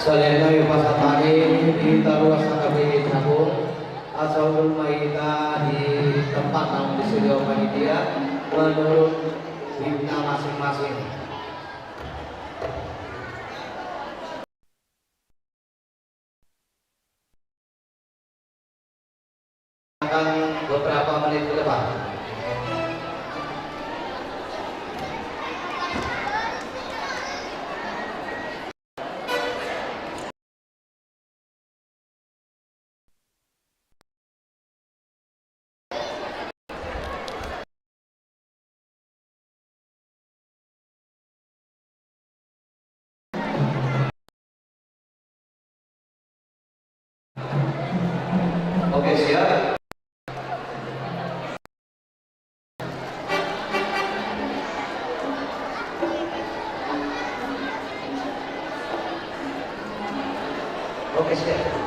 Salena pasatanin di taruas kabin agung asal maida di tempat yang disediakan panitia menurut himna masing-masing. Akan beberapa menit ke depan. Oke, siap. Oke, siap.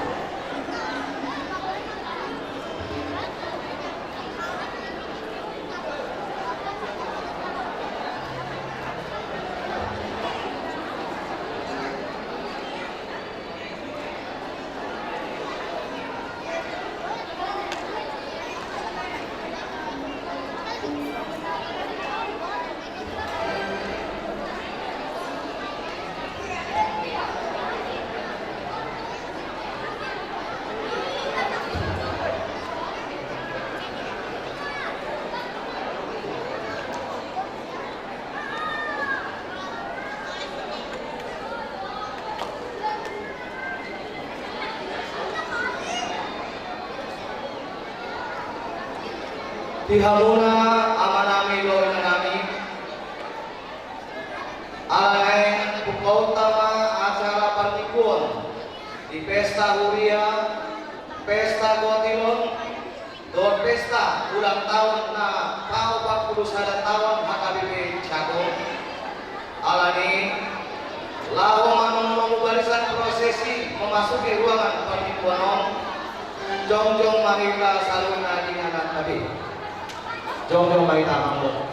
Tihamuna amanami doinami alain pukau utama acara partikun di pesta huria, pesta gotilon, dan pesta ulang tahun na kau 41 tahun HKBP Cago alani lahu manung barisan prosesi memasuki ruangan partikunon jongjong mahita saluna dinganan tadi jongjong mahita manggut.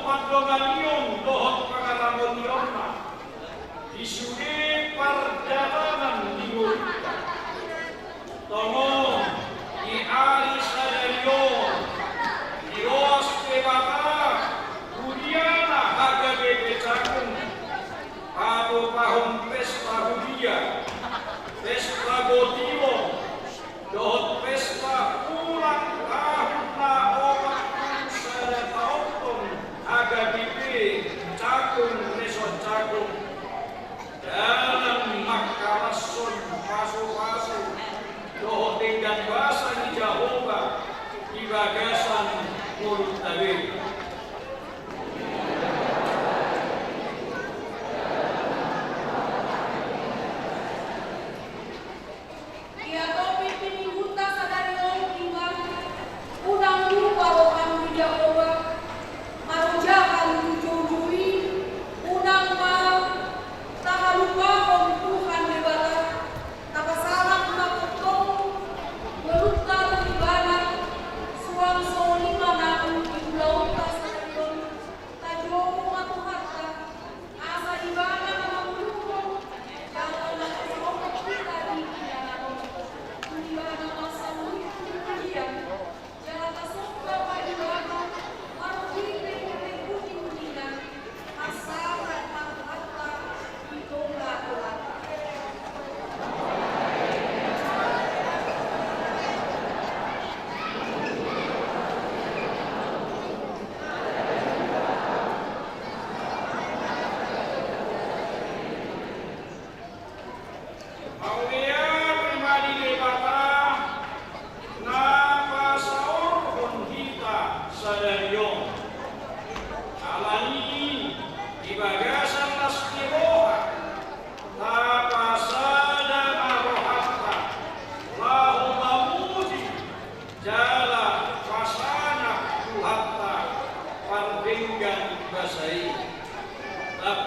padonganion dohot pangalaman nirona isude perjalanan dimulika tono di ari sadarion dios kebata budiana haga bebe cakung pado pahom pesta budia pesta gotimo dohot pesta ulang tahun na obat sada taoton aga bibi cakung resot cakung dalam makalason pasu-pasu dohot dengan bahasa di Jehovah di bagasan mulut tabir.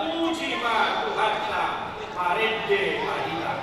Puji ma Tuhan ta parede mahila.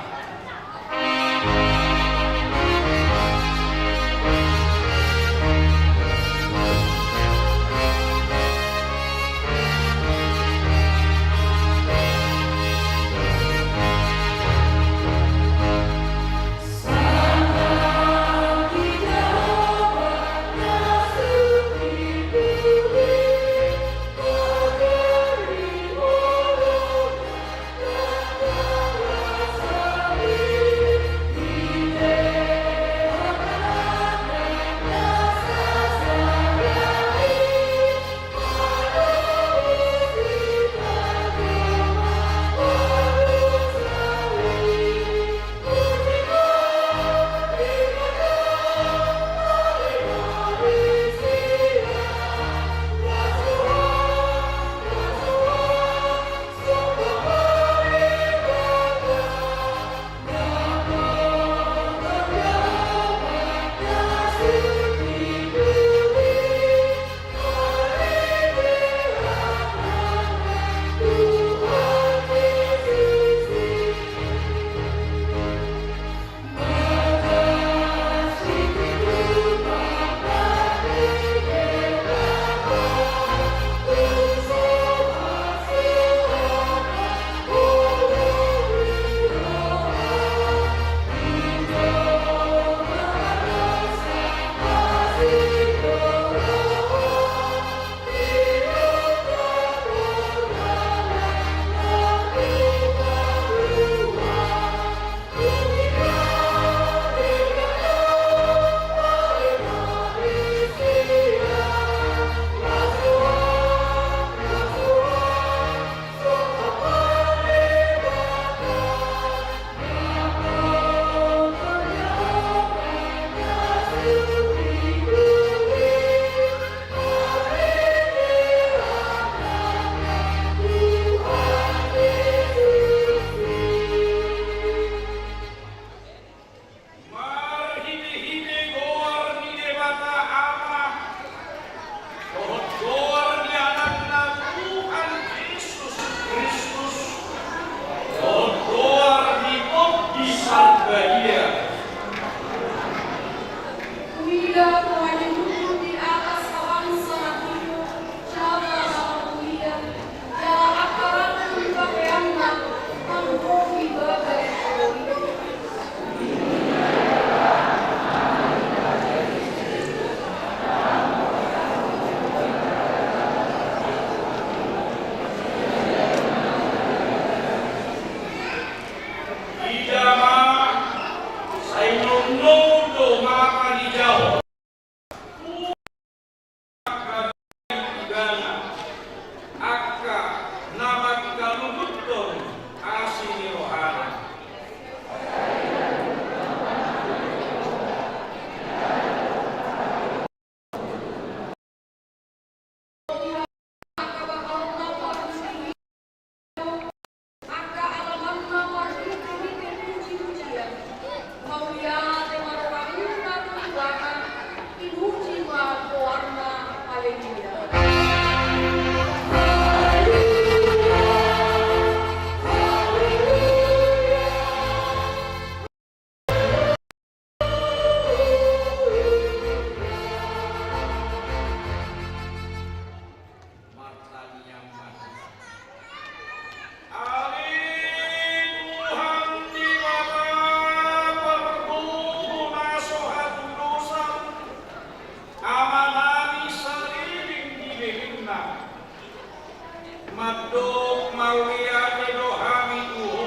madok mawiane dohami tuho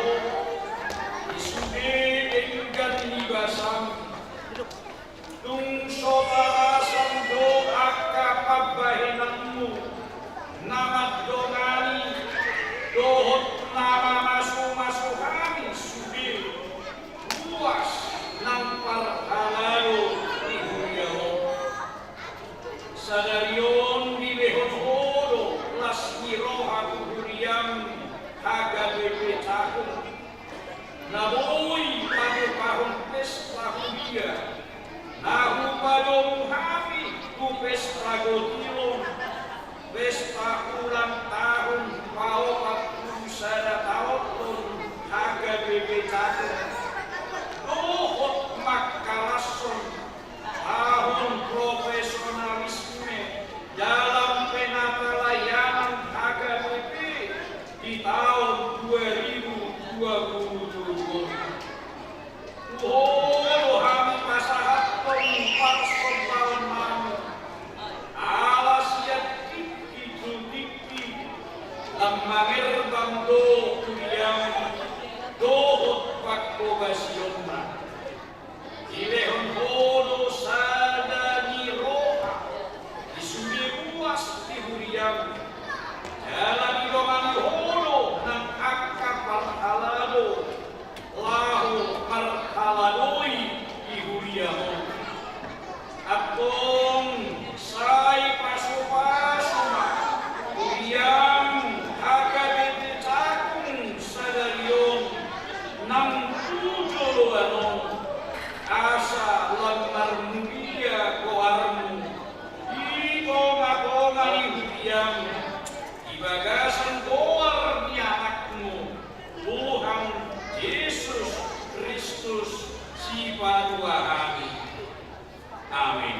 isude enggan libasam tung sobarasan doa kapabahinanmu namat dongani dohot nama masu kami sude puas nampar halalo di huriyaho sadarion di behon hodo las iroha huriyam haga bebe takun naboy pada pahun pesta huria nahu padong hafi ku pesta gotilon pesta ulang tahun paokat kusada tahun haga bebe takun dohot makalason tahun profesionalisme dalam penata layanan HKBP di tahun 2020. Oh, kami pasahat pengumpat sompalan mamu alas yang tiki lamangir bangdo kuliang dohot pakobasionna ilehon hodo sadani roha isude puas di huriam jalan di romani hodo nang akka parhalado lahu parhaladoi di huriam atong sai pasu-pasuma huriam HKBP cakung sadarion nang tujuh anong asa lamar mulia koarmu di konga-konga huriam di bagasan koar di anakmu Tuhan Yesus Kristus si padua kami. Amin.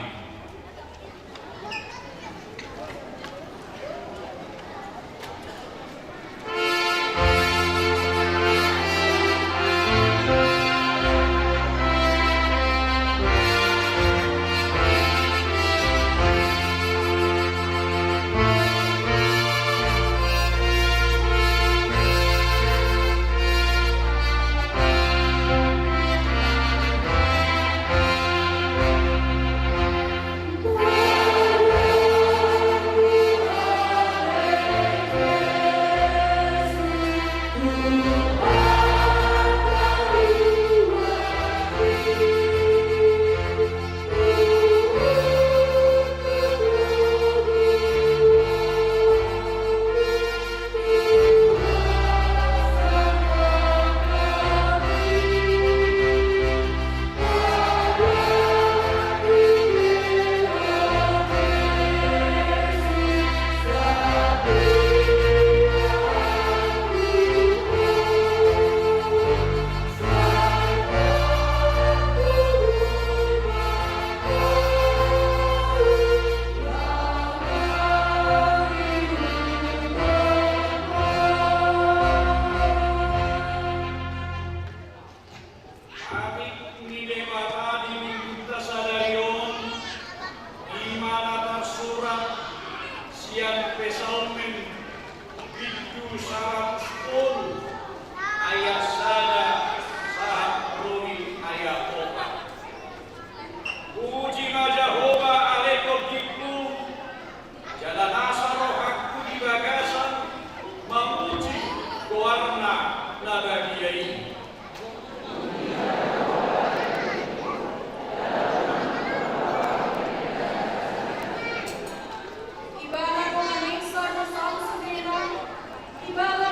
Ibala ko aning sa Sang Sumira, ibala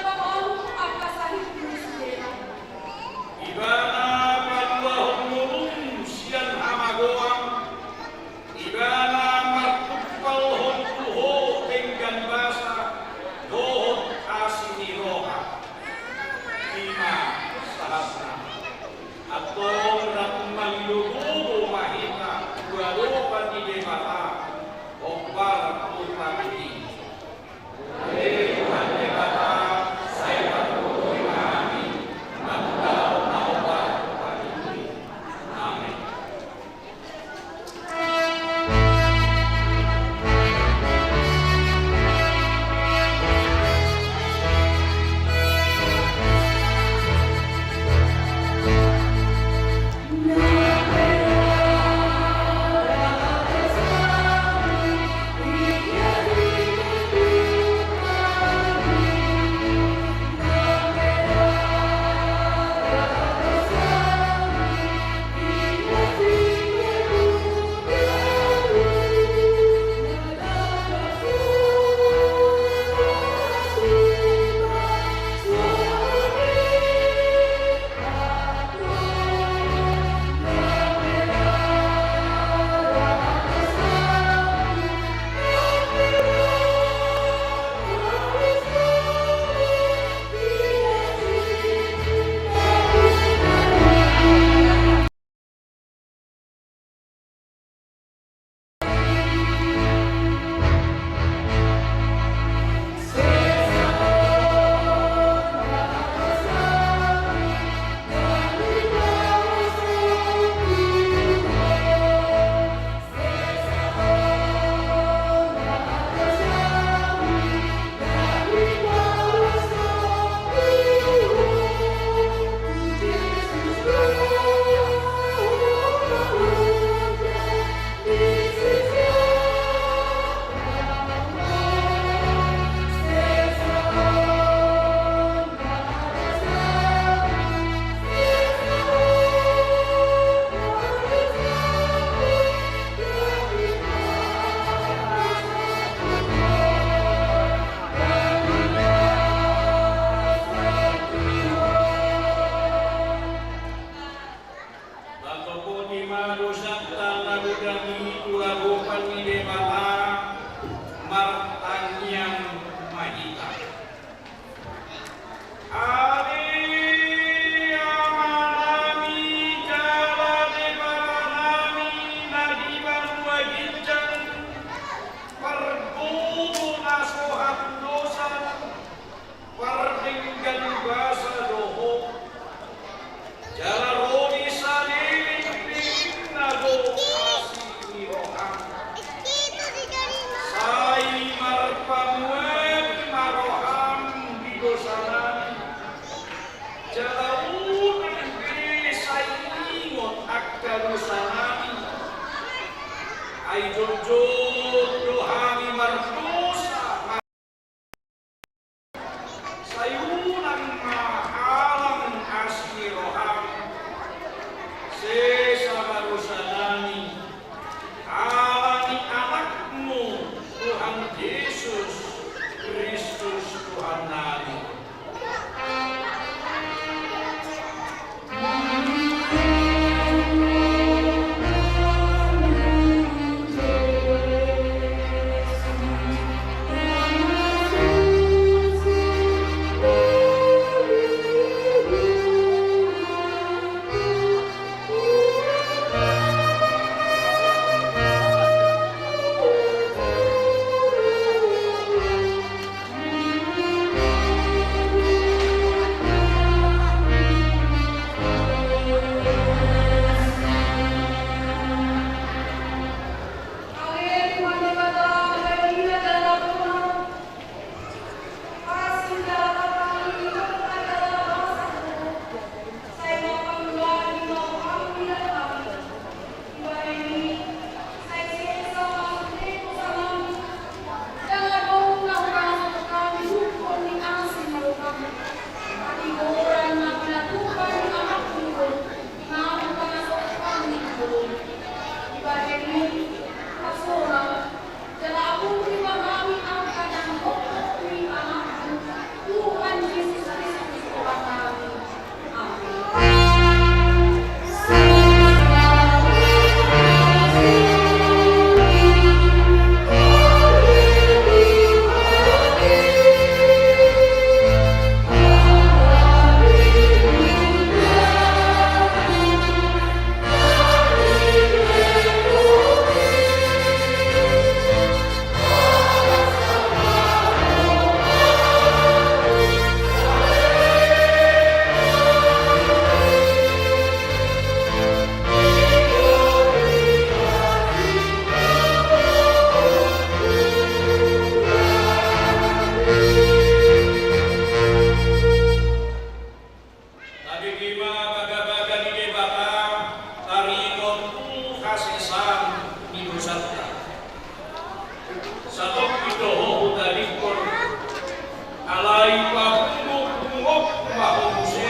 alai pabungok mahomuse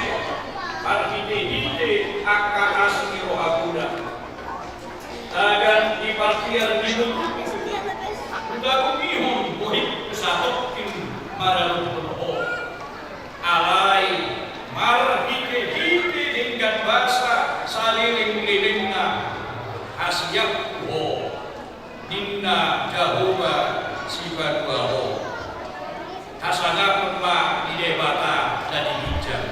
parhite-hite akka asmiro aguda agan di parkiar minum udah kumihon mohit usahokin maralutun alai marhite-hite dengan bahasa saliling-lilingna asyak ho ninna jahoba sibaduaho hasanakun ma di debata dan di bijak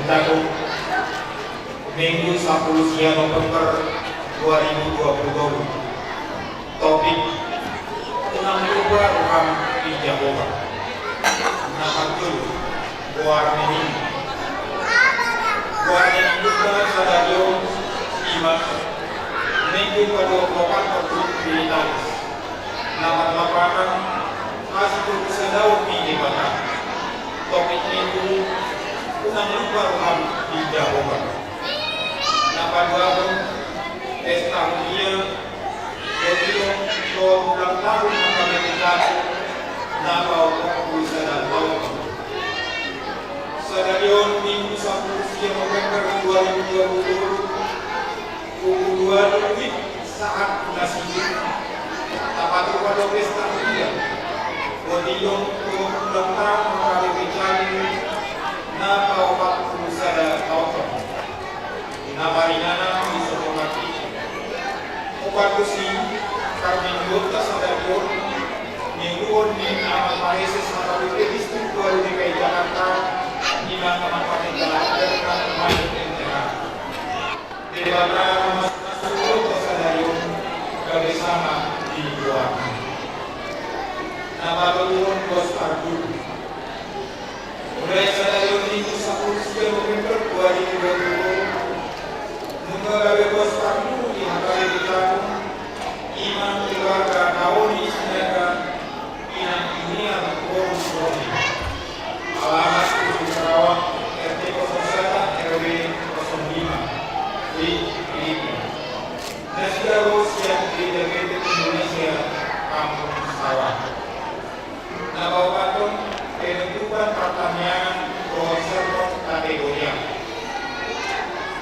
Cakung Minggu 10 siang November 2020. Topik Unang Lupa Ruham di Jaboga. Namatul Buarmeni Buarmeni juga Stadion Imas Minggu ke-24 Oktober di Italis. Nama lapangan Masjid Sedau di Jembatan. Topik Minggu Unang Lupa Ruham di Jaboga. Nama dua Pesta Huria Jodilong ulang tahun Mahkamah Nama Oktober dan tahun Stadion Minggu 10 siang November 2020 pukul 2 saat nasi tapat pada pesta Huria Jodilong ulang tahun Mahkamah Nama Oktober dan tahun Nama Rinana Wisokomati Upatusi Karmin Yota Stadion Mingguan di Amal Mahesis Matawipi Distrik 2 DKI Jakarta Iman Kabupaten Jakarta Main Tengah Dewata Masuk Stadion Kerjasama di luar. Nama Turun Bos Ardu Mulai Stadion Minggu 10 November 2020 Mengawe Bos Ardu di Hakari Ditanung Iman keluarga Naoni Sinaga Inang Inian Borus Roni alamat Ujung Sarawak RT 01 RW 05 di Filipina Nasdaq yang di Republik Indonesia Kampung Sawah. Nama patron penentuan pertanyaan Proserpon kategori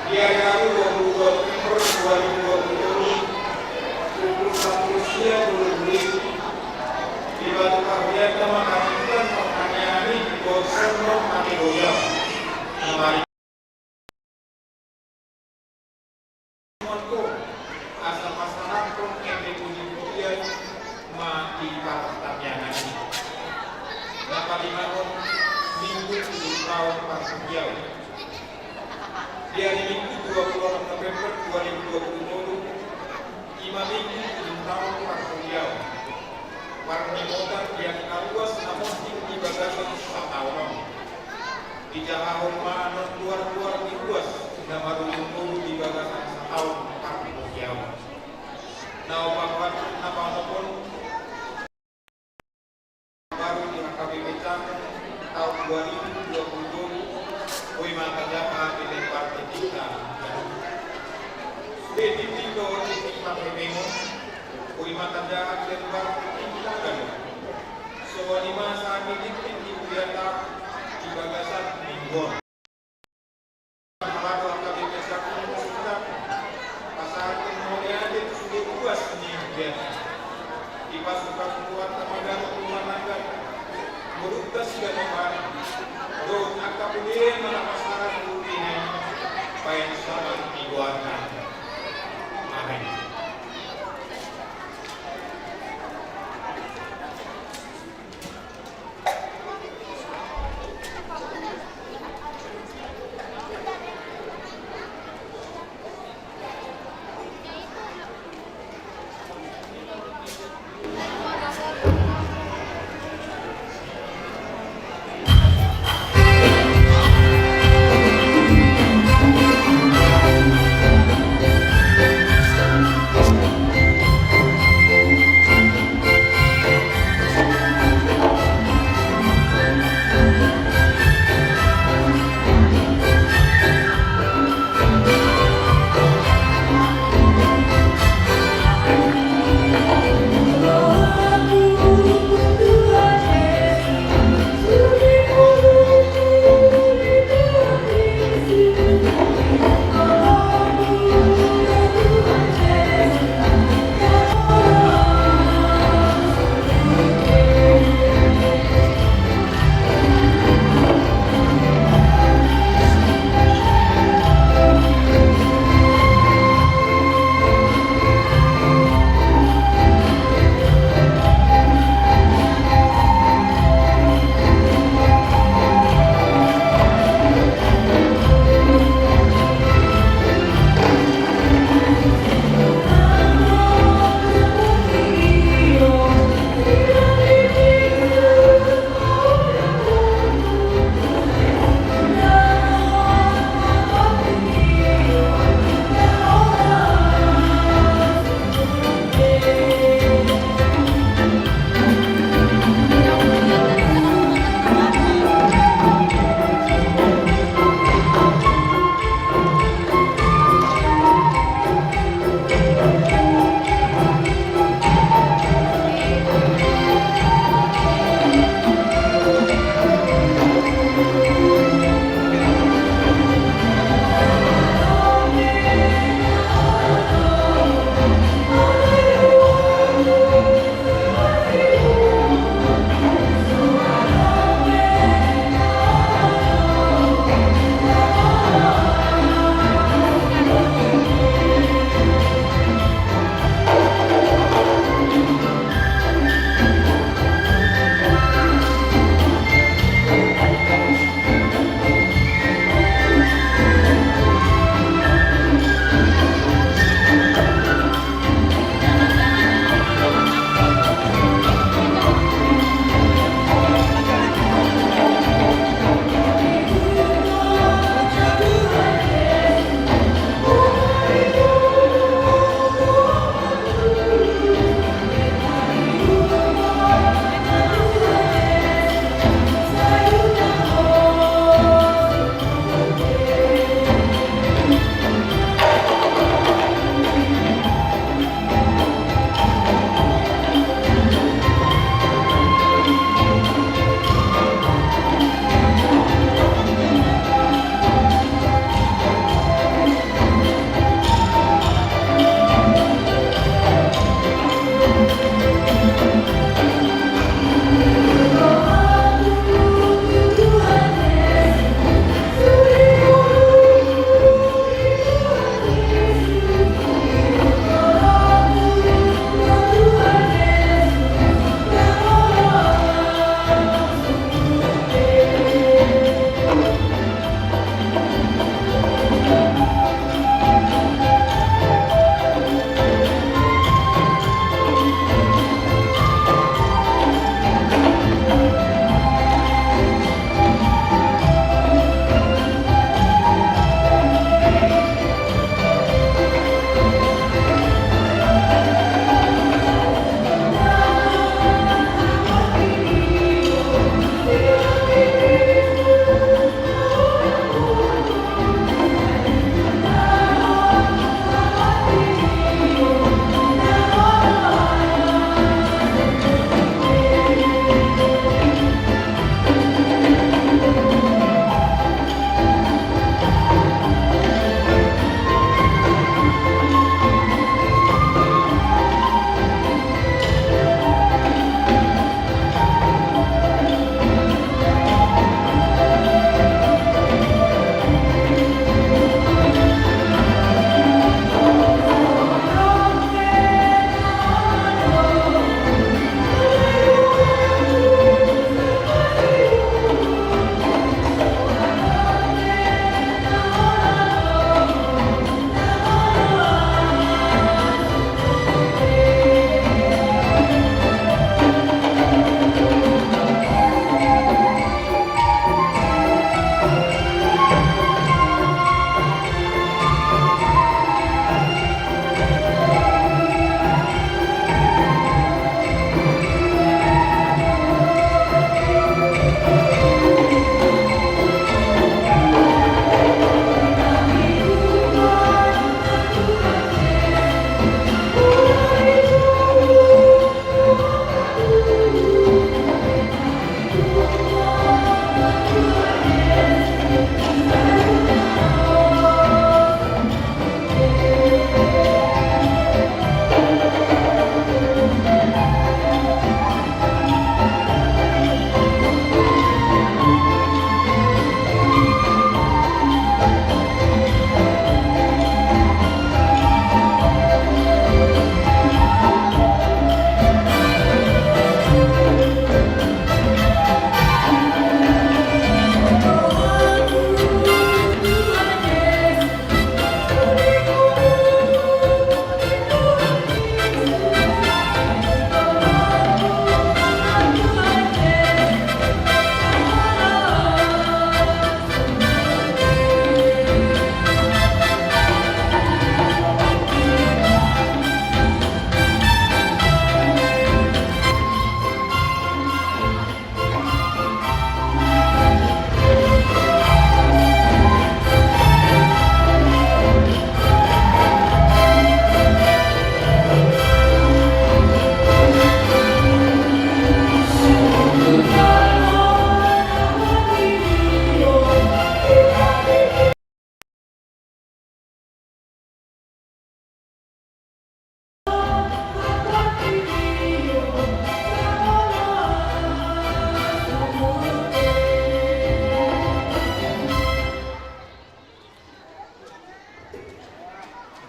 di hari Rabu 22 November 2020 pukul 1 siang di Batu Kabupaten mengajukan pertanyaan ini Proserpon kategori nama asal pasangan pun eksekusi kemudian mati pertanyaan ini. Dapat dimaklum Minggu 7 tahun Pasunggiau. Di hari Minggu 26 November 2020, Imam Minggu 7 tahun Pasunggiau. Warni motor yang kaluas namun tinggi bagasan setahun. Di Jawa Rumah non luar di luas nama dulu di bagasan setahun Pasunggiau. Nah, bahwa nama pun baru di HKBP Cakung tahun 2020 Wima Kajapa di Partai Kita sudah ditindak oleh Partai Bemo Wima Kajapa di Partai Kita semua lima saat ini di Uriata di bagasan Mingguan Kalau HKBP Cakung sudah pasal kemudian itu sudah puas ini di pasukan kuat tenaga rumah tangga berubah sudah kembali Doa akabudir masyarakat ini baik sama dikeluarkan. Amin.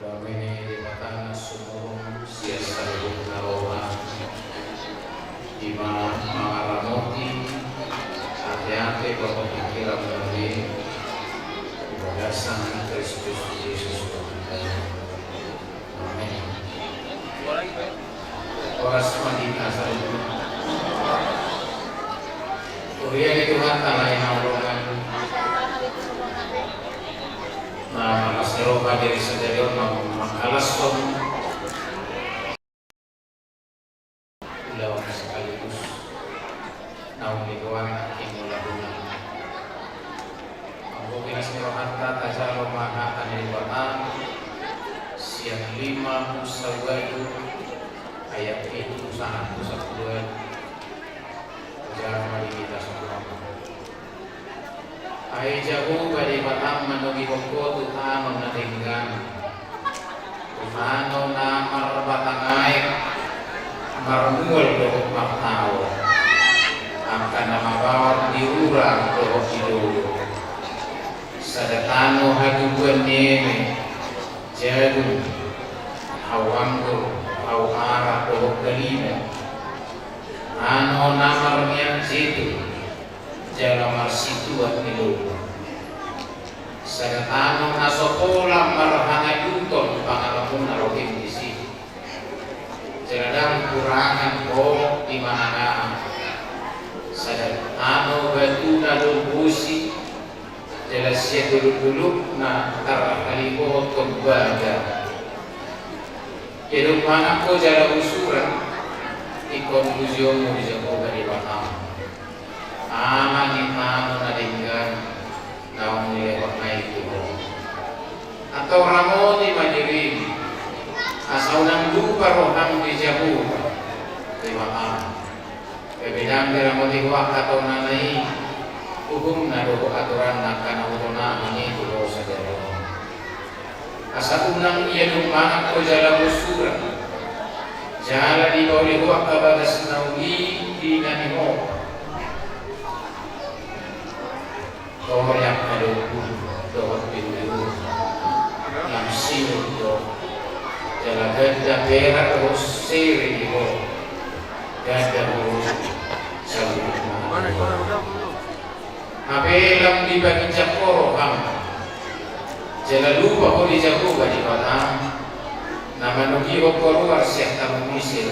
Domini di matana sumurung siasa lubuk naroha di mana mengalamoti hati-hati bahwa pikiran dari ibadah Sang Kristus Yesus Tuhan. Amin. Oras mandita sa lubuk. Uriya ni Tuhan talay na ulungan na makasiroba diri sa dayon makalas kong ilaw na sa kaligus na umiguan ng aking mulabunan. Ang bukinas ni Rohanta taja lumahatan ni Batan siyang 5 sa wayo ayat 7 sa 1 Jangan mari kita semua. Ay jauh dari Batam menuju Bogor Tuhan mengeningkan. Tuhan namar Batangai marmul doh maktau. Akan nama bawat diurang doh hidup. Sadatano haduan neme jagung hawanggur hawara doh kelima. Ano namarnya situ jalamar situ at niluto sadatano nasokolam marhana yuton pangalamun narohim di situ jaladang kurangan ko di mana sadatano batuna lumbusi jalasya dulu na tarakalibo togbaga hidup mana ko jala usuran konklusyon mo di Jacob dari Batam. Aman itano na dinggan na umilewat na ito. Atau Ramoni Majirin asaw ng lupa rohang di Jacob di Batam. Kebidang di Ramoni Huwak atau nanay hukum na doho aturan na kanautunan ini tulo sa jaro. Asa unang iya lumangan ko jala usuran Jala di bawah huwag kabagas nauli di nanimo. Koyak kaluku dohot biru yang siul do. Jala ganda perak terus seri di bawah. Ganda buruk salut. Apelam di bagi jakoro ham. Jala lupa ko di jago di Batam. Nama nugi keluar siap tamu misir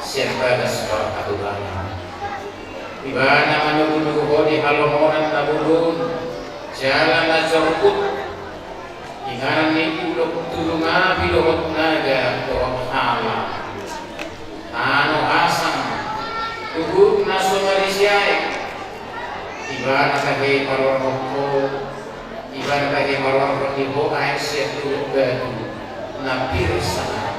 siap bagas kalau aturan. Iba nama nugu di halomonan tabulun jalan nacorkut. Ingaran ni ulok tulung api dohot naga dohot hala. Ano asam tugu naso marisiai. Iba nakage maroroko. Iba nakage maroroko ibo air siap tulung batu. Napir sana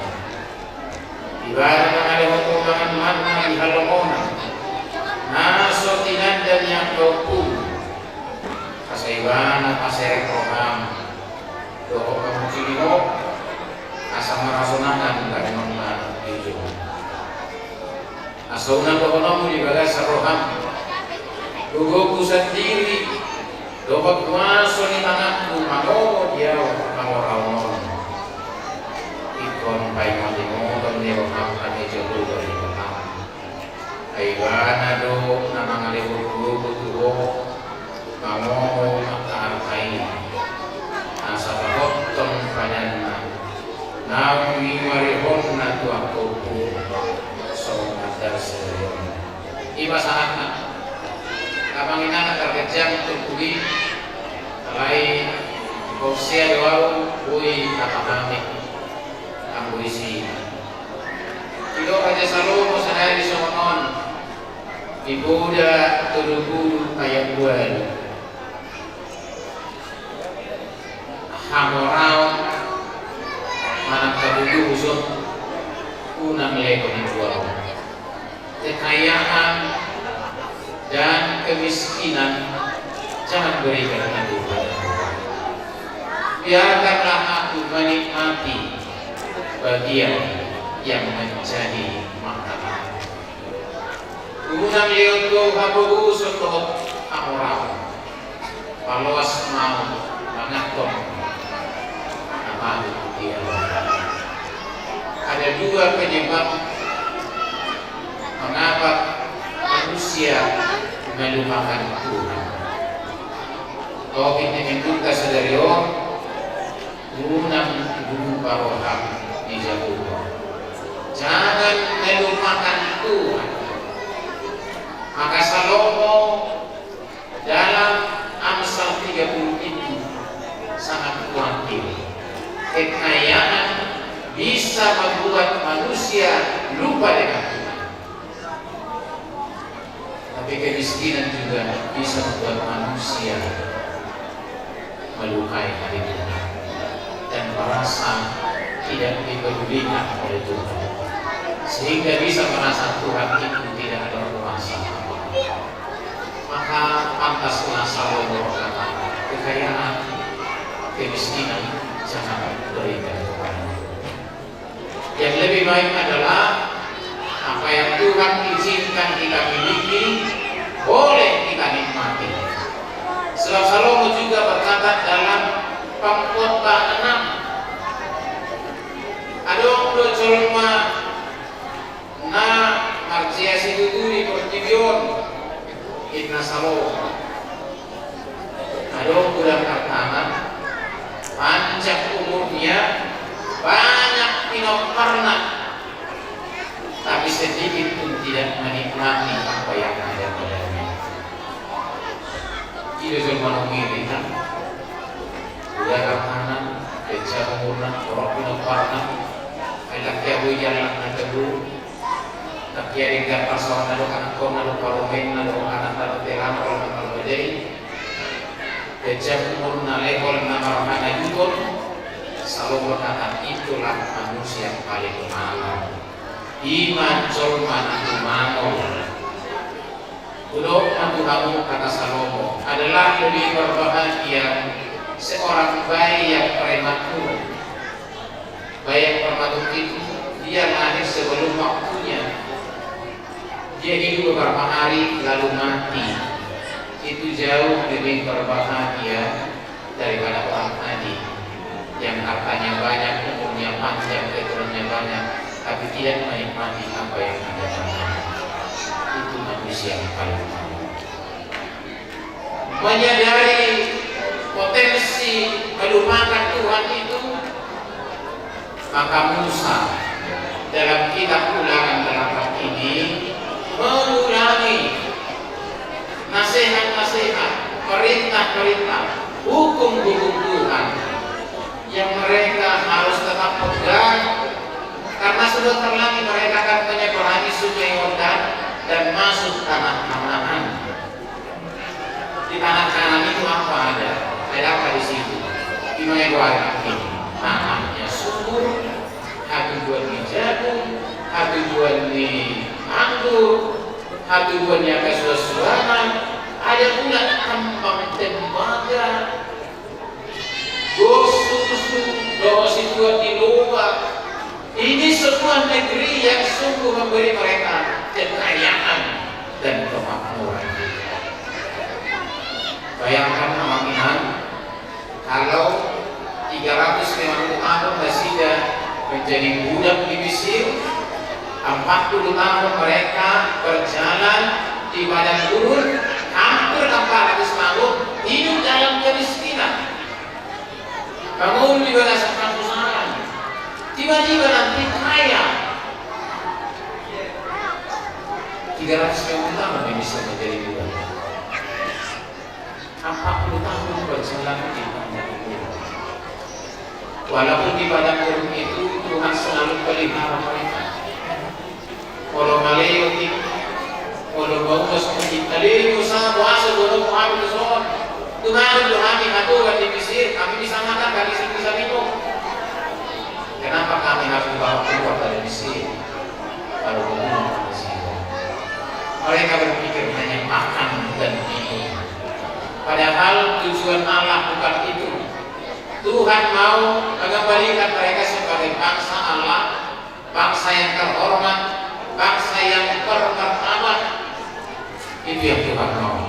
ibarat mengalih hukuman mana di halamonan naso tinandan yang kaupu kasaiwana paserek roham doho kamu cilimo asam merasonakan dari mana itu asaunan dohonamu di bagas roham dohoku sendiri doho kuaso ni tanganku mago dia kamu kon pai malimo kon ni roham kami jodoh dari Batam. Aibana do nama ngalibu tuho kamu mata kai. Asa bakot ton panyanna. Nami marihon na tu aku so ada seyo. Iba saatna. Abang ina terkejang tukui alai kosia doau kui kapamami. Ambulisi. Kilo aja selalu saya di sonon. Ibu dah turuku kayak buat. Hamorau mana kabudu usut unang lego di jual. Kekayaan dan kemiskinan jangan berikan aku pada. Biarkanlah aku menikmati bagian yang menjadi makanan. Unang liyo habugu sotot amorau. Paluas mau mengakom nama dia. ada dua penyebab mengapa manusia melupakan Tuhan. Covid-19 sadari unang guru paroham di Jawa. Jangan melupakan Tuhan. Maka Salomo dalam Amsal 30 itu sangat khawatir. Kekayaan bisa membuat manusia lupa dengan Tuhan. Tapi kemiskinan juga bisa membuat manusia melukai hari Tuhan dan merasa tidak dipedulikan oleh Tuhan, sehingga bisa merasa Tuhan itu tidak ada kuasa. Maka pantaslah Salomo berkata, kekayaan, kemiskinan jangan berikan kepada. Yang lebih baik adalah apa yang Tuhan izinkan kita miliki boleh kita nikmati. Sebab Salomo juga berkata dalam Pengkhotbah 6, adong do colma na marciasi tuturi pertibion itna Salomo. Adong bulan pertama panjang umurnya, banyak pinoparna, tapi sedikit pun tidak menikmati apa yang ada padanya. Tidak cuma memilih kan, udah kanan, kerja umurna, orang pinoparna, elak ya jalan nanti tak kira dengan pasangan nado kanan kau nado paromen nado kanan nado telan kalau nado bedai. Kejam umurna lekol nama rahana yukon. Salomo berkata, itulah manusia yang paling mahal. Iman colman umano. Udah mantu kamu, kata Salomo, adalah lebih berbahagia seorang bayi yang prematur. Bayi yang prematur itu dia lahir sebelum waktunya. Dia hidup beberapa hari lalu mati. Itu jauh lebih berbahagia daripada orang tadi yang hartanya banyak, umurnya panjang, keturunannya banyak, tapi tidak menikmati apa yang ada padanya. Itu manusia yang paling mahal. Menyadari potensi melupakan Tuhan itu, maka Musa dalam kitab Ulangan 8 ini mengulangi nasihat-nasihat, perintah-perintah, hukum-hukum Tuhan yang mereka harus tetap pegang, karena sudah terlanjur mereka akan menyeberangi sungai Yordan dan masuk tanah Kanaan. Di tanah Kanaan itu apa ada? Ada apa di situ? Di Megawaran ini tanahnya subur, hati buat di jagung, hati buat di anggur, hati buatnya kesuasuanan, ada pula kembang tembaga, susu, dosi buat di luar. Ini semua negeri yang sungguh memberi mereka kekayaan dan kemakmuran. Bayangkan kemungkinan kalau 350 tahun Mesir menjadi budak di Mesir, 40 tahun mereka berjalan di padang gurun, hampir 400 tahun hidup dalam kemiskinan. Bangun di belasan perusahaan, tiba-tiba nanti kaya. 350 tahun dia bisa menjadi budak. 40 tahun berjalan di padang gurun. Walaupun di padang gurun itu Tuhan selalu pelihara mereka. Kalau maleo ti, kalau bau seperti tadi Musa puasa belum hamil soal, Tuhan kami hatuan di Mesir, kami disamakan kami bisa minum. Kenapa kami harus dibawa keluar dari Mesir? Kalau kemudian Mesir, mereka berpikir hanya makan dan minum. Padahal tujuan Allah bukan itu. Tuhan mau mengembalikan mereka sebagai bangsa Allah, bangsa yang terhormat, bangsa yang bermartabat. Itu yang Tuhan mau.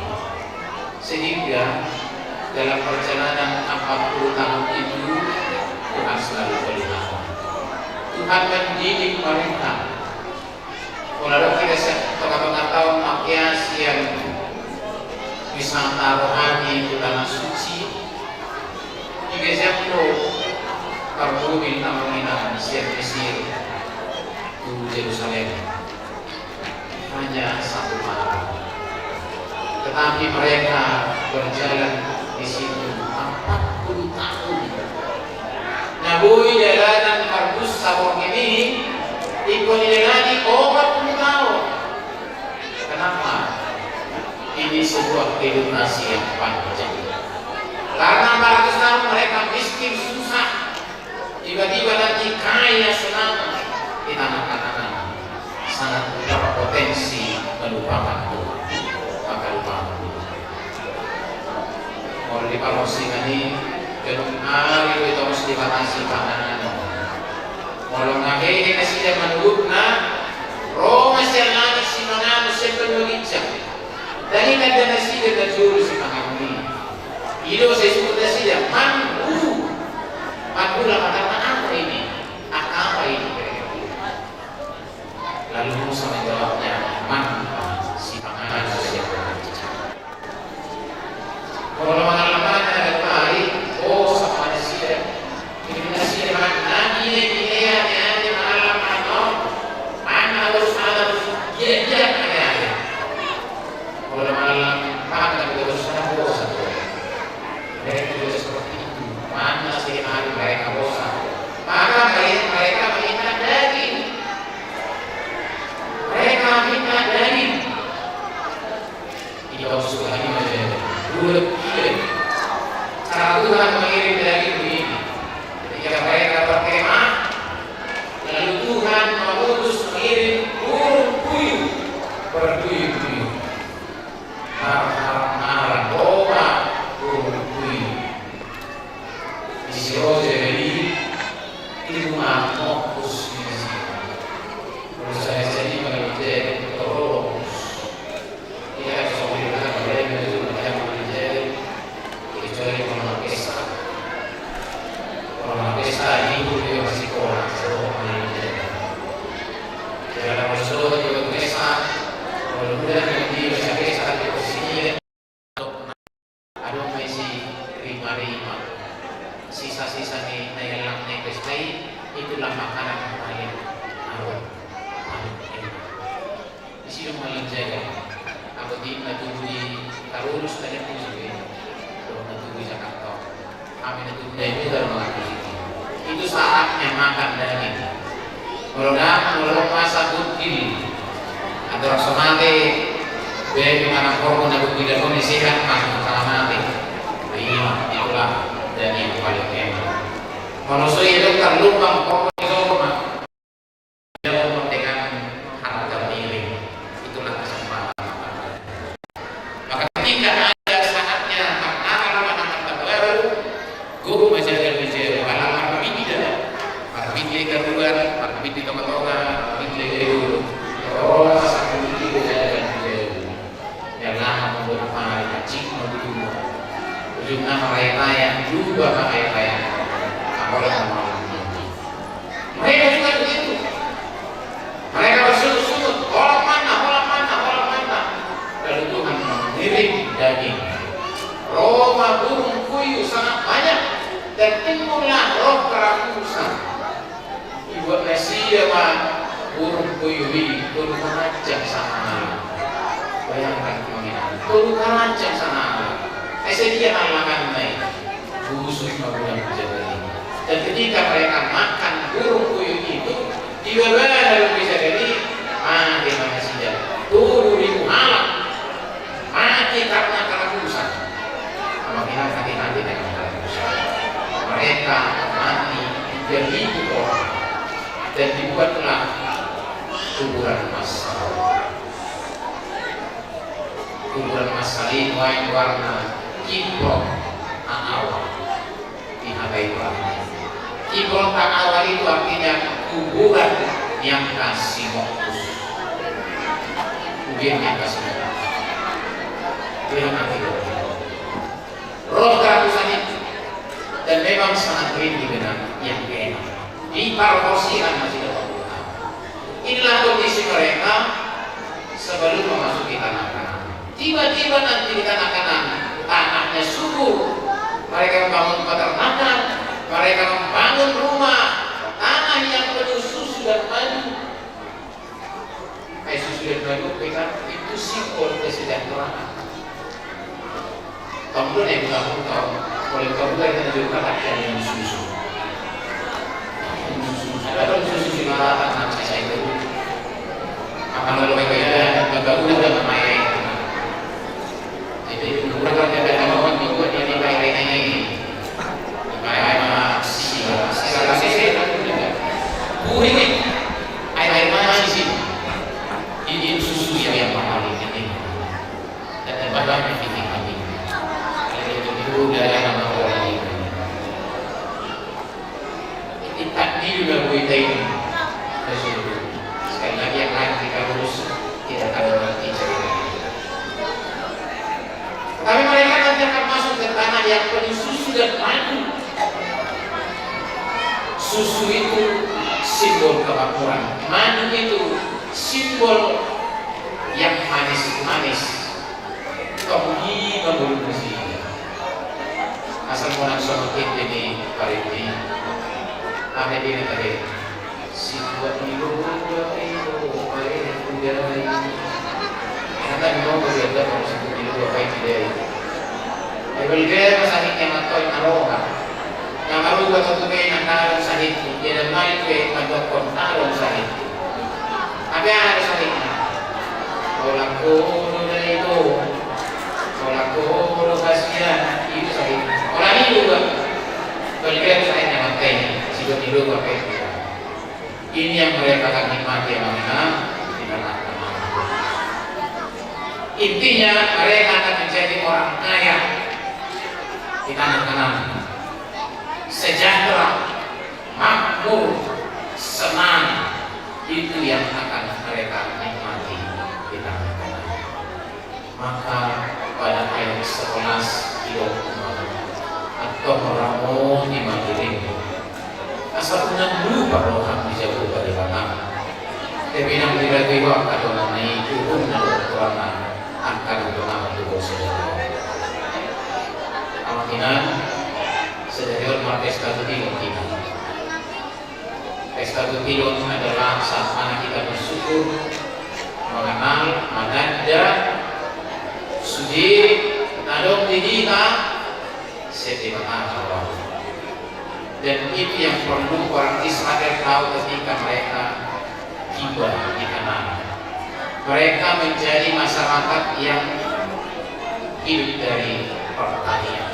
Sehingga dalam perjalanan 40 tahun itu Tuhan selalu pelihara. Tuhan mendidik mereka. Kalau kita setengah tahun makiasi yang wisata rohani itu tanah suci, juga siapa Karbobil namanya Mesir Mesir ke Yerusalem hanya 1 malam, tetapi mereka berjalan di situ 40 tahun. Nabui jalanan Marbus Sabong ini ikut dijalani 40 tahun. Kenapa? Ini sebuah edukasi yang panjang. Karena 400 tahun mereka miskin susah, tiba-tiba nanti kaya selama di tanah kanan, sangat berpotensi melupakan Tuhan. Maka lupakan Tuhan. Kalau di Palosing ini belum hari itu harus dibatasi panganan. Kalau ngakai ini sudah menurut Roma siang si mana sepenuh licak. Dan ini ada nasi dan juru si pangani. Itu saya sebut nasi dia mandu. Mandu lah kata apa ini? Apa ini? Lalu Musa menjawabnya, mandu si pangani sepenuh licak. Kalau pengalaman ada kali, sama nasi dia. Ini nasi dia mana? Ini kalau malam paham dan bosan mereka juga seperti itu. Mana sih hari mereka bosan, maka mereka minta daging. Ini kau suka ini macam bulat. Cara Tuhan mengirim daging begini. Ketika mereka berkemah, lalu Tuhan mengutus mengirim burung puyuh berduyun-duyun. Marah-marah Roma burung puyuh. Isi roja jadi itu fokus di sini. Kalau saya jadi mengerti terus, dia sesuai dengan mereka itu yang menjadi kecuali orang pesta. Orang pesta ini dia masih kurang seorang menjadi. Jangan bersuara juga pesta. Kalau mudah dia bisa pesta di posisi ada masih rima-rima. Sisa-sisa ni nayalang na pesta itulah makanan yang paling awal. Di sini malam jaga. Aku di natubuli tarulus tadi pun juga. Kalau natubuli Jakarta, kami natubuli dari dalam mengaku itu saatnya makan daging. Kalau masa bukil atau rasa mati, baik mana korban atau tidak pun sehat masuk sama mati. Iya, itulah daging paling enak. Kalau saya itu kan lubang korban itu mah jauh dengan harga miring. Itulah kesempatan. Maka ketika ada saatnya anak-anak baru, guru masih ada bicara malam ini dah. Arbitri keluar, arbitri tengah-tengah, arbitri dulu. Oh, satu itu ada bicara. Yang lama membuat hari kacing dulu. Ujungnya raya-raya juga raya-raya. Apalagi malam ini. Mereka juga begitu. Mereka bersungut-sungut, orang mana. Lalu Tuhan mengirim daging. Roma burung puyuh sangat banyak dan timbullah roh kerakusan. Ibu Mesia mah burung puyuh ini turun kerajaan sana. Bayangkan mengenai turun kerajaan sana. Dia makan naik busuk mabulan jadi. Dan ketika mereka makan burung puyuh itu, tiba-tiba lalu bisa jadi mati manusia. 7.000 alam mati karena kerakusan. Apabila hati-hati dengan kerakusan, mereka mati 3.000 orang dan dibuatlah kuburan massal. Kuburan massal ini warna kibrok awal di Habai Pramuka. Kibrok awal itu artinya kuburan yang kasih fokus. Kuburan yang kasih fokus. Bilang nanti roh kerakusan itu dan memang sangat rindu dengan yang enak. diparporsikan masih dapat utang. Inilah kondisi mereka sebelum memasuki tanah Kanaan. Tiba-tiba nanti di tanah Kanaan tanahnya subur, mereka membangun peternakan, mereka membangun rumah, tanah yang penuh susu dan madu. Susu dan madu itu simbol kesejahteraan. Kemudian yang kamu tahu, oleh kamu dari menunjukkan rakyat yang susu. Ada susu di mana anak saya itu. Akan lalu mereka agak udah memakai. Jadi udah kan ada kawan juga dia dipakai ini. Dipakai sama sila sisi. Ini air mana sih? Ini susu yang mahal ini. Dan banyak ini kami. Udah nama orang ini. Kita juga kita ini. Sekali lagi yang lain kita urus tidak akan mengerti cerita. Tapi mereka nanti akan masuk ke tanah yang penuh susu dan madu. Susu itu simbol kemakmuran, madu itu simbol yang manis-manis. Kemudian membulu bersih. Asal orang sama kita ni pariti, apa dia tadi? Siapa ibu udai, kata memang berbeda kalau siapa ibu udai. Berbeda masahit yang atau naroha, yang baru buat satu kaya nak sahit, dia dah main kaya mandokon naroh sahit. Apa yang ada sahitnya? Orang udai itu, orang kasihan itu sahit. Orang ini juga berbeda saya yang makainya siapa itu pakai ini yang mereka akan nikmati mana di tanah Kanaan. Intinya mereka akan menjadi orang kaya di tanah Kanaan, sejahtera, makmur, senang, itu yang akan mereka nikmati di tanah Kanaan. Maka pada ayat 11 atau orang di Madrid asal punya lupa roham dijauh dari batang tapi yang dilagi waktu atau nanti turun dari Quran akan doa untuk saudara amatinan sedarian pesta tutilon kita. Pesta tutilon adalah saat mana kita bersyukur mengenal menanda sudi nadong di kita setiap Allah. Dan itu yang perlu orang Israel tahu ketika mereka tiba di Kanaan. Mereka menjadi masyarakat yang hidup dari pertanian.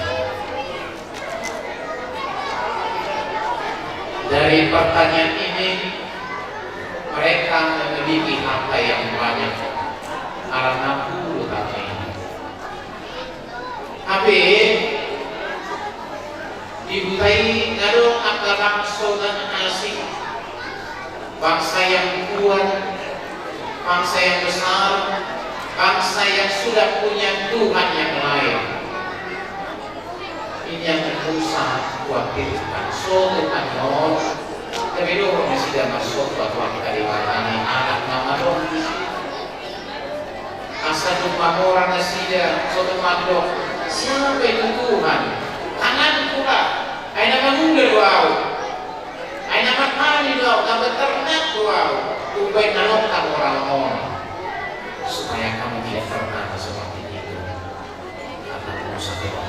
Dari pertanian ini mereka memiliki harta yang banyak. Karena puluh tahun ini. Tapi dibutai ngadong akal bangsa dan asing, bangsa yang kuat, bangsa yang besar, bangsa yang sudah punya Tuhan yang lain. Ini yang berusaha khawatirkan suatu kanyon tapi dulu masih tidak masuk bahwa kalimatani anak nama dong asal jumpa orang nasidah suatu mandok siapa itu Tuhan tangan pula aina mangungga doau aina makani doau gambar ternak doau ubay nanokkan orang-orang supaya kamu tidak pernah seperti itu akan merusak doa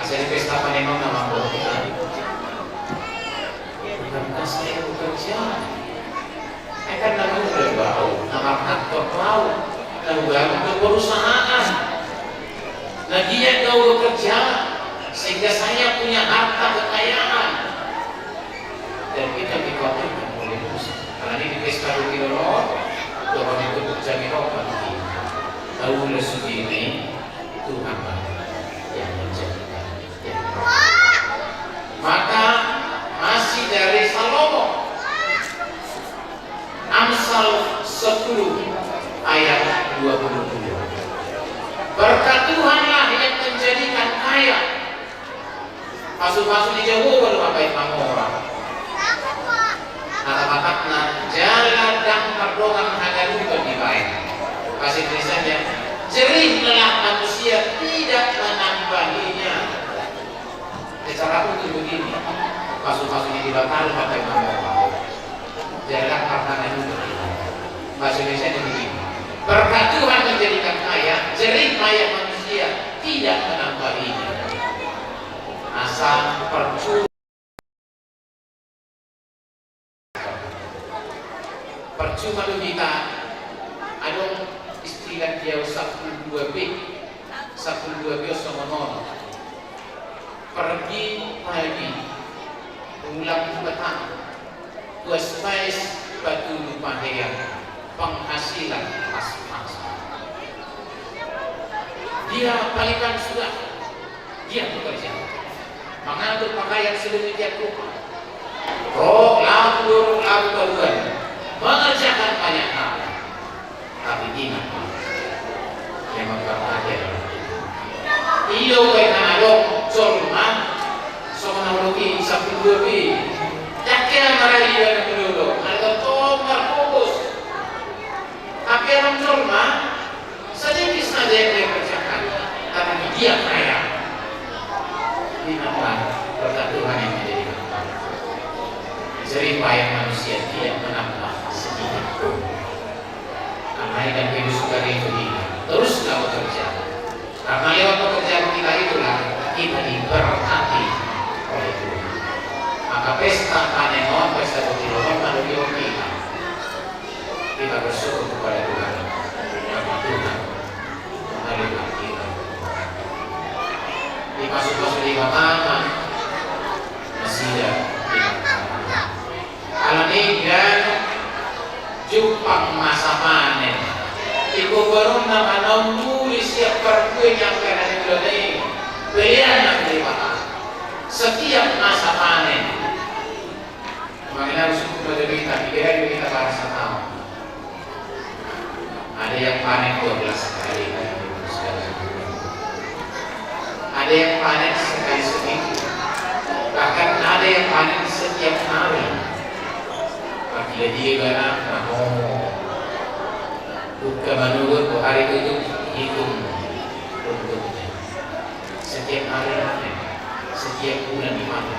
asal pesta panemang nama bukan bukankah saya bekerja akan nanggungga doau nama kantor doau nanggungga perusahaan nah dia kau bekerja sehingga saya punya harta kekayaan dan kita dikhawatirkan oleh Musa karena ini pesta Rukirono bahwa itu terjadi rokan tahu sendiri Tuhan yang menjadikan maka masih dari Salomo Amsal 10 ayat 22 berkat Tuhanlah yang menjadikan kaya Pasu-pasu di Jawa baru ngapain orang. Kata-kata jalan dan perdongan hanya untuk dibaik. Kasih tulisannya, jerih lelah manusia tidak menambahinya. Secara untuk begini, pasu-pasu ini dibatal pakai orang. Jalan karena itu. Bahasa Indonesia begini. Berkat Tuhan menjadikan kaya, jerih payah manusia tidak menambahinya. Asal percuma lu kita ada istilah dia 12B sama pergi pagi pulang petang tuas batu lumayan penghasilan pas-pasan. Dia balikan sudah dia bekerja mengatur pakaian sedemikian rupa lalu baruan mengerjakan banyak hal, tapi ingat yang berbahagia iyo kaya alok solman somanawloki sapulubi yakya maraliya na pinulo ano to marpupus tapi ang solman sedikit saja yang dia kerjakan tapi dia kaya ingatlah berkat Tuhan yang menjadikan jerih payah manusia tidak menambah sedikit pun. Amaikan hidup sukari itu teruslah bekerja. Karena lewat pekerjaan kita itulah kita diberkati oleh Tuhan. Maka pesta panen, pesta kutilonon, manusia kita bersyukur kepada Tuhan. Karena Tuhan menerima kita. Di masuk-masuk di mana masih ada kalau ini dan Jepang masa panen ibu baru nama tulis siap perkue yang kena ini pilihan yang terima setiap masa panen makanya harus kepada kita kira kita bahasa tahu ada yang panen 12 kali ada yang panen sekali seminggu bahkan ada yang panen setiap hari. Bila dia gana bukan menurut hari itu hitung untuknya setiap hari setiap bulan di mana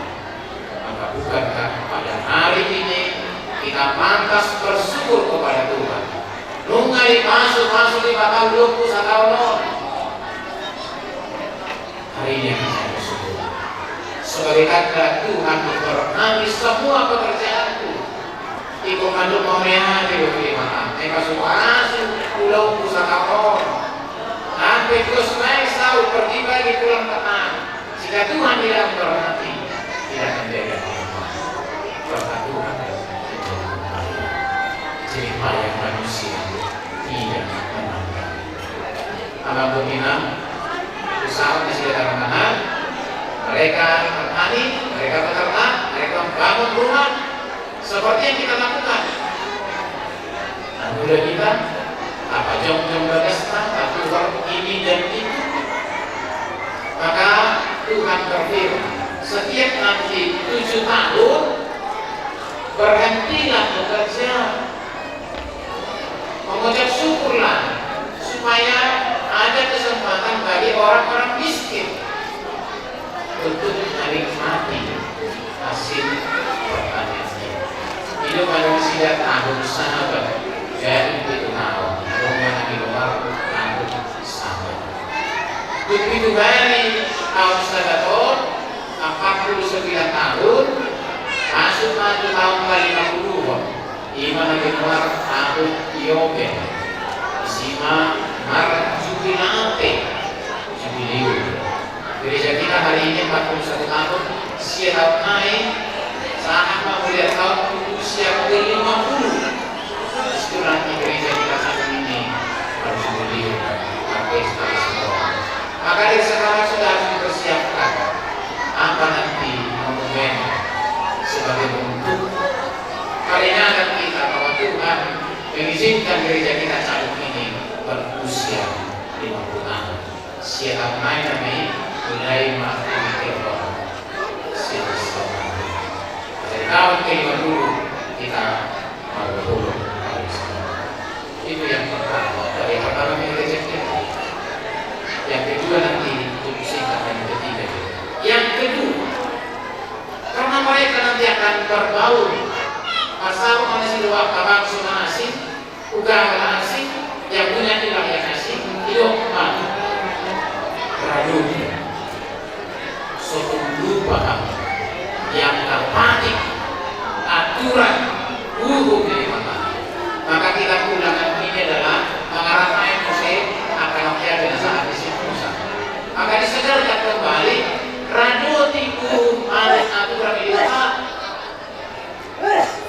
maka bukankah pada hari ini kita pantas bersyukur kepada Tuhan nungai masuk 5 tahun 21 tahun hari ini yang saya bersyukur sebagai kata Tuhan memberkati semua pekerjaanku ibu kandung momeha di rumah mereka semua pulau pusaka sampai terus naik sahur pergi pagi pulang petang jika Tuhan tidak memberkati tidak akan beda berkat Tuhan jadi payah manusia tidak menambah alam berminat usaha di sekitar mana mereka bertani mereka beternak mereka membangun rumah seperti yang kita lakukan. Nah, udah kita apa jom-jom berkesta, tapi ini dan itu. Maka Tuhan berfirman, setiap nanti 7 tahun berhentilah bekerja, mengucap syukurlah supaya ada kesempatan bagi orang-orang miskin untuk menikmati hasil pertanian. Hidup manusia tahun sahabat jadi itu tahun rumah di luar tahun sahabat begitu hari tahun sahabat 49 tahun masuk tahun ke-50 iman di luar tahun Yobe Sima Maret Jubilate Jubiliu gereja kita hari ini 41 tahun siap naik saat mau lihat tahun usia ke-50 istilah gereja kita saat ini harus beliau pakai sekali semua maka dari sekarang sudah harus dipersiapkan apa nanti monumen sebagai bentuk peringatan kita bahwa Tuhan mengizinkan gereja kita saat ini berusia 50 tahun siap main kami mulai mengikuti tahun ke-50 kita mau pulang. Itu yang pertama. Dari pertama kita rejeki. Yang kedua nanti untuk singkat yang ketiga. Yang kedua, karena mereka nanti akan berbaur. Asal masih dua kabang semua asing, ugama asing, yang punya ilah yang asing, hidup mati. Raduni, suatu lupa yang terpatik aturan hukum dari mana. Maka kita pulangan ini adalah mengarahkan emosi akan menjadi saat disebut. Maka disegarkan kembali raduni hukum ada aturan ilmu.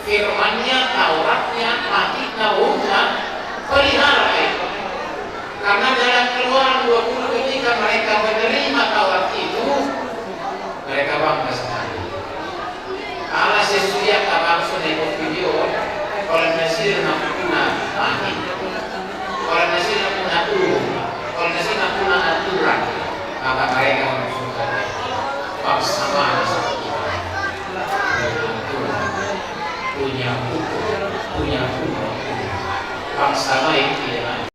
Firmannya, Tauratnya, haditsnya, hukumnya pelihara itu. Karena dalam Keluaran 20 ketika mereka menerima Taurat itu, mereka bangga sekali. Kalau sesuai apa sudah ikut video, kalau nasir nak guna mati, kalau nasir nak guna kalau nasir nak guna aturan, maka mereka menunjukkan bangsa mana seperti punya hukum, bangsa lain tidak ada.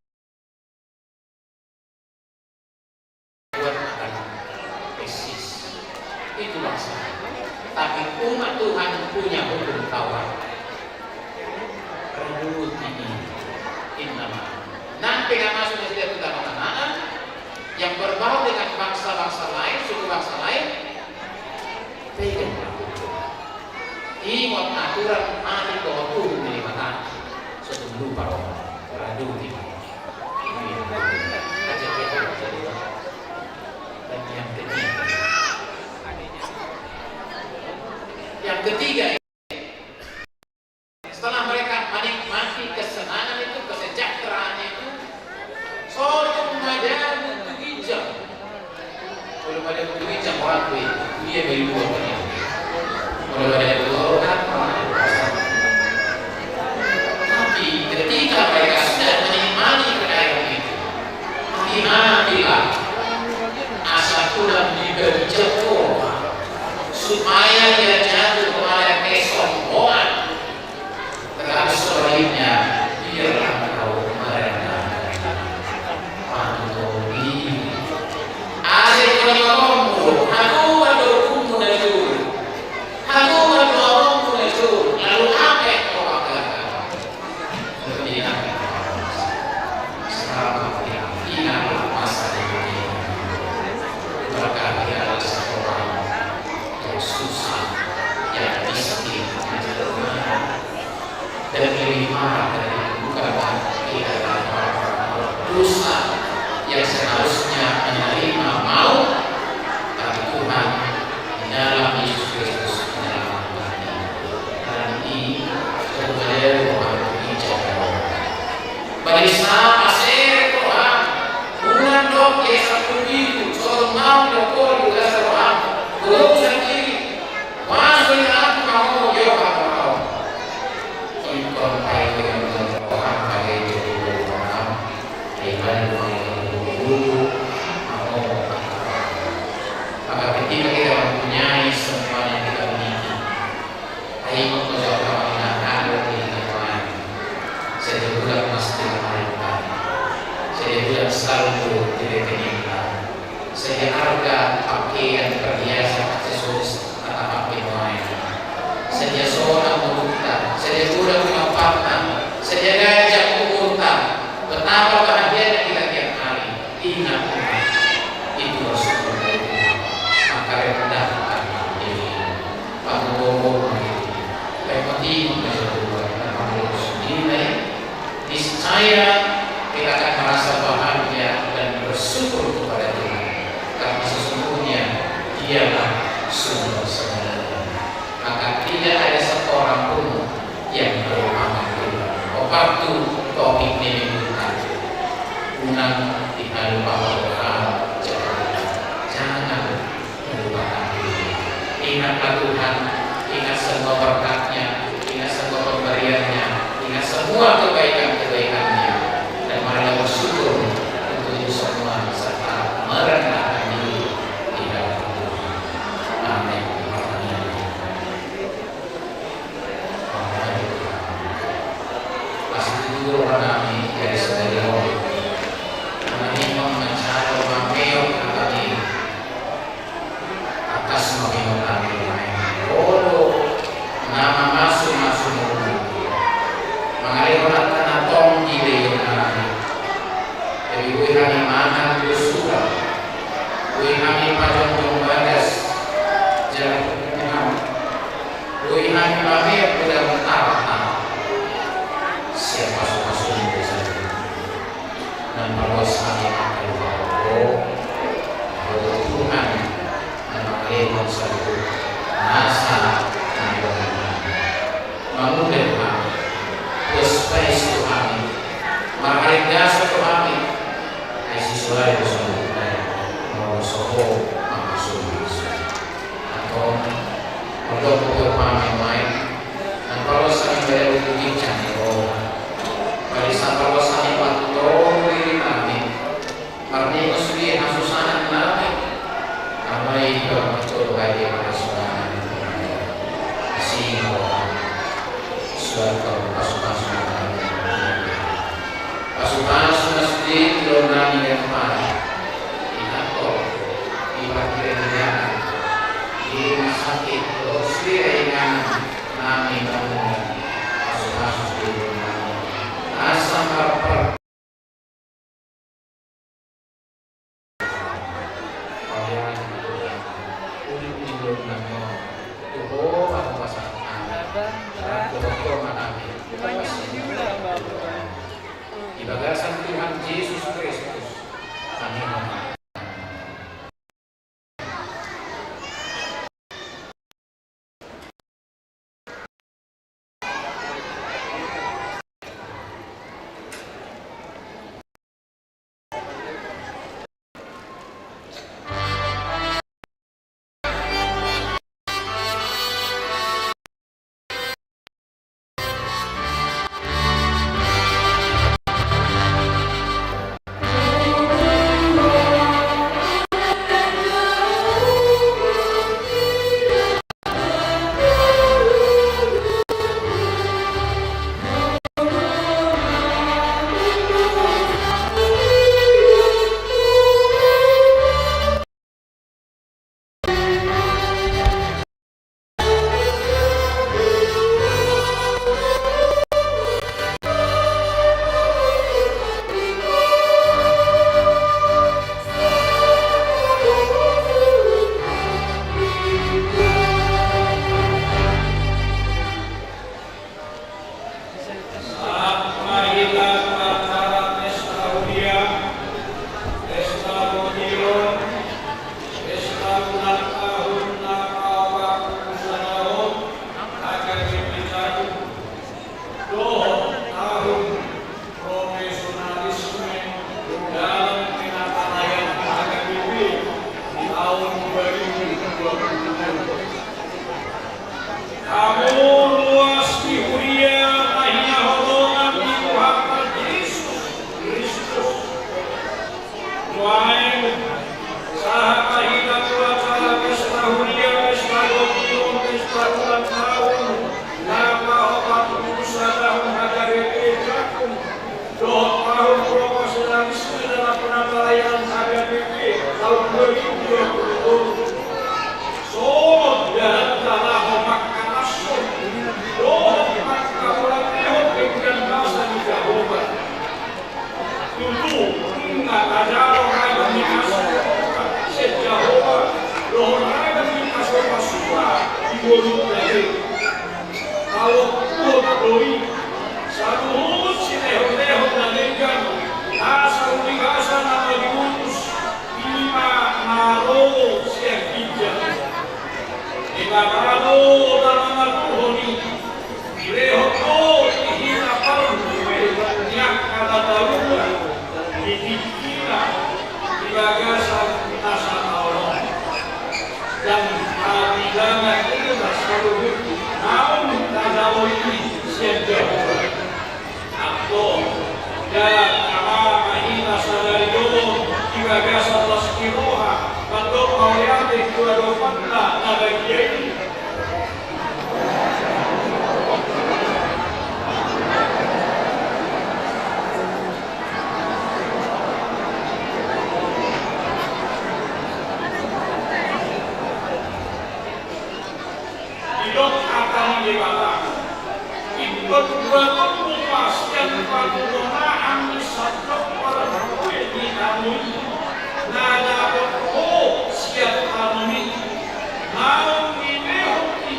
Buat akan eksis, itu bangsa. Tapi umat Tuhan punya hukum Taurat. Rambut ini, innama. Nanti nggak masuk masjid utama yang berbau dengan bangsa-bangsa lain, suku bangsa lain, pegang. Ini aturan ahli bahwa hukum dari mata suatu lupa radu ini aja kita dan yang ketiga setelah mereka menikmati kesenangan itu, kesejahteraan itu, suatu ada untuk hijau. Kalau ada untuk hijau orang tua dia beri dua banyak. Kalau ada dua orang, tapi ketika mereka sudah menikmati keadaan itu, diambillah asal tulang diberi jatuh supaya dia jatuh kepada kesombongan. Tetapi sebaliknya, biarlah kau merendah patuh ini. Asyik menyokongmu, aku berhukum dari dulu. Aku berdoa itu, lalu apa yang kau lakukan? Kemudian sekarang ingatlah masa ini. Berkali ada seorang yang susah, yang miskin, dan lebih marah dari bukan tidak ada dosa yang seharusnya menerima maut, tapi Tuhan dalam Yesus Kristus bagi sama saya Tuhan bulan dok ya satu minggu soal mau dokter juga Tuhan belum sendiri masuk aku mau jawab kau ikon kayak dengan Tuhan kayak itu Tuhan dengan dulu mau maka ketika kita mempunyai semua yang kita miliki ayo menjawab saya juga mesti memainkan. Saya juga selalu di rekening. Saya harga pakaian perhiasan aksesoris atau pakaian. Saya seorang wanita. Saya juga punya partner. Saya ngajak umurkan. Betapa bahagianya kita tiap hari. Ingat itu Rasulullah. Maka rendahkan diri. Panggung penting Rasulullah. Niscaya kita akan merasa bahagia dan bersyukur kepada Tuhan karena sesungguhnya Dialah sumber segalanya. Maka tidak ada seorang pun yang melupakan Tuhan. Waktu topik ini menyebutkan unang tidak lupa Tuhan, jangan melupakan Tuhan. Ingatlah Tuhan, ingat semua berkatnya, ingat semua pemberiannya, ingat semua kebaikan-kebaikannya, dan marilah bersyukur untuk itu semua serta merendahkan diri di dalam Tuhan. Amin. kami kami sudah mentarang siapa suka desa dan kalau kami akan bawa Tuhan dan mengalihkan satu nasa dan mengundang kami space kami marga sa kami ay sisway ko sa buhay mga soho ang kasulis ako magdoktor kami may ang palos sa aking bayaw tugig siya o palisang palos sa aking patuloy namin marami ko sabihin ang susahan namin kamay ito ang matulay di makasunahan kasi mo suwag ka pasok-pasok namin pasok-pasok na sulit ilo namin yung pari inato ipagkirinihan sakit o sirihan namin ang pasok-pasok ilo namin asa marapar pagyan ulit-ulit namin tuho ang pasok ibagasan Tuhan Yesus Kristus Panginoon.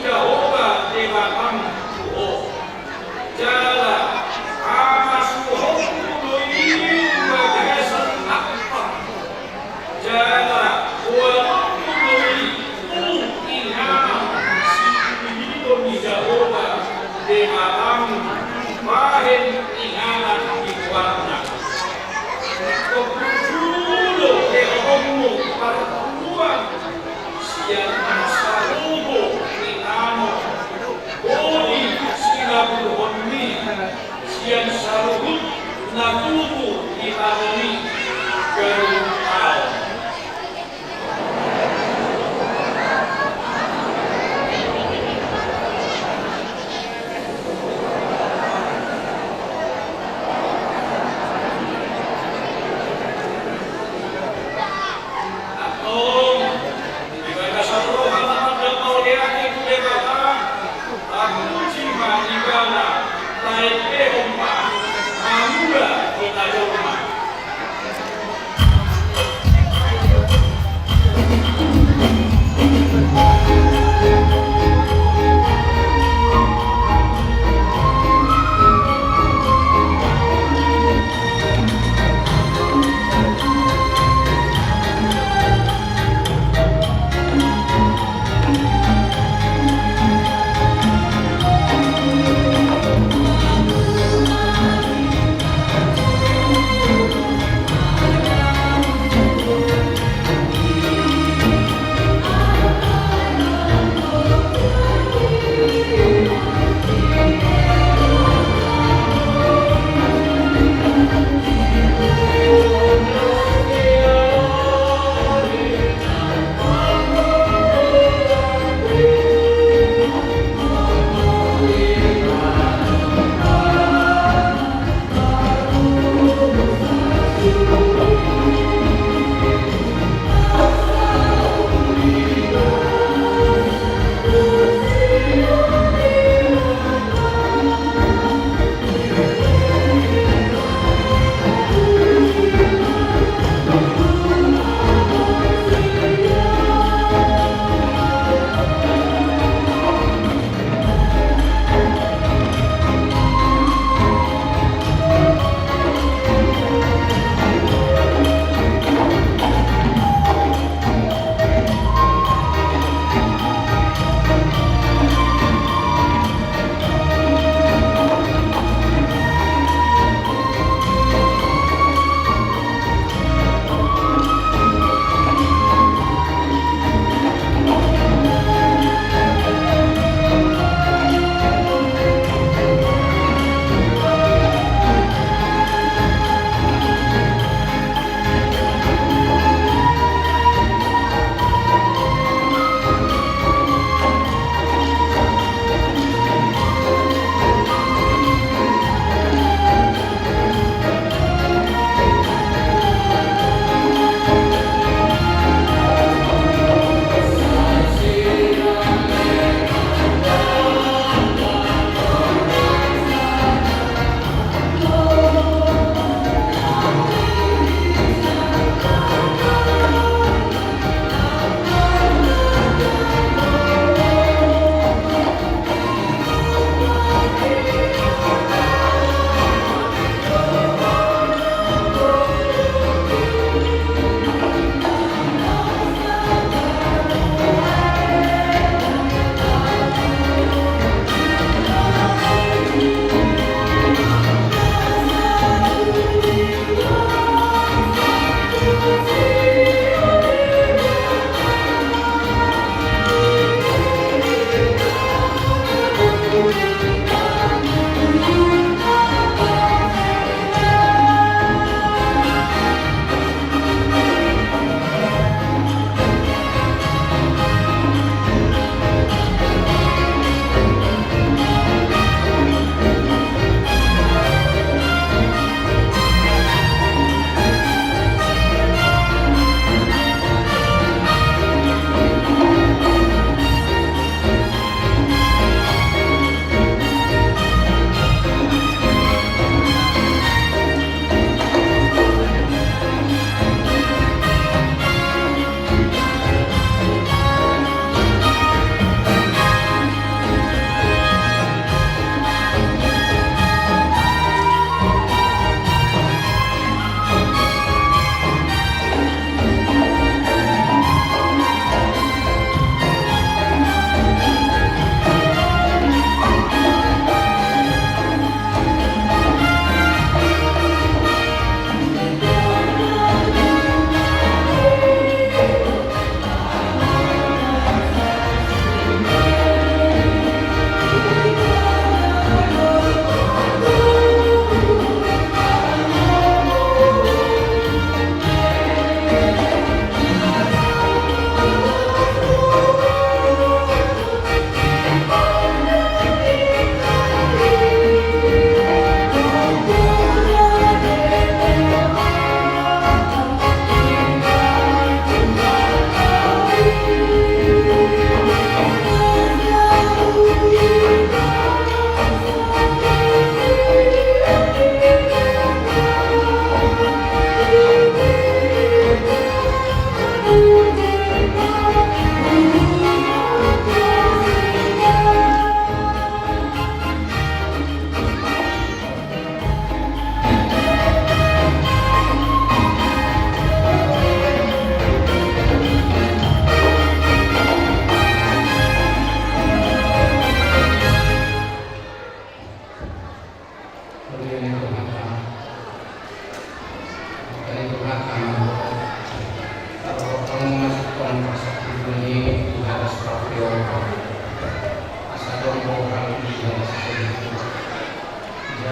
Jehovah alam bahin ingalan ibuana. Kebujulo keomu perempuan siang salubo inano bodi sinabul honni siang salubu natubu iharoni kerupal. Ibadah sahur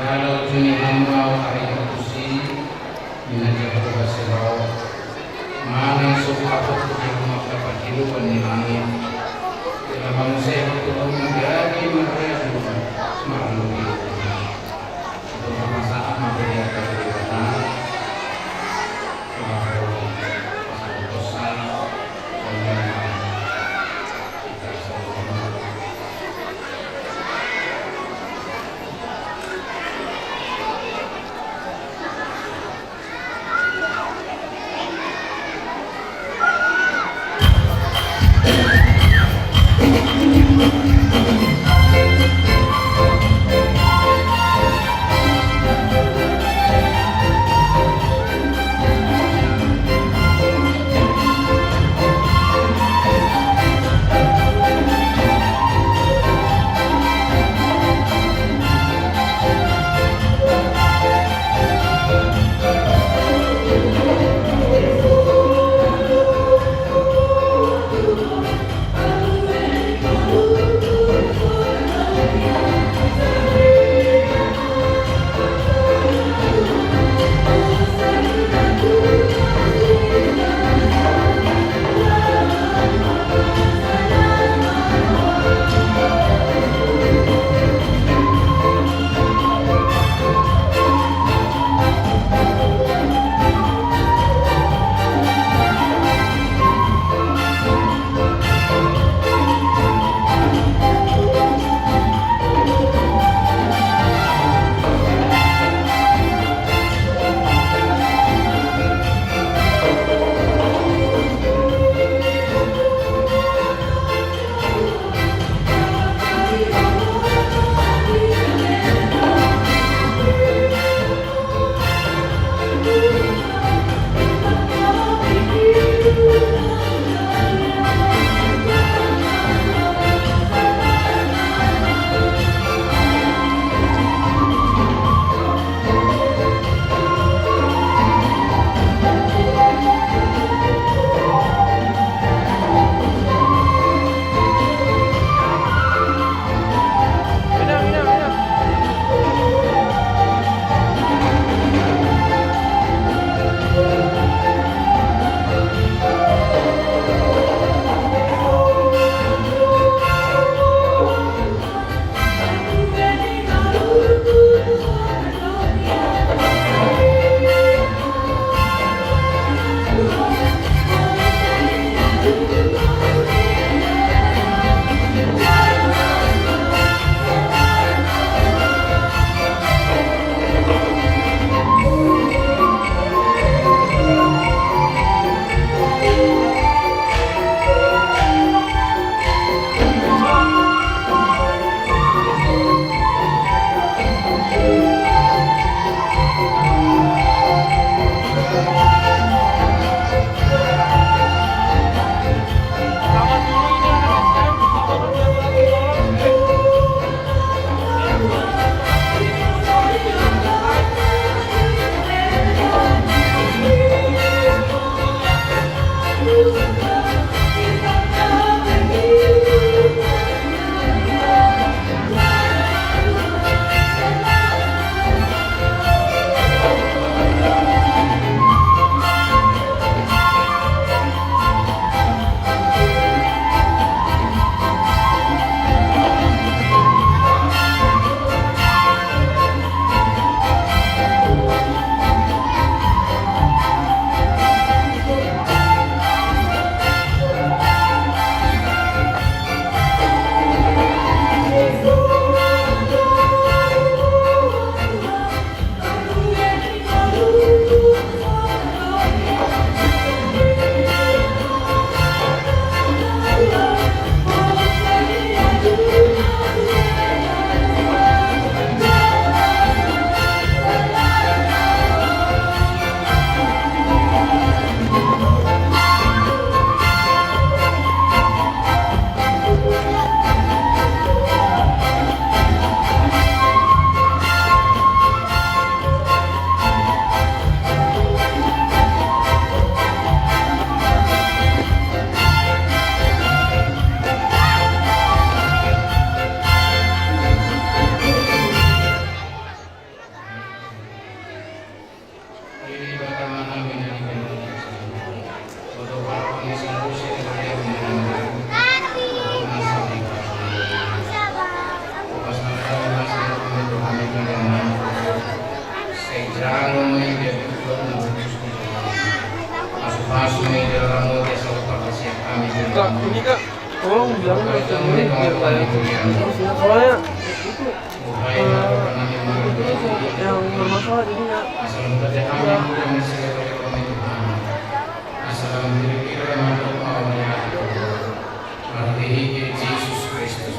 Kalau tuni hamba hari kusi minajak basirau mana suka aku di rumah dapat kehidupan di langit. Dalam bangsa itu menjadi mereka semalu untuk masalah materi kehidupan. Assalamualaikum warahmatullahi wabarakatuh. Soalnya Buhay na orang yang berdoa. yang bermasalah jadinya Assalamualaikum warahmatullahi wabarakatuh. Assalamualaikum warahmatullahi wabarakatuh. Mengasihi Yesus Kristus.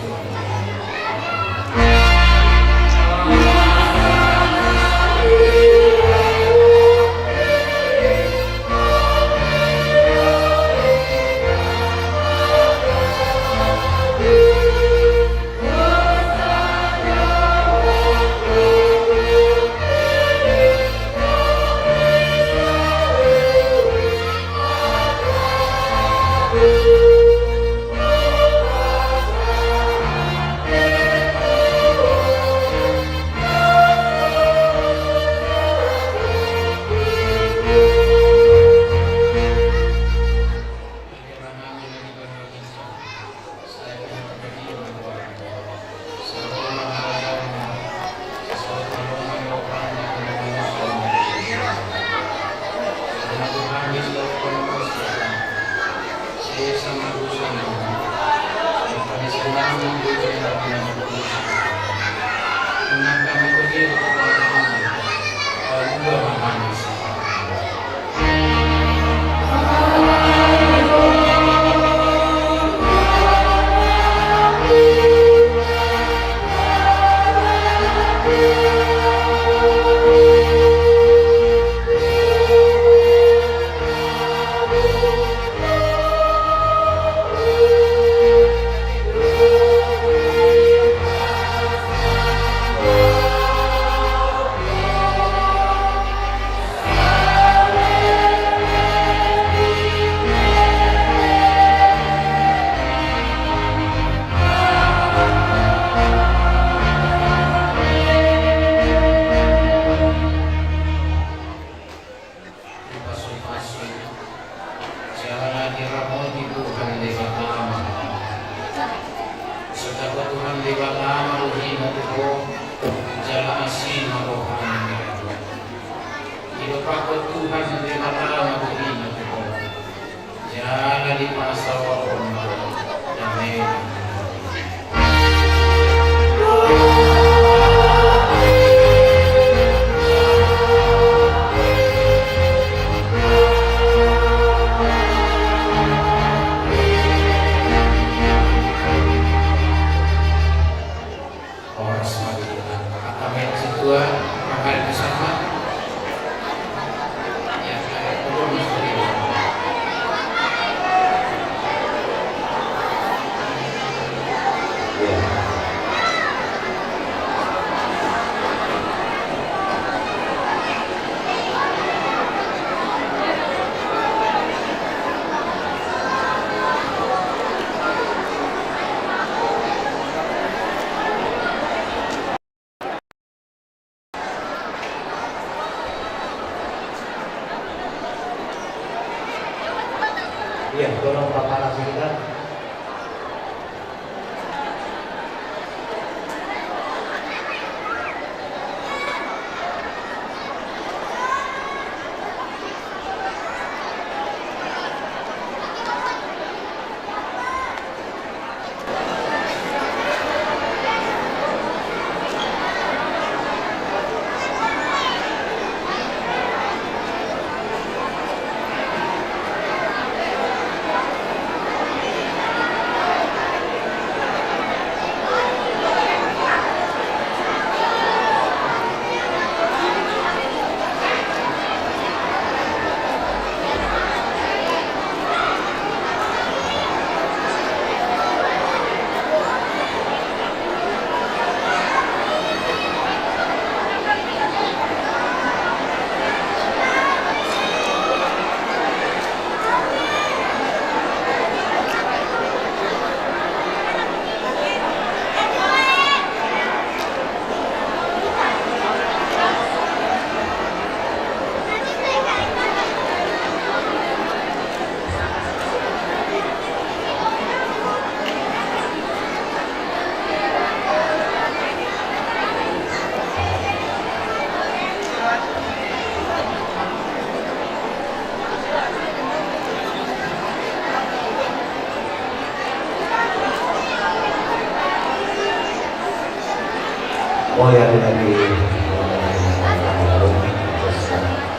ya lagi.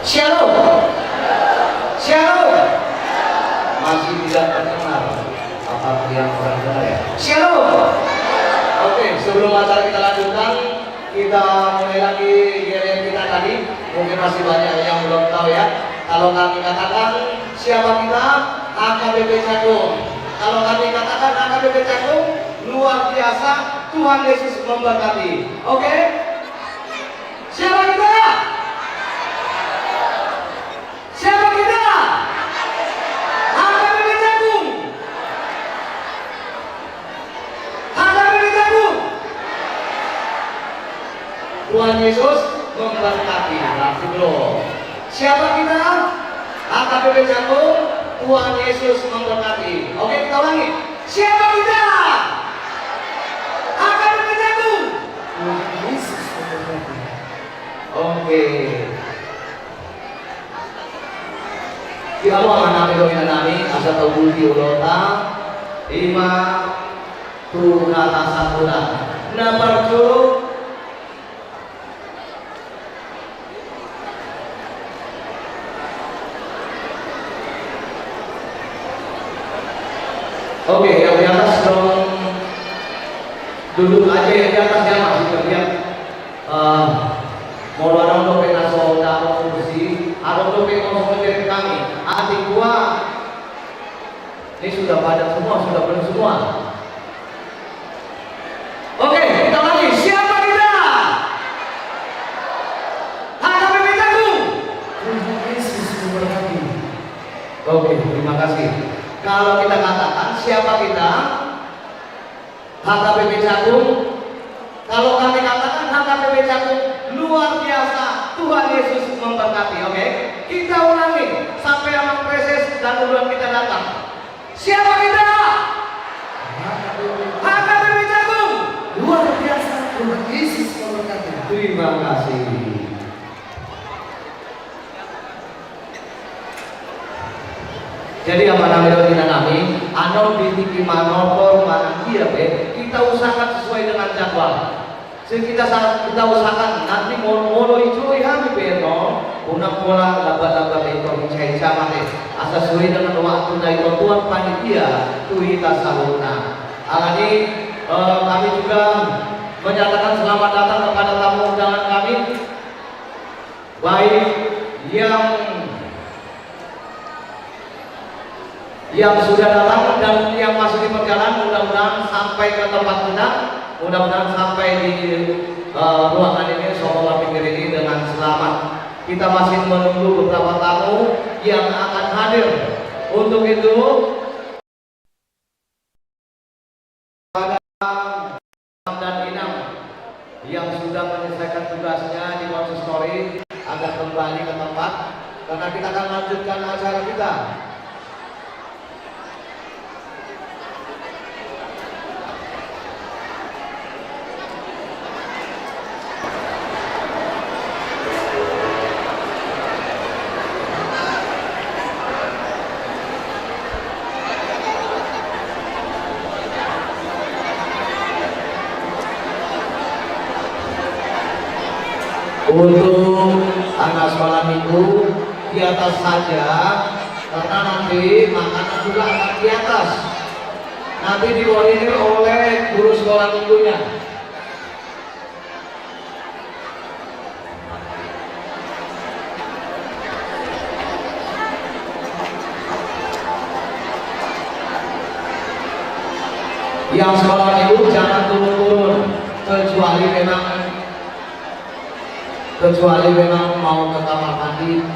Shalom. Shalom. Masih tidak terdengar apa yang orang dengar ya? Shalom. Oke, sebelum acara kita lanjutkan, kita mulai lagi GRM kita tadi. Mungkin masih banyak yang belum tahu ya. Kalau kami katakan siapa kita, AKBP Cakung. Kalau kami katakan AKBP Cakung, luar biasa, Tuhan Yesus memberkati. Oke? Siapa kita? Siapa kita? AKBP Cakung. AKBP Cakung. Tuhan Yesus memberkati. Nanti belum. Siapa kita? AKBP Cakung. Tuhan Yesus memberkati. Oke, kita ulangi. Siapa kita? AKBP Cakung. Tuhan Yesus memberkati. Oke. Di awal anak Elohim nami asa tahu di ulota ima tu kata sakuna nabarjo. Oke, yang di atas dong duduk aja yang di atas ya masih terlihat. Mau orang dope naso damo kursi, ada dope kosong dari kami. Adik gua ini sudah padat semua, sudah penuh semua. Oke, kita lagi. Siapa kita? AKBP Cakung. Tuhan Yesus memberkati. Oke, terima kasih. Kalau kita katakan siapa kita? AKBP Cakung. Kalau kami katakan AKBP Cakung, luar biasa, Tuhan Yesus memberkati. Oke, kita ulangi sampai Amang Preses dan duluan kita datang. Siapa kita? AKBP Cakung. Luar biasa, Tuhan Yesus memberkati. Terima kasih. Jadi apa namanya kita nami, anol binti manopor mana dia kita usahakan sesuai dengan jadwal. Kita usahakan nanti mono itu ya beno punang pola laba-laba itu mencari camane asal sesuai dengan waktu dari Tuhan panitia kita saluna. Alani kami juga menyatakan selamat datang kepada tamu undangan kami, baik yang sudah datang dan yang masih di perjalanan, mudah-mudahan sampai ke tempat kita, mudah-mudahan sampai di ruangan ini seolah pinggir ini dengan selamat. Kita masih menunggu beberapa tamu yang akan hadir. Untuk itu pada dan Inam yang sudah menyelesaikan tugasnya di konsistori agar kembali ke tempat, karena kita akan lanjutkan acara kita. Untuk anak sekolah minggu di atas saja, karena nanti makanan juga akan di atas. Nanti dikoordinir oleh guru sekolah minggunya. Yang sekolah minggu jangan turun-turun kecuali memang mau ke kamar mandi.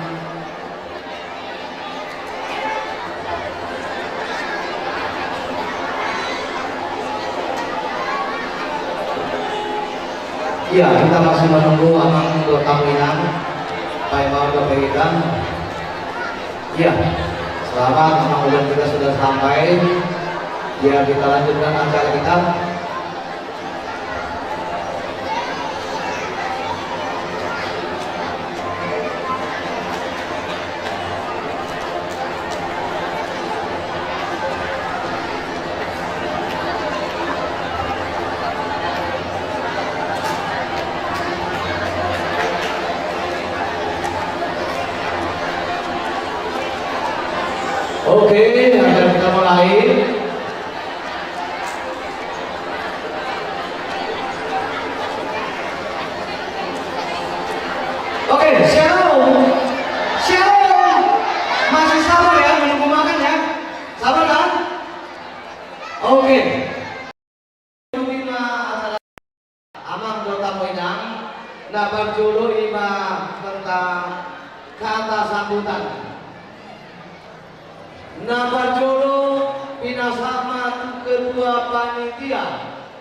Ya, kita masih menunggu Amang untuk tamunan Pak mau berpegang. Ya, selamat Amang udah kita sudah sampai. Ya, kita lanjutkan acara kita. Nabar julu ima tentang kata sambutan. Nabar julu pinasama kedua panitia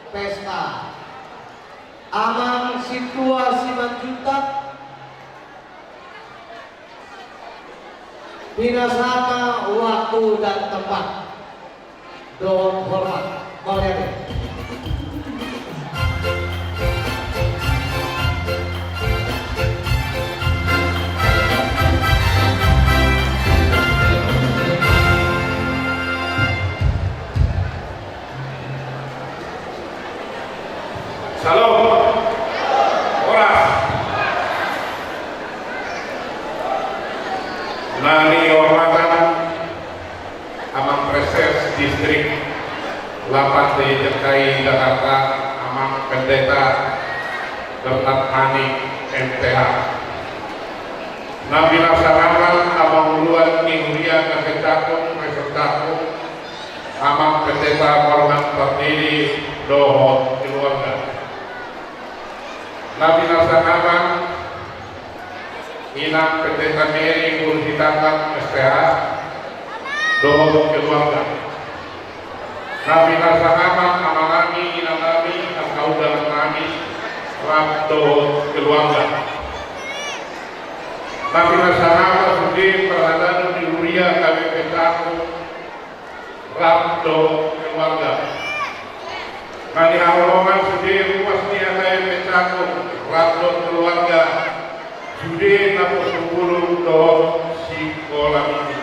pesta. Amang situasi menjutak pinasama waktu dan tempat. Doa hormat. Boleh. Salam. Oras. Nani hormatan Amang Preses Distrik 8 di Jekai Jakarta, Amang Pendeta Dr. Hani MTH. Nabi laksanakan Amang Uluan Nihuria Kakecakung Resertakung Amang Pendeta Korban Terdiri Dohot Keluarga. Nabi laksanakan Inang Pendeta Mary Kurhitakan STH Dohot Keluarga. Nabi laksanakan amalami Inang Nabi Angkaudan Nabi Rabdo Keluarga. Nabi laksanakan Sudin Perhadanu di Uria KBP Caku Rabdo Keluarga. Kali awalongan Sudin Ruasnya KBP Caku Rabdo Keluarga. Sudin Napo Sepuluh Do Sikolam ini.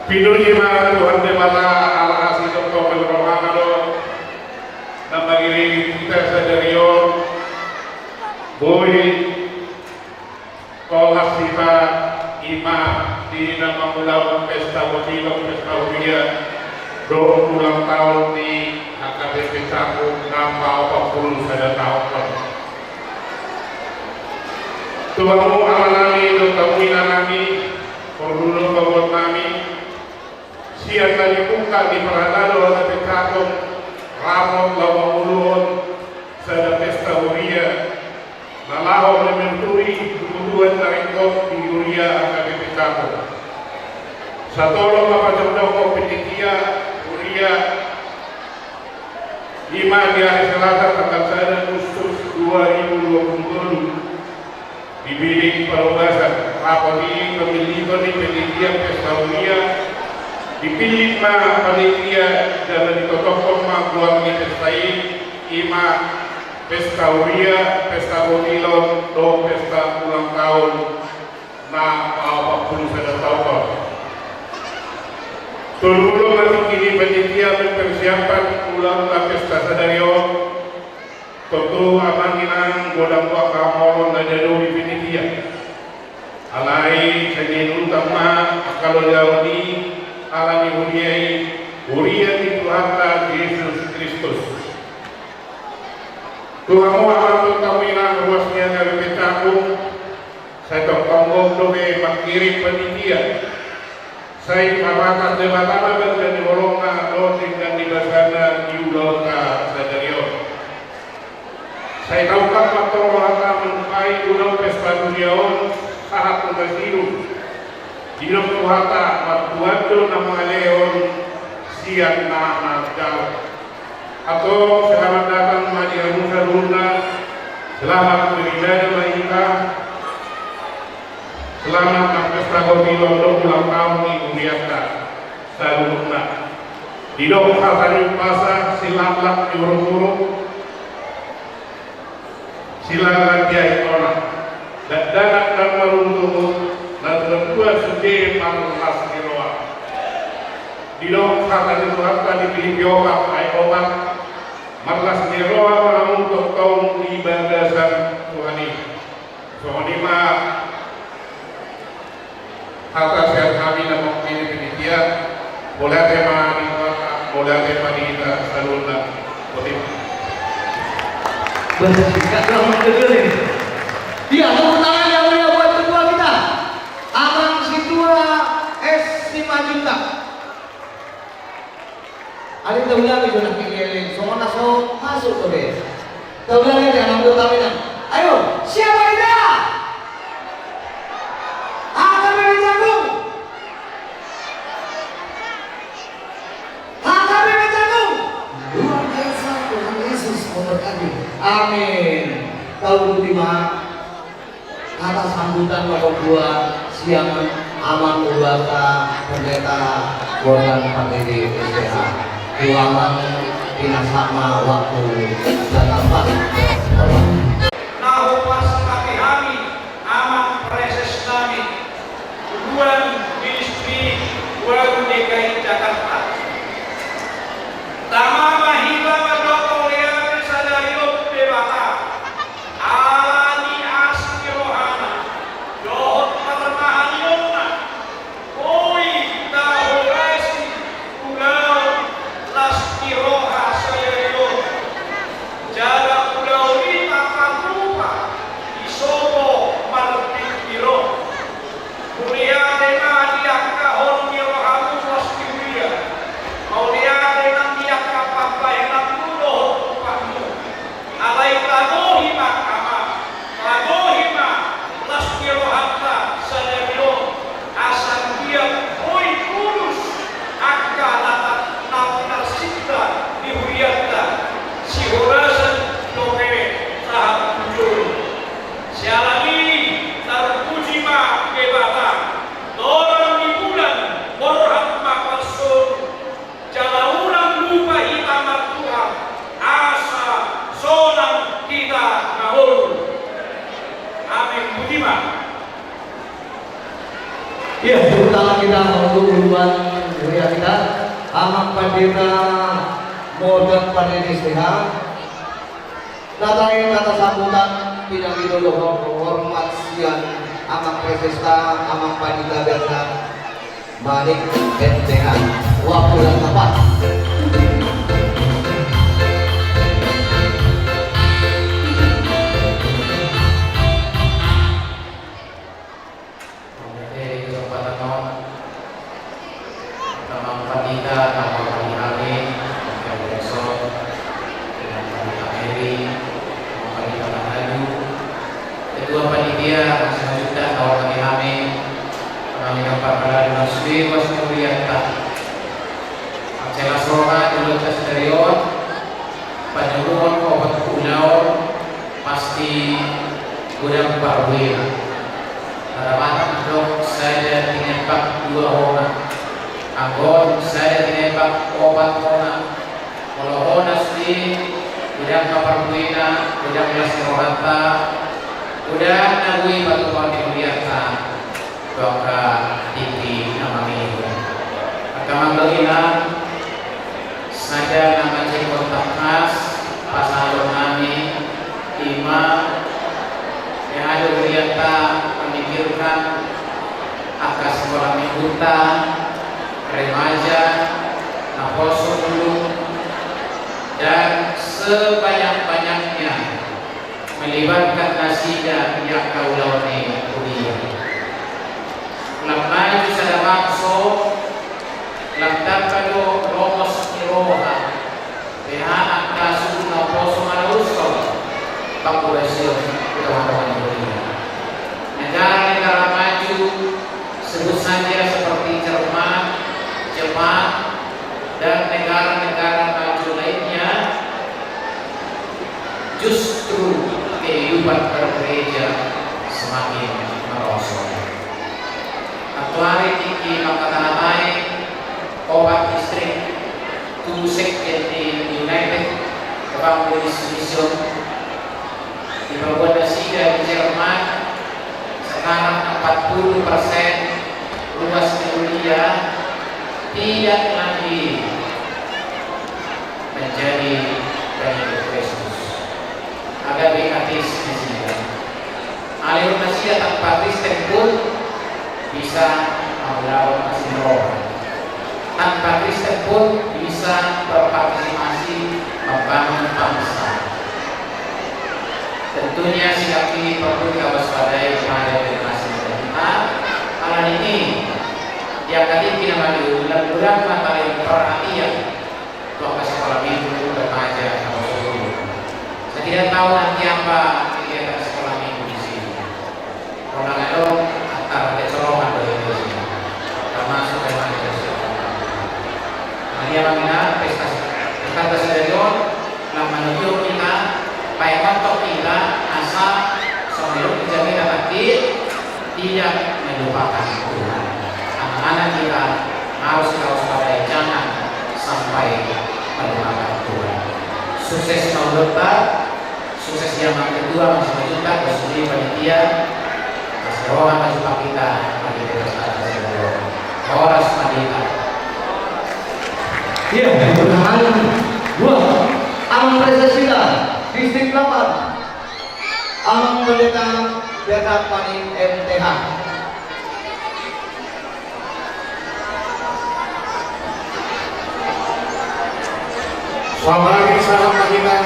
Pinuji mana Tuhan Dewata ala asli Dr. Rohamado dan bagi kita sadarion boy kolah sifat imam di nama mulawan pesta wajibah pesta uria 20 ulang tahun di HKBP Caku nama 40 sada tahun. Tuhanmu ala nami Dr. Wina nami Perdulu Bawon nami siang dari buka di Peradado ada pekakong ramon lawang ulun sada pesta uria nalaho mementuri kebutuhan tarikot di uria akan pekakong satolong apa jodoko penitia uria 5 di hari Selasa tanggal 1 Agustus 2020 di bilik perubasan rapori pemilihan di penitia pesta uria dipilih ma panitia dan ditotokon ma keluarga pestai ima pesta uria, pesta bonilon, do pesta ulang tahun na 40 sada tahun. Sebelum nanti kini panitia mempersiapkan ulang pesta sadarion, tentu amanginan godang waka molon dan jadu di panitia. Alai senin utama kalau jauh ni alami uria di Tuhan Yesus Kristus. Tuhanmu amat kawinang ruasnya dari Pecakung. Saya tongkong dobe makirim panitia. Saya kawakan debatana berjadi wolonga do tinggal di basana diudolka sadarion. Saya tahukan faktor wahata menpai udol pesta duniaon sahat mengasiru. Hidup Tuhata waktu nama Leon siang nama jauh. Atau selamat datang Madia Musa Luna, selamat beribadah mereka, selamat pesta Gobilo ulang tahun di Uriata Saluna. Di dong katanya pasar silaklak diurung-urung, silakan dia ikona, dan danak dan meruntuh. Dan kedua suci marlas kiroa. Di dong kata Tuhan dipilih Yohab Ayobat marlas kiroa orang untuk kaum ibadah Tuhan ini. Soalnya kata sehat kami dan mengpilih penitia boleh tema di kota, boleh tema di kita saluna. Bersihkan dong kedua ini. Dia tepuk tangan yang mulia buat ketua kita. Amang Situa S. 5 juta. Ada yang tahu lagi sudah pilih, soalnya so masuk ke deh. Sebelah ini jangan ambil tamingan. Ayo, siapa kita? AKBP Jagung. AKBP Jagung. Luar biasa, Tuhan Yesus memberkati. Amin. Tahun 5 kata sambutan nomor 2 siang aman Ulata pendeta Gordon Pandiri SDH. Ulangan tidak sama waktu dan tempat. Nahu pas kami amat preses kami hubungan ministri baru DKI Jakarta. Tama mahila madoko lihat saja hidup debata. Alani asli rohana, dohot permahan yona. Oi tahu resi ulau lasti roha saya hidup. Jaga pulau ini akan lupa isopo malpik biro mulia dengan dia kahon biro hamus pasti mulia mulia dengan dia kapapa yang mulo pamu alai tagohi makama las biro hatta saya biro asal dia oi kurus akka nata sita dihuyata si horasan loke tahap muncul sialagi tarpujima kebata dorang di bulan borhat makasun jalauran lupa hitamat Tuhan asa sonang kita nahul amin bujima. Ya, terutama kita untuk uruan dunia kita. Amak Pandita Modern Pandita SDH. Datangin kata sambutan tidak gitu hormat siang amak presesta amak Pandita biasa balik SDH. Waktu dan tempat. Ketua Panitia selanjutnya tahun kami kami dapat Masri Wasmuriyata Acela Soha dulu eksterior penyuluhan obat pulau pasti gudang Parwira harapan untuk saya tinembak 2 orang Agon saya tinembak obat orang kalau orang asli gudang Parwira gudang Lasirorata udah nagui batu batu biasa doa tinggi nama ini akan mengilang saja nama cekot khas pasal kami imam yang ada berita memikirkan akan sekolah mingguta remaja naposo dulu dan sebanyak-banyaknya melibatkan nasidah yang kau lawan kuliah. Lamaju sada makso, lamtan kado romos iroha, behanak kasu na poso manuso, pakurasyon kawan-kawan kuliah. Negara-negara maju sebut saja seperti Jerman, Jepang, dan negara-negara maju lainnya justru kehidupan bergereja semakin merosot. Aktuari tinggi Makatan Baik, obat distrik, Tusek di United, Evangelis Mission, di Perbuatan Sida di Jerman, sekarang 40% luas dunia tidak lagi menjadi pengikut Kristus. Agak bekatis di sini. Alur nasihat tanpa Kristen pun bisa melawan mesin roh. Tanpa Kristen pun bisa berpartisipasi membangun bangsa. Tentunya sikap ini perlu diwaspadai pada generasi kita. Karena ini yang tadi kita maju bulan paling perhatian waktu sekolah minggu remaja atau sebelum. Saya tidak tahu Pak kegiatan sekolah minggu di sini. Orang itu antara kecolongan dari di sini, termasuk tema sekolah. Nah, dia mengenal pesta stadion, yang menuju kita, baik untuk kita asal sebelum menjamin aktif tidak melupakan Tuhan. Anak-anak kita harus waspada, jangan sampai melupakan Tuhan. Sukses tahun depan, sukses zaman kedua masih melanjutkan bersudi panitia, kasih rohan baju kita bagi kita Horas Madita. Iya, bertahan dua. Amang Presasila, Distrik 8. Amang Pendeta Pendeta Panin MTH. Selamat hari salam kita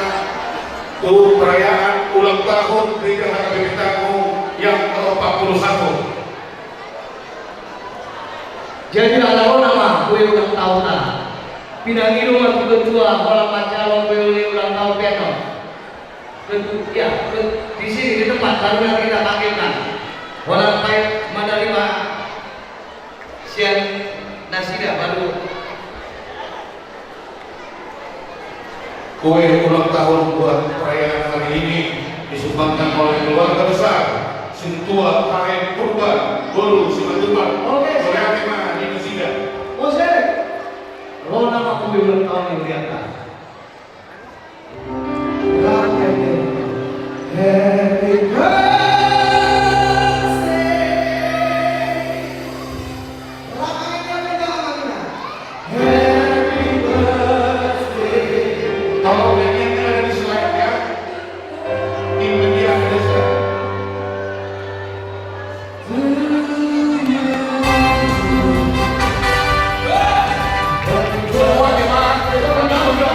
untuk perayaan ulang tahun Gereja HKBP Tanggung yang ke-41. Jadi ala nama kue ulang tahunan. Pinangi rumah kedua orang macam kue ulang tahun piano. Ya, di sini di tempat baru yang kita pakaikan. Orang baik menerima sian nasida baru. Kue ulang tahun buat perayaan hari ini disumbangkan oleh keluarga besar Sintua KM Purba Bolu Simatupang. Oke, oleh siap. Atima Indonesia. Ose, lo nama kue ulang tahun yang lihat. Happy birthday. Happy birthday. Tolong yang ada di slide ya. Tim media Indonesia. Semua jemaat, kita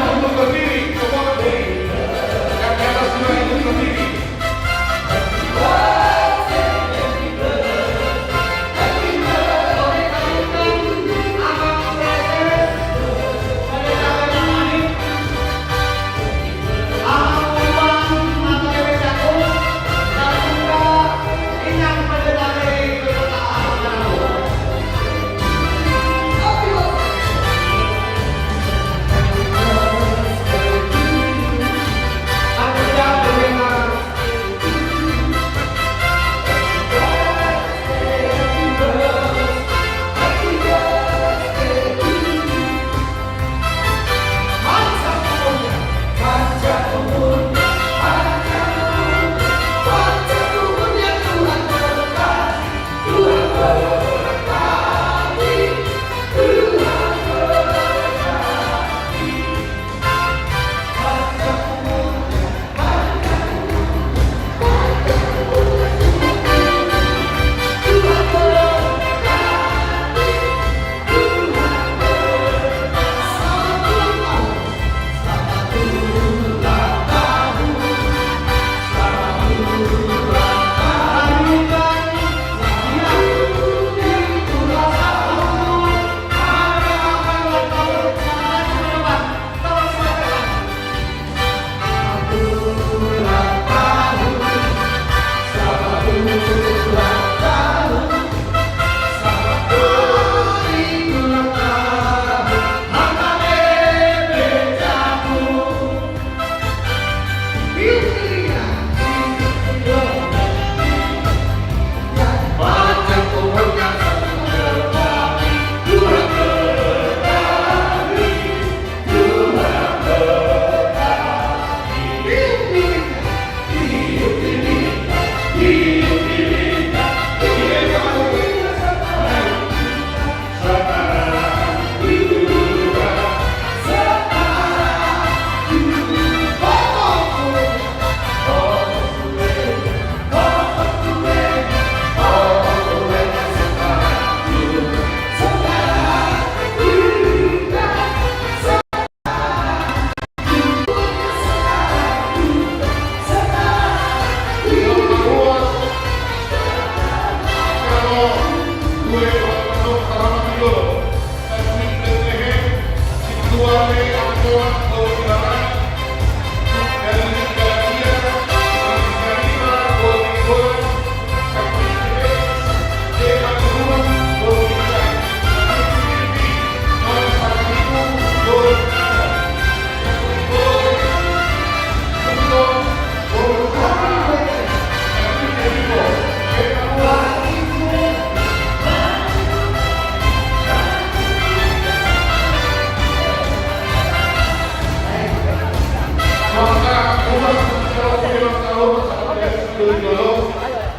Dolo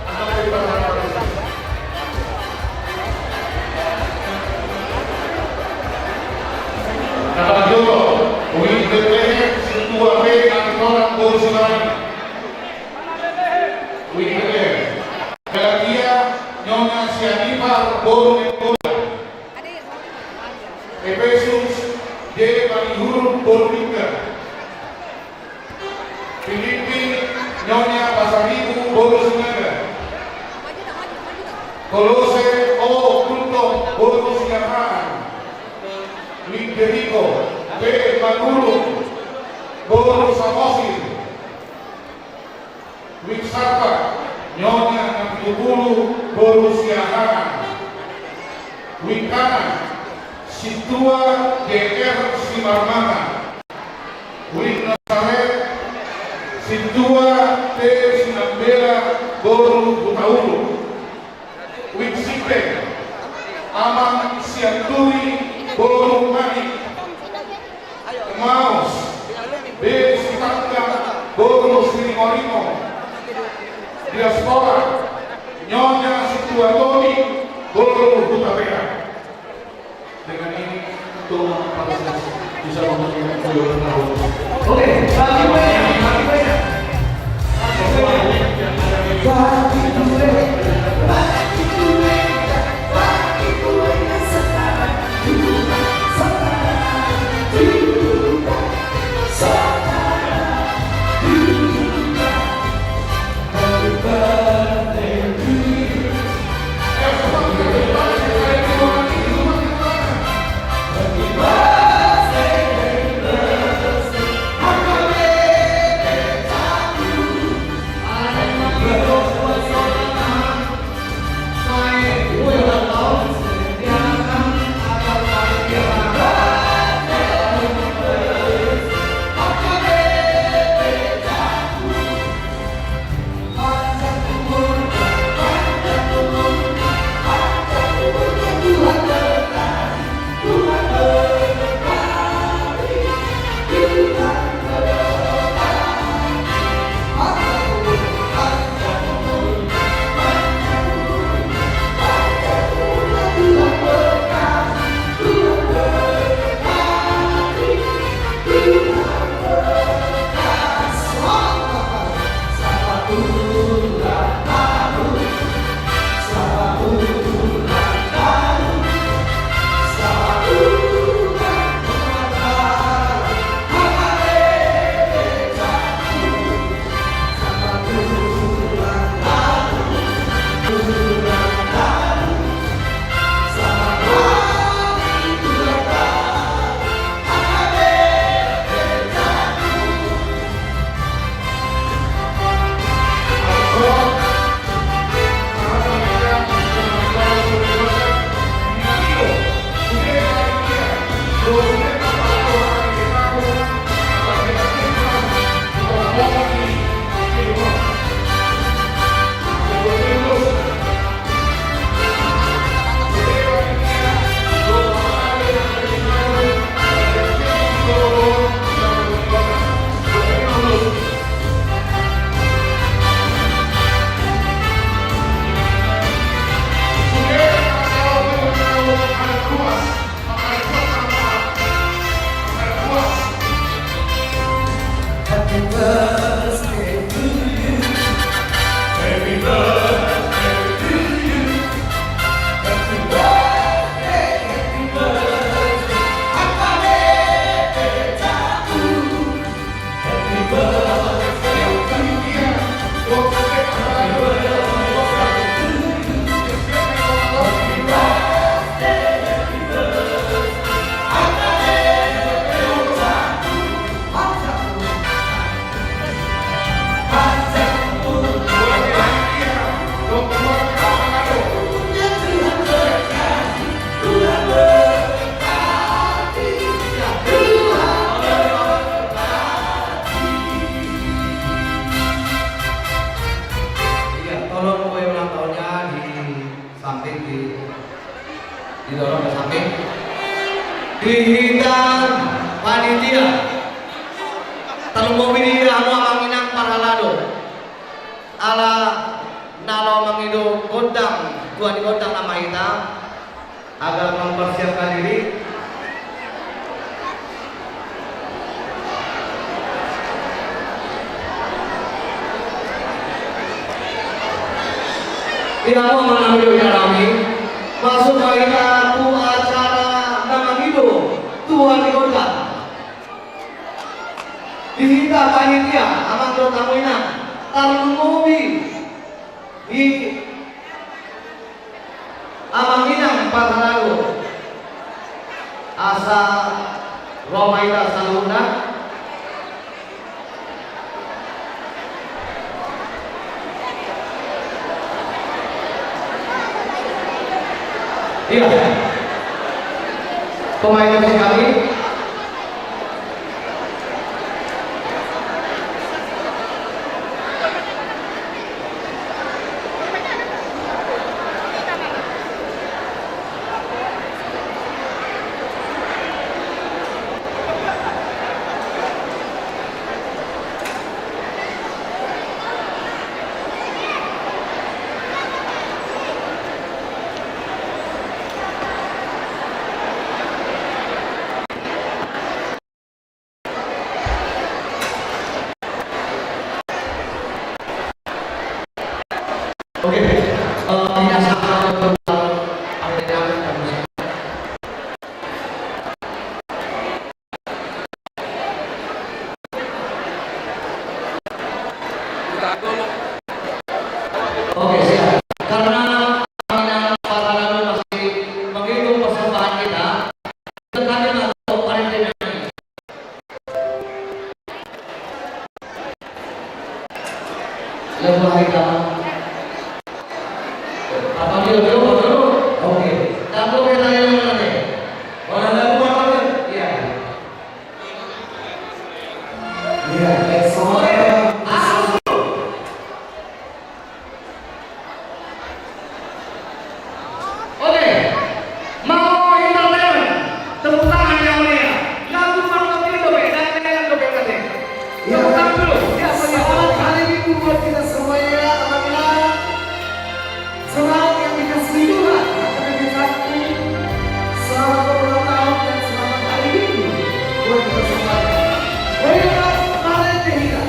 atau dari pasar. Nakajoto, uwi depende situa be orang borusunan. Uwi depende. Galatia nyonya sianipar boru bola. Efesus de Balihur boru lingkar. Filipi nyonya pasaribu borusunan. Kolose o kulto borusunan. Federico B. Manulu Boru Samosi Wiksarta Nyonya 60 Boru Siahaan Wikana Situa DR Simarmata Wiknasaret Situa T. Sinambela Boru Butaulu Wiksipe Amang Sianturi Boru Manik Maus B. Sitangga Boru Sirimorimo Diaspora Nyonya Situatoni Boru Hutapea. Dengan ini untuk pada bisa memberikan kejuaraan tahun. Oke, bagi banyak. didorong ke samping, dihitan panitia telung mobil anu amanginang paralado ala Tuhan diundang nama kita agar mempersiapkan diri. Tidak mau mengambil kami masuk kita tu acara nama hidup Tuhan diundang. Dihita panitia amang do tamu ina tarung mobi di amang inang patarago asa Romaita saluna iya pemain musik kami. Oke, tidak salah untuk aplikasi dan musik. Oke, siap. Karena mainan Patarago masih menghitung persembahan kita, kami masuk panitia ini. Lepas kita apa dia dulu? Oke. Tahu kita yang mana nih? Mana lagu apa nih? Iya. Iya, semuanya. Oke. Mau internet? Tepuk tangan yang mulia. Lagu Marco Tito dan yang dobe tadi. Tepuk tangan dulu. Ya, selamat hari Minggu buat kita semuanya. Alhamdulillah. Selamat yang dikasihi Tuhan, akan dikasih selamat ulang tahun dan selamat hari Minggu buat kita semuanya. Baiklah, mari kita.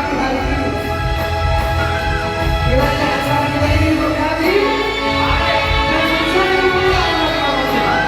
pagi hari ini. Kiranya acara kita ini berkati dan menjadi kemuliaan bagi nama Tuhan.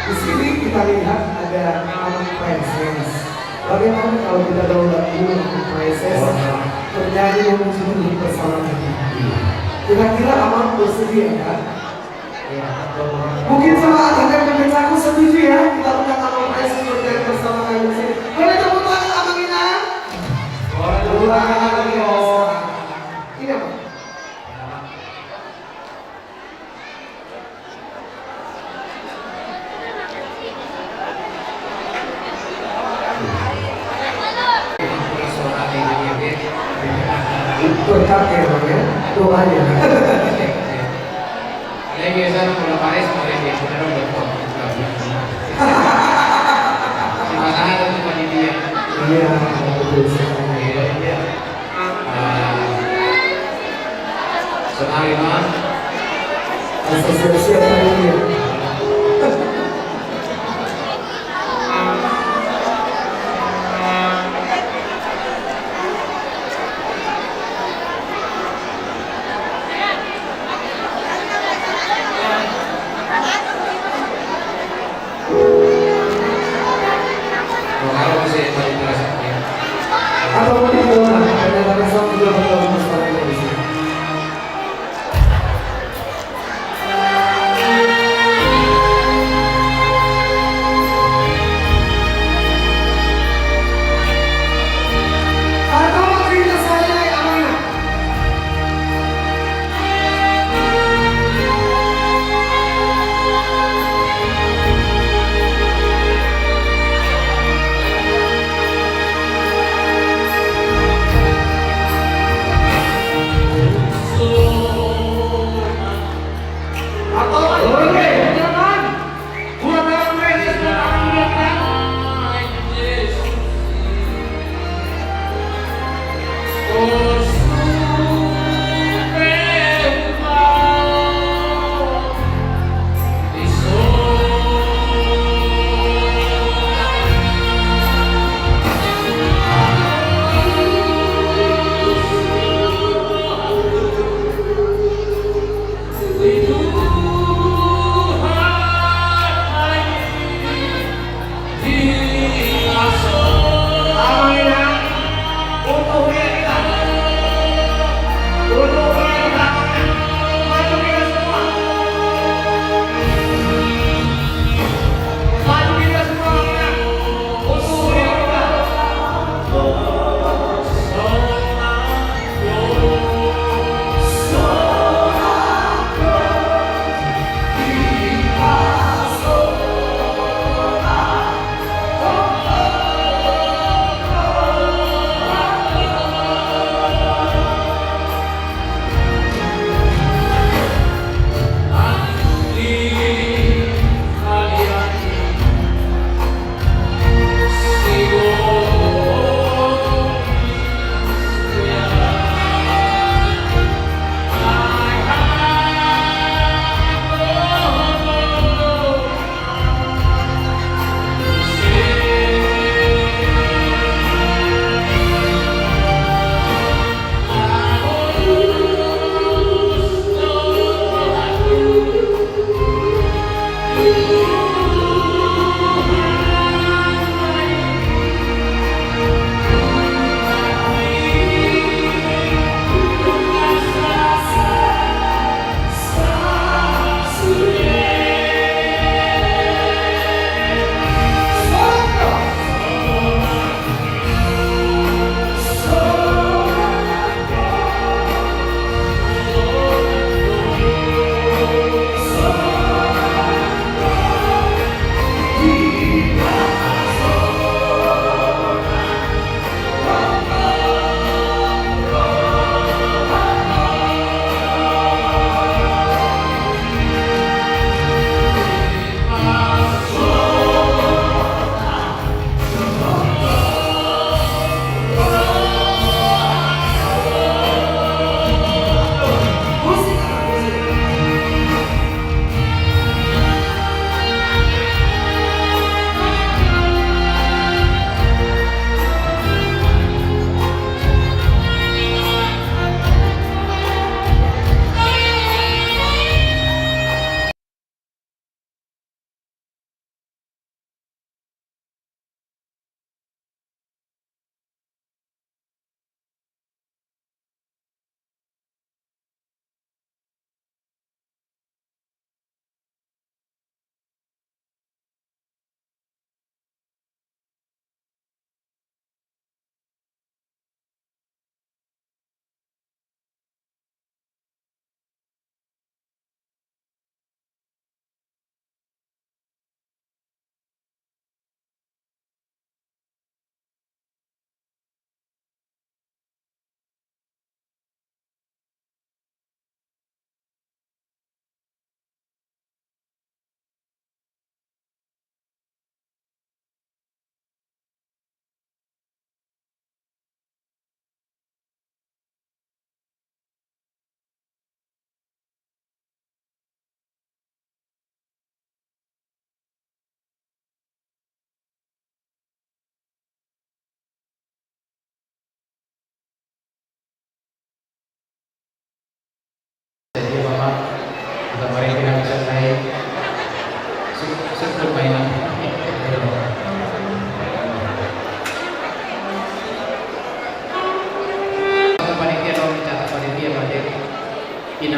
Di sini kita lihat ada anak princess. Bagaimana kalau kita daulat dulu anak princess bernyanyi memuji bersama kita? Kira-kira aman bersedia kan? Mungkin sama anak pembicaraan setuju ya kita undang anak princess bernyanyi bersama kami di sini. Boleh tepuk tangan Abang Ina? Luar biasa. Ini apa? Berkat ya Bang ya, doanya. Saya biasa kalau Paris mulai dia benar betul. Si pasangan itu panitia. Iya, betul sekali. Iya. Senang Mas. Asosiasi panitia. Atau mungkin bola, ada satu juga bergabung bersama kita di sini.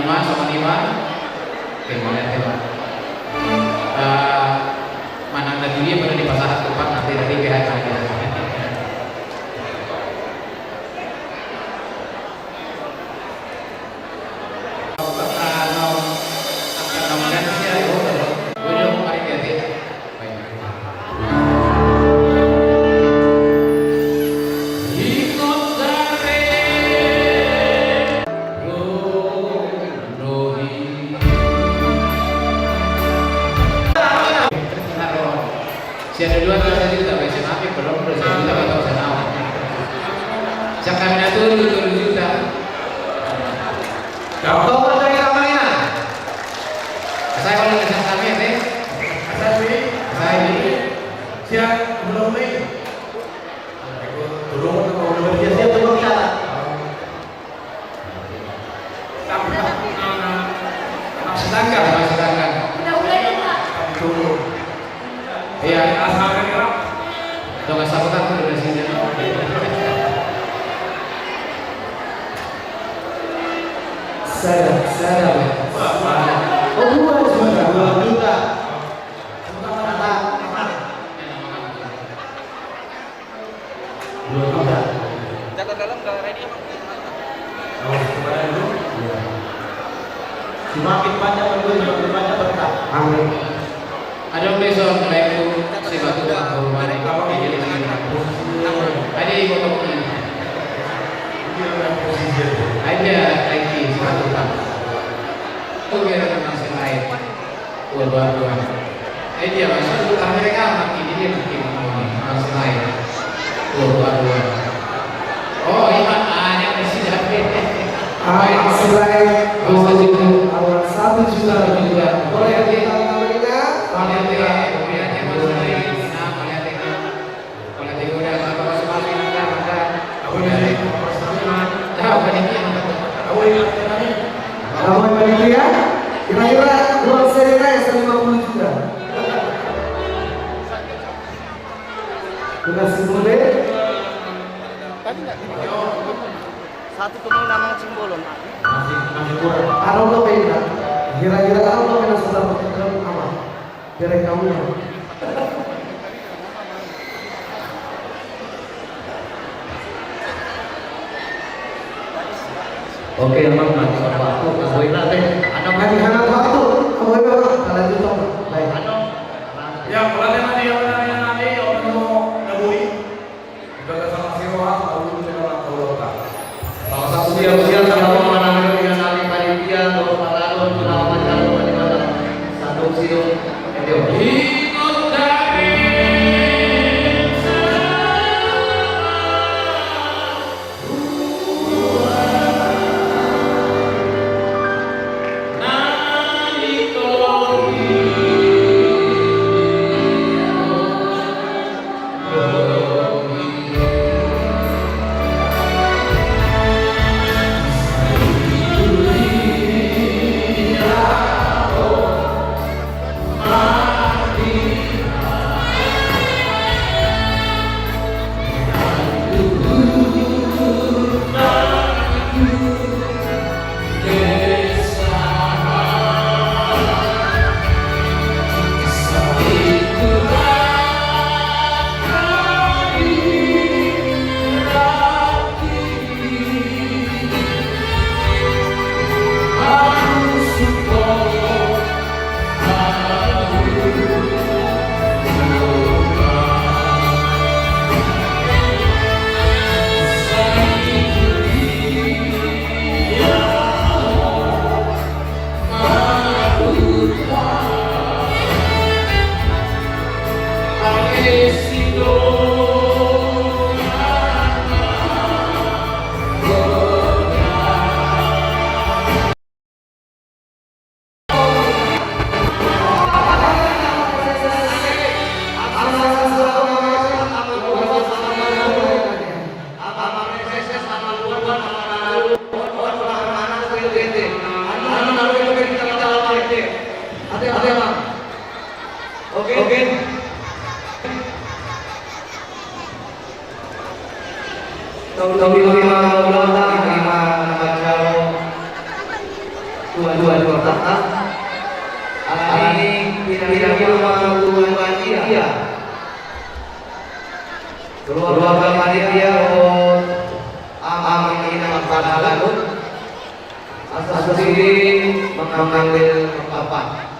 nama sama lima. Oke, boleh tema. Mana tadi dia pada di pasar tempat nanti dari pihak aja. Siapa dua kita tidak bisa maafin belum kita nggak tahu sana. Siapa kami atur 7 juta. Tahu apa yang kita mainan? Saya kalau nggak siapa kami deh. Saya ini. Siapa belum main? Belum siap belum salah. Sedangkan. Iya, asalkan kira. Tunggu sahabat aku dari sini. Saya. Oh, 2 juta. Data dalam udah ready apa? Semakin banyak berkah. Amin. Ada besok mulai itu si batu aku mari jadi lagi aku. Ada ibu kamu ini. Ada lagi satu tak. Itu biar teman lain. Dua. Dia masuk ke mereka makin dia makin masih lain. Dua. Oh iman yang masih dapat. Selain awal 1 juta juga. Boleh kita Ramai panitia, kira-kira uang serena yang 50 juta. Dengan simbolnya satu temuin nama simbolon. Masih kurang. Arau lo beda. Kira-kira arau lo beda sudah berkembang apa? Dari kamu. Oke, emang nanti waktu kamu nanti ada Nanti hangat waktu. Kamu itu kalau itu toh. Baik. Ya, pelatih nanti orang mau nabui. Juga sama si Rohan, lalu dengan orang tua. salah satu siang kalau menangani dengan ahli panitia atau pahlawan penawar calon bagaimana satu siang itu. dua kota. Ini tidak rumah tuan dia. Keluarga panitia aman ini pada lalu asal sini mengambil papan.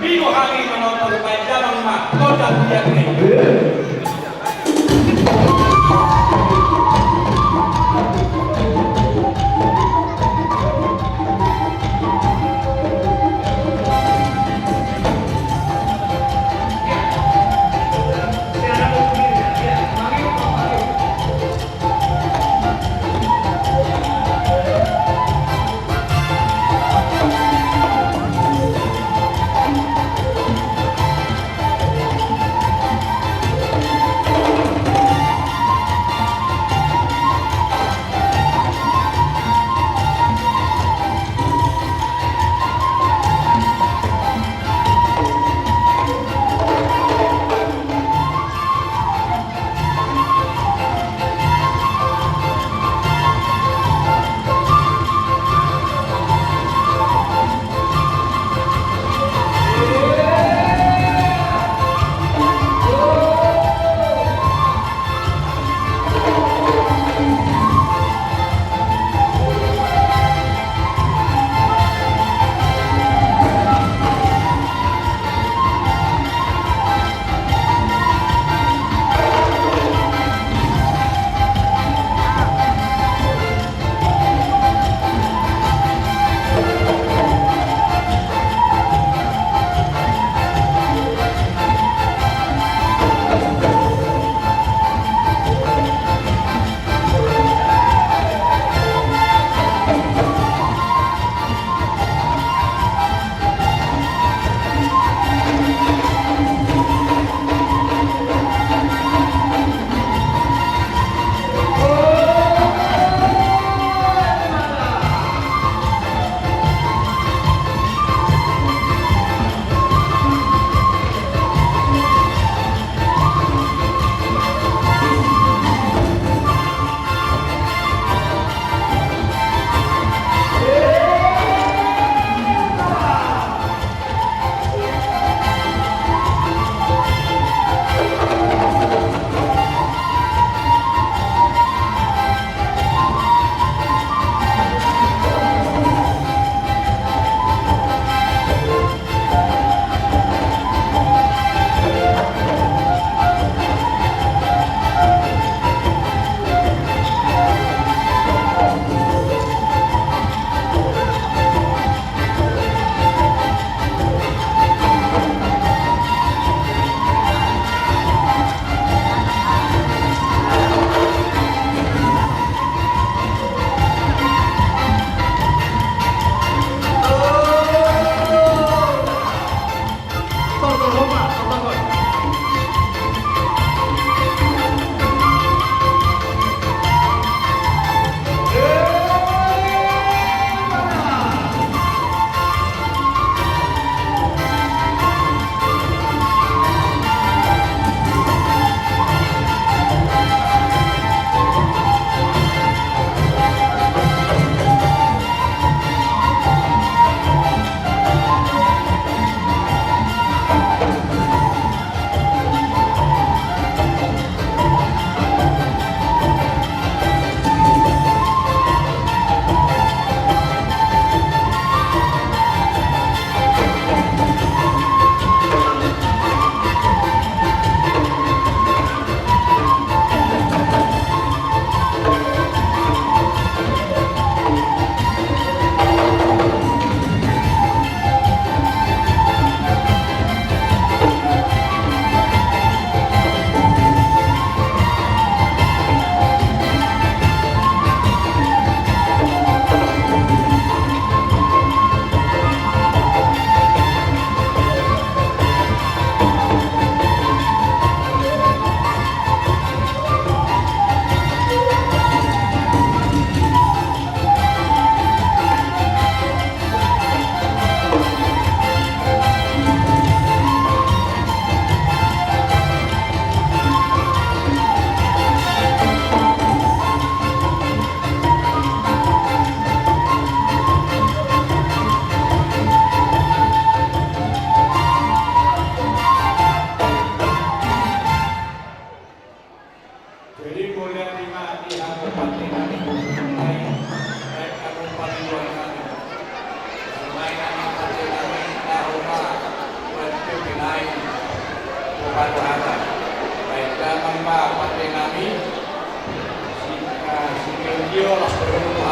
Minggu hari menonton panjang mah kota punya ini.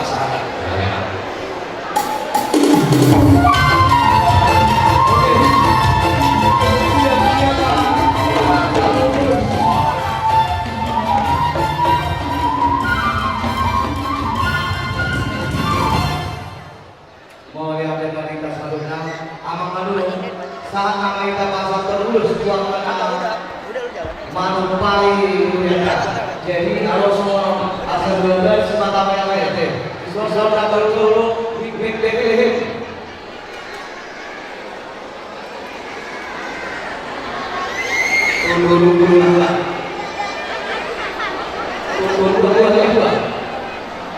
sahabat. Mau lihat dari kita selanjutnya, amang dulu. Saat nama kita pasal terus buang manupai dunia. Jadi harus semua asal belajar semata yang lain. Soal kabar dulu, big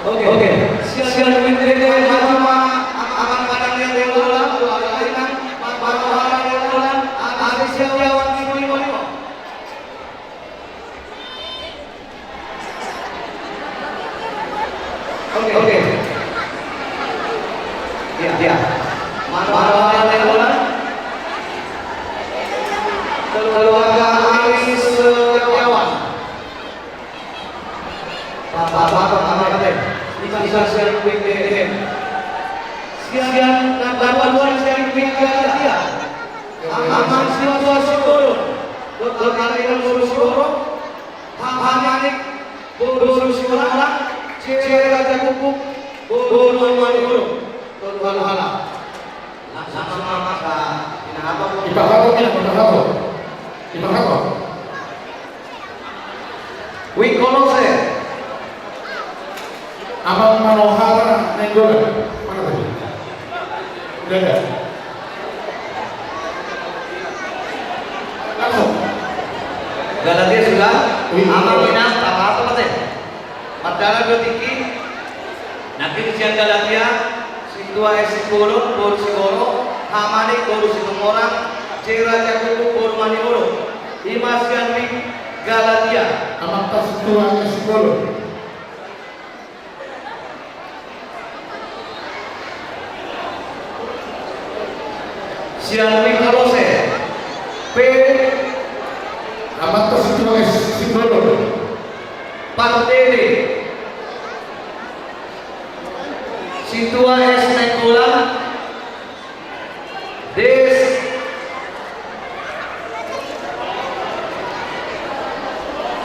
Oke. Siang ini aman padang yang bola, paruhan yang bola, ada siawan ini. Oke. Ya. Paruhan yang bola. Keluarga Aris Setiawan. Bapak bisa siang quick deh. Siang luar siang quick dia. Aman situasi turun. Kalau yang ngurus turun, Hamanik ngurus orang, Raja Kupuk ngurus turun. Tuan halang. Sama maka Ibarat. Wikolose. Abang Manohara Nenggolan. Mana tadi? Udah ada? Langsung. Galatia sudah. Amang minang apa teh? Padahal bertiki. Nanti siang Galatia. Situa Esikolo, Bor Sikolo, Hamani Bor Situmorang, Raja Kupuk Bor Manigoro. Imasian Wik Galatia. Amang tas Situa Esikolo. Siang Wik Kalose. P. Amang tas Situa Esikolo. Pantele. Situa S. Nenggolan. Des.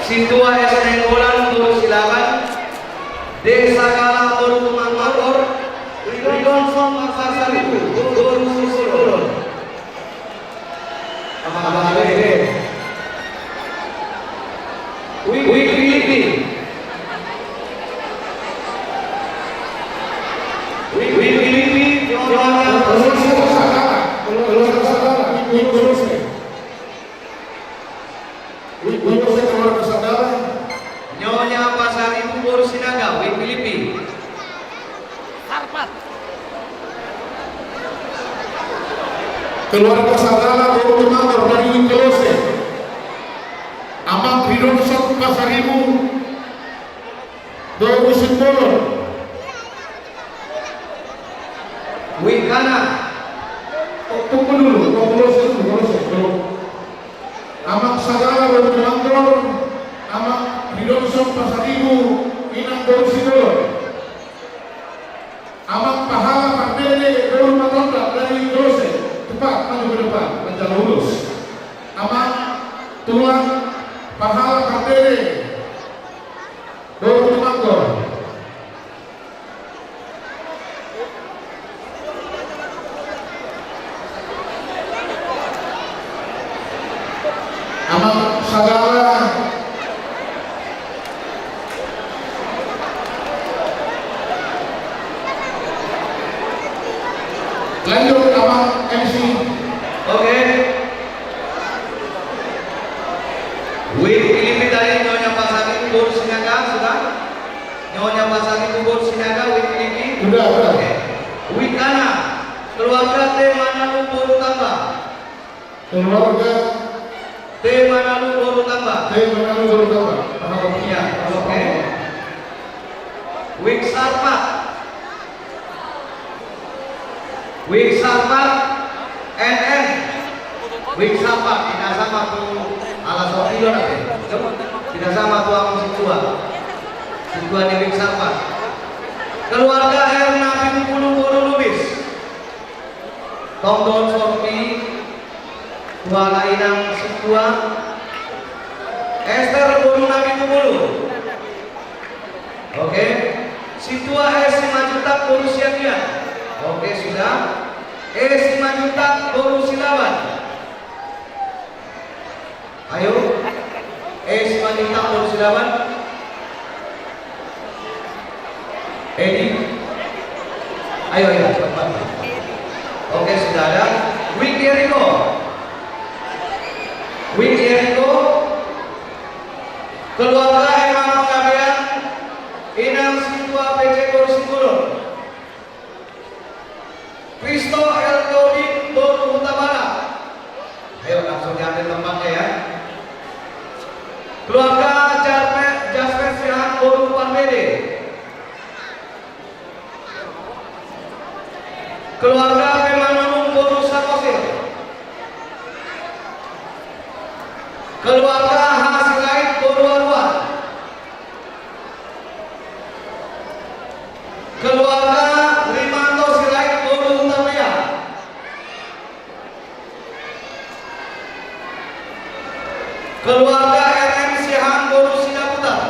Situa S. Nenggolan turun silakan. Desa Kala turun Mangor. Ridon Som Pasar itu turun Susulun. Apa ini? Wik Filipi. Wik Filipi. Nyonya Pasar Ibu Bor Sinaga, Wik Filipi. Sarpat. Keluarga Sagala Bor Tumangor dari Wikolose. Amang Ridon Sok Pasaribu Doru Sindolon. Wikana. Tunggu dulu, Wikolose. Amang Sagala Bor Tumangor, Amang Ridon Sok Pasaribu Minang Doru Sindolon. Amang Pahala Pardele Doru Matonda dari Wikolose. Cepat maju ke depan, menjalan lurus. Amang Tulang Pahala Pardele Doru Tumangor. Amang Sagala lanjut Amang MC. Oke. Wik Filipi tadi Nyonya Pasar Ibu Bor Sinaga sudah. Nyonya Pasar Ibu Bor Sinaga Wik Filipi. Udah. Oke. Wikana. Keluarga T Manalu Bor Tambah. Keluarga T Manalu Bor Tambah. Teman Doru Tambah. Iya. Oke. Wik Sarpat. Wik Sarpat NN. Wik Sarpat tidak sama tuh alas wakil nanti. Tidak sama tuh sama Situa. Situa di Wik Sarpat. Keluarga Erna Bintulu Boru Lubis, Tongdon Sorti, Tua Lainang Situa, Esther Boru Nabi Bulu. Oke, Situa Simajutak Boru Siagia. Oke, sudah. Simajutak Boru Silawan. Ayo, Simajutak Boru Silawan. Edi, ayo cepat. Oke, sudah ada. Wing Eriko, keluarga Emang Penggabean, Inang Situa PC Korusingurun, Kristo Eldodin Doru Huta Barat. Ayo langsung diambil tempatnya ya. Keluarga Jasper Sihan Doru Parbede. Keluarga Pemanunung Boru Sakosir. Keluarga Hasilait Boru Arwan. Keluarga Rimanto Silait Boru Utamaya. Keluarga RM Sihan Boru Sinaputar.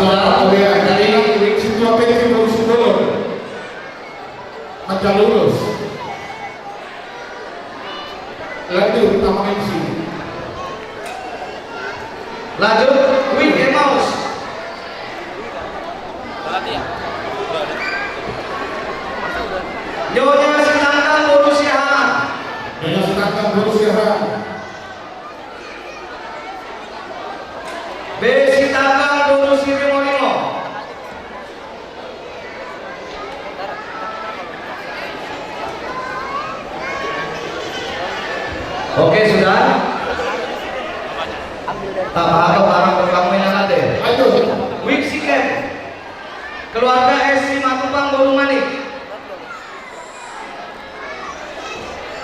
Saudara Korea dari Situa PT Korusingurun Aja lulus. Lanjut nama MC. Lanjut Win Emaus. Nyonya Sinangkan Boru Siahaan. Nyonya Sinangkan Boru Siahaan. B. Sinangkan Boru Sirimolimo. Oke, sudah. Tak apa barang berkamu yang ada. Ayo. Wik Sikem. Keluarga Esi Matupang Boru Manik.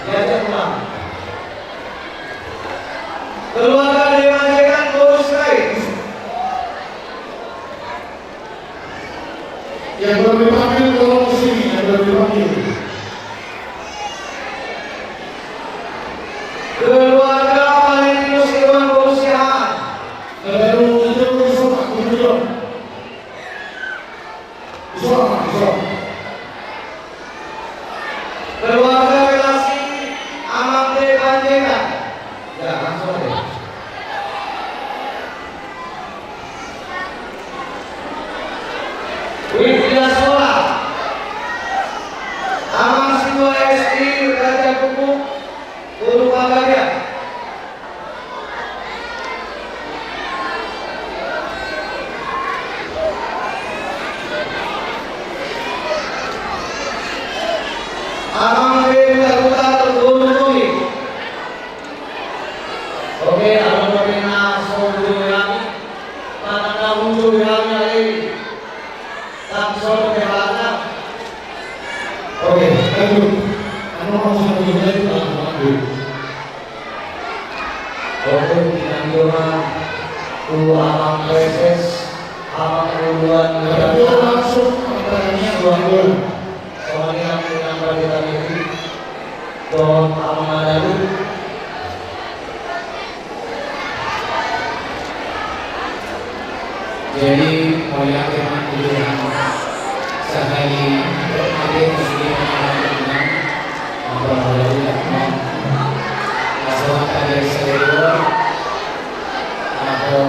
Diajak pulang. Keluarga Dewa Jekan Boru Sirait. Yang baru dipanggil tolong ke sini, yang baru dipanggil. Keluarga Valentinus Iwan Boru Siahaan. Baru itu bersama kemudian. Bersama. Keluarga relasi Amante Panjaitan. Ya, langsung deh. Widya Sola. Amang Siwa SI Raja Kuku Guru Pagaria. Amang Dewi Taruta Guru Tumi. Oke, Amang Pena Sobu Yami. Tanaka Mundu Yami Ali. Langsung ke belakang. Oke, lanjut. Anu mau satu menit lanjut. Oke, Nandora Amang Preses Amang Uluan Lanjut langsung pertanyaannya lanjut. Soalnya yang kita miliki Don Amang Adalu. Jadi oleh teman pilihan sehari ada muslim menang bahwa ulama masalah dari seluruh atau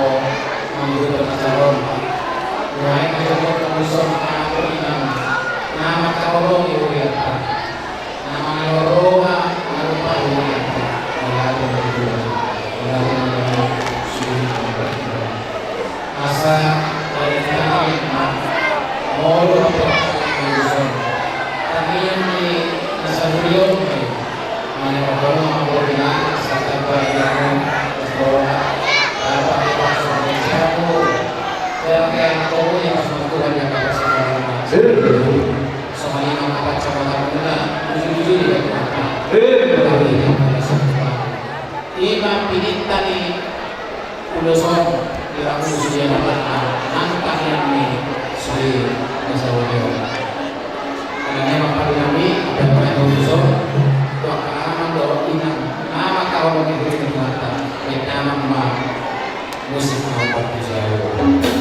menurut calon naik ke musuh atau imam nama calon iuliata nama loroha arupa iuliata oleh berdua oleh asa dari kami mau berkomunikasi kami yang di Nasaburion mana orang mengoordinasi serta bagian sekolah apa yang harus dicapai dan yang tahu yang semua yang dapat sekolah Sama lima kapat coba mula jujur ya apa? Ima pinitani uloson yang musuh yang nangkang yang ini suri masalah karena memang pada kami dan pada uloson doa aman doa inang nama kau mengirim mata dan nama musik apa jauh.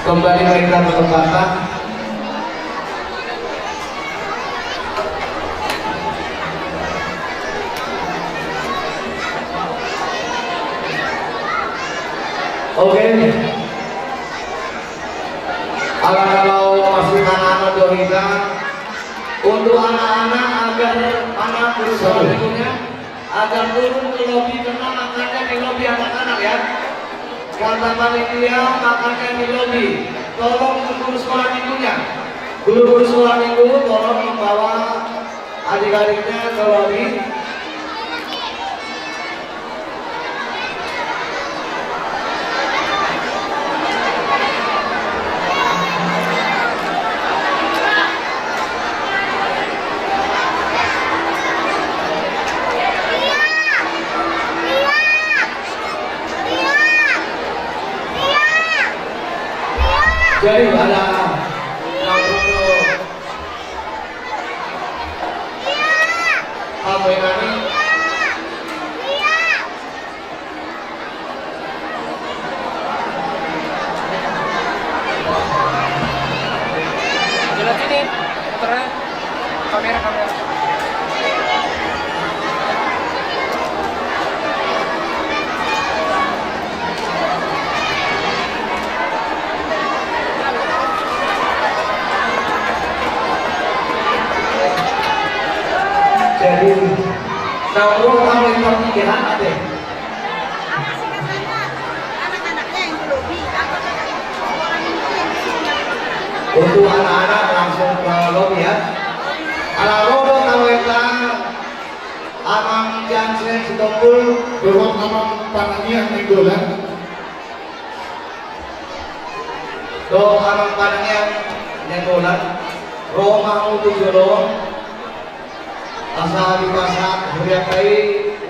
Kembali mereka ke tempatnya. Oke. Kalau masih anak-anak Dorita, untuk anak-anak agar anak berusaha berikutnya agar turun ke lobi karena makannya di lobi anak-anak ya. Kata panitia makannya di lobi. Tolong guru sekolah minggunya. Guru sekolah minggu tolong membawa adik-adiknya ke lobi. Jadi ada apa ini? Jelas sini, motornya. Kamera. Jadi kalau kamu yang pertigaan ada. Anak-anaknya yang di lobi, orang itu yang di sini. Untuk anak-anak langsung ke lobi ya. Ala rodo kaweta amang jansen sitompul Berhubung amang panangnya minggulan. do amang padangnya negolan Roma untuk jolo asa di pasar huriakai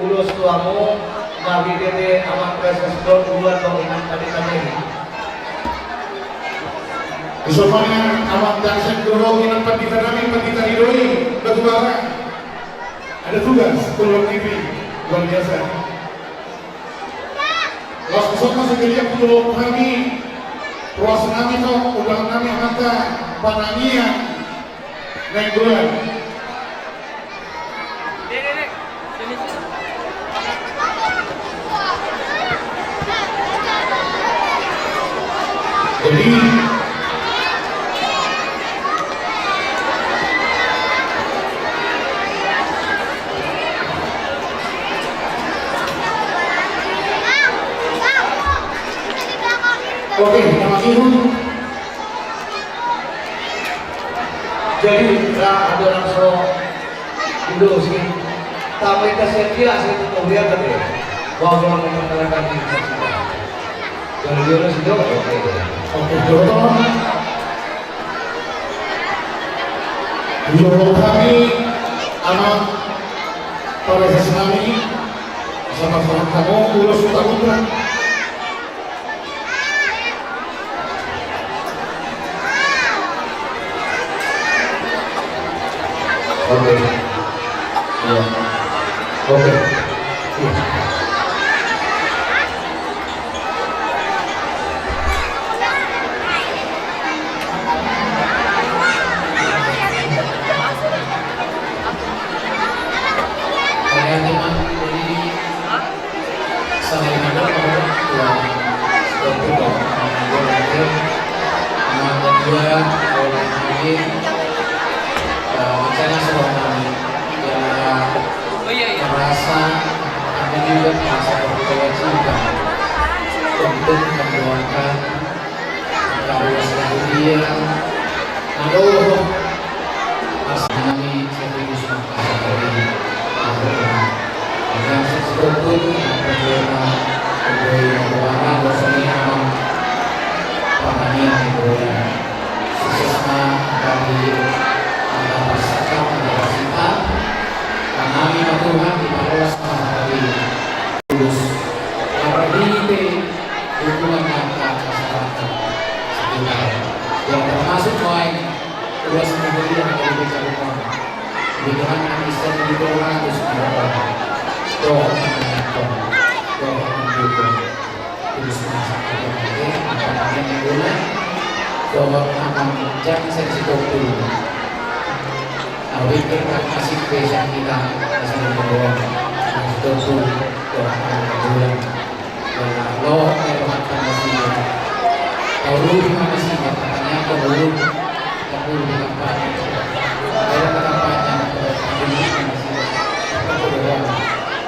ulus tuamu nabi dede amang preses do dua dong ingat tadi Isomanya amang jansen gerong inang pandita kami pandita ridoi batubara. Ada tugas Kulon TV luar biasa. Los kesana sekalian Kulon kami ruas kami toh udang kami mata panangia naik bulan. Jadi oke, nama ibu. Jadi ada langsung dulu sih tapi kesetia sih untuk dia tadi bahwa memperkenalkan diri jadi dia sudah oke Dorong Dorong kami anak para kami sama-sama kamu urus utang-utang. oke ya oke Kalian memang jadi selain ada orang tua seperti orang tua orang lain rencana seorang yang merasa kami juga merasa berkewajiban untuk mendoakan Allah dia aduh mas kami serius mengkasih dan sesuatu yang berbeda keuangan dosanya pemanian keuangan khususnya bagi masyarakat universitas kami Tuhan di bawah hari terus berdiri dukungan masyarakat sekitar yang termasuk baik tugas negeri yang ada di Kabupaten Bidang Islam di bawah terus doa terus masyarakat yang bahwa memang jangan sensitif dulu. Awalnya masih besar kita masih membawa betul doakan bulan dan lo merupakan masih tahu di mana sih katanya tahu di kampanye ada kampanye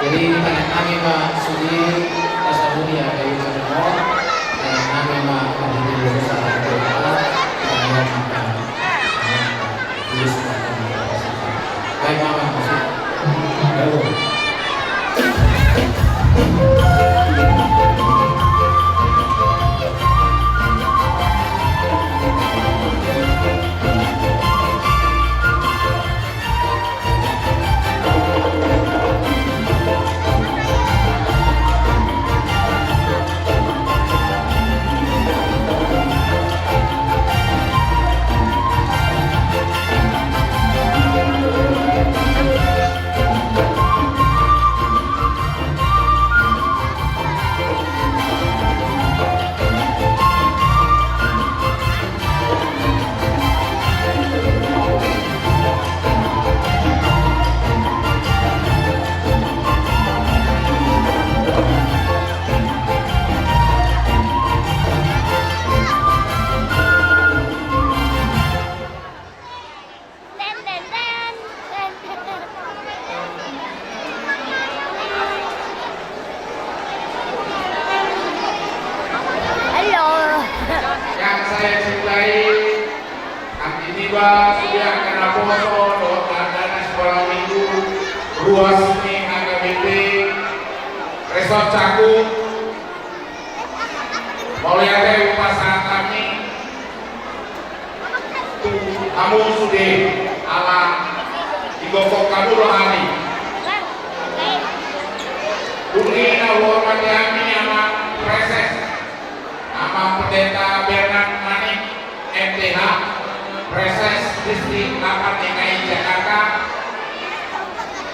jadi tangan kami mah sudi asal ada yang mau tangan kami mah ada di usaha doa dan makan terus baik mama masih sudah kena poso doa dana sekolah minggu ruas nih HKBP Resort Cakung mau lihat upacara kami tuh kamu sudah ala digokok kamu rohani dunia hormati kami sama preses sama pendeta Bernard Manik MTH Preses Distrik 8 DKI Jakarta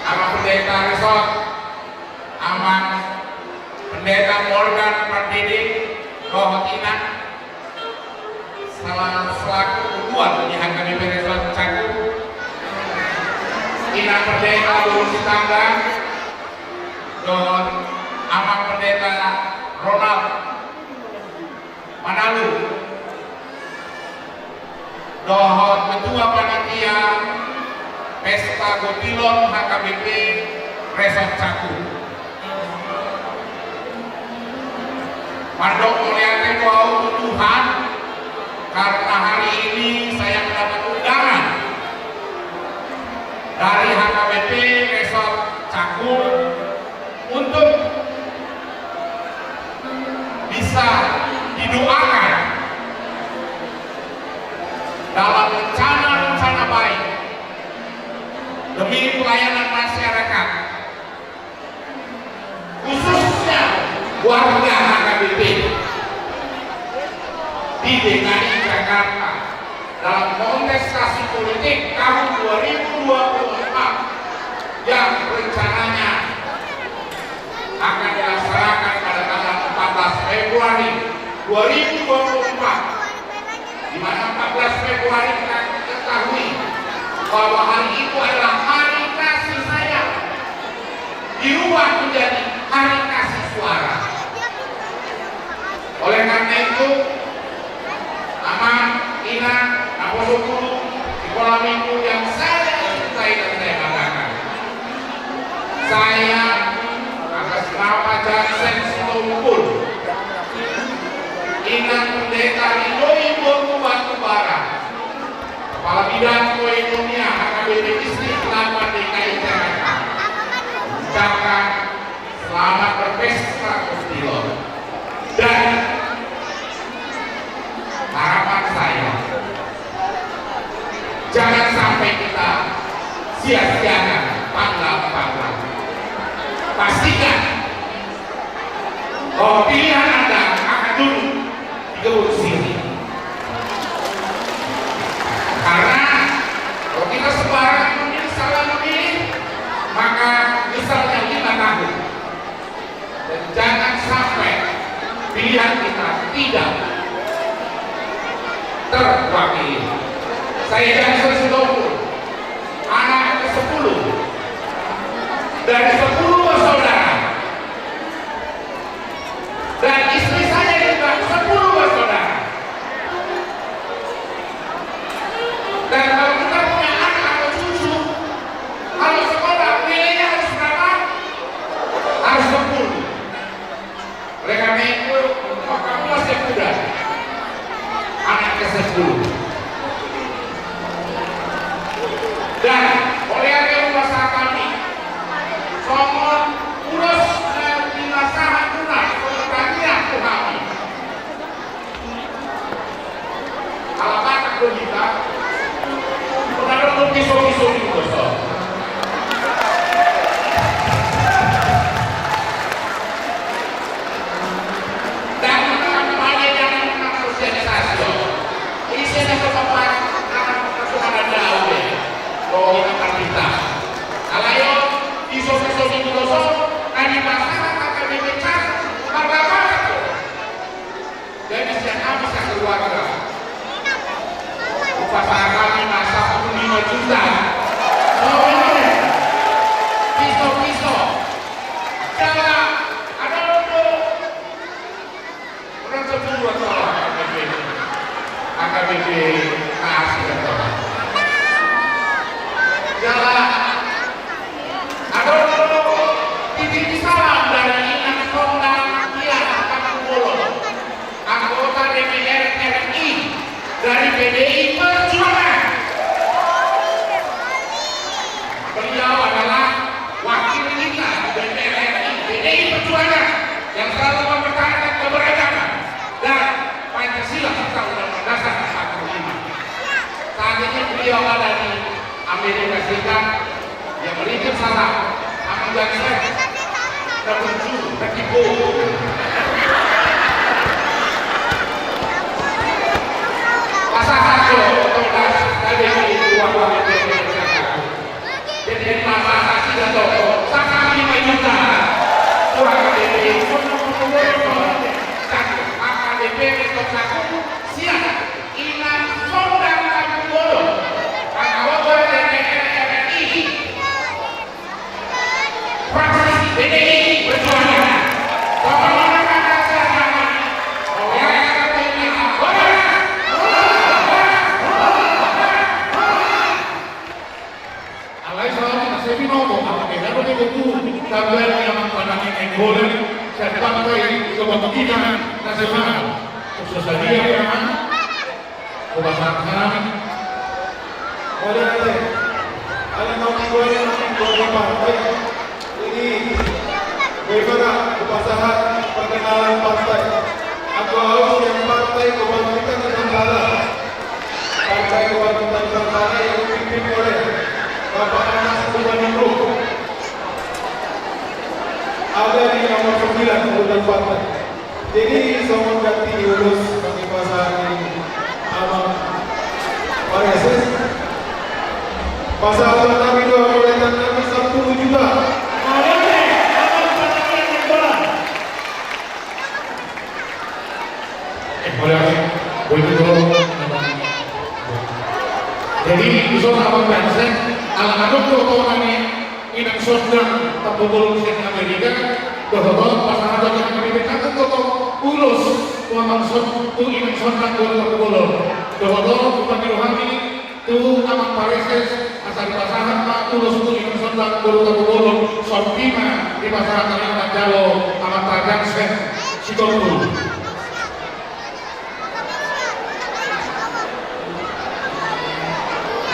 sama pendeta Resort sama pendeta Morgan Pardede Rohotina selaku ketua di HKBP Resort Cakung Ina pendeta Lurus Tangga dan sama pendeta Ronald Manalu dohon ketua panitia pesta Gotilon HKBP Resort Cakung Mardok melihatnya doa untuk Tuhan karena hari ini saya mendapat undangan dari HKBP Resort Cakung untuk bisa didoakan dalam rencana-rencana baik demi pelayanan masyarakat khususnya warga HKBP di DKI Jakarta dalam kontestasi politik tahun 2024 yang rencananya akan dilaksanakan pada tanggal 14 Februari 2024 di mana 14 Februari kita ketahui bahwa hari itu adalah hari kasih sayang dirubah menjadi hari kasih suara. Oleh karena itu Aman, Ina, Naposo Guru di sekolah minggu yang saya cintai dan saya banggakan saya atas nama Jansen Sitompul Ina Pendeta Ridhoi Batubara Kepala Bidang Koinonia HKBP Distrik 8 DKI Jakarta ucapkan selamat berpesta Gotilon dan harapan saya jangan sampai kita sia-siakan tanggal 14 pastikan bahwa pilihan Anda akan duduk di gebuk sini karena kalau kita sembarangan memilih salah memilih maka misalnya 5 tahun dan jangan sampai pilihan kita tidak Saya Johnson Sitompul, anak ke-10 dari 10 bersaudara, dan istri saya juga 10 bersaudara. Dan kalau kita punya anak atau cucu, kalau sekolah nilainya harus berapa? Harus 10. Oleh karena itu, kamu masih muda, anak ke-10. Dan oleh karena rumah saha kami, somon urus binasahan tunai pertanian kami. Alamat aku kita, benar-benar pisau-pisau di besar. Dan banyak yang mengenal sosialisasi. Isinya sepapan anak ada jauh. Kalau kita kita, kalau pisau-pisau di besar, kami masalah akan dipecah, apa-apa. Jadi setiap kami keluarga. Upacara kami masak 5 juta. Oh ini, pisau-pisau. Jangan ada orang sebelum AKBP kasih atau jangan ada titik salam dari Inan Kondang Kian Pakubolo, anggota DPR RI dari PDI Perjuangan. Beliau adalah wakil kita di DPR RI PDI Perjuangan yang selalu mempertahankan keberagaman dan Pancasila serta Undang-Undang Dasar 45. Saat ini beliau ada di Amerika Serikat yang melipir salah Ahmad Johnson terbencu tertipu. Pasal 1 Todas KBRI uang-uang yang dipersiapkan. Jadi masa saksi dan toko sangat 5 juta uang KBRI AKBP untuk satu siap Inan Kondang Pakubolo anggota DPR RI fraksi PDI Perjuangan. Alay selalu nasi binomo, apa kita boleh buku tabel yang pandangan yang boleh saya pakai kepentingan nasional. Sesuatu yang kebangsaan. Ada kawan-kawan yang partai ini bagaimana kebangsaan perkenalan partai atau yang partai kebangkitan Nusantara, partai kebangkitan Nusantara yang dipimpin oleh Bapak Anas Urbaningrum ada di nomor 9 urutan partai. Jadi semua ganti diurus bagi pasangan ini Abang Pareses. Pasal kami 2 proletan kami 10 juta. Jadi iso Abang Johnson alang-alang kok kami Inan Kondang Pakubolo di Amerika bahwa pasangan yang diberikan kok urus Wamangson tu Inan Kondang Pakubolo bahwa bukan rohani tu Amang Pareses asal pasangan Pak urus tu Inan Kondang Pakubolo Sompima di pasangan Kalimantan Jalo Amang Johnson Sitompul.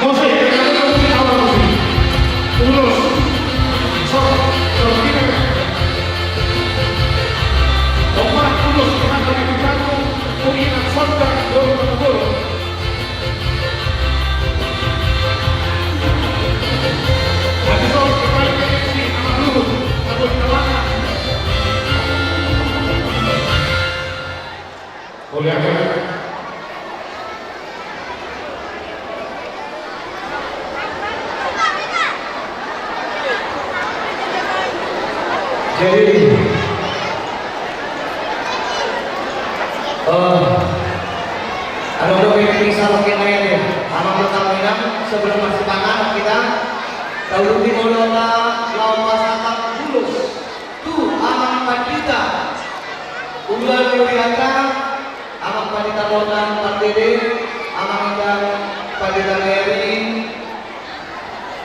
Musik, kita musik awal musik. Urus, Sompima. Omar urus dengan Kalimantan tu Inan Kondang Pakubolo. Habis itu kembali ke sini Amang Luhut, Abu Tawana. Boleh apa? Jadi ada udah bisa makin lain ya. Anak pertama sebelum masuk tangan kita dahulu dimulai lawan masyarakat Bulus tuh Amang Pandita Unggulan Yuliaka Amang Pandita Lotan Pandede Amang dan Pandita Mary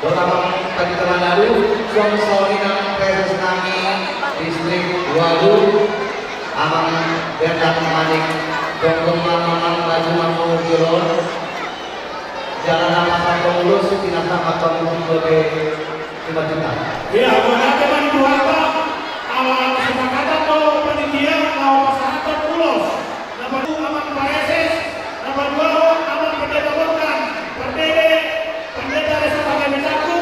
dan Amang Pandita Manado suami Saulina Peres Nami distrik Walu Amang Berdak Manik Dongdong Mamang Laju Mampu Giron Jalan Pasar Pengurus Tinasa Matang Mungkote 5 juta. Ya, buat teman Tuhan awal kesepakatan mau panitia mau masyarakat pulos. Nomor 1 aman PSS, nomor 2 aman pendeta Borkan, pendeta Resa Pagamecaku,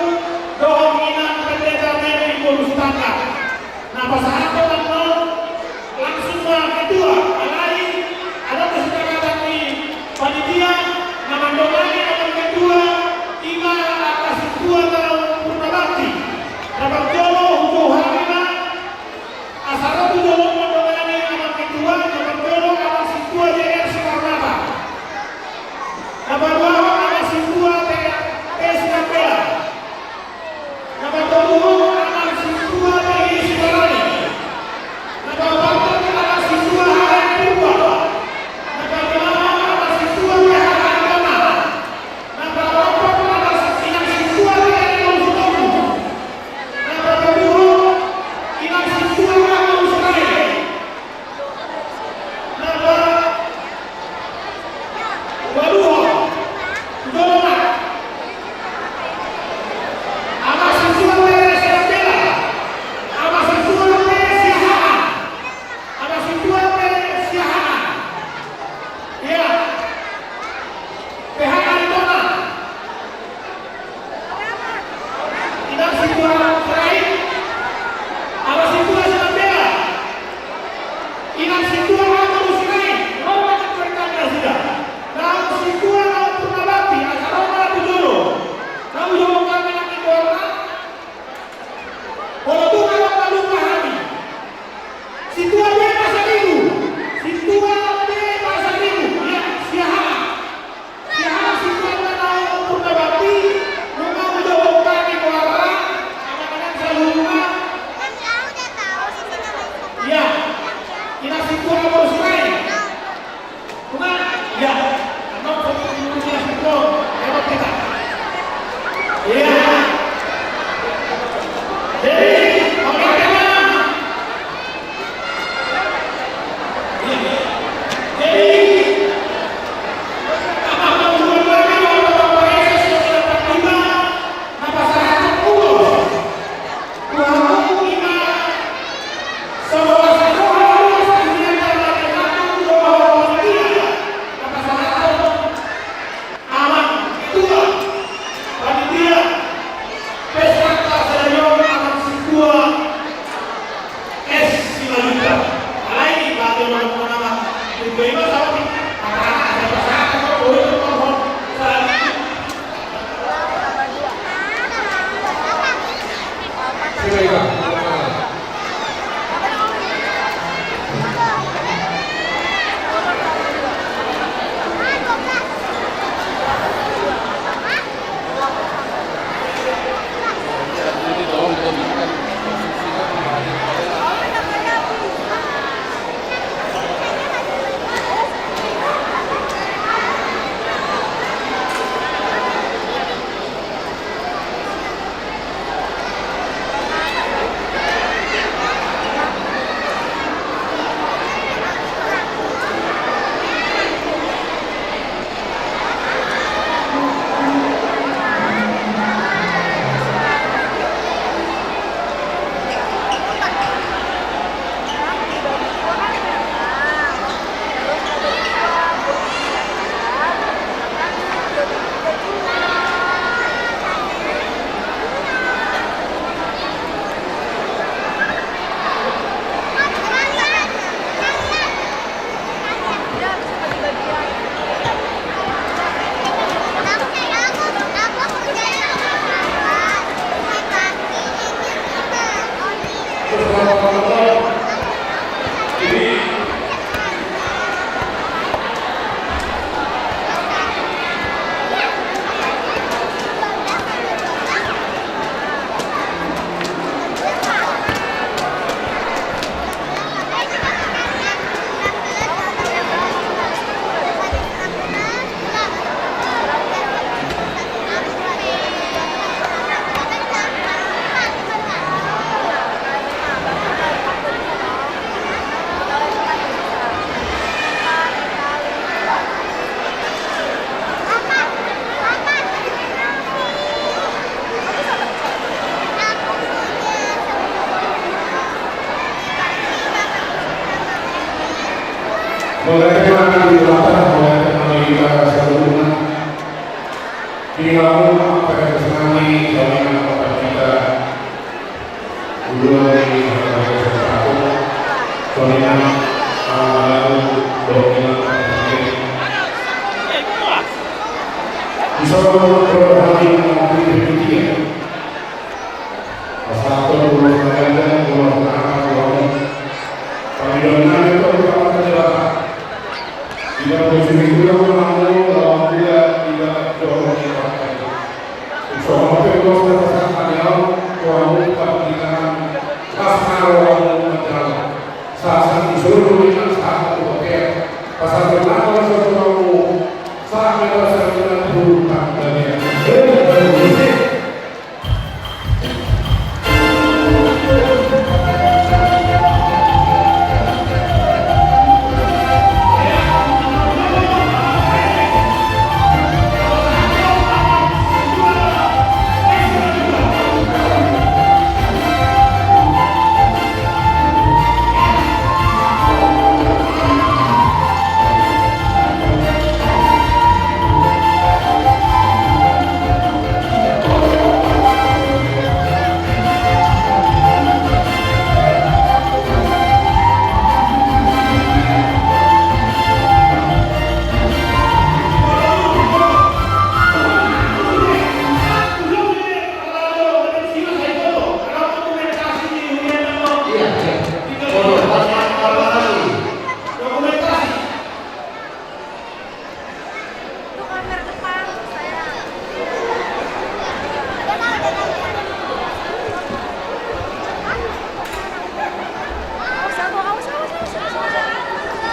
dohong inang pendeta Mary Bulus Tangga. Nah, masyarakat langsung kedua, lain ada kesepakatan di panitia, nama doanya nomor kedua, Ima atas 2 tahun Purnabakti. Dapat Jolo Hukum Harima Bagaimana dilakukan oleh analisa sebelumnya? Kini pada kesenangan jaminan kepada kita dua di satu jaminan lalu dominan bisa berhati mengambil demikian satu dua negara dua kami dominan itu adalah kejelasan tidak posisi itu mengambil dalam dia tidak jauh soal itu terasa panjang kurang kepentingan pasar orang menjalan saat disuruh dengan satu hotel pasar berlaku sesuatu saat mereka sedang berhutang dan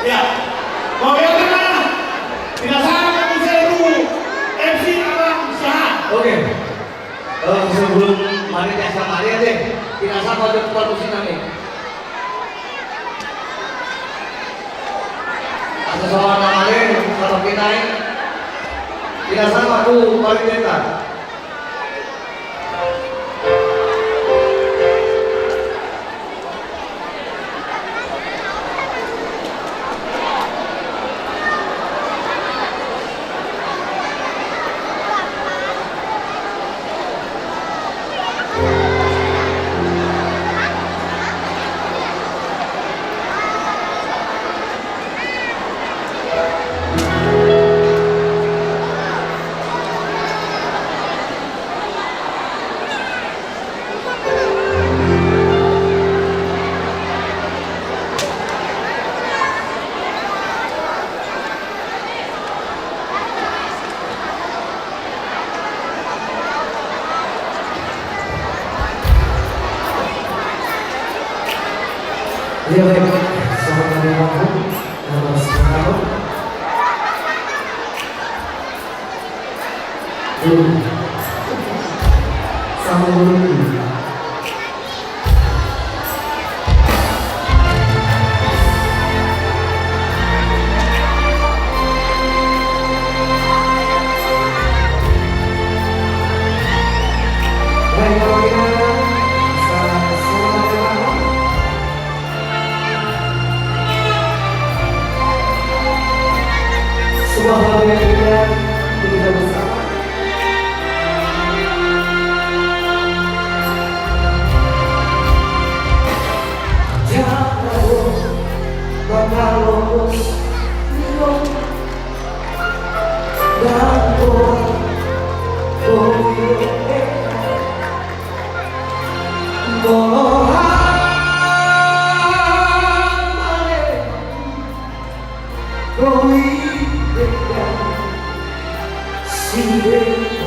Ya, bagaimana? Tidak salah bisa dulu MC Abang Syahat. Oke. Sebelum mari kita sama dia deh. Tidak sama ada produksi kami. Asal sama namanya kalau kita ini tidak sama tuh paling dekat. Iya baik, selamat mendengarkan nama sekarang. Sama guru. Baik, kalau kita sebuah lagu yang indah untuk kita bersama. Jangan bakal lulus dan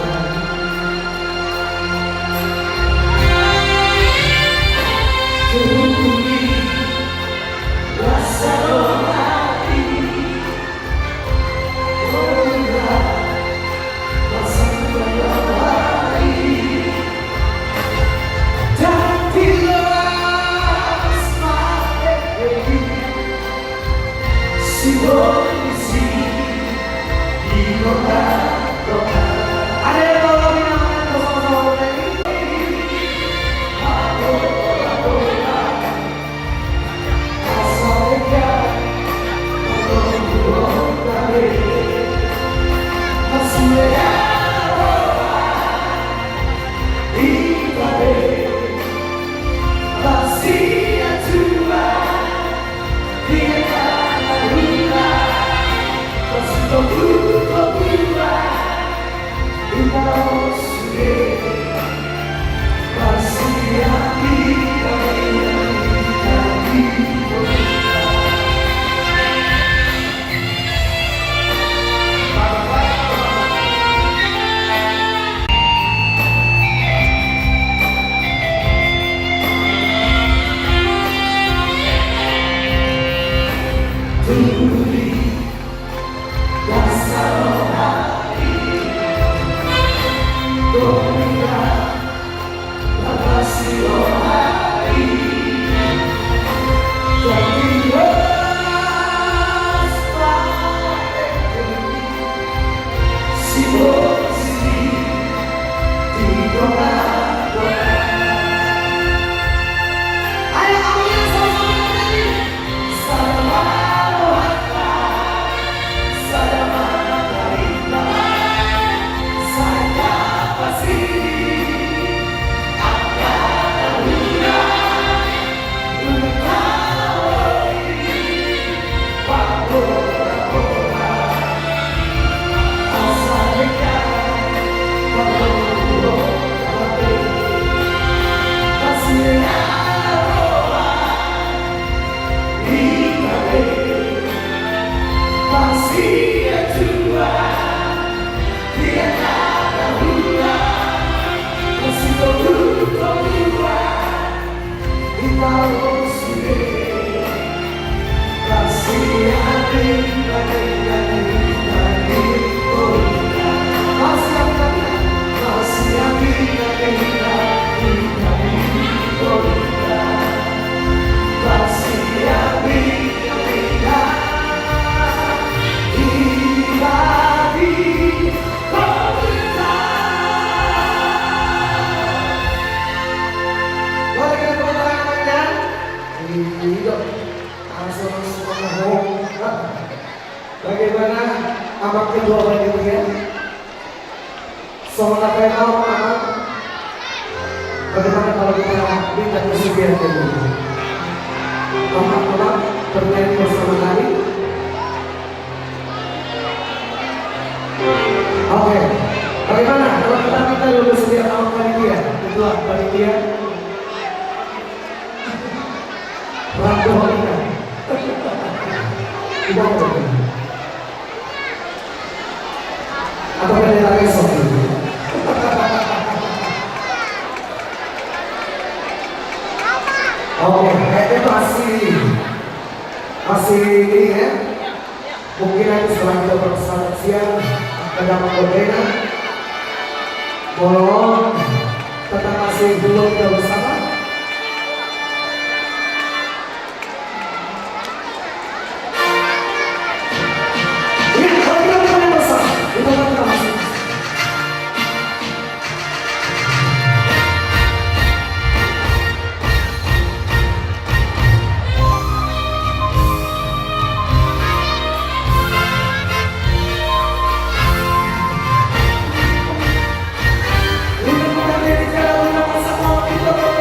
Bagaimana abang kedua panitia? Semangat renal abang. Bagaimana kalau kita minta kesugihan dulu? Abang bernyanyi bersama kami. Oke, bagaimana kalau kita minta dulu kesugihan abang panitia? Kedua panitia. Ragu kita. Atau pendeta besok dulu. Oke, kayaknya masih ini ya. Mungkin nanti setelah kita bersama siang ada berbeda. Mohon tetap masih belum kita bersama. Kita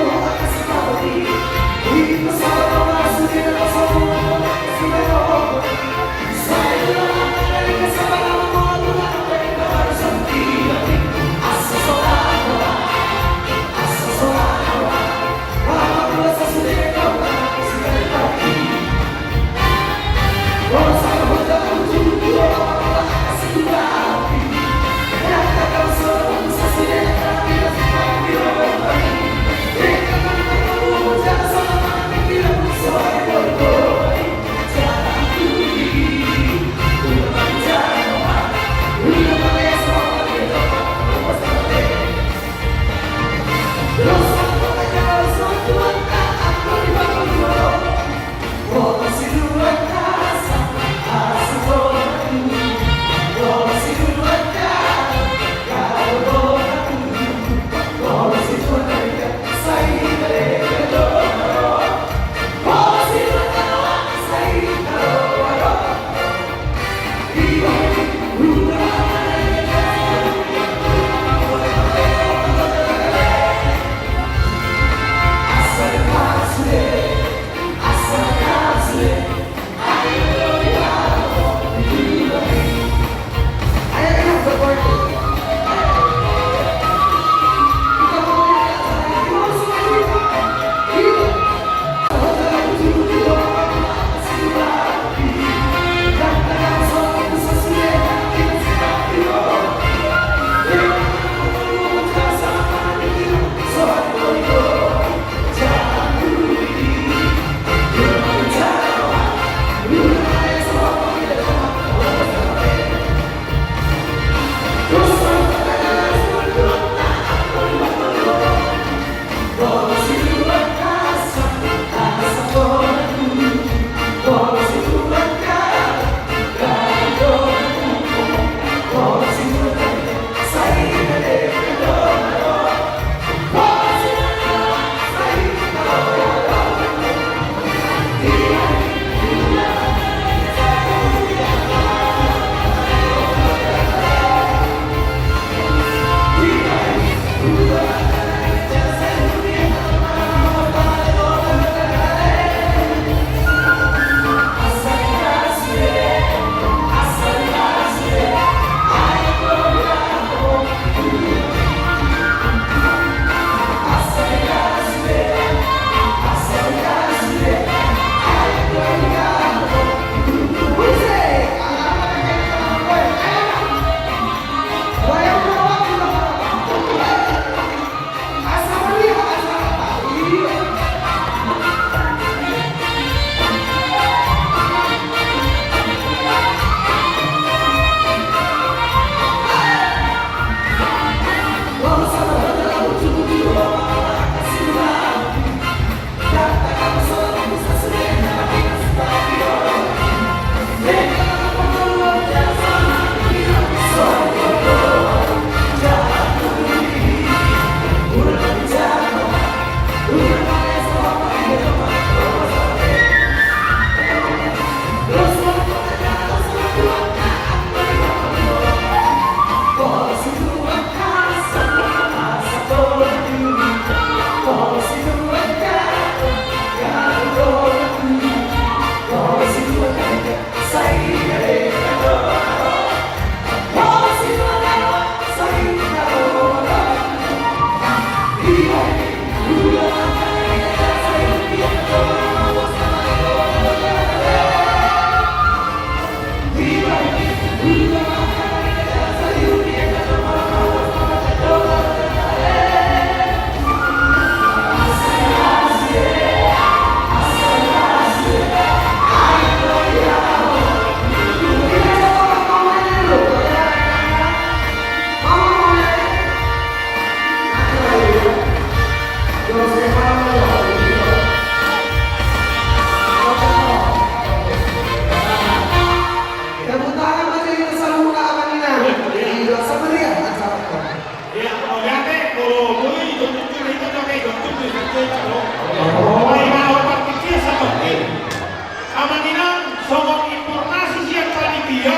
Soal informasi siang panitia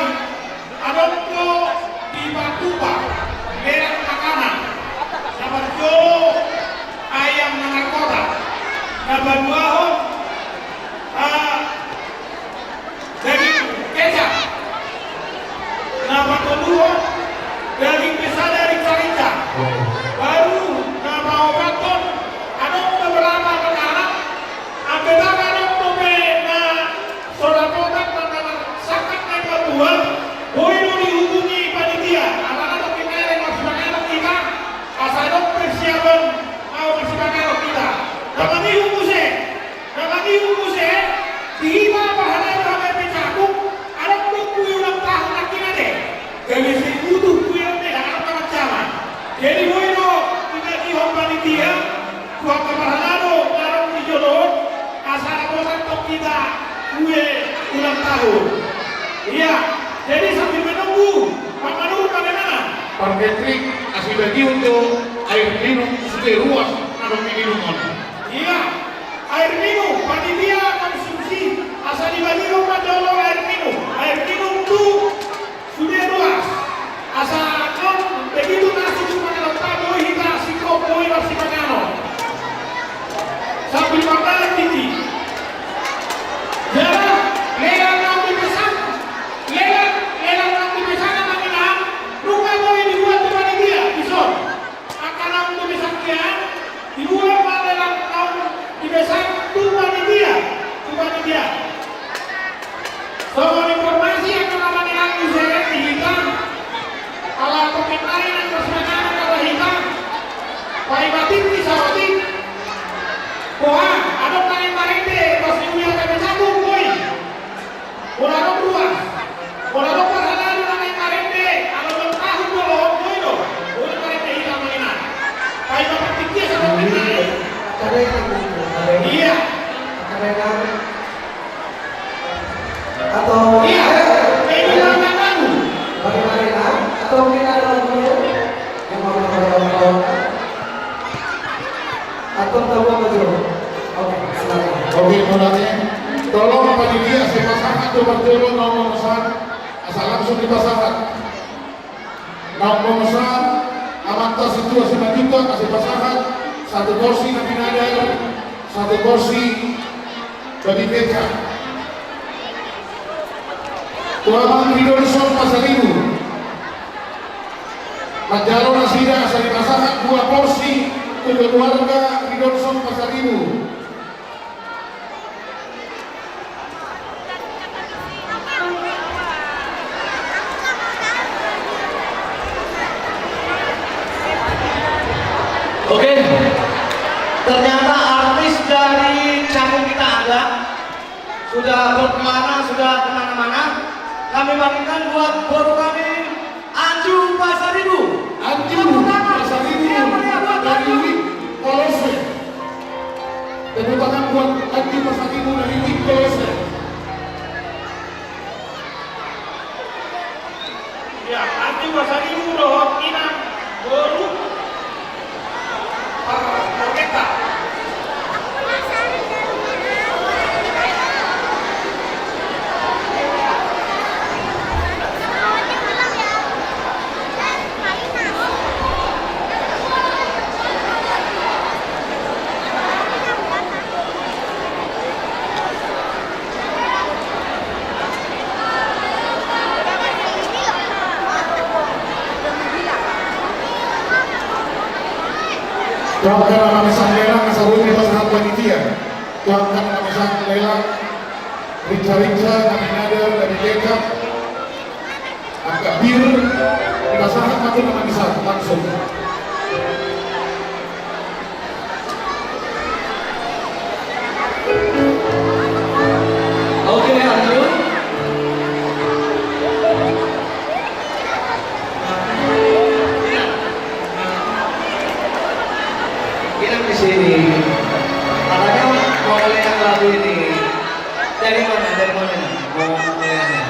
ada di Batuba merek makanan dapat jolo ayam nangan kota dapat buahon daging kecap dapat kedua daging besar dari Carica baru nama obaton ada beberapa makanan ada sodakotak makanan sangat nekat buat boleh dihubungi panitia anak-anak kita yang masih makanan kita asal persiapan mau masih makanan kita dapat dihubungi kita bahannya pecahku ada buku ulang tahun akhirnya deh jadi si butuh buku yang tidak ada macam jadi boleh kita dihubungi panitia buat kebahannya barang di jodoh asal kotak kita kue ulang tahun. Iya, jadi sambil menunggu Pak Manur bagaimana? Pak Patrick kasih bagi untuk air minum sudah luas ada minuman. Iya, air minum panitia konsumsi asal dibagi rumah dulu air minum tuh sudah luas asal non begitu nasi cuma kalau tahu kita sikop boleh masih makanan sambil makan titi. Jangan lelang nanti pesan makinan rumah boleh dibuat di panitia besok akan untuk besaknya dibuat lelang tahun di besok itu panitia soal informasi akan makinan misalnya di hitam kalau komentarin yang bersamakan kalau hitam baik batin bisa batin wah ada tarik deh pas dunia kami satu Orang luas, orang perhatian orang yang karende, kalau bertahun dulu, boleh karende hitam mainan. Kayak bapak tinggi sama kita. Iya. Atau iya, ini orang baru. bagaimana? Atau mungkin ada lagu yang mau kita atau tahu apa dulu? Oke, silakan. Oke, mulanya tolong panitia pasangan coba dulu nomor memesan asal langsung dipasangkan nomor memesan amantas itu asal juga kasih pasangan satu porsi nabi nadar satu porsi babi kecap tuaman Ridolson Pasar Ibu Majaro Nasida asal dipasangkan 2 porsi untuk keluarga Ridolson Pasar Ibu. Oke, ternyata artis dari Canggung kita ada, sudah berkelana, sudah kemana-mana. Kami bagikan buat guru kami, Anju Pasar Ibu. Anju Pasar Ibu dari Wik Kolose. Tepuk tangan buat Anju Pasar Ibu dari Wik Kolose. Ya, Anju Pasar Ibu doang inang guru. Kita. Tuangkan nama mesan lelang asal pasangan panitia. Tuangkan nama mesan lelang rinca-rinca, nabi nadar, nabi kecap, angka bir, pasangan satu nama mesan langsung. Oke, Anju. Di sini katanya mau melihat lagu ini dari mana mau melihatnya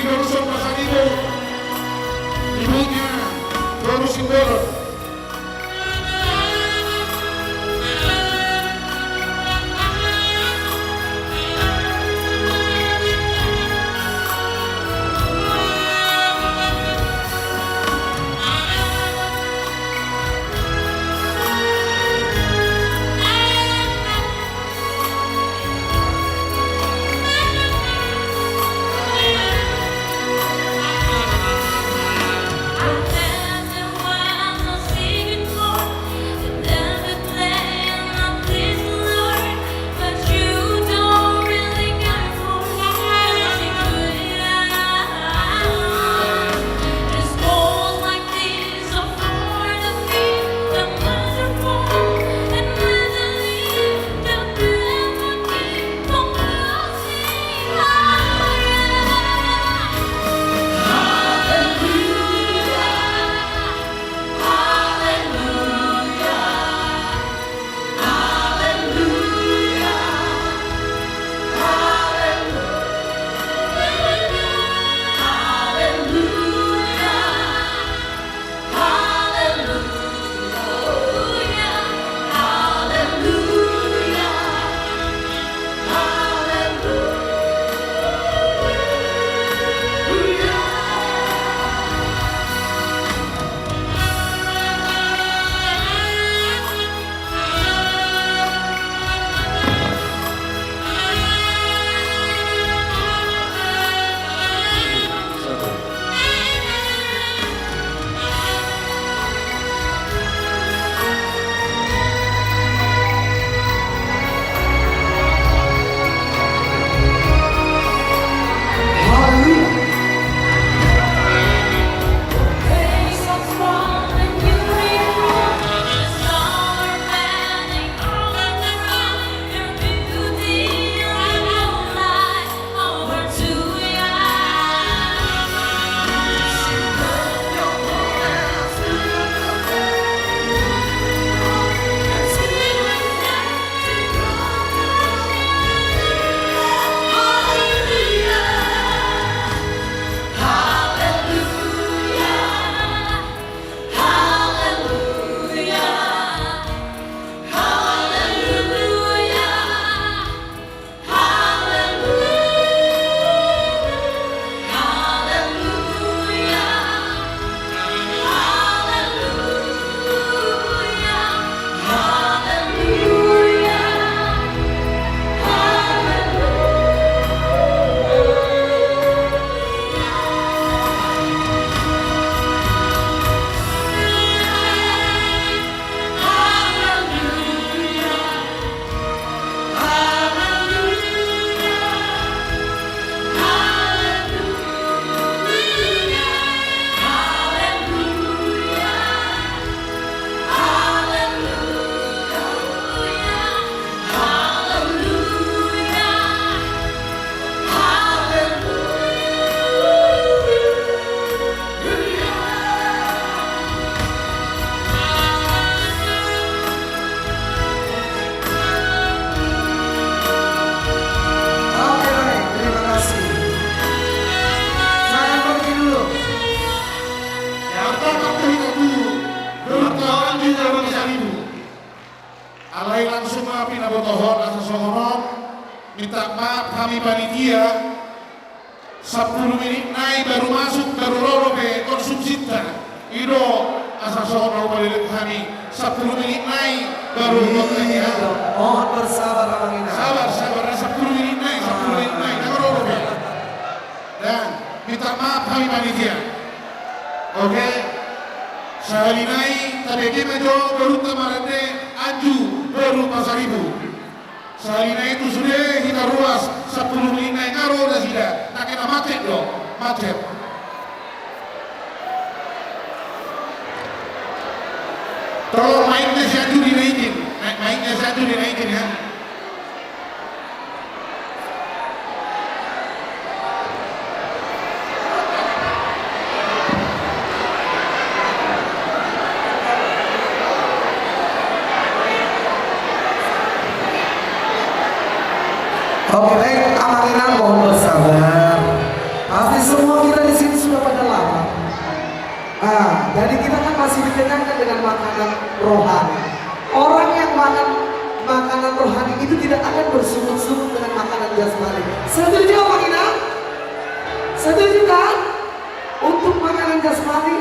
Rusun Pasar Ibu, ibunya Roro Simbolo. Alai langsung maafin Abu Tohon asa sohonon, minta maaf kami panitia 10 menit naik baru masuk baru loro ke konsumsi Ido asa sohonon balik kami 10 menit naik baru ya. Mohon bersabar Abang Ina. Sabar 10 menit naik nggak loro ke. Dan minta maaf kami panitia. Oke. Sehari naik tadi mejo baru tamarande Anju baru Pasar Ibu. Salina itu sudah kita ruas 10 menit naik karo dah sudah. Tak kena macet dong, macet. Tolong mainnya satu dinaikin, mainnya satu dinaikin ya. Oke baik, Abang Ina mohon bersabar. Pasti semua semua kita di sini sudah pada lapar. Jadi kita kan masih dikenyangkan dengan makanan rohani. Orang yang makan makanan rohani itu tidak akan bersungut-sungut dengan makanan jasmani. Setuju apa kita? Setuju kan? Untuk makanan jasmani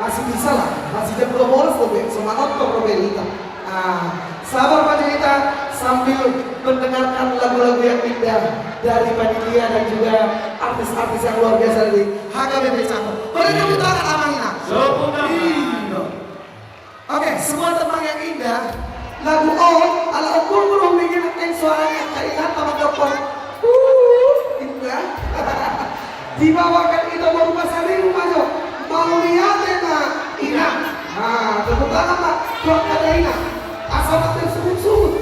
masih bisa lah, masih jam 12 tuh, semangat kok Robelita. Sabar Panjita sambil mendengarkan lagu-lagu yang indah dari panitia dan juga artis-artis yang luar biasa dari HKBP Cakep. Boleh tepuk tangan Amina? Oke, semua tembang yang indah. Lagu ala ukur belum bikin yang suaranya keingat sama dokter. Indah. Dibawakan itu baru pasal ini maju. Mau lihat ya Ina. Tepuk tangan Pak. Buat ada Ina. Asal tersebut-sebut.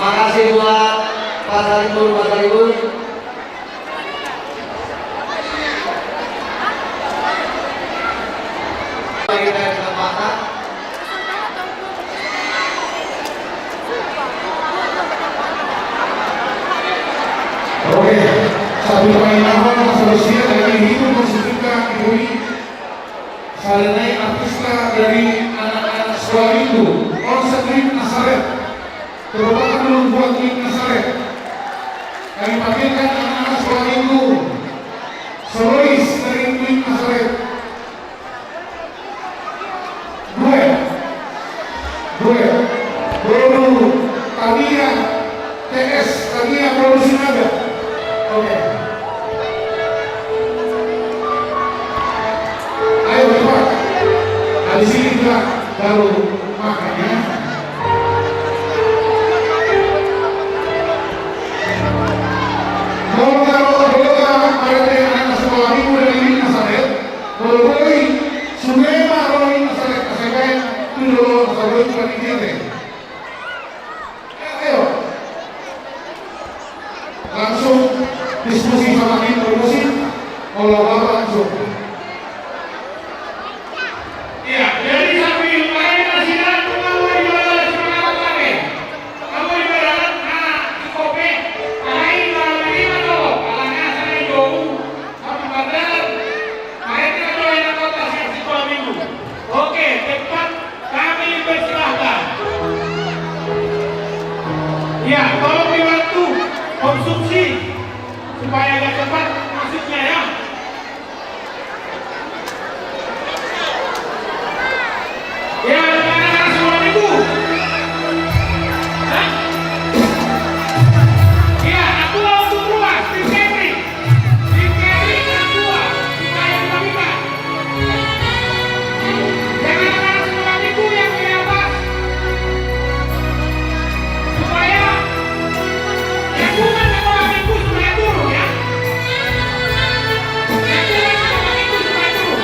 Makasih buat Pasar Ibu. Kita kesempatan. Oke, satu pengalaman selesai dari hidup musika ini. Salinai artislah dari anak-anak sekolah itu. Konsep Twin Nazaret. Terutama dulu buat Twin Nazaret. Kami panggilkan anak-anak sekolah itu. Solois dari Twin Nazaret. Baru Tania TS, Tania Produksi Naga. Oke. Ayo cepat. Di sini juga baru makanya. Kalau ada anak sekolah ibu dari Nazaret, kalau Sumema Roy Nazaret, saya dulu kalau itu langsung diskusi sama introduksi kalau bapak langsung ya jadi sambil main nasihat kamu ibarat semangat lagi kamu ibarat di kopi main lagi atau kalahnya saya jauh tapi padahal main kalau yang kota sekolah minggu oke cepat kami persilahkan ya tolong dibantu konsumsi supaya agak cepat masuknya ya. Ya, anak-anak semua minggu. Hah? Ya, aku untuk ruas di catering. Di catering kedua, kita yang bagikan. Jangan anak-anak semua minggu yang di atas. Supaya yang bukan sekolah minggu supaya turun ya. Yang bukan sekolah minggu supaya turun.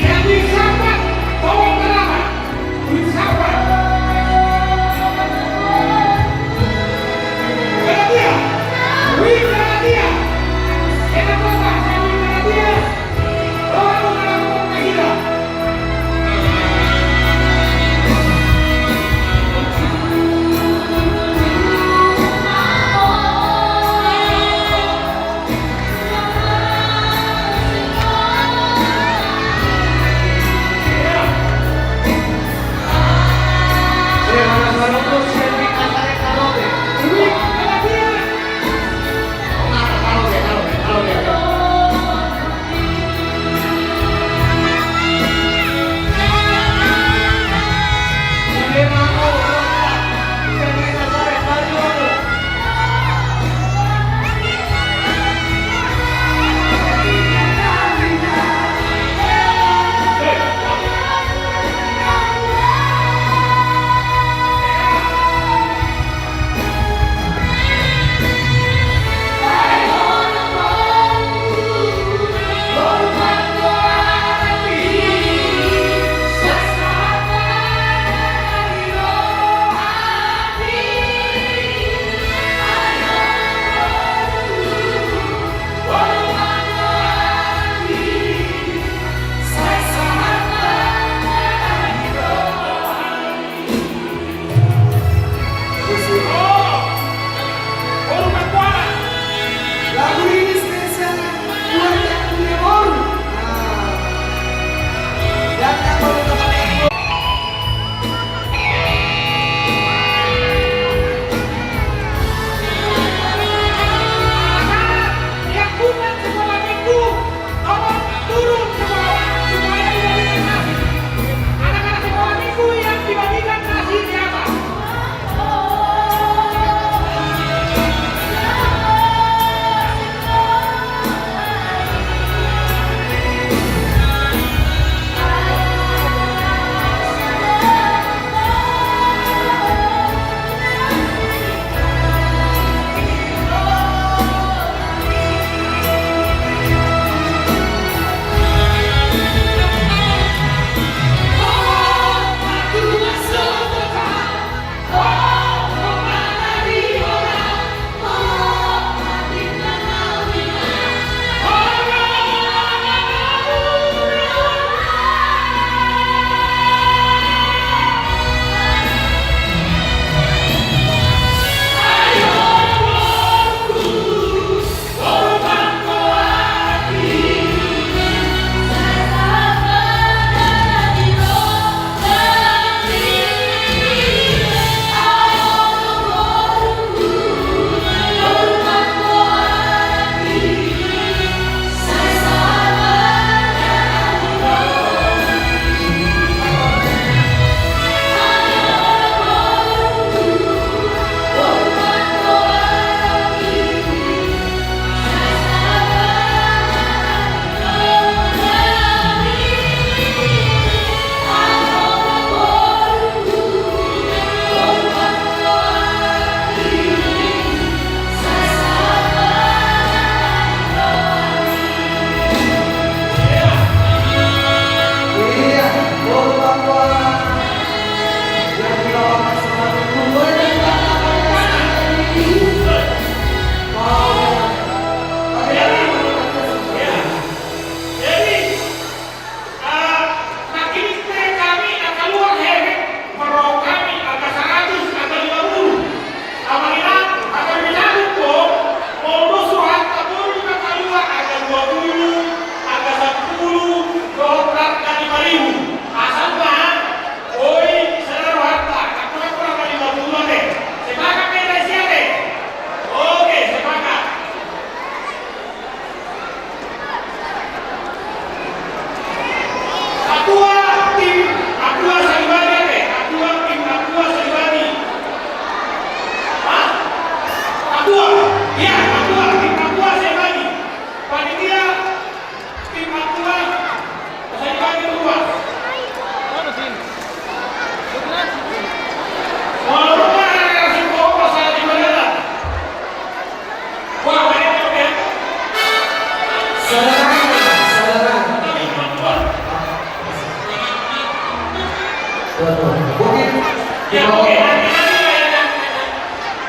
Yang disahabat, bawa perabat. Disahabat. Galatia. Wih, Galatia. Enak kota, saya wih Galatia. Bawa dalam kota kita. Wih, Galatia.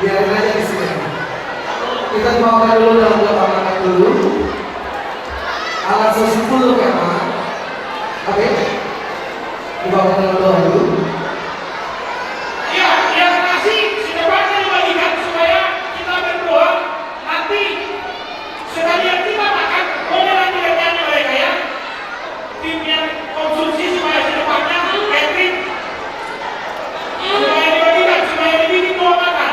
biarin aja di sini. Kita bawakan dulu dalam doa makan dulu. Alat sosis dulu ya Pak. Oke. Dibawakan dalam doa dulu. Ya, yang nasi sudah banyak dibagikan supaya kita berdoa nanti sekalian kita makan boleh nanti nyanyi mereka ya. Tim yang konsumsi supaya secepatnya catering supaya dibagikan supaya dibikin doa makan.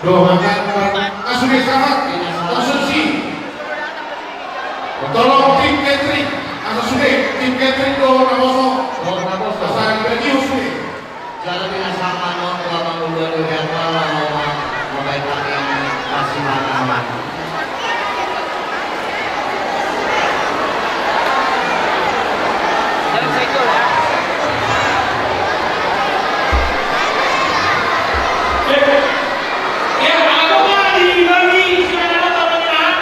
Doakan kasudah selamat konsumsi Sudah, tim catering do nakoso. Oh, kenapa so? Asal religius nih. Jangan binasama no, tua manguluan durian malah mau baik lagi yang masih aman. Jangan sekol ya. Ya, aku mah dibagi sebenarnya teman-teman.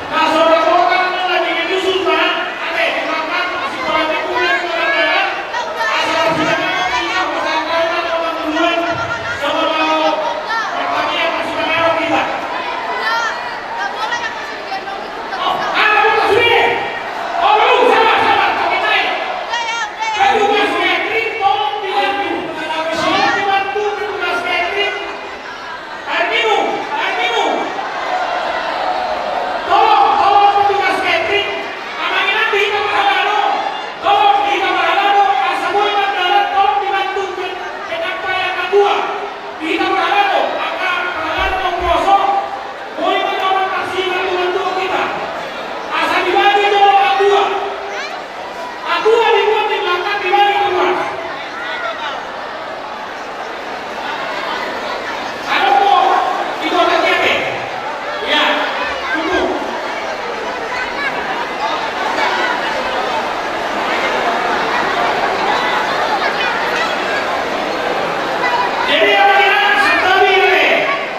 Nah, saudara-saudara lagi nyusun Pak. Ada di belakang masih kurang kuliah saudara. Asal sebenarnya kita pesantren orang duluan sama mau pertanian masih merah kita. Nggak boleh yang masih digendong itu. Oh, aku tak sudah. Oh, belum sabar, pakai naik. Udah ya. Petugas catering tolong dibantu. Tolong dibantu petugas catering. Air minum. Tolong petugas catering. Amangin nanti di kamar halalo. Tolong di kamar halalo. Semua yang dalam tolong dibantu. Kenapa yang kedua di kamar halalo? Maka halalo mau kosong. Boleh orang kasih bantu kita. Asal dibagi tolong kedua. Aku dibuat di belakang dibagi keluar. Ada mau itu ada siapa? Ya, tunggu. Jadi apa ya? Setawi ini.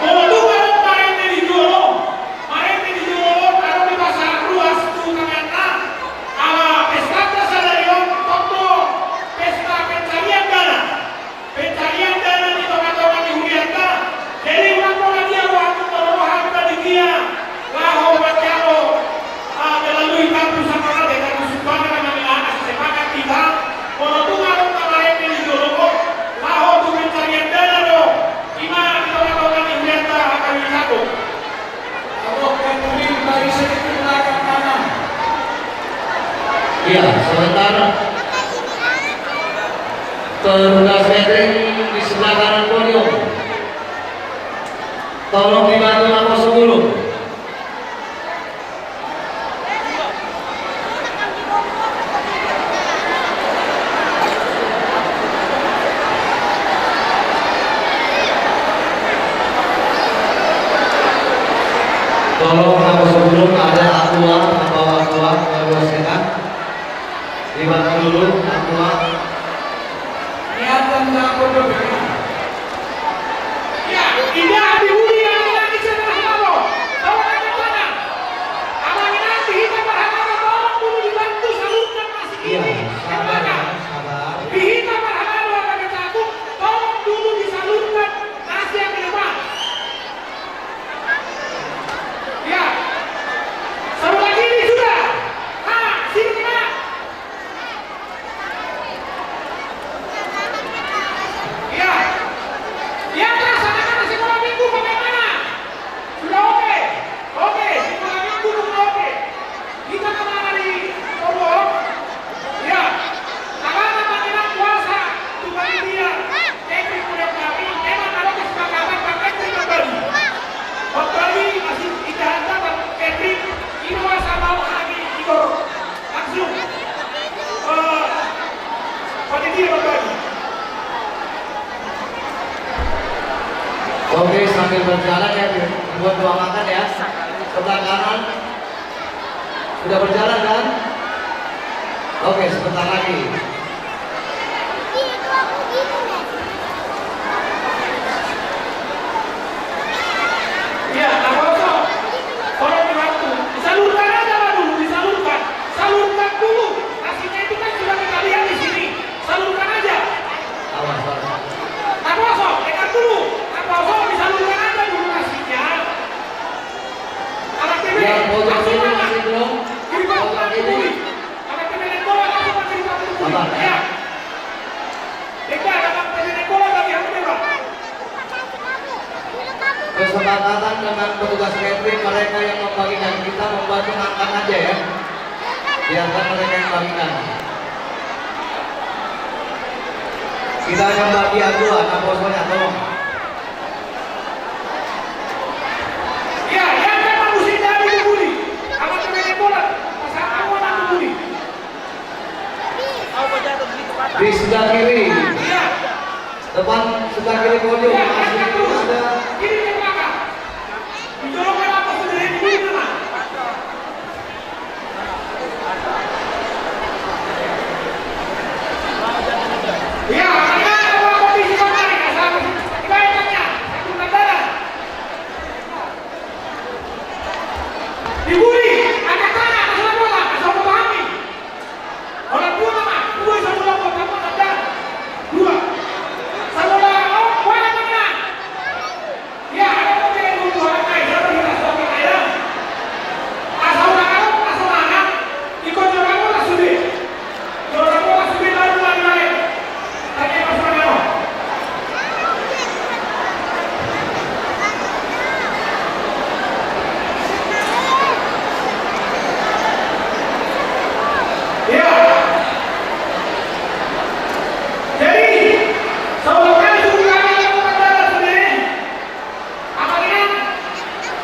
Kalau tu kalau parente di Jolo, kalau di pasar luas tu ternyata ala pesta kesadaran foto pesta pencarian dana di tengah-tengah di Hurianta. Jadi orang dia waktu perubahan tadi dia laho bacalo melalui kampus sama dengan kesukaan dengan anak sepakat kita. Kalau tu kalau parente di Jolo, laho tu pencarian dana do. Gimana di tengah-tengah di Hurianta akan disatu. Kalau catering dari sedikit belakang kanan. Iya, sebentar. Petugas catering di sebelah kanan podium. Tolong dibantu napas dulu. Tolong napas dulu, ada aqua, bawa aqua, bawa sehat. Dibantu dulu, aqua. Niatan dapur berbeda. Ya, tidak dihuni yang lagi sebelah halalo. Tolong ada mana? Amangin nanti kita berhalalo tolong dulu dibantu salurkan masih Iya, ini. sabar ya, Gimana? sabar. Dihita berhalalo akan satu, tolong dulu disalurkan nasi yang di depan. Ya, sebelah kiri sudah. Nah, sini mana? Ya, di atas anak-anak sekolah minggu bagaimana? Sudah oke? Oke, sekolah minggu sudah oke. Kita kemana di Solo? Ya, anak-anak panggilan puasa itu bagi dia. Catering udah kami, memang ada kesepakatan Pak Catering kembali masih tidak ada Pak Catering. Ini masa mau lagi Igor langsung. Panitia berbagi. Oke, sambil berjalan ya, buat doa makan ya. Sebelah kanan. Sudah berjalan kan? Oke, sebentar lagi. Itu aku gitu deh. Ya, apa kosong? Tolong dibantu. Disalurkan aja lah dulu, disalurkan. Salurkan dulu. Nasinya itu kan sudah kita lihat di sini. Salurkan aja. Awas, awas. Tak kosong, dekat dulu. Tak kosong, disalurkan aja dulu nasinya. Anak TV, Yang pojok langsung ini makan. masih belum? Kiri Pak, Pojok langsung ini. beli. Anak TV naik bola, langsung Pak, kiri Pak, beli. Sabar, ya. Ya. Dekat, anak TV naik bola lagi, yang ini Pak. Kesepakatan dengan petugas catering mereka yang membagikan, kita membantu makan aja ya. Biarkan mereka yang bagikan. Kita hanya bagi aduan, naposnya tolong. Ya, yang memang mesti dari itu buli. Anak TV naik bola, pasang aku anak buli. Di sebelah kiri, Iya. depan sebelah kiri pojok Iya, masih ada terus. ada. Kiri ke belakang. Dicolokkan apa sudah ini mana? Ya, ada kondisi kemarin. Kebaikannya, satu kendaraan. Dibuli, ada tanah, ada bola, asal memahami. Orang dua nama, dua satu lompat, kamu ada dua. Satu lompat, oh, bola mana? Ya, ada mobil yang dulu orang lain, siapa kita suami ayam? Asal anak, ikut orang bola sudah. Orang bola sudah lalu. Tadi Mas Manero. Ya. Jadi, saudara juga yang mengendarai sendiri. Apalagi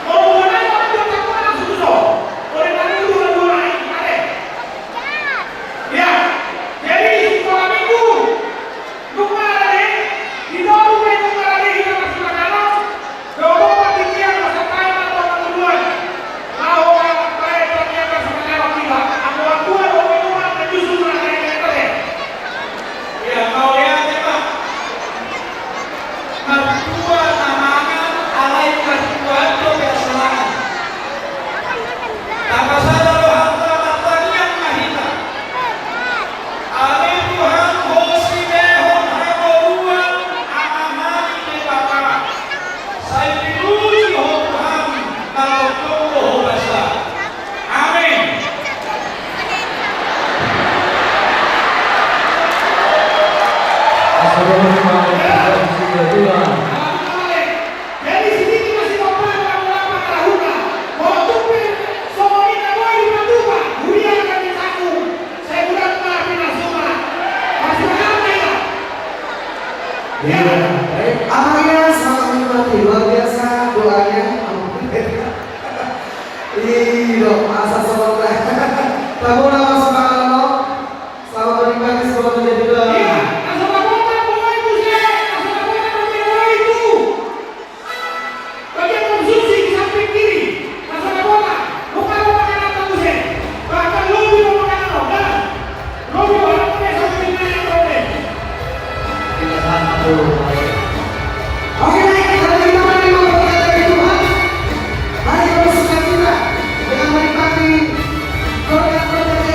mau mana orang belum tahu orang susah. Oleh karena itu dua ini ada. Ya. Jadi sekolah minggu. Kemarin di dalam kemarin kita masih makanan. Kalau panitia masa kaya atau keduluan. Kalau kaya panitia masa kaya kita, aku dua minuman menyusul mereka kita deh. Ya, kau lihat ya Pak. Mertua namanya alai mertua itu keselangan. Tanpa sadar harta matanya yang mahita. Ali Tuhan hosi behon haboruan amamani de Bapak. Saya diuji Tuhan kalau kau bahasa. Amin. Jadi sini masih ngobrol lama terahuna. Mau tupir, semua ini mau dibantukan. Dunia akan disanggung. Saya bukan maafin asuma. Masih mengerti ya? Iya. Baik. Amalnya selamat menikmati, luar biasa doanya. Iya, masa semoga. Kamu nama semangat lo. Selamat menikmati, selamat menjadi doa. Iya, asal kota bawa itu saya. Asal kota bawa itu. Bagian konsumsi di samping kiri. Asal kota. Bukan makanan tamu saya. Bahkan lobi makanan orang. Lobi orang punya samping kiri yang boleh. Kita sana dulu. Oke, baik. Kalau kita menerima berkat dari Tuhan, mari kita bersuka cita dengan menikmati berkat-berkat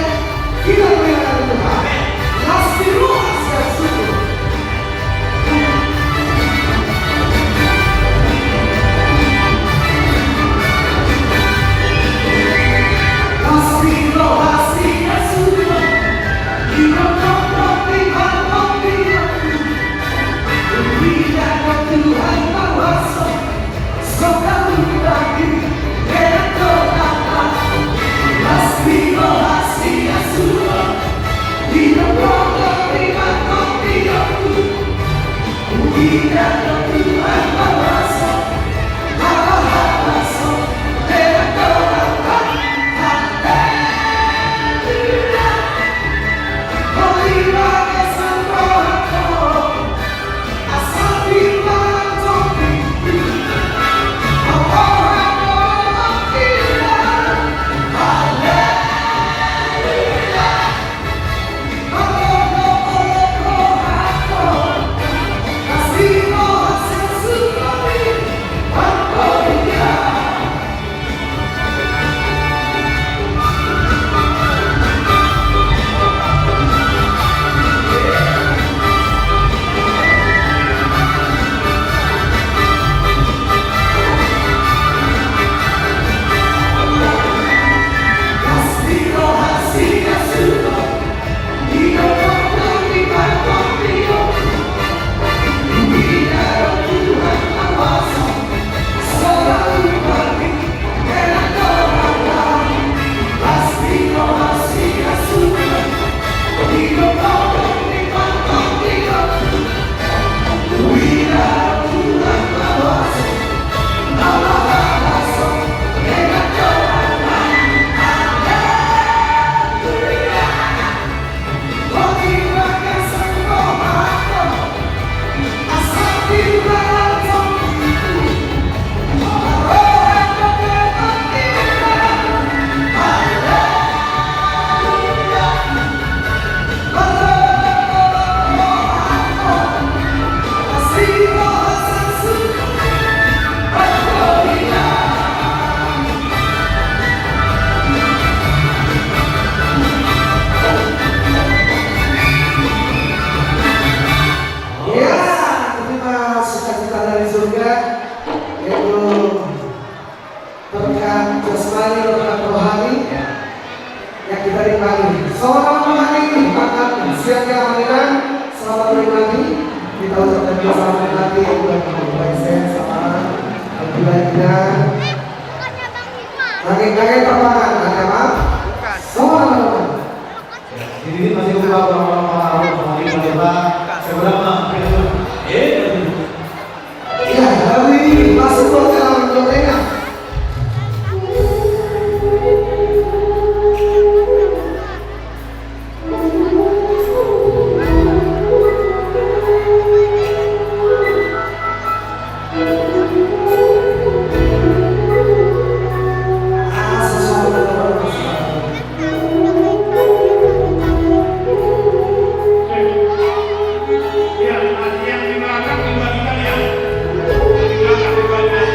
pendidikan jasmani dan rohani yang kita nikmati. Selamat malam hari ini, makan siang keamanan, selamat menikmati. Kita ucapkan juga selamat menikmati buat PSS sama Alhamdulillah. Kakek-kakek terpangan, ada maaf. Selamat malam. Ini masih beberapa orang-orang seberapa? Ya, lalu ini masuk ke dalam kontennya. Ya, yang di belakang dibagikan ya. Di belakang dibagikan.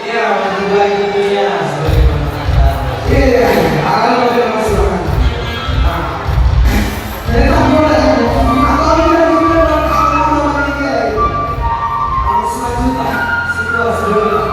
Ya, juga itu ya. Iya, akan lebih masuk. Dari tahun atau tidak juga kalau dia itu. Harus sejuta, sejuta.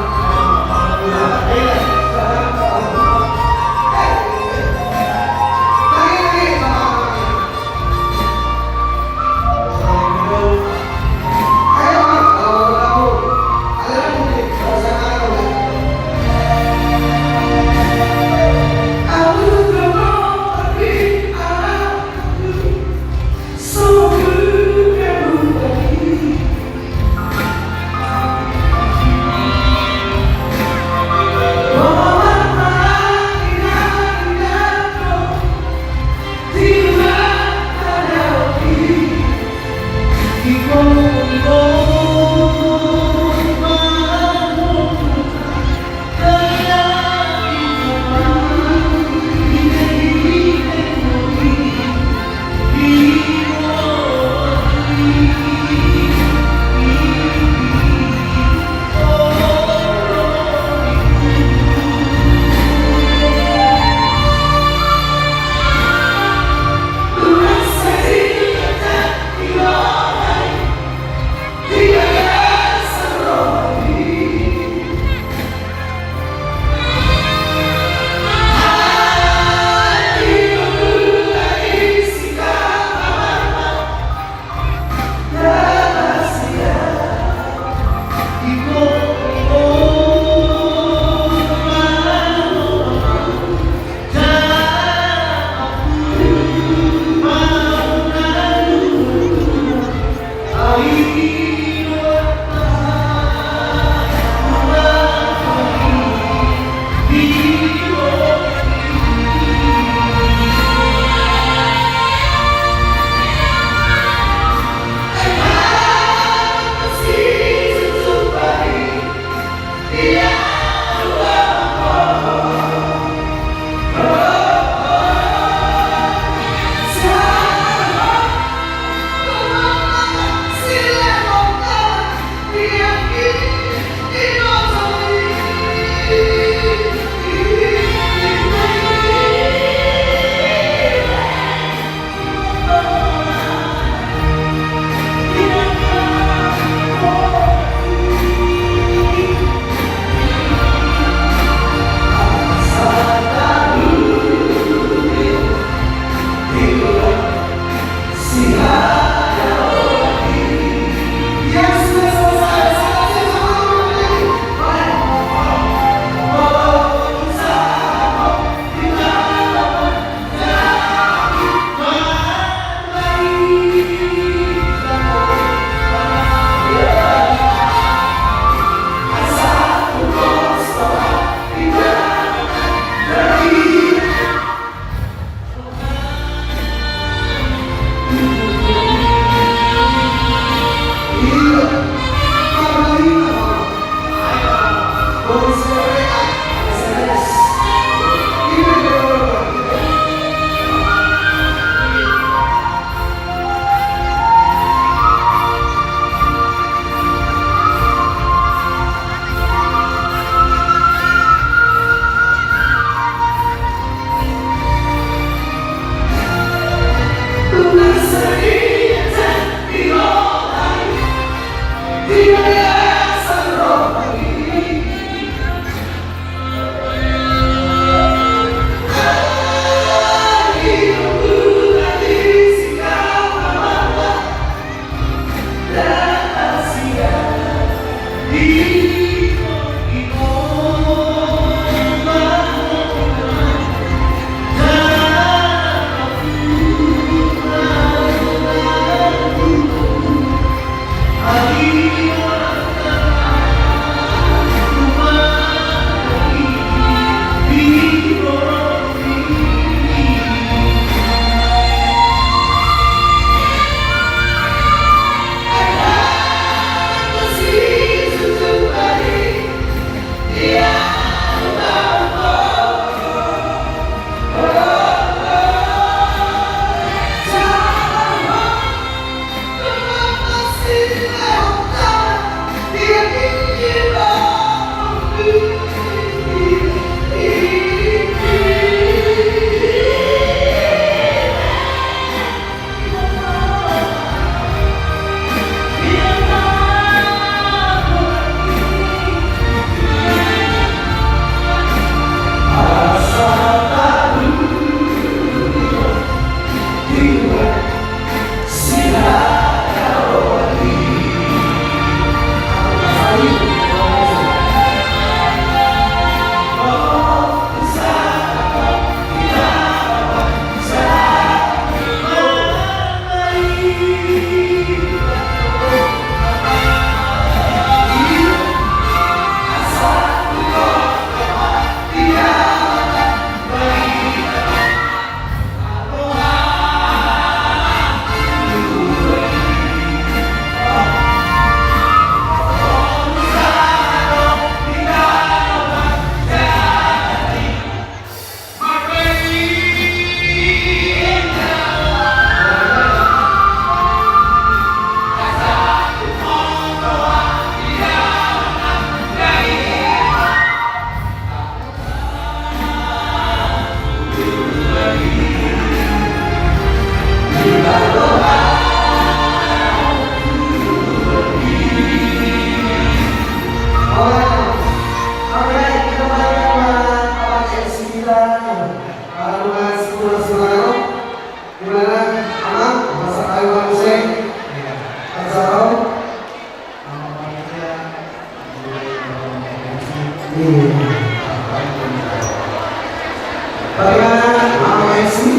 Bagaimana Mama Messi?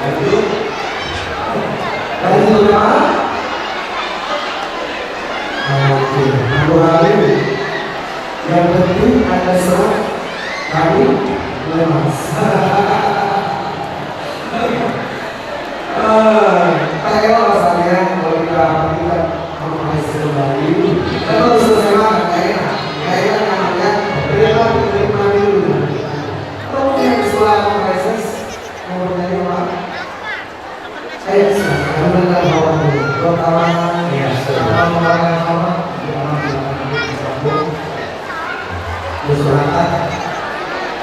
Lanjut. Lanjut berapa? Oke, hari yang penting ada serat kami lemas. Kayak alasannya kalau kita perhatikan Mama Messi kembali, kita harus selesai makan kayak namanya berapa dulu. Kalau yang setelah Mama Messi mau bertanya apa? Saya bisa, karena nggak bawa dulu. Kalau kawan, ya, kalau kawan,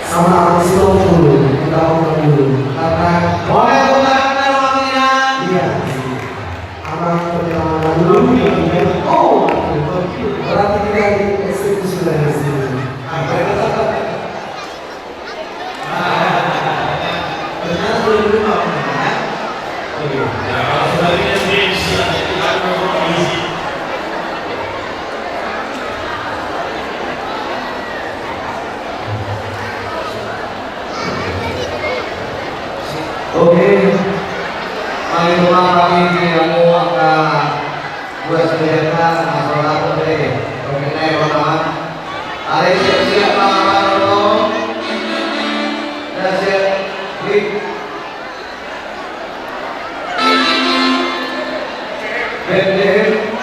sama orang Silom dulu, kita ngomong dulu. Karena boleh bukan waktunya. Iya. Abang perjalanan dulu. Oh, berarti kita di eksekusi dari sini. Ternyata dulu mau. Oke, mari kami diamu angka buat sediakan masalah oke, oke teman-teman. Hari siap-siap teman-teman, dan siap klik. Bendel.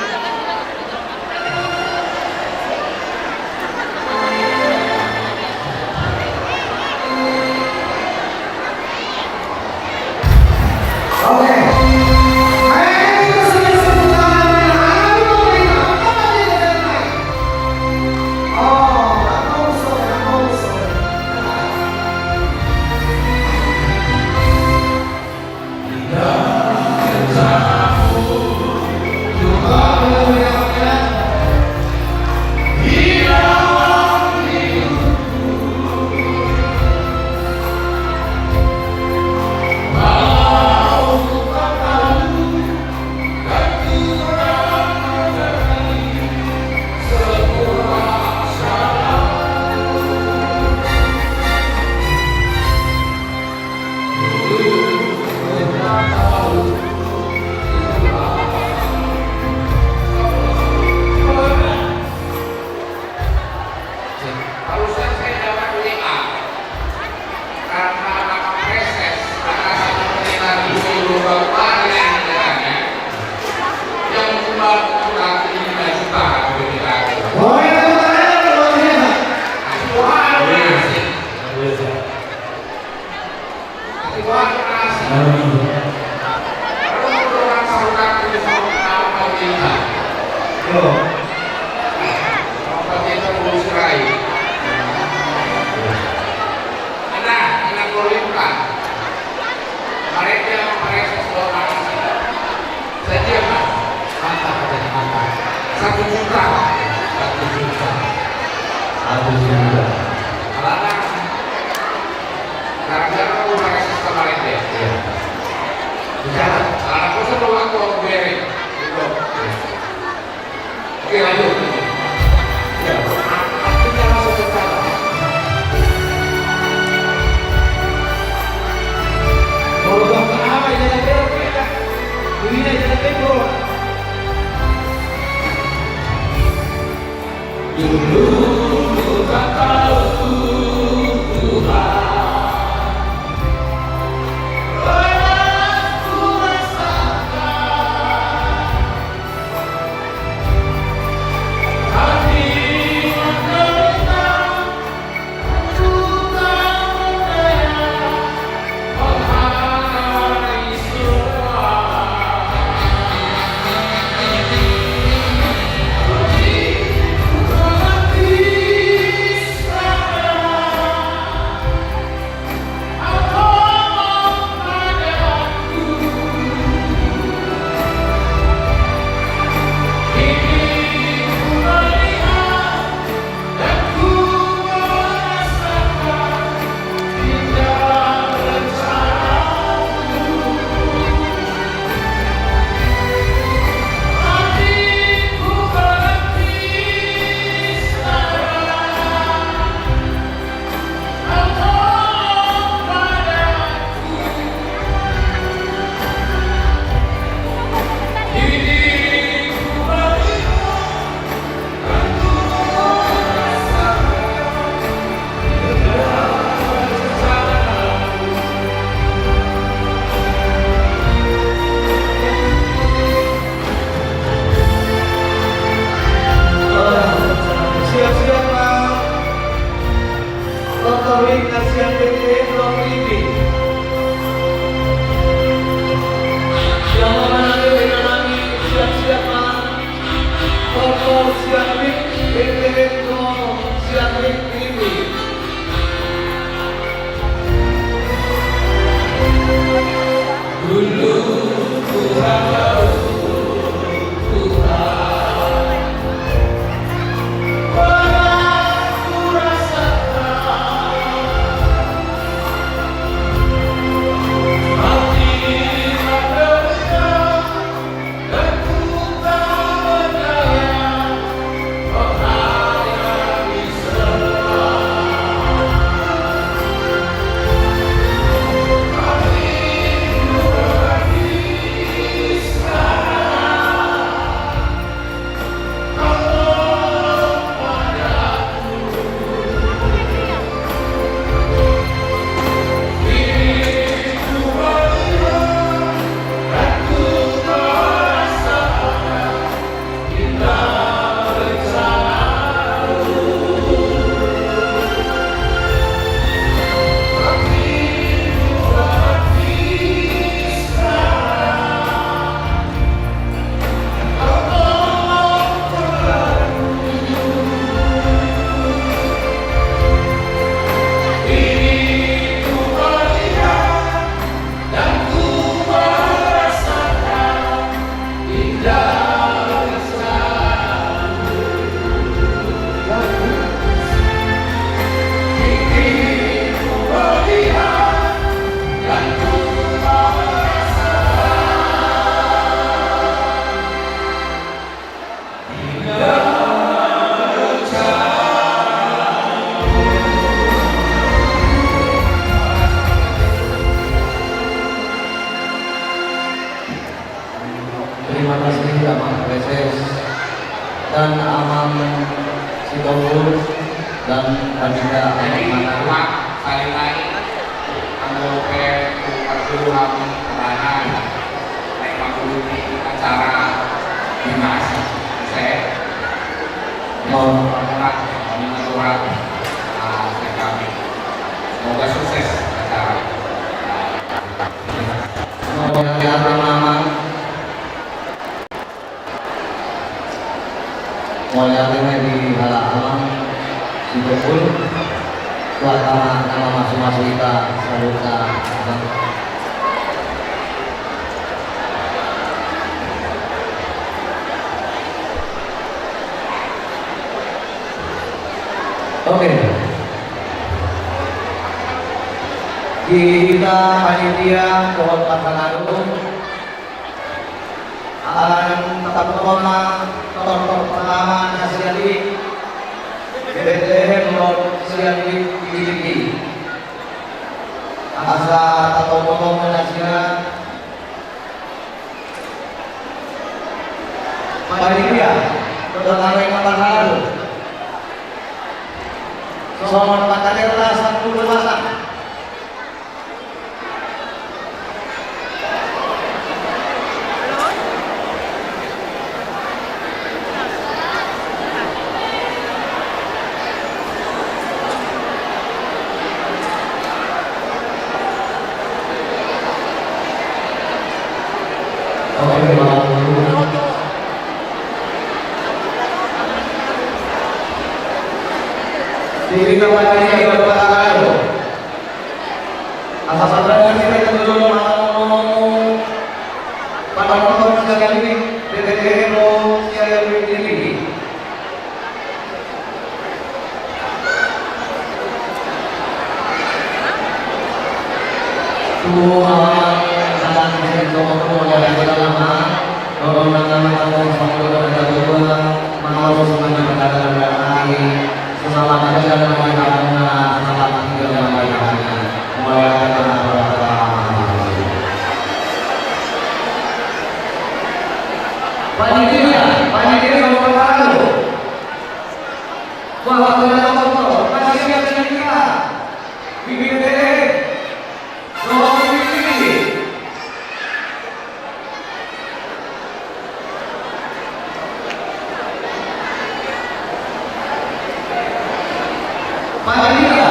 Terima Konsul dan Panitia Jadi Manado. Pak saling naik Kamu ke Perlu Kami Kemana Naik makhluk di acara Dinas Saya Mohon Mengurat Kami mengurat kami Semoga sukses acara yang Mama Mulia di halaman Sidopul buat nama masing-masing kita salutkan. Oke. Kita panitia kehormatan agung akan tetap mengelola tonton pertama Nasiali Bethlehem Lord Siali Piliki asa atau ngomong Nasia panitia dengan yang terharu soal materi rasa dulu masak. Diri kepada dia berkata asal saudara kita dulu ngomong pada motor sekali ini DPR lo siapa ini Tuhan akan menjadi yang lama orang nama sama kedua mau semuanya berkata dari selamat datang dalam nama selamat tinggal dalam nama mulai panitia kalau berlalu bahwa dalam motor panitia panitia bibir deh nomor ini panitia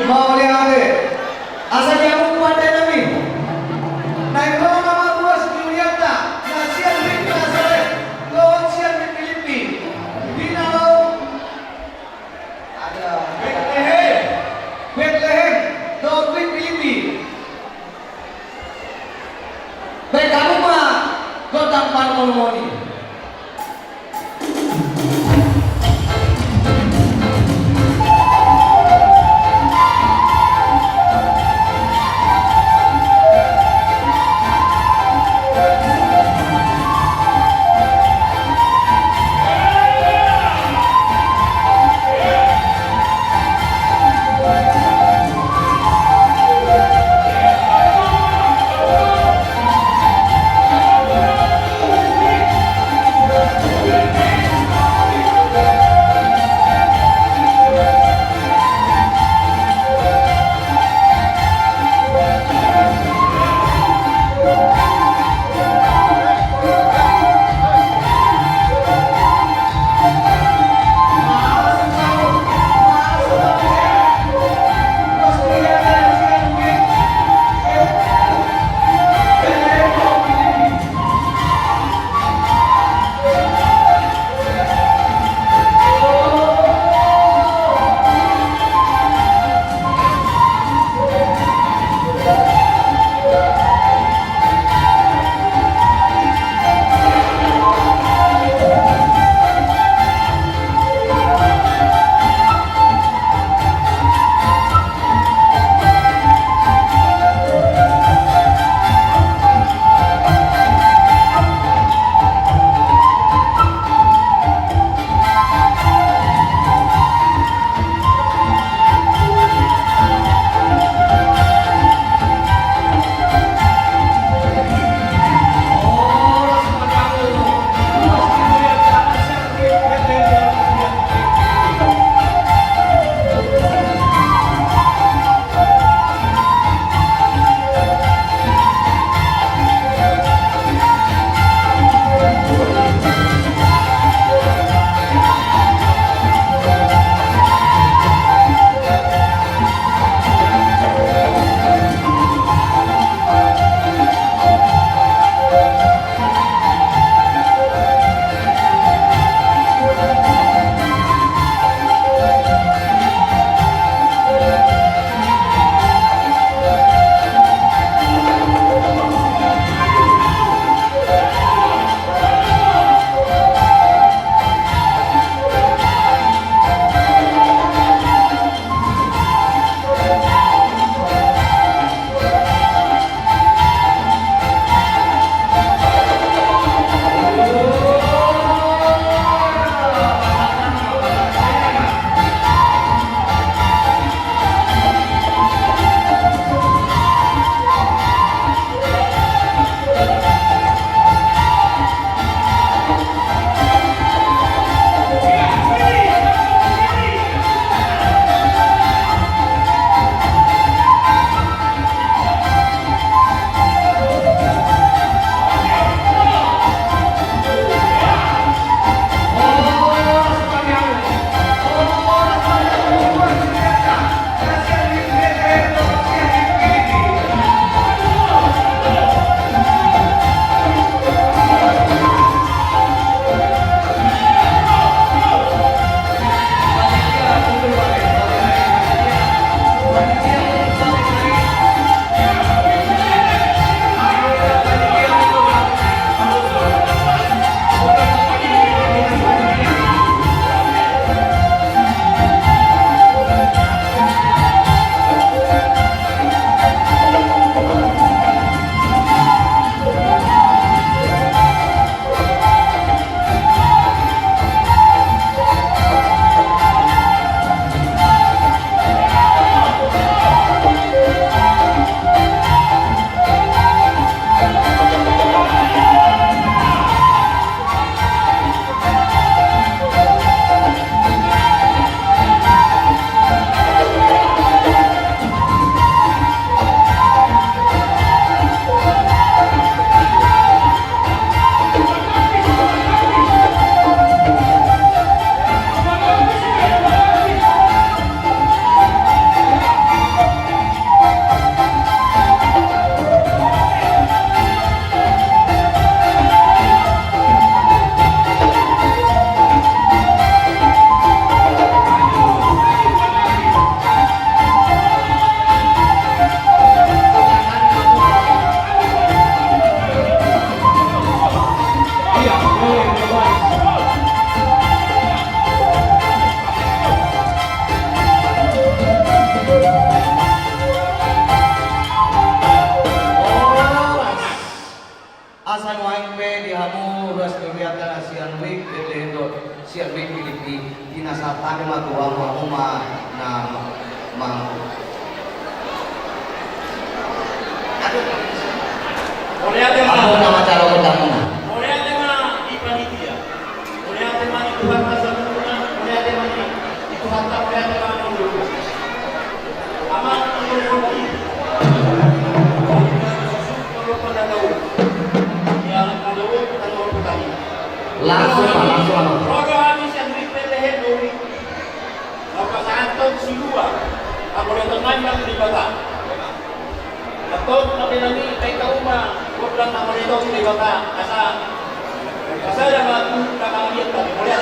mau lihat asal yang pada nabi naik kalau nama buah sekalian tak nasihat mereka asal lawan sian di Filipina di nalau ada Bethlehem Dogwit Filipina mereka rumah kota Parmoni. tadi mah tua mah na Ako nama cara bertamu. Oleh tema di panitia, oleh tema di Tuhan masa mula, oleh tema di Tuhan tak oleh tema dulu. Amat dulu kalau pada tahu, yang tahu kalau bertanya. Langsung. Rodo habis yang dipilih dulu. Apa sangat si dua, aku lihat teman di batang. Atau nabi nami kay kauma, huwag lang naman ito sa ibaba. Asa naman nakakaliit kami muli.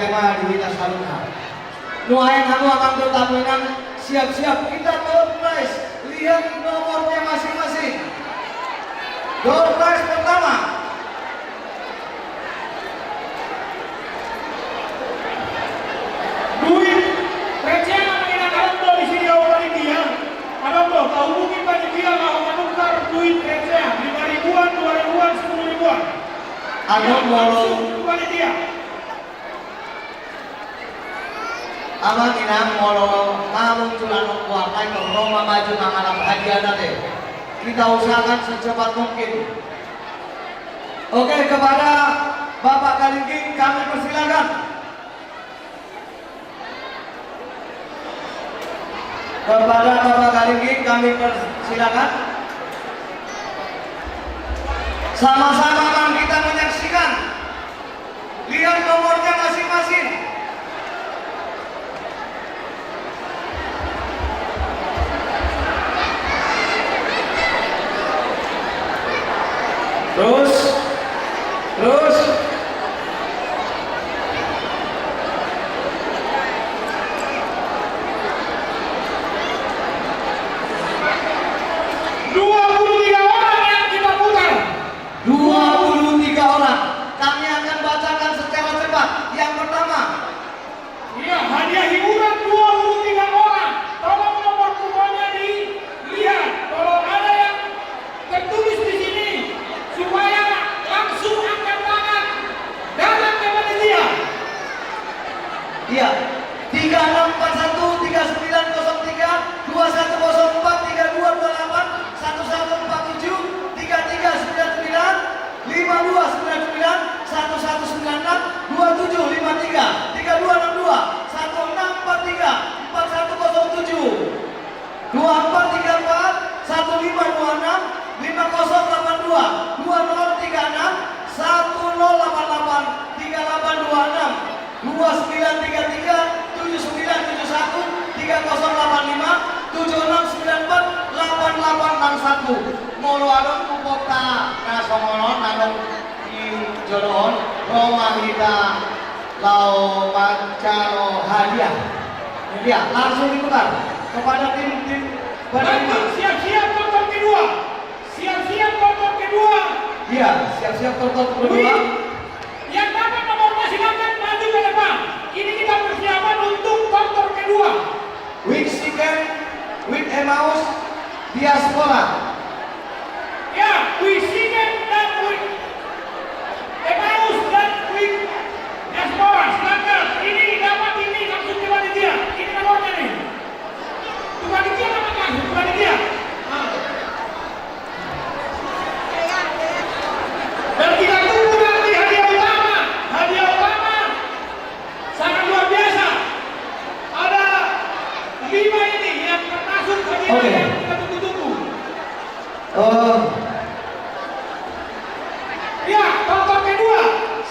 tema di Wita Saluna. Nuain kamu akan bertamunan siap-siap kita door prize. Lihat nomornya masing-masing. Door prize pertama. Duit receh namanya kalau tuh di sini orang dia. Ada tuh tahu mungkin panitia mau menukar duit receh 5.000-an, 2.000-an, 10.000-an. Anu molo panitia. Ama inang molo munculan warna itu Roma maju mengalap hadiah nanti. Kita usahakan secepat mungkin. Oke, kepada Bapak Kalingking kami persilakan. Kepada Bapak Kalingking kami persilakan. Sama-sama kita menyaksikan. Lihat nomornya masing-masing. Terus orang yang kita putar. 23 orang. Kami akan bacakan secara cepat. Yang pertama, Iya, hadiah hiburan 23 orang. Tolong nomor kuponnya dilihat. Kalau ada yang tertulis di sini, supaya langsung angkat tangan datang ke panitia. iya, 3641 3903 2104 3228 1147 3399 5299 1196 2753 3262 1643 4107 2434 1526 5082 2036 1088 3826 2933 7971 3085 7694 8861 molo adon kupota nasongonon adon di jodohon Roma kita lau mancano hadiah. Iya, langsung diputar kepada tim Nanti siap-siap tonton kedua. Siap-siap tonton kedua. Iya, siap-siap tonton kedua. Yang dapat nomornya silakan maju ke depan. Ini kita persiapan untuk tonton kedua. Week Second with Emmaus Diaspora. Ya, Wisikan dan Emmaus dan Diaspora. Silakan. Ini dapat ini langsung ke panitia. Ini nomornya nih. Ke panitia dapat langsung ke panitia. Dan kita tunggu nanti hadiah utama. Hadiah utama sangat luar biasa. Ada 5 ini yang termasuk hadiah Oke. yang kita tunggu-tunggu. Ya, tonton kedua.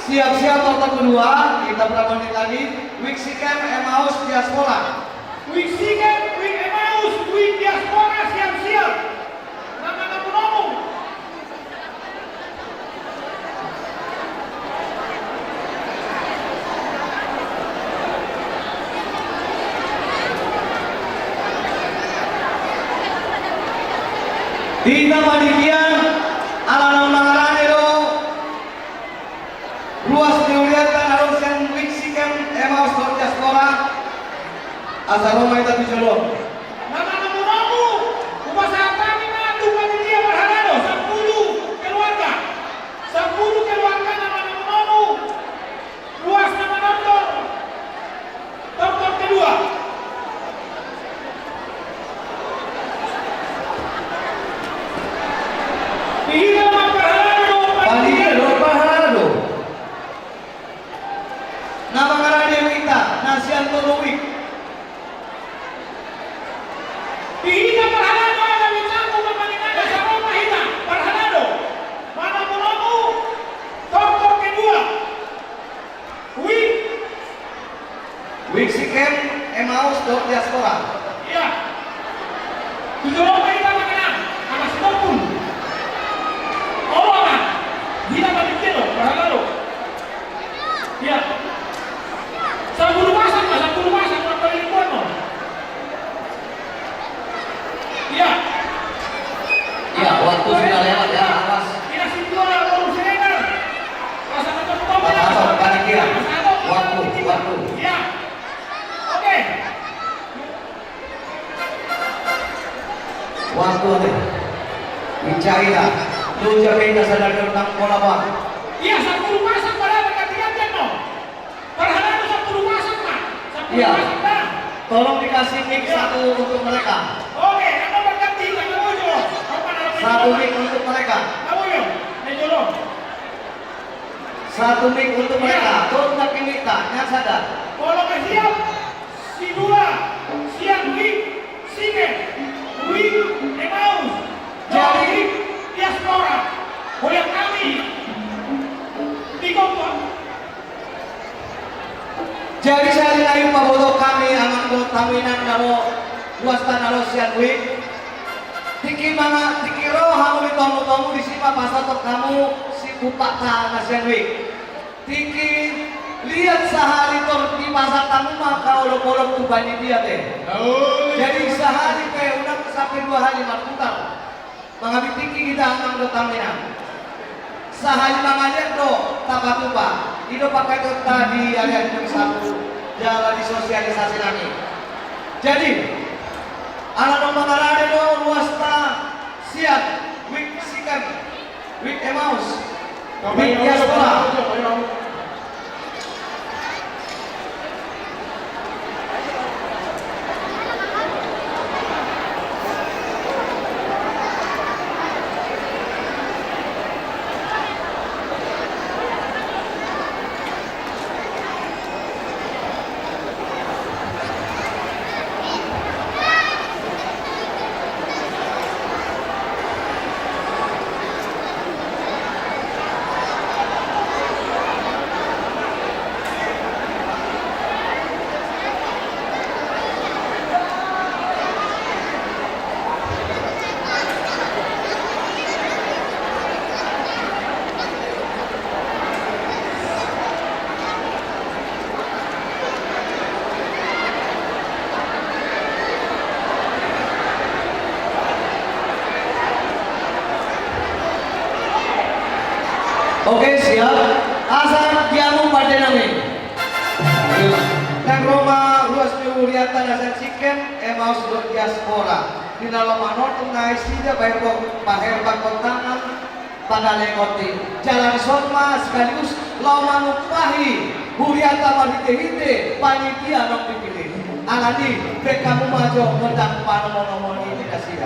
Siap-siap tonton kedua. Kita berapa menit lagi? Week Second Emmaus Diaspora. Wisikan, Emmaus, Diaspora siap-siap. Nama-nama nomor. Dita panitia ala mangarane lo ruas diuliatan harus yang Week Second Emmaus Diaspora asal Roma itu dicolok. Nama-nama nomor. Upacara kami maju panitia berharado 10 keluarga. 10 keluarga nama-nama nomor. Luas nama nonton. Tonton kedua. Ini nama berharado Panitia Roma Harado. Nama ngarane Wita Nasian Week. Hihita berharado ada bicamu memaningana sa Roma hita berharado. Mana monomu tonton kedua. Week Second Emmaus Diaspora. Iya. 7 Roma hita mengenang. Sama setopun. Orang. Hita balik kilo berharado. Iya. waktu ada. Bicara, lu jaga kita sadar tentang pola bang. Iya, 10 masak pada berganti-gantian dong. Perhatian 10 masak mah. 10 Iya. masak dah. Tolong dikasih mic satu untuk mereka. Oke, Anda berganti, Anda mau jo. Satu mic untuk mereka. Kamu yo, nih dulu. Satu mic untuk mereka. Tolong tak minta, yang sadar. Kalau nggak siap, si dua, siap Wik, Sige, Wik, Emaus, Jadi, diaspora, oleh kami di Kompon. jadi saya layu pabodo kami aman do taminan naro wasta naro sian wik. Tiki mama tiki roh hamu tomu di sini pasal tok kamu si kupata nasian wik. Tiki lihat sehari tor di pasar kamu mah kalau kolok tu banyak dia teh. Jadi sehari teh udah sampai 2 hari makutar. Mengambil tiki kita aman do taminan. Sehari mangajet do tapak lupa. Itu pakai tadi ada yang satu jalan di sosialisasi lagi. Jadi anak nomor ada do wasta siap wik sikan wik emaus wik diaspora. Oke siap. Asal diamu pada nami. Dan Roma ruas Uriata dan Siken emaus do diaspora. Di dalam manor tunai sida bayar paher kontangan pada lekoti. Jalan Soma sekaligus lawan pahi. Uriata mahite-hite panitia nok dipilih. Alani bekamu maju mendang panomono ini kasih.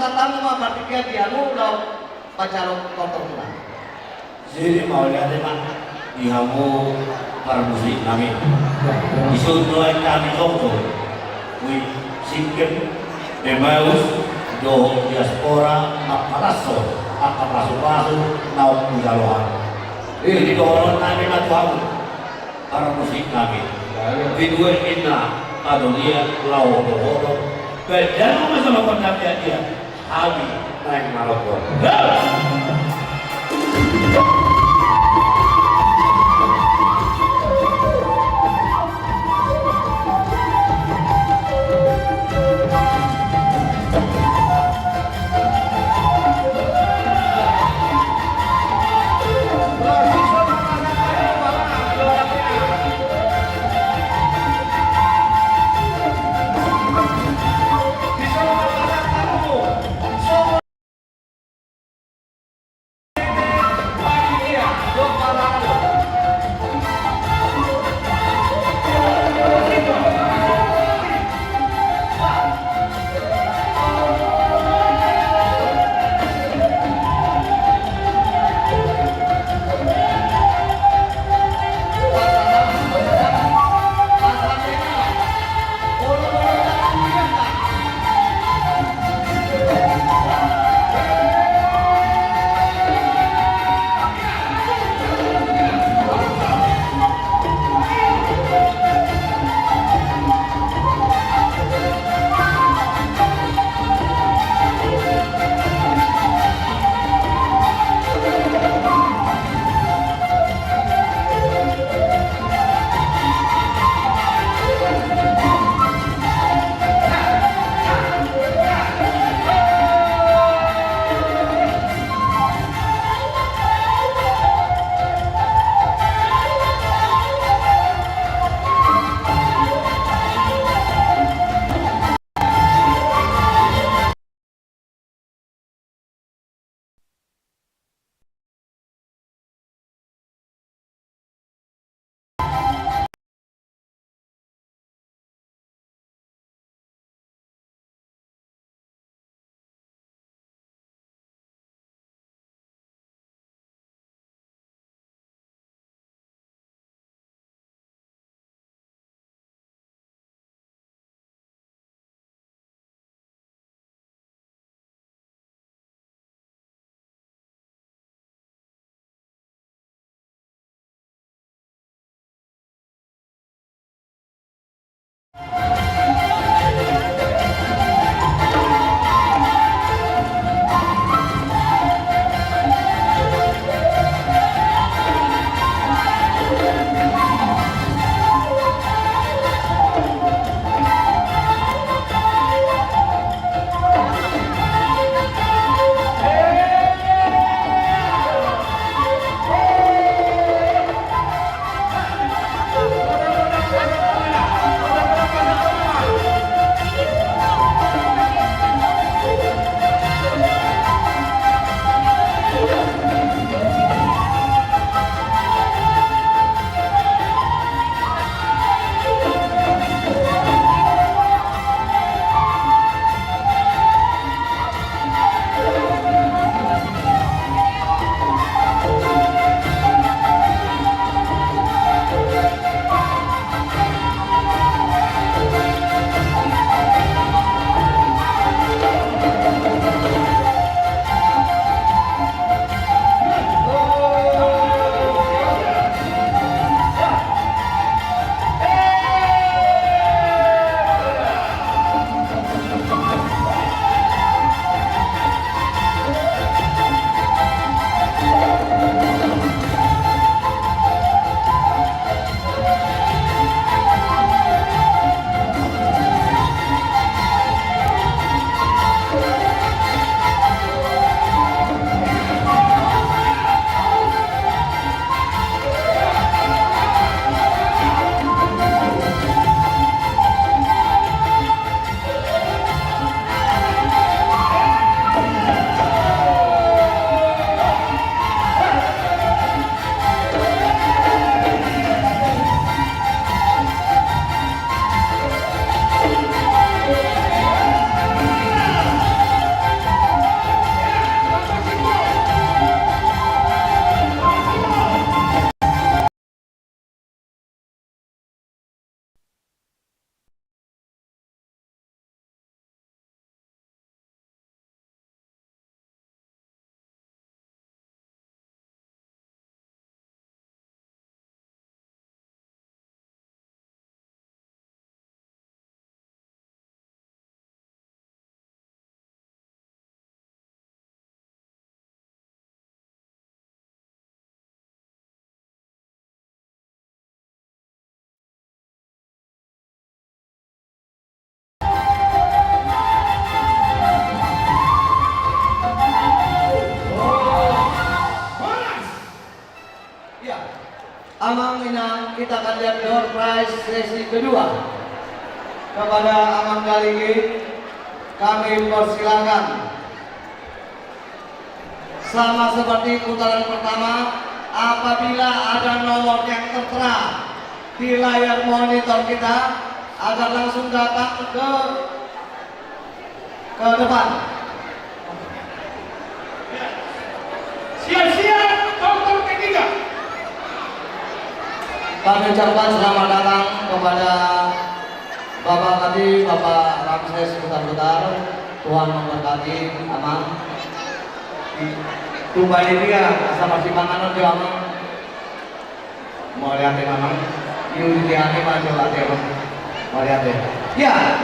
masa tamu mah berarti dia dianu udah pacar kotor kita. Jadi mau lihat emang dihamu para musik kami. Isu doa kami contoh, we sikit Emmaus do diaspora mapalaso akapasu-pasu nauk pujalohan. Jadi doa kami matuhamu para musik kami. Video inna kadolia lau bohoro. Berjalan masalah kontaknya dia, kami naik malapor. Bagi kita akan lihat door prize sesi kedua. Kepada Aman Galigi kami persilakan. Sama seperti putaran pertama, apabila ada nomor yang tertera di layar monitor kita, agar langsung datang ke depan. Siap-siap, dokter ketiga. Kami ucapkan selamat datang kepada Bapak tadi, Bapak Ramses Putar-Putar. Tuhan memberkati Aman. Kembali dia sama si Panganon juga Aman. Mau lihat Aman? Yuk diani maju hati Mau lihat ya.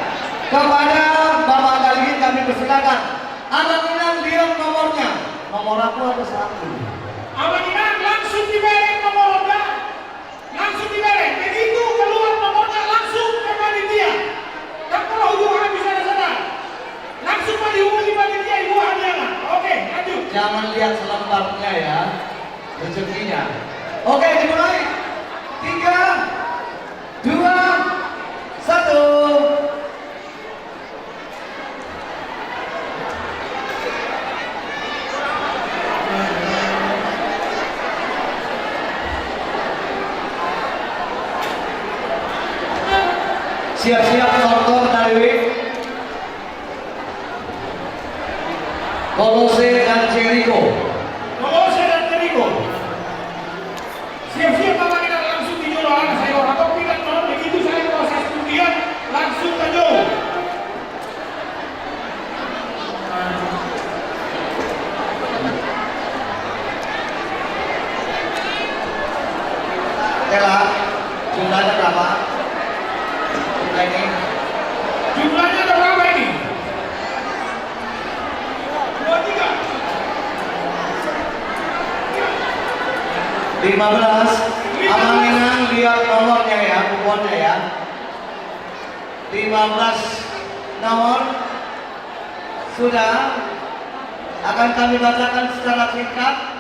Kepada Bapak kali kami persilakan. Anak Minang lihat nomornya. Nomor aku ada 1. Abang Minang langsung dibereng nomornya. Langsung dibereng. Begitu keluar nomornya langsung ke panitia. Dan kalau ibu habis sana, langsung dihubungi panitia ibu hadiahnya. Oke, lanjut. Jangan lihat selembarnya ya, rezekinya. Oke, dimulai. 3, 2, 1. Siap-siap Tortor Darwi, Kolose dan Jericho. Kolose dan Jericho. Siap-siap Bapak Minang langsung dijual anak saya orang atau tidak mau begitu saya proses kemudian langsung maju. Tela, jumlahnya berapa? Ini jumlahnya ada berapa ini? 23. 15. Abang Minang lihat nomornya ya, kuponnya ya. 15 nomor sudah akan kami bacakan secara singkat.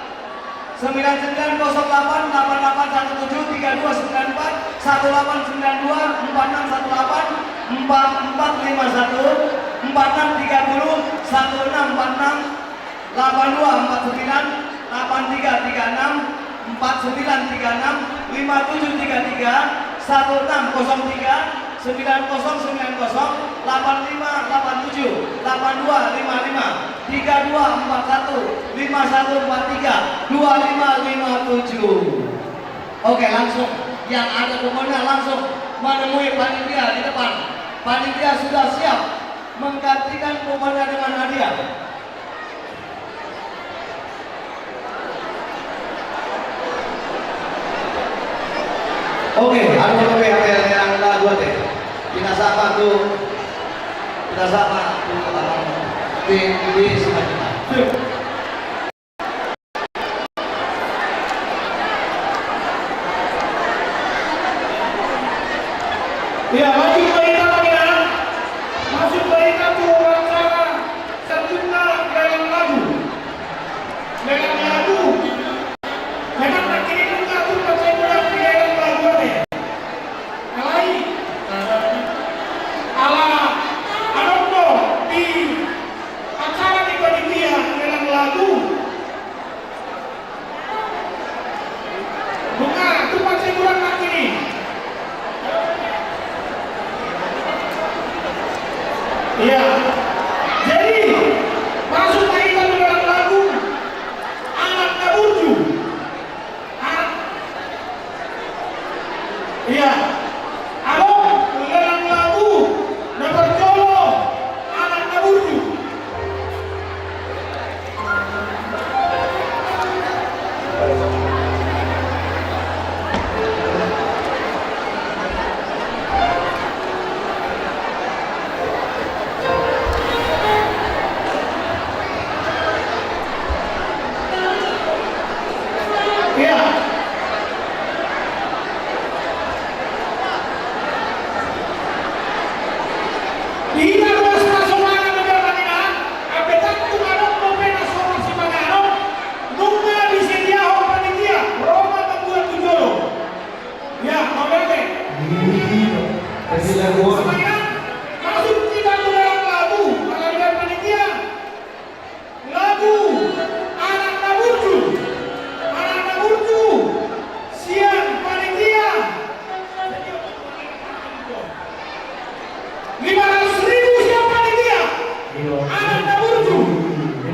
9908 8817 3294 1892 4618 4451 4630 1646 8249 8336 4936 5733 1603 9090 8587 8255 3241 5143 2557. Oke, langsung yang ada kuponnya langsung menemui panitia di depan. Panitia sudah siap menggantikan kuponnya dengan hadiah. Oke, ada PPL yang dua teh. Kita sama tuh di selanjutnya. Ya, masuk berita Minang. Masuk berita tuh wawancara sejumlah lelang lagu. Lelang lagu. Memang tak kini juga tuh percaya bulan di lelang lagu ada. Lain. Ala Adondo di acara di panitia lelang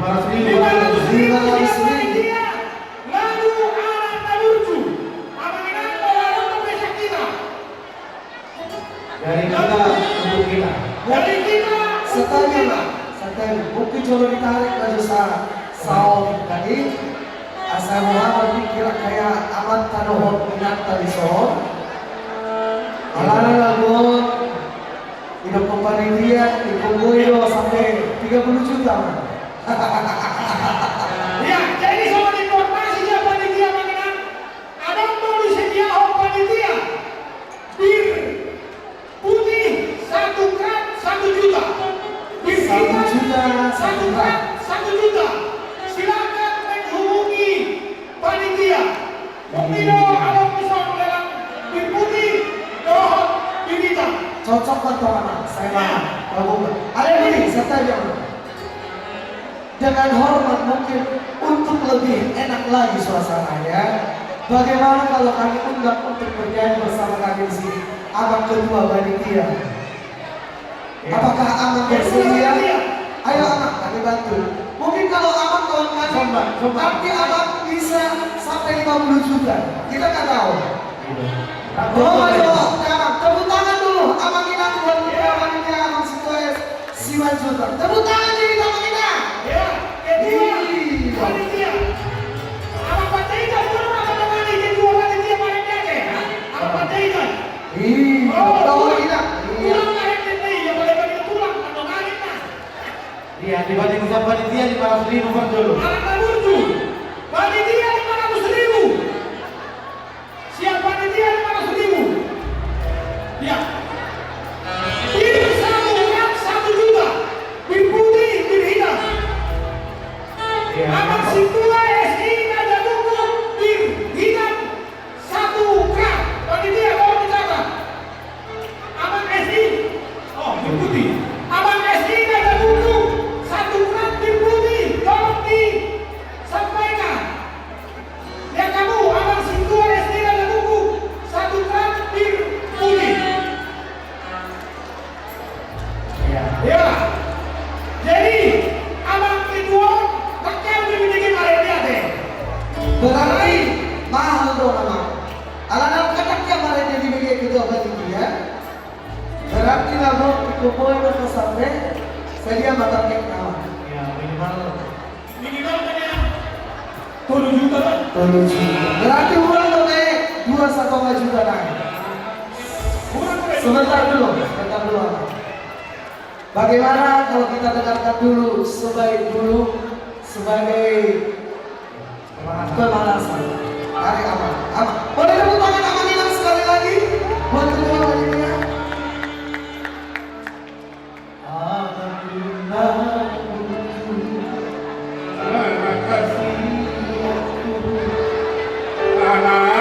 500.000 panitia. Lalu alat taburju. Apabila orang membesar kita. Dari kita untuk kita. Dari kita Setanya, mungkin coba ditarik baju saum tadi. Asal Muhammad pikir kayak amat tanuhon minat tadi sohon. Alana lagu hidup panitia dikumpulin sampai 30 juta. Ya, jadi soal informasinya panitia mengenai ada mau disediakan panitia bir putih 1 gram 1 juta, bir hitam 1 gram 1 juta. Silakan menghubungi panitia. Mungkin ada bisa melelang bir putih, dohot, bir hitam. Cocok atau anak? Saya mahal. Ada ini, saya tanya. Dengan hormat mungkin untuk lebih enak lagi suasananya. Bagaimana kalau kami undang untuk bernyanyi bersama kami di sini? Abang kedua panitia. Apakah abang bersedia? Ayo abang, kami bantu. Mungkin kalau abang kawan kami, nanti abang bisa sampai 50 juta. Kita nggak tahu. Abang, tepuk tangan dulu. Abang kita buat kita panitia abang siwa juta. Tepuk tangan jadi abang kita. Ya, kedua panitia. Apa panitia dulu apa namanya kedua panitia panitia? Apa panitia? Tahu tidak? Pulang naik ini ya boleh bagi pulang atau naik mas? Iya, dibanding sama panitia 500.000 per dulu. Alat taburju. Panitia 500.000. Siap panitia 500.000. Ya. Bir 1 gram 1 juta. Bir putih, bir hitam. Abang Sintua SI Raja Tunggu bir hitam 1 gram. Panitia kalau dicatat. Abang SI. Oh, bir putih. Abang SI Raja Tunggu 1 gram bir putih. Tolong disampaikan. Ya kamu Abang Sintua SI Raja Tunggu 1 gram bir putih. Ya. Jadi abang kedua pakai memiliki panitia deh. Berarti mahal dong abang. Alana kadangnya marahnya di media kedua panitia. Berarti lalu dikumpulin ke sampai sedia makan kek kawan. Ya, minimal Minimalnya 7 juta kan? 7 juta. Berarti uang dong naik 2,1 juta naik. Sebentar dulu abang. Bagaimana kalau kita dengarkan dulu sebagai pemanasan. Hari abang. Boleh tepuk tangan abang Inang sekali lagi buat kedua panitia. Terima kasih anakku.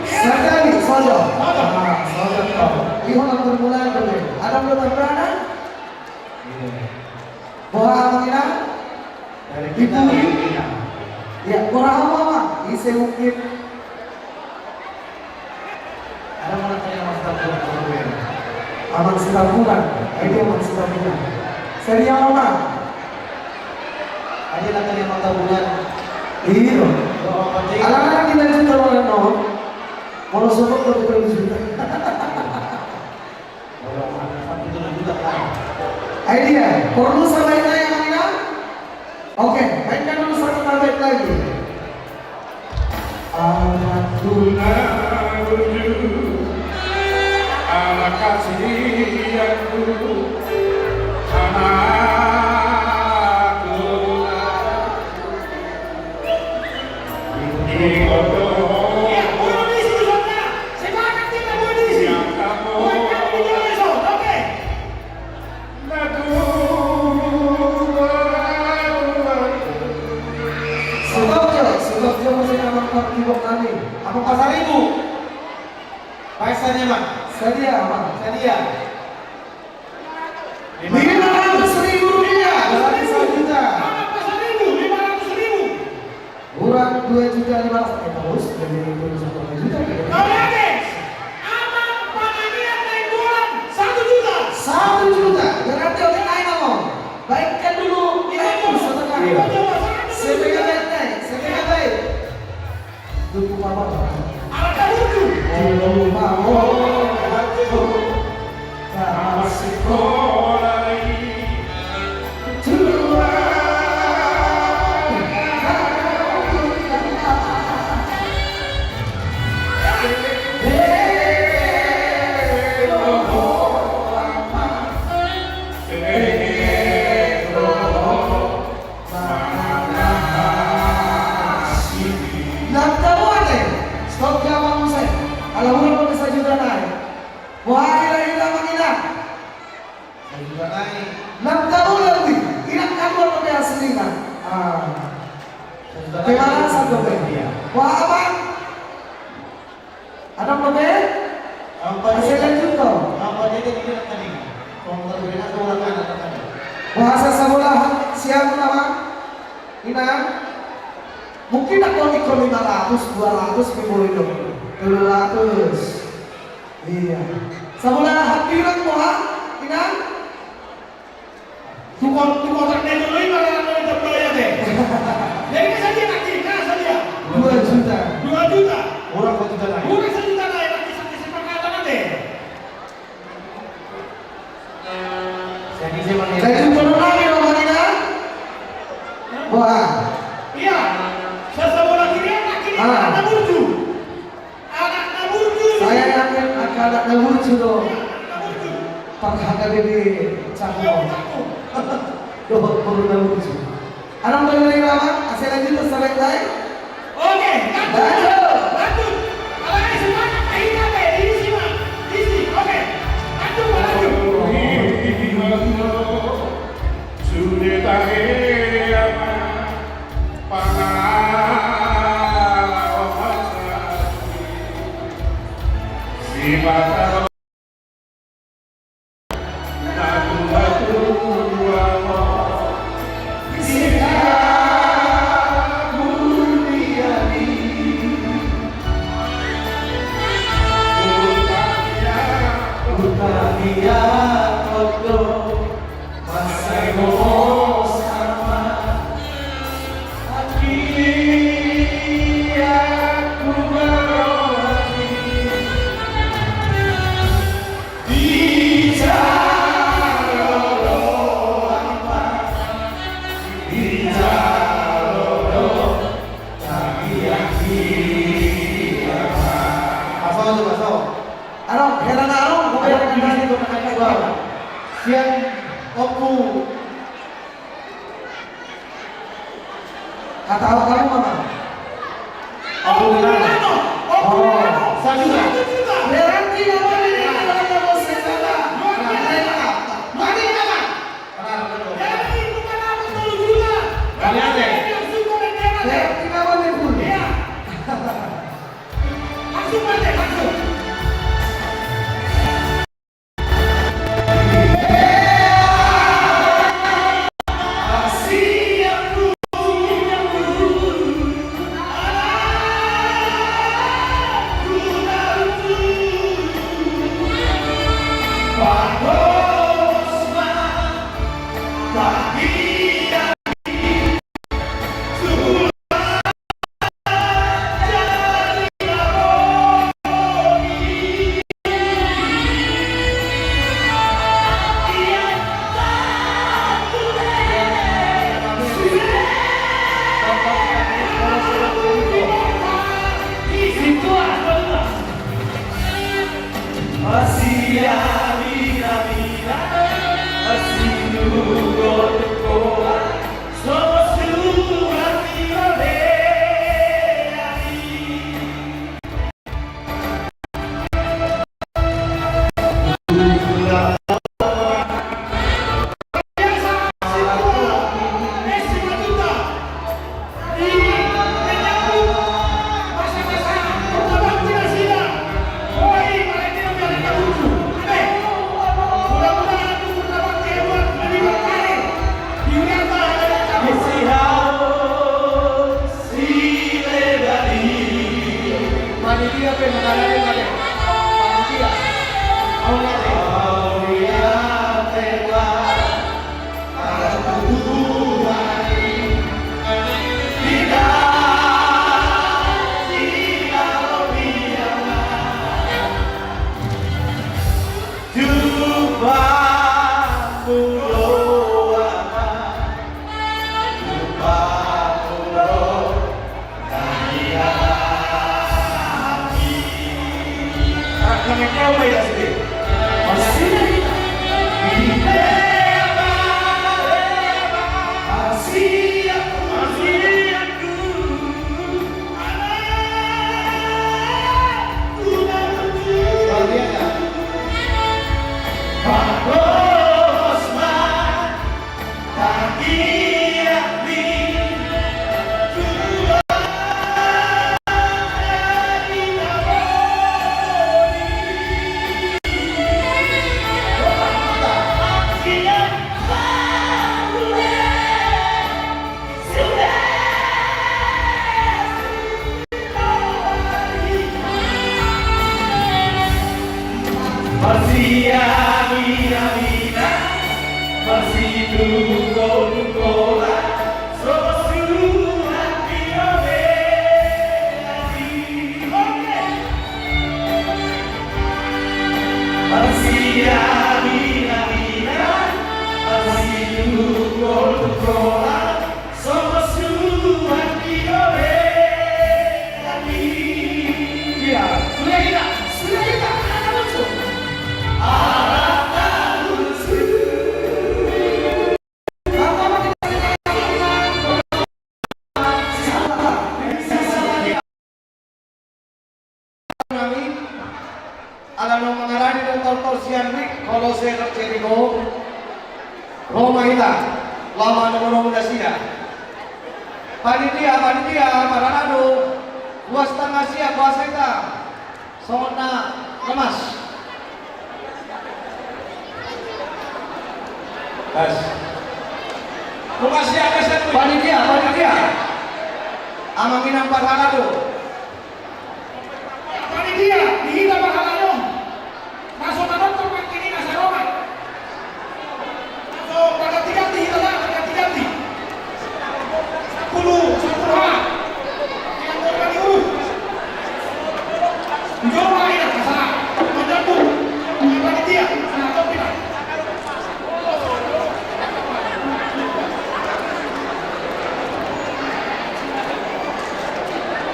Sekali saja. Saja kau. Ihon bermula dulu. Ada belum berada? Bahwa abang Inang dari kita dari kita. ya kurang apa? Isi mungkin Ada mana tanya mas Tabu? abang sudah bulan. Ini abang sudah bulan. Sedia mana? Ada nak tanya mas Tabuan. Iya. Doa penting. Anak-anak kita juga orang nol. Kalau sobat kalau kita juga. Sampai 7 juta kan. Idea. Perlu sampai naik abang Inang? Oke, mainkan dulu satu tablet lagi. Anak kasihanku, anakku. Ini kotor. Ya, bunuh di situ saudara. Semangat kita bunuh di sini. Buat kami di jalan esok, oke? Sebab dia masih abang kibok kami. Apa pasar ibu? Paisannya bang. Sedia abang. Sedia. 500.000 rupiah. Berarti 1 juta. Anak pasar 500.000. Kurang 2.500.000. Terus jadi 1 juta. Oke, abang panitia naik bulan 1 juta. 1 juta. Berarti Bagaimana satu bagian? Wah apa? Ada apa? Hasil lanjut kau. Bahasa sebelah siang nama Inang. Mungkin aku ikut 500, 200, 200. Iya. Sebelah hadiran moha Inang. Tukang terkena dulu ini malah ada terbayar deh. Jadi saja nanti, saja. 2 juta. 2 juta. Orang 1 juta naik. Orang 1 juta naik nanti sampai sepakatan nanti. Saya jumpa lagi orang Inang. Wah. Iya. Sesebelah kiri anak burju. Anak burju. Saya yakin akan ada burju dong. Perhatian ini cakap. Doh, perlu burju. Anak dari lama, asal lanjut terselek lain. Oke, lanjut. Kalau ini semua ini apa? Ini semua. Ini, oke. Lanjut. Sudah tak Siang oku kata awak kamu mana? Aku Milano. Saya juga. Berarti nama ini ada musik kata. Mari apa? Jadi bukan apa dulu juga. Langsung kau dan dia nanti. Berarti nama ini pun. Iya. Langsung nanti, langsung. Alam ng mangarani ng Dr. Sianrik, Colosseum ng Jericho, Roma ita, lama ng Roma siya. Panitia, Maranado, luas tengah siya, bahasa ita, sona lemas. Kas. Luas siya, panitia. Amangin ang Maranado. Panitia, dihina Maranado. Masuk ke dokter pagi ini nasi Roma. Masuk ganti-ganti hilang, ganti-ganti. 10 ha. Yang korban diurus. Jom lagi dah masalah. Menjambu. Panitia, nah top tidak.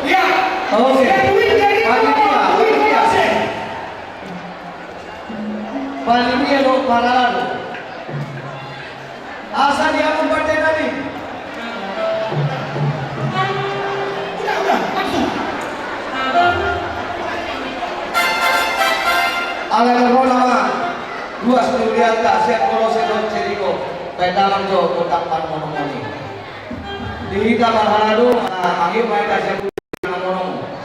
Ya. Oke. Panitia lo Maranado. Asa dia membaca tadi. Udah, langsung. Alam mo naman, luas pilihan ka siya Colosseum Jericho. Pedalang jo kotak panmonong. Dihita Maranado, angin may kasya panmonong.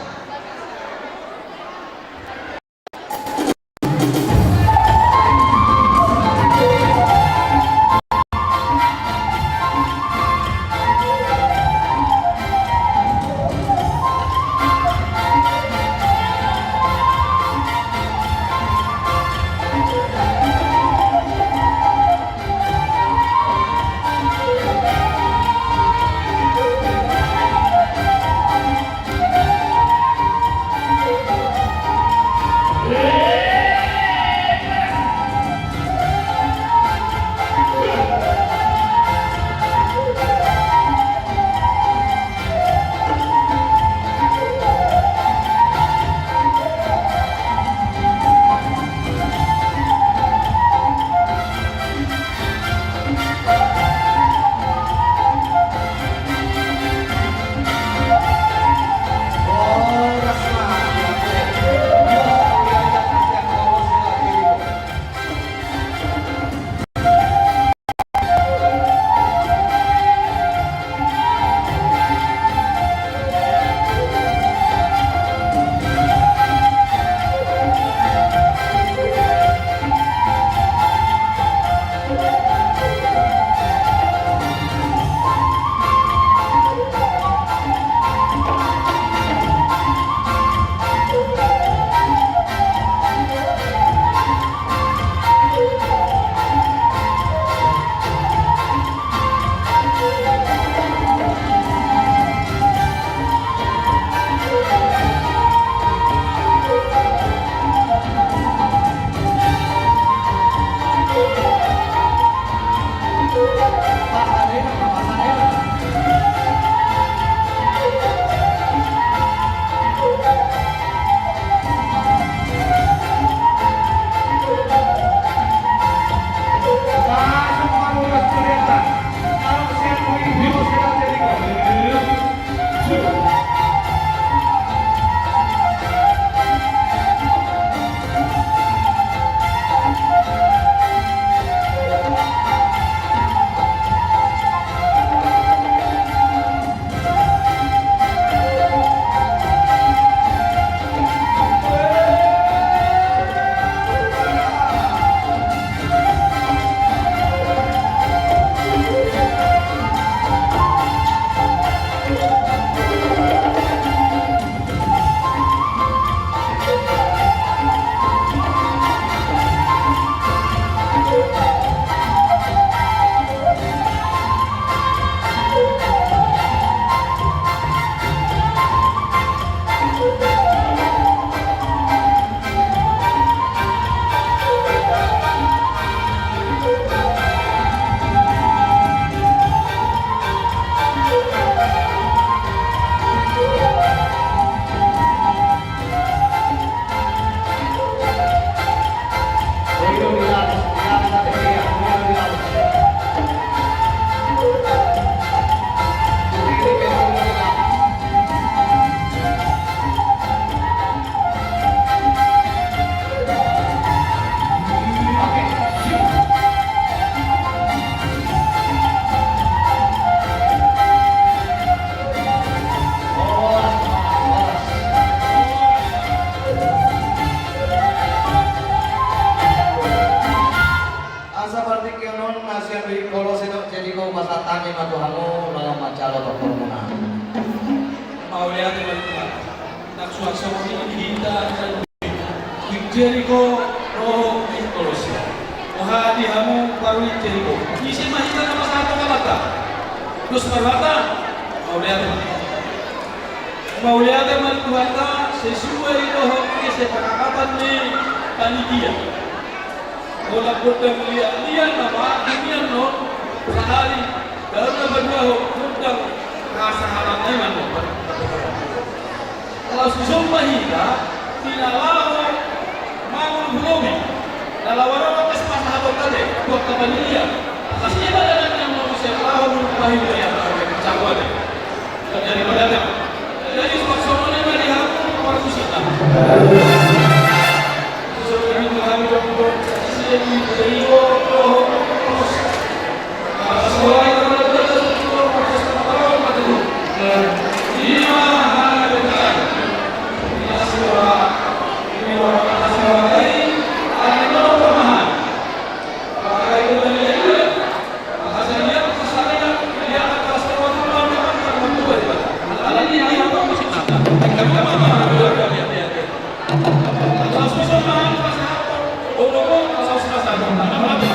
seperti kianon nasian di kolos itu jadi kau masa tanya matu hamu dalam macalo atau permohonan. Mau lihat teman-teman. Nak suasana ini kita dan Jericho roh Kolosia. Mohadi hamu baru Jericho. Isi mahita nama satu kata. Terus berkata, mau lihat teman-teman sesuai roh kesepakatan ni panitia. Kalau kita lihat nama dunia no sehari karena berdua tentang rasa halal iman no. Kalau sumpah kita tidak lalu mau berlobby dalam orang kes masalah tadi buat kepandian kasih badan yang mau siapa berubah hidup ya cakup deh jadi badan jadi maksudnya dari hamu orang kita sesuatu itu hamu untuk sisi dari terus sekolah yang ada di proses pertama itu ini mah benar ini sekolah ini orang sekolah lain ada pemahaman pakai itu dari hasilnya sesuatu dia akan sekolah pemahaman tertentu ada ini yang musik nada kalau susah paham pas apa kalau susah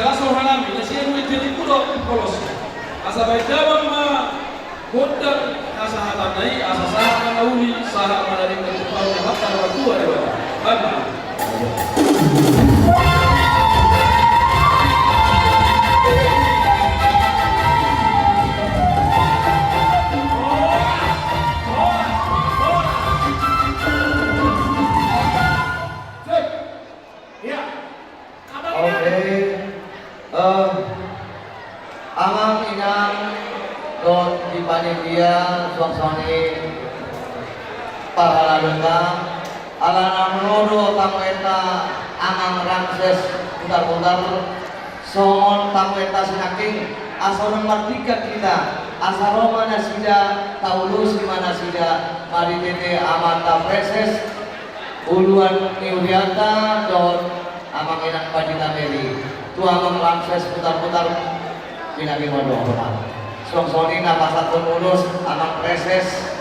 Asa halami na siya mo jadi pulo polos. Asa baitawang ma kodang asa hatanai asa saha manauli saha manaling ketupau ni hatta ratua dewa. Bamba. Amang inang dot di panitia suasana pahala dendam alana menuduh tamu eta amang Ramses putar-putar songon tamu eta sinaking asal martikat kita asal romana sida taulus dimana sida mari tete amanta preses uluan Niuriata dot amang inang padita meri tu amang Ramses putar-putar pinagi modo hormat. Songsoni nama satu mulus amang preses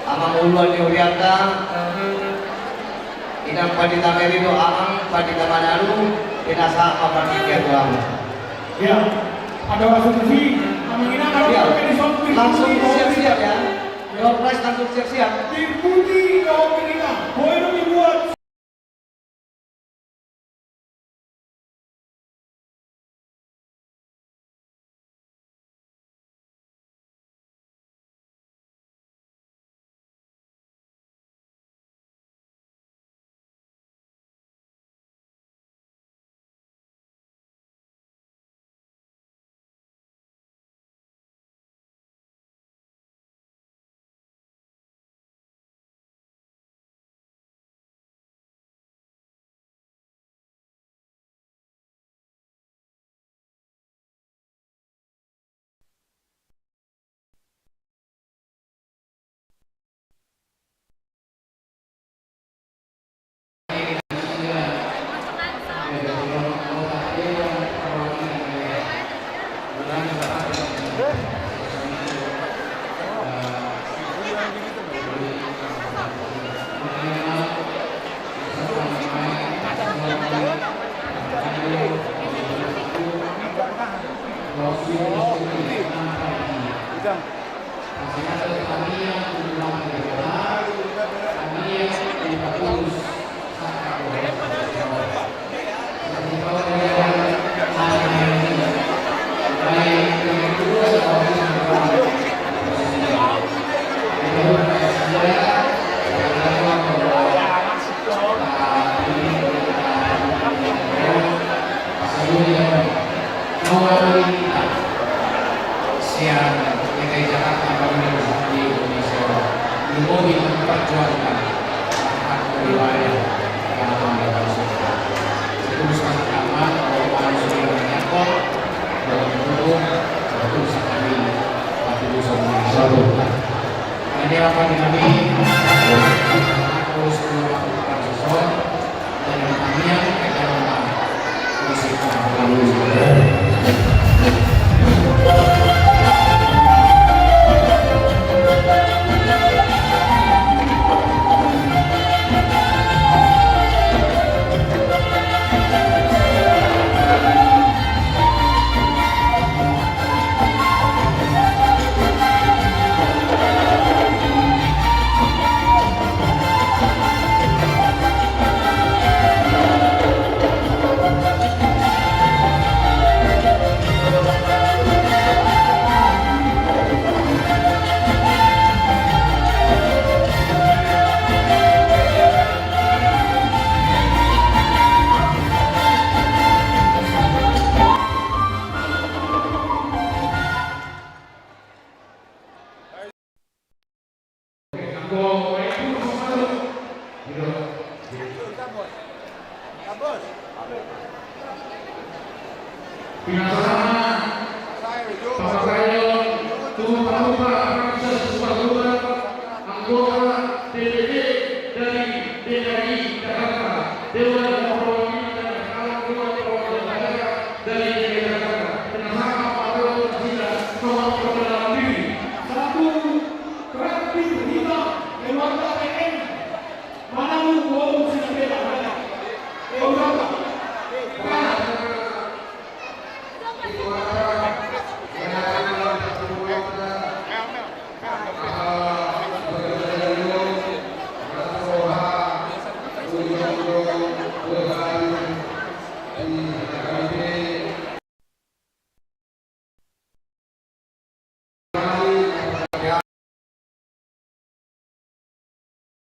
amang uluan Niuriata inang padita meri do amang padita manaru pinasa apa tiga doang. Ya, ada masuk TV. Amang ina kalau Ya, pakai di sound langsung siap-siap ya. Your price langsung siap-siap. dipuji kau ina. Boleh dibuat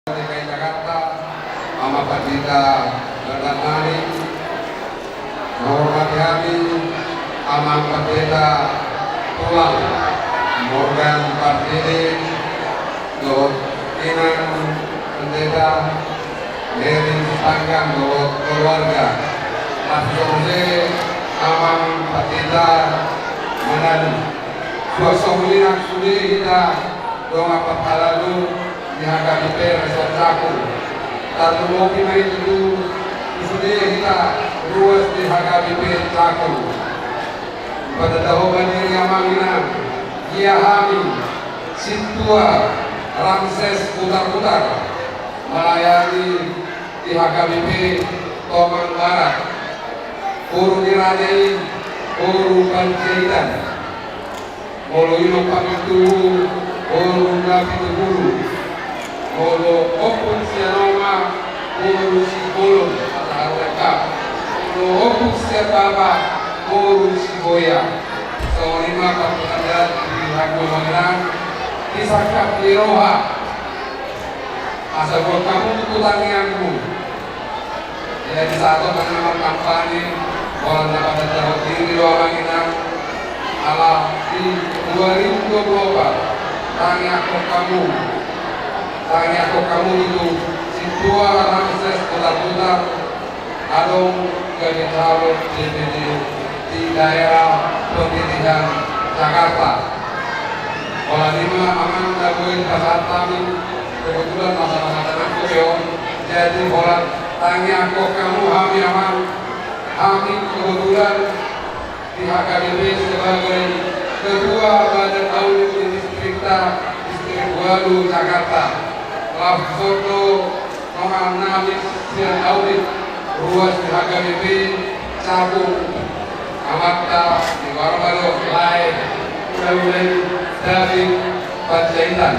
DKI Jakarta, Amat Pandita Bernardani, menghormati kami Amat Pendeta Tulang Morgan Pardini, Dr. Kinan Pendeta Heri Tanggang, Dr. keluarga Mas Jose Amat Pendeta Manado, suasa mulia sudi kita dong apa halalu dihadapi resort aku dan mau kita itu sudah kita ruas dihadapi aku pada dahoban ini amangina dia Hami Situa Ramses putar-putar melayani dihadapi Tomang Barat Puru dirajai Puru Panjaitan Molo ino pamitu Puru Nabi Guru Molo opun sianoma Puru Sibolon atau lengkap Molo opun siapapa Puru Siboya so lima pertanyaan di Ragu Mengenang disakap di roha asal buat kamu tutangianmu jadi satu penamar kampanye orang dapat dapat diri doa Mengenang ala di 2024 tanya aku kamu itu Situa Ramses putar-putar adong jadi calon DPD di daerah pemilihan Jakarta. Olah lima aman dabuin pasar kami kebetulan masalah aku jadi olah tanya aku kamu Hami aman Hami kebetulan di HKBP sebagai Ketua Badan Audit Distrik Walu Jakarta. Foto nomor 6 Sian Audit ruas di HKBP Cabung Amata di Warmalo Lai Udah David Panjaitan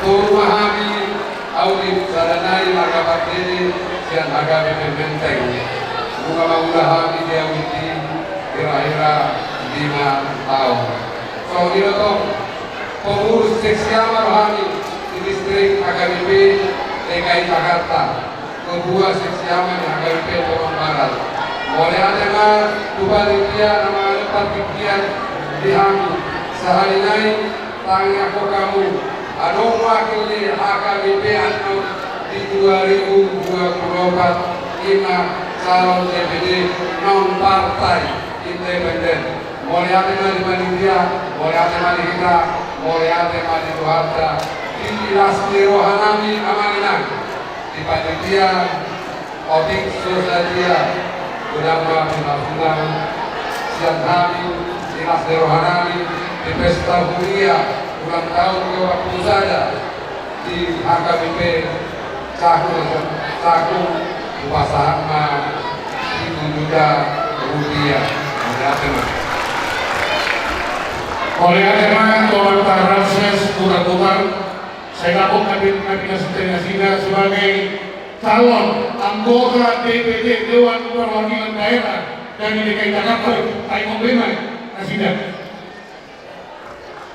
Tur Mahami Audit Sadanai Margabat Dede Sian HKBP Menteng Bunga Maulahami Diawiti kira-kira 5 tahun. So itu pengurus seksi Rohani di distrik HKBP DKI Jakarta, kedua seksi aman HKBP Tomang Barat. Mulai ada Tubalitia nama lepas pikiran di Hami sehari naik tangi aku kamu adong wakil di HKBP atau di 2024 5 calon DPD non partai independen. Mulai ada di Malaysia, mulai ada di kita, mulai ada di Luarda, di Rasmi Rohanami Amanginang, di Panitia, Otik Sosialia, Udama Pinafundang, Siang Kami, di Rasmi Rohanami, di Pesta Huria, ulang tahun ke-20 saja, di HKBP Cakung, Upasahan Rp1 juta. Oleh adanya Torontar Ramses putar-putar, saya gabung Kabinet Sina sebagai calon anggota DPD Dewan Perwakilan Daerah dari DKI Jakarta, Taimong Bema, Nasida.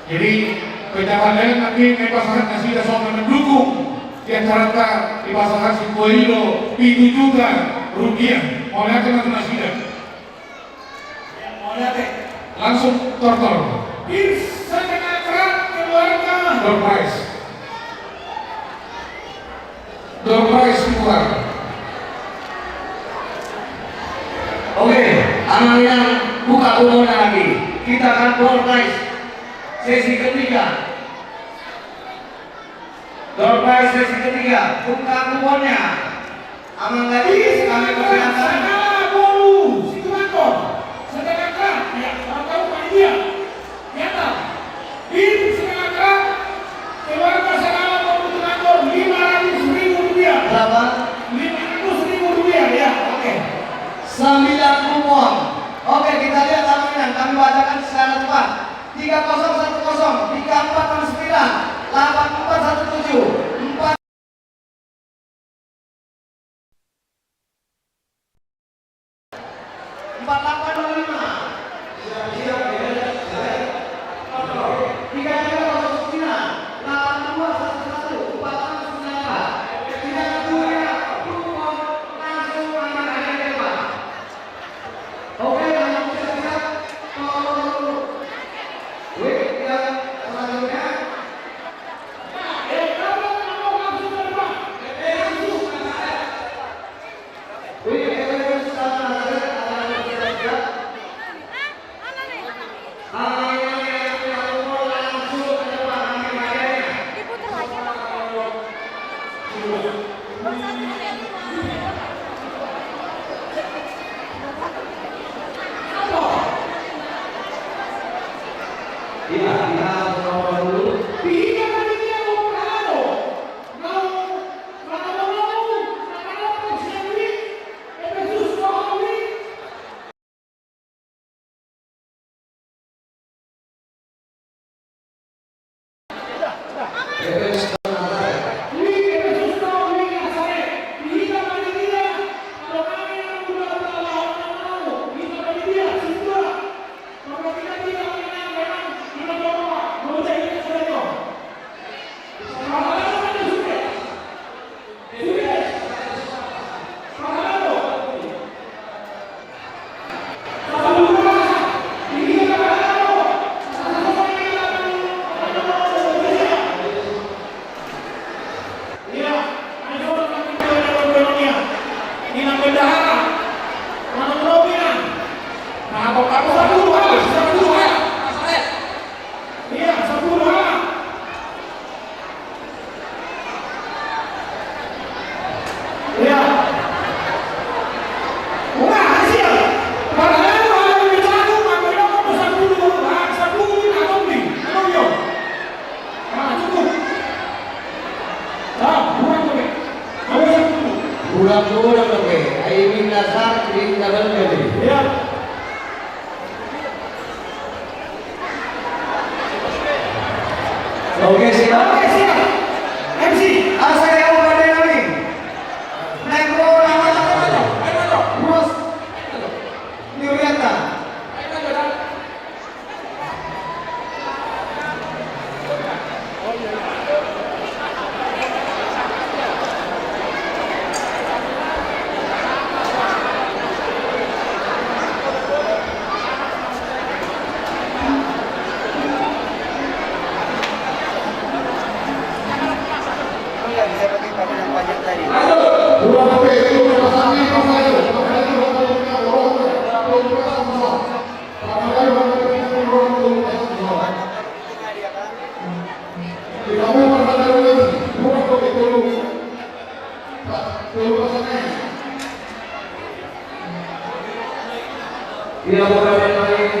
Jadi pencapaian nanti pasangan Nasida soal mendukung di antara di pasangan Sibuailo Rp7 juta. Oleh adanya Nasida. Langsung tortor. Sejahtera keluarga. Door prize keluar. Oke, anak-anak buka umurnya lagi. Kita akan door prize sesi ketiga. Door prize sesi ketiga. Buka umurnya. Aman gadis kami persilakan. Keluarga segala kebutuhan Rp500.000. Berapa? Rp500.000 ya. Oke. 9 kupon. Oke, kita lihat amannya 3010, 3469, 8417, 4 Oke siap. MC. Asal yang udah dinamis. Negro nama Bros. Niuriata. Iya, bukan yang lain.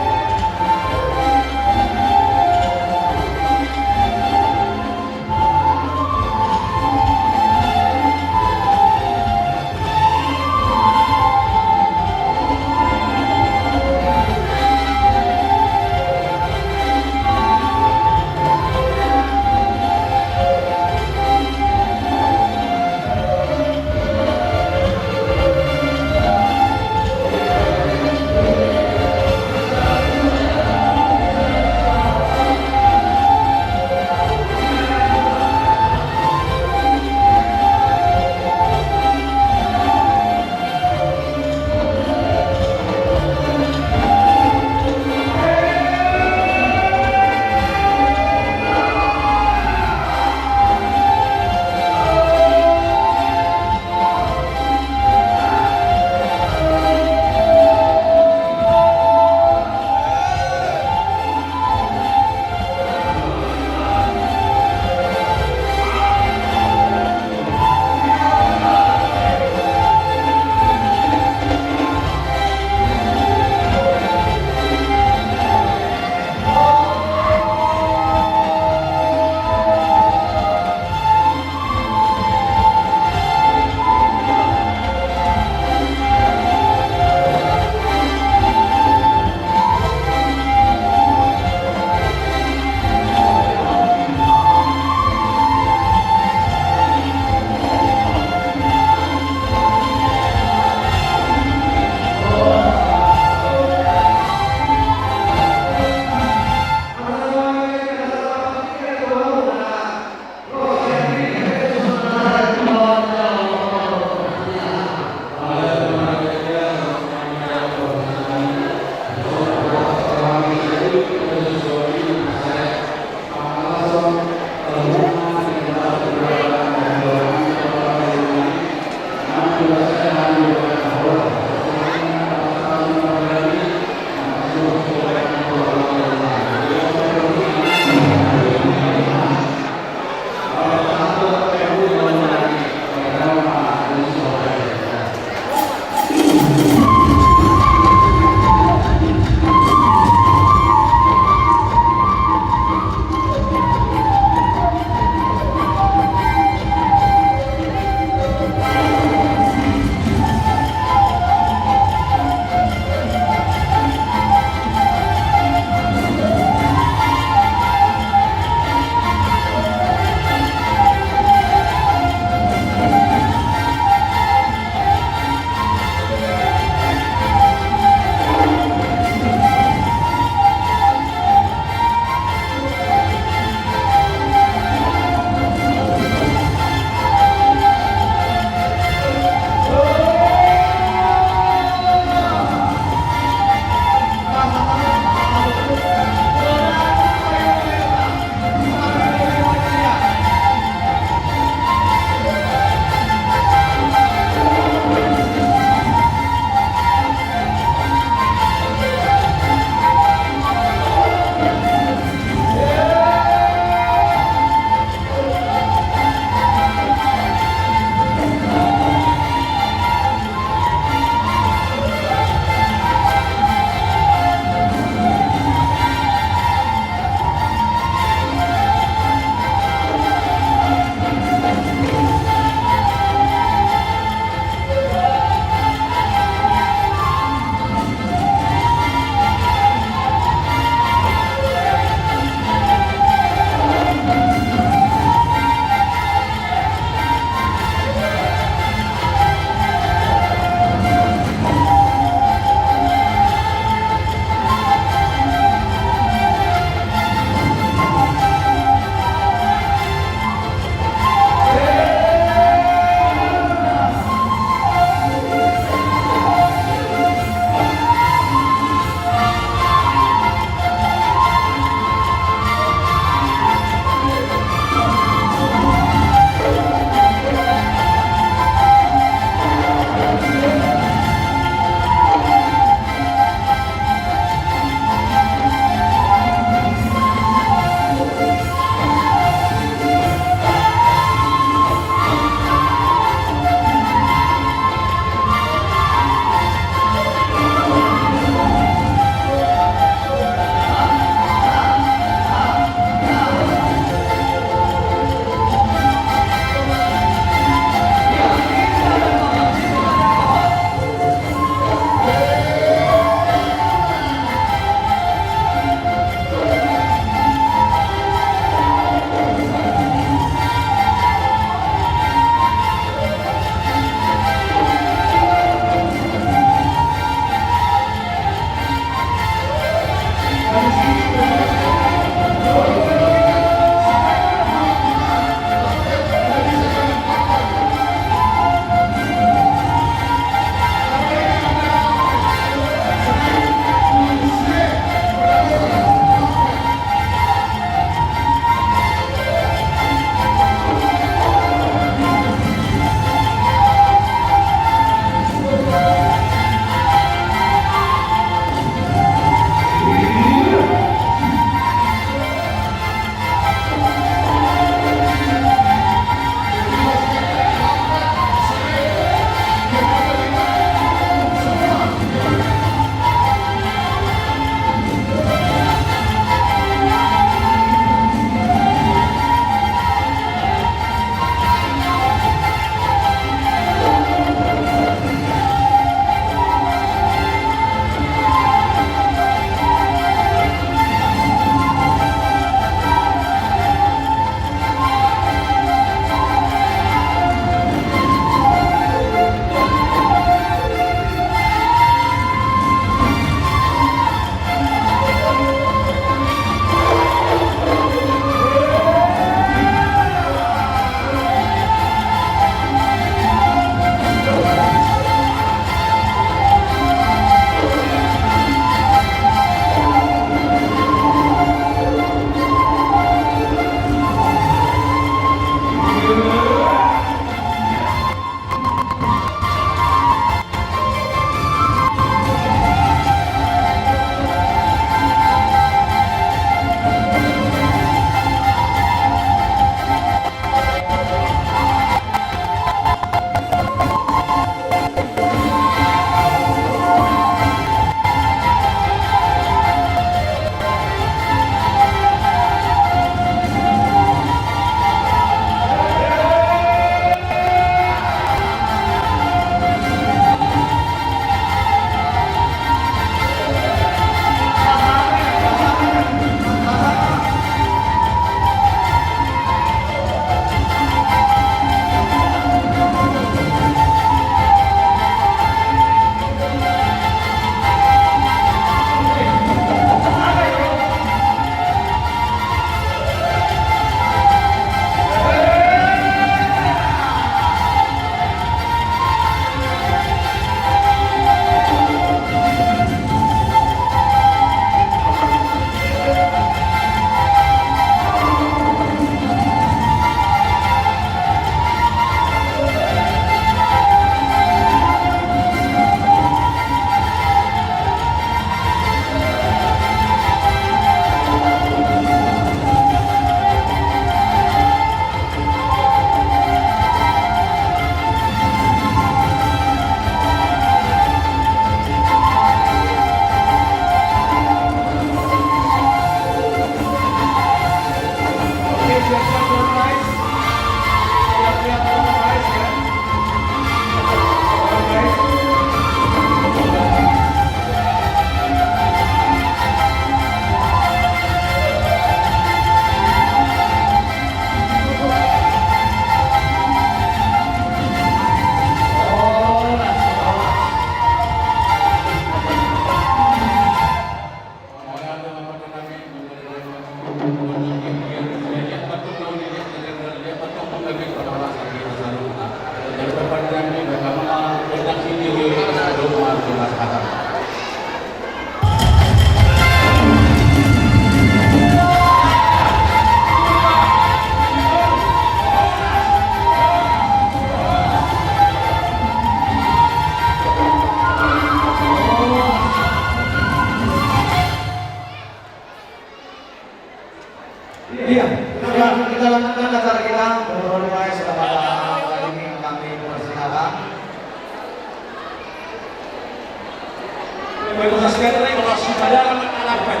Bekas catering masih ada alapan.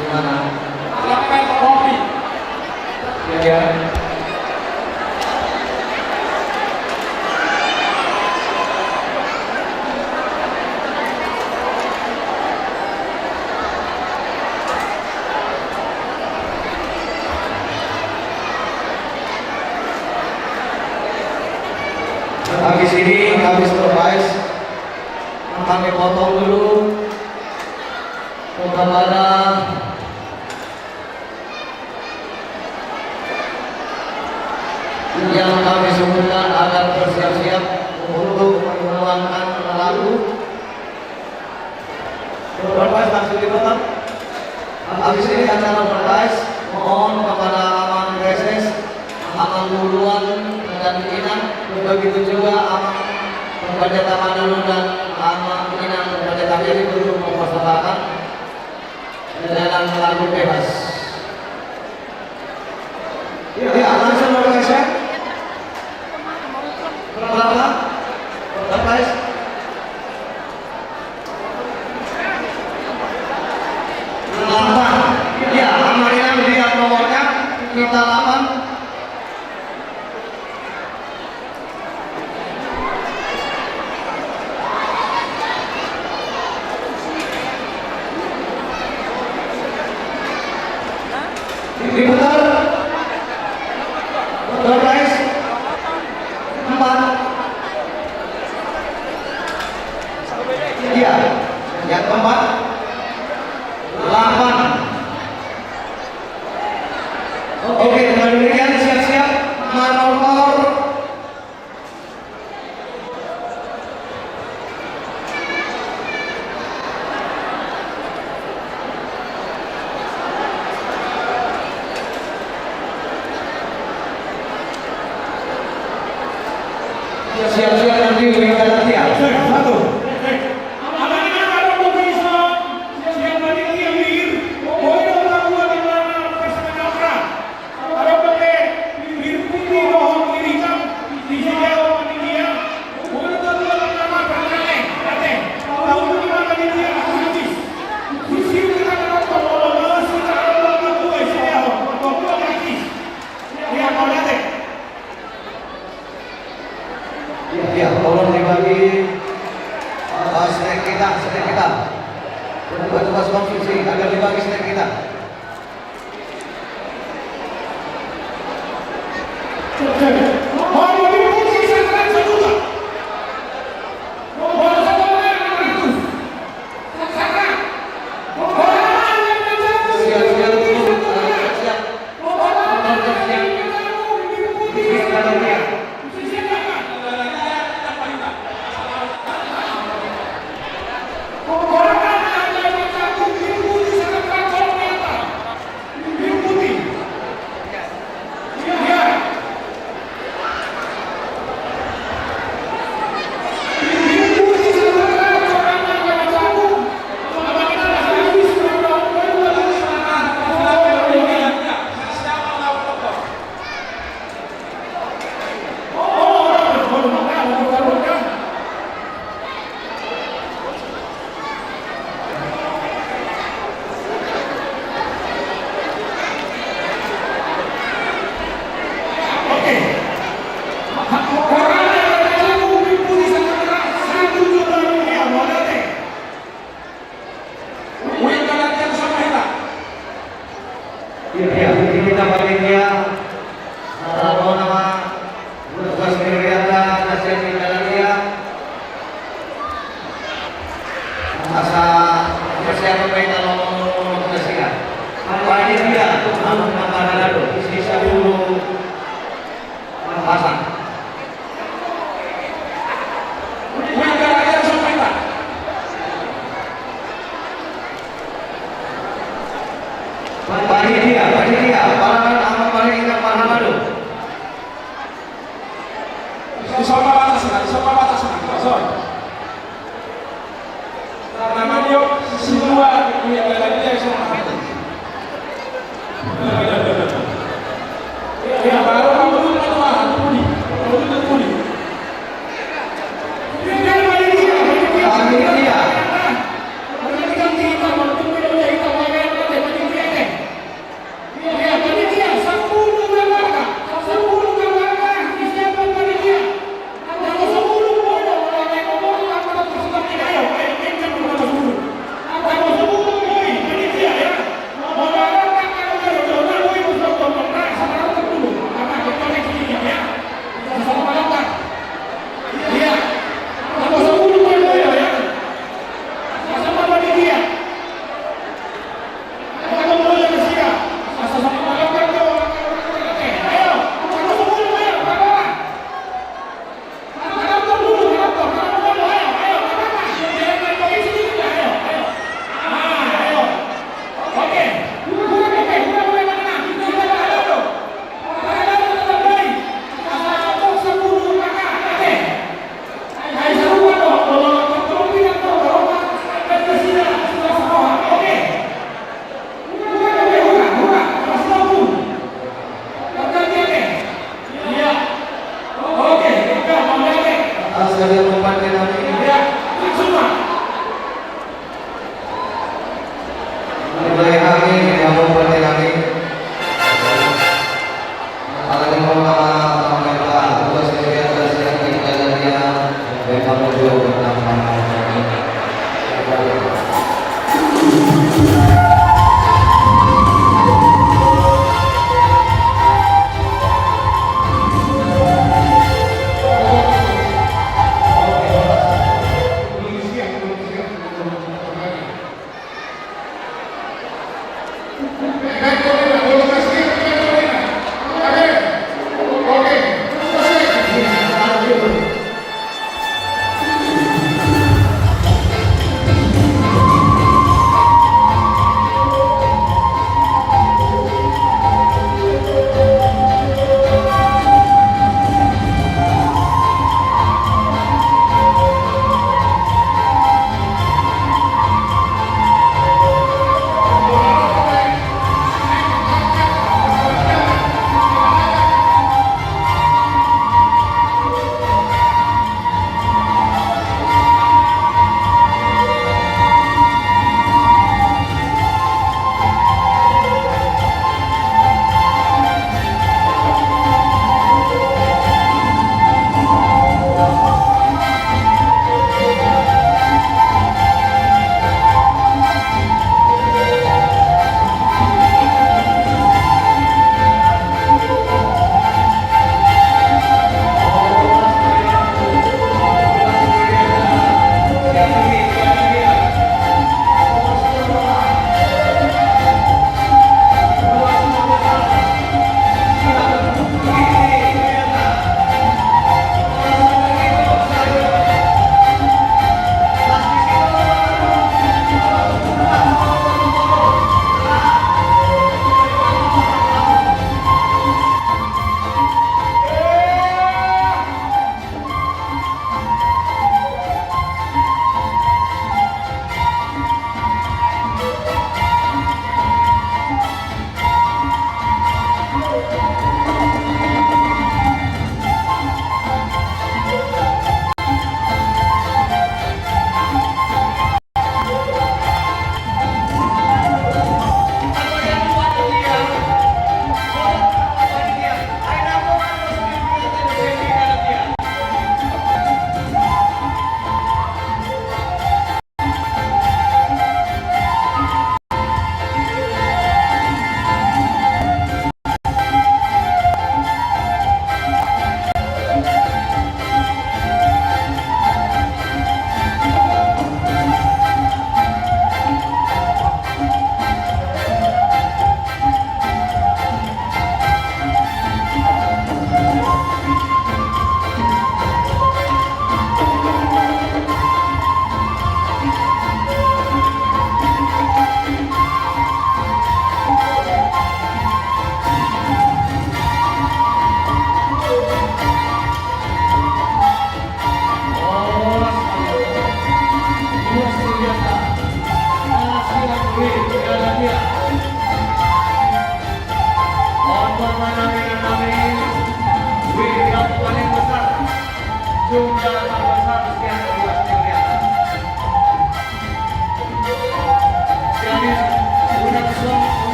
Di mana? Alapan kopi. Ya. Habis ini, habis surprise, kami potong dulu kepada yang kami sebutkan agar bersiap-siap untuk menuangkan lagu. Surprise langsung dipotong. Habis ini acara surprise, mohon kepada Aman Reses, Aman Duluan dan Inang, begitu juga Aman Pembaca Taman dulu dan Aman Inang Pembaca Taman untuk mempersembahkan dalam lagu bebas. Ya, langsung berkasih. Berapa? Surprise. Ya, Aman Inang lihat nomornya, kita 8. Diputar. Surprise. 4. Iya. Yang keempat. 8. Oke, dengan demikian siap-siap manomor. Siap-siap nanti berikan latihan. Satu. Apabila ada bisa siap tadi kiamir, boleh melakukan di mana pasangan orang. Ada pakai putih roh hitam di sini orang India. Boleh melakukan nama pertanyaan. Kata, tahu di mana dia habis. Sisi kita nak kalau kita ada lagu Asia, kalau lagi. Dia mau datang. Ya, tolong dibagi snack kita. Tugas konsumsi agar dibagi snack kita.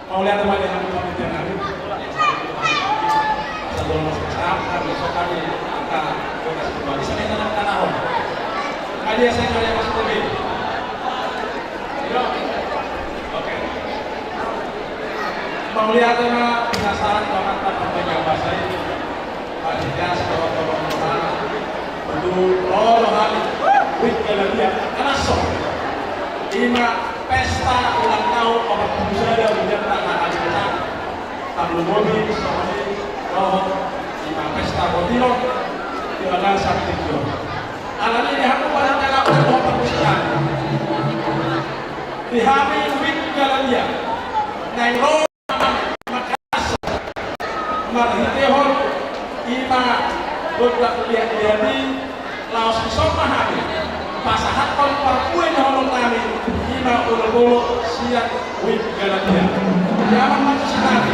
Mau lihat teman yang pembicaraan nanti sebelum masuk sekarang besok kami akan lokasi kembali sana yang tanah tanahon kali ya saya kalian masuk lebih oke mau lihat teman penasaran banget tentang penjabat saya Pak Jika setelah teman-teman perlu rohani wih jalan dia karena sok pesta ulang tahun orang pengusaha dan menjadi anak-anak Tablo Mobi, Samani, Roho, di Pesta Botino, di mana Sabtu. Alani ni aku pada tengah Roho Perpustakaan. Di hari Wik Jalan dia, naik Roho Makassar, Marhitehon, Ima, Budak Lihat Liani, Laos Kisoma Hari, Pasahat Kon Parkue di Holong Nami, Ima Ulu-Ulu, Siap Wik Jalan dia. Jangan mati sekali.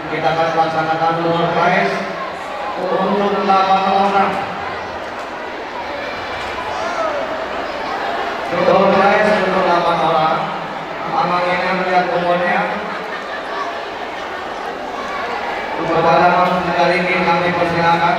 Kita akan laksanakan door prize untuk 8 orang. Door prize untuk 8 orang. Abang ini melihat kuponnya. Kepada Mas Negara ini kami persilakan.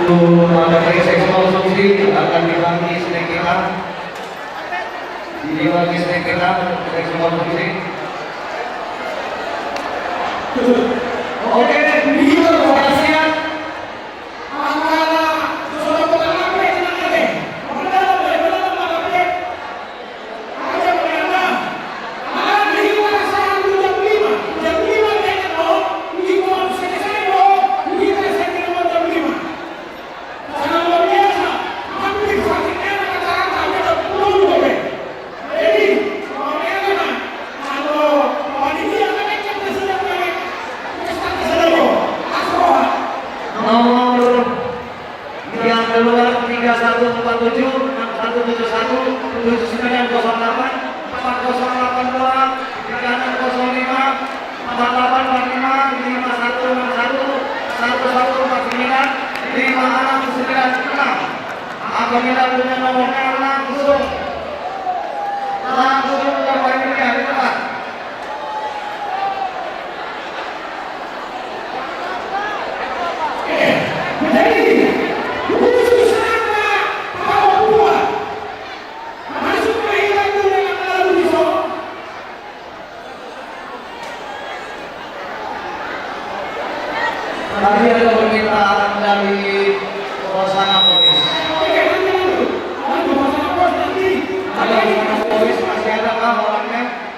Menghadapi seks konsumsi akan dibagi snack kita, dibagi snack kita seks konsumsi. Oke, sudah siap. Keluar 3147 171 7908 4082 3605 4845 5161 1149 5696. Apabila punya nomornya langsung ke panitia di depan. Tadi ada permintaan dari Pelaksana Polis. Ada Pelaksana Polis masih ada kah orangnya?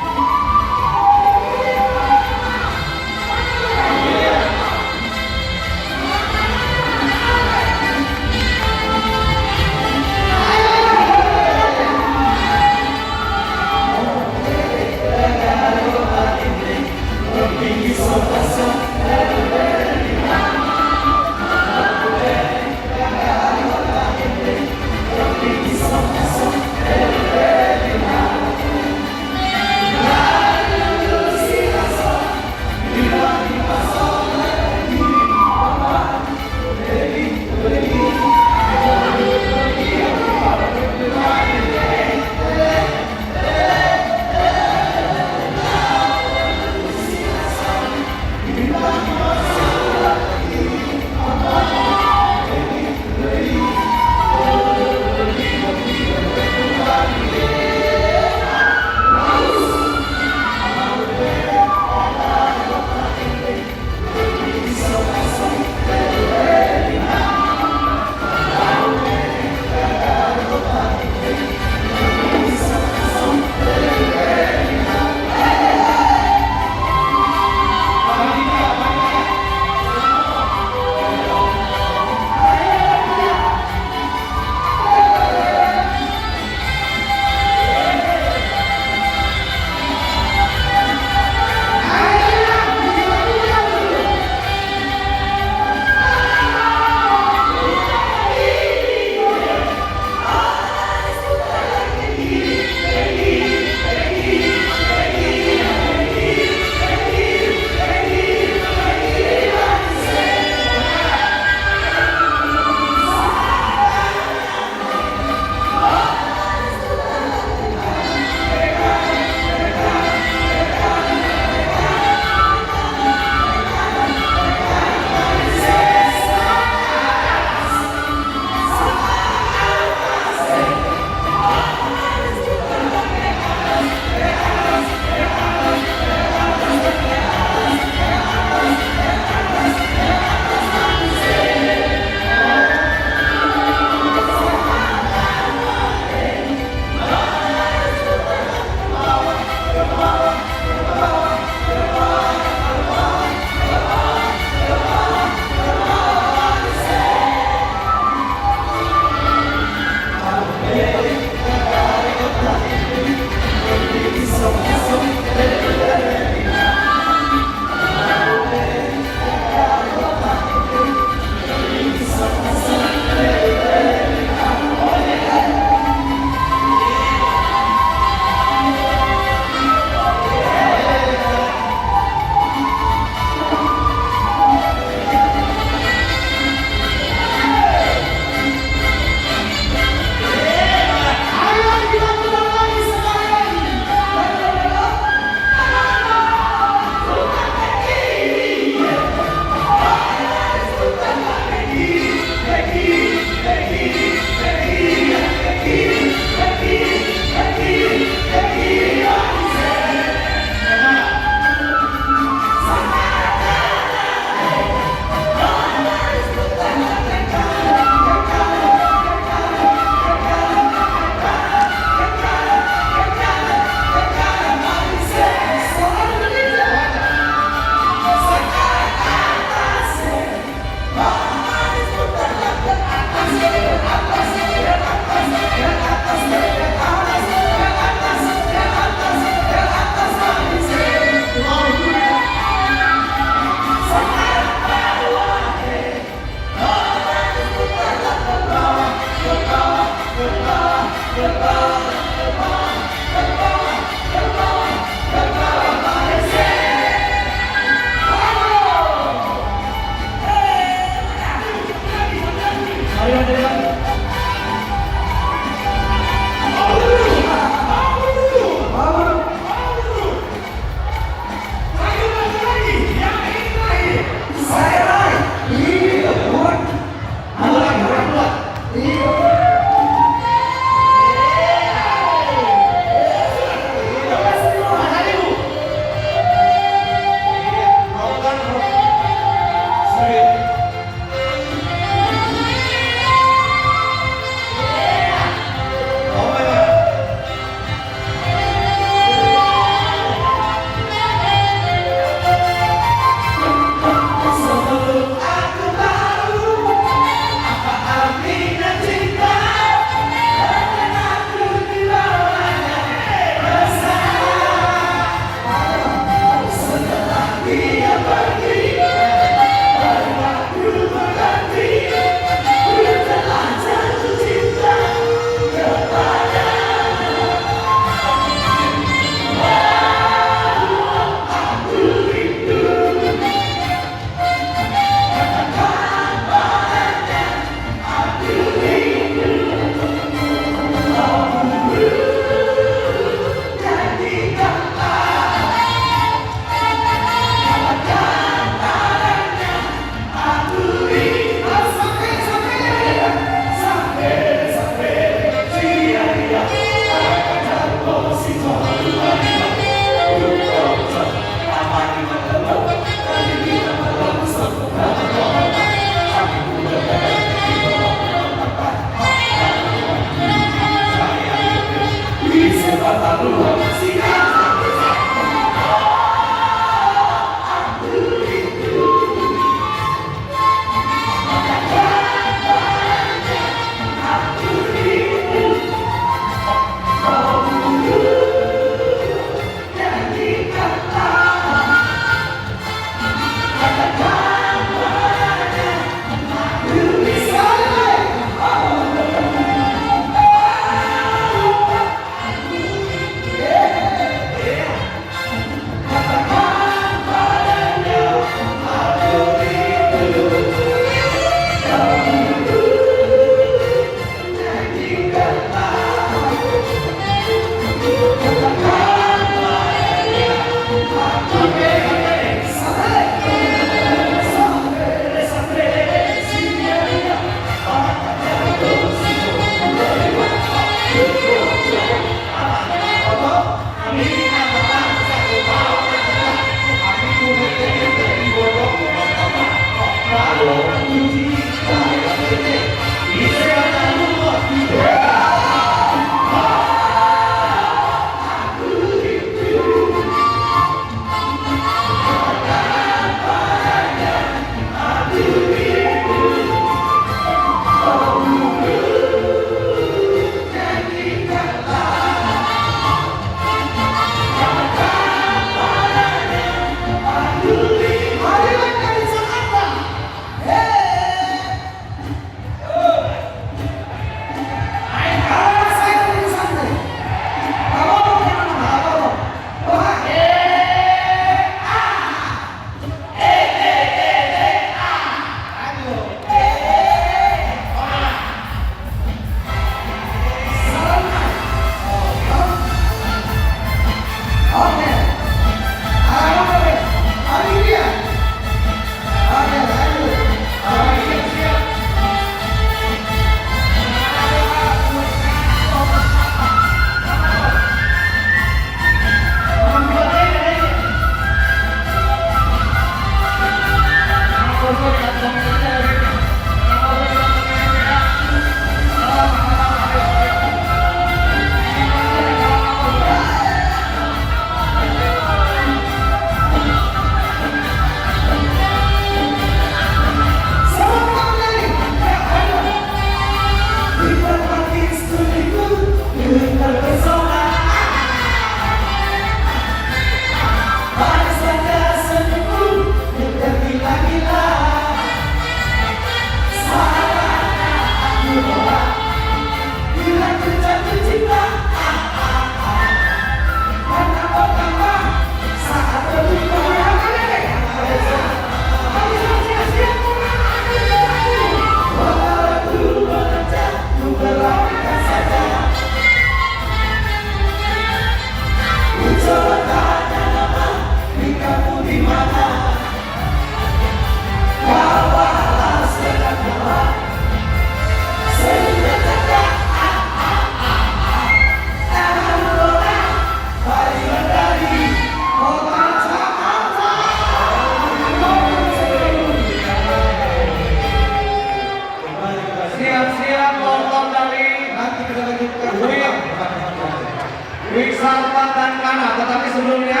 dan kanan. Tetapi sebelumnya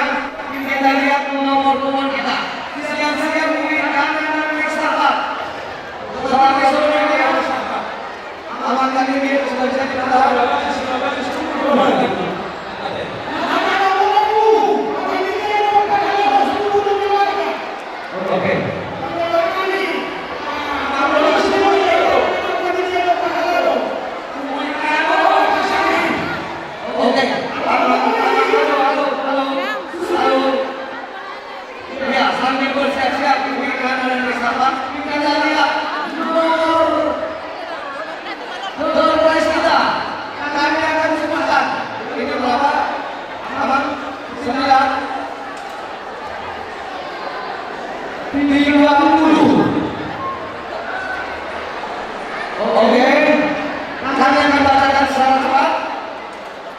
kita lihat nomor teman kita. Siap-siap wing kanan dan wing sahabat. Tetapi sebelumnya amankan ini sudah bisa kita tahu. Oke. Oke. Halo. Ya, sambil bersiap-siap wing kanan dan wing sahabat, kita lihat nomor prize kita. Kami akan sebutkan. Ini berapa? Aman? 9. 30. Oke. Kami akan bacakan secara cepat.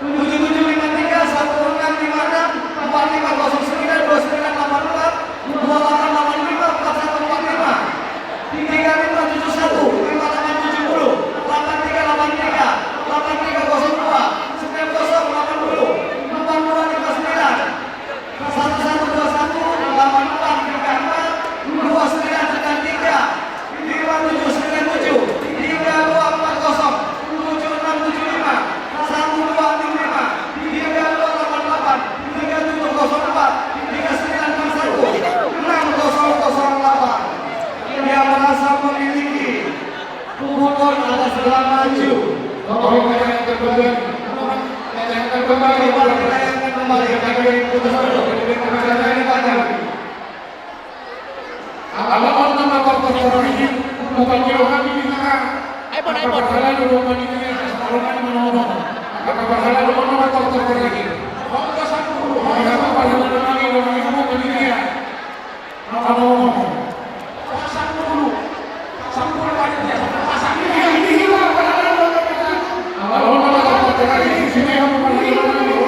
7753 1656 4509 2984 2885 4145 3571 5870 8383 8302 9080 4259 1121 8434 2993 5797 3240 7675 1265 3288 3704 3941 6008 yang merasa memiliki kupon atas segala maju. Tolong yang kembali. Alamat nama korporasi bukan jauhan di sana. Apa berhala dulu panitia sekarang menolong. Apa berhala dulu nama korporasi. Apa satu? Apa berhala dulu nama panitia. Menolong. Pasang dulu. Sampul panitia. Pasang ini hilang berhala dulu. Kalau nama korporasi di sini apa berhala dulu.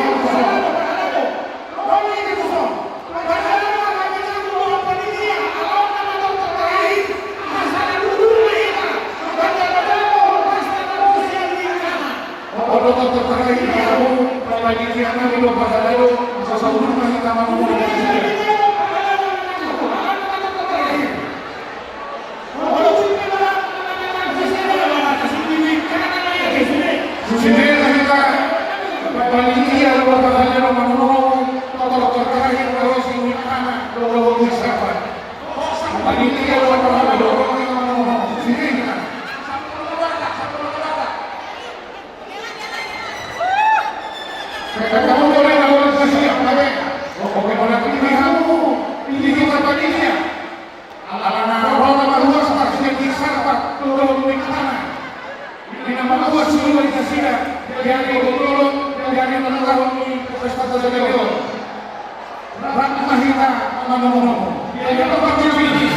Kamu boleh negosiasi apa ya? Oke, boleh pilih kamu, pilih apa dia? Anak orang luas pasti bisa pak, turun di sana. Ini nama luas seluruh Indonesia. Jadi turun, jadi menangani prestasi regional. Rahmat kita, mana-mana. Jadi apa ini?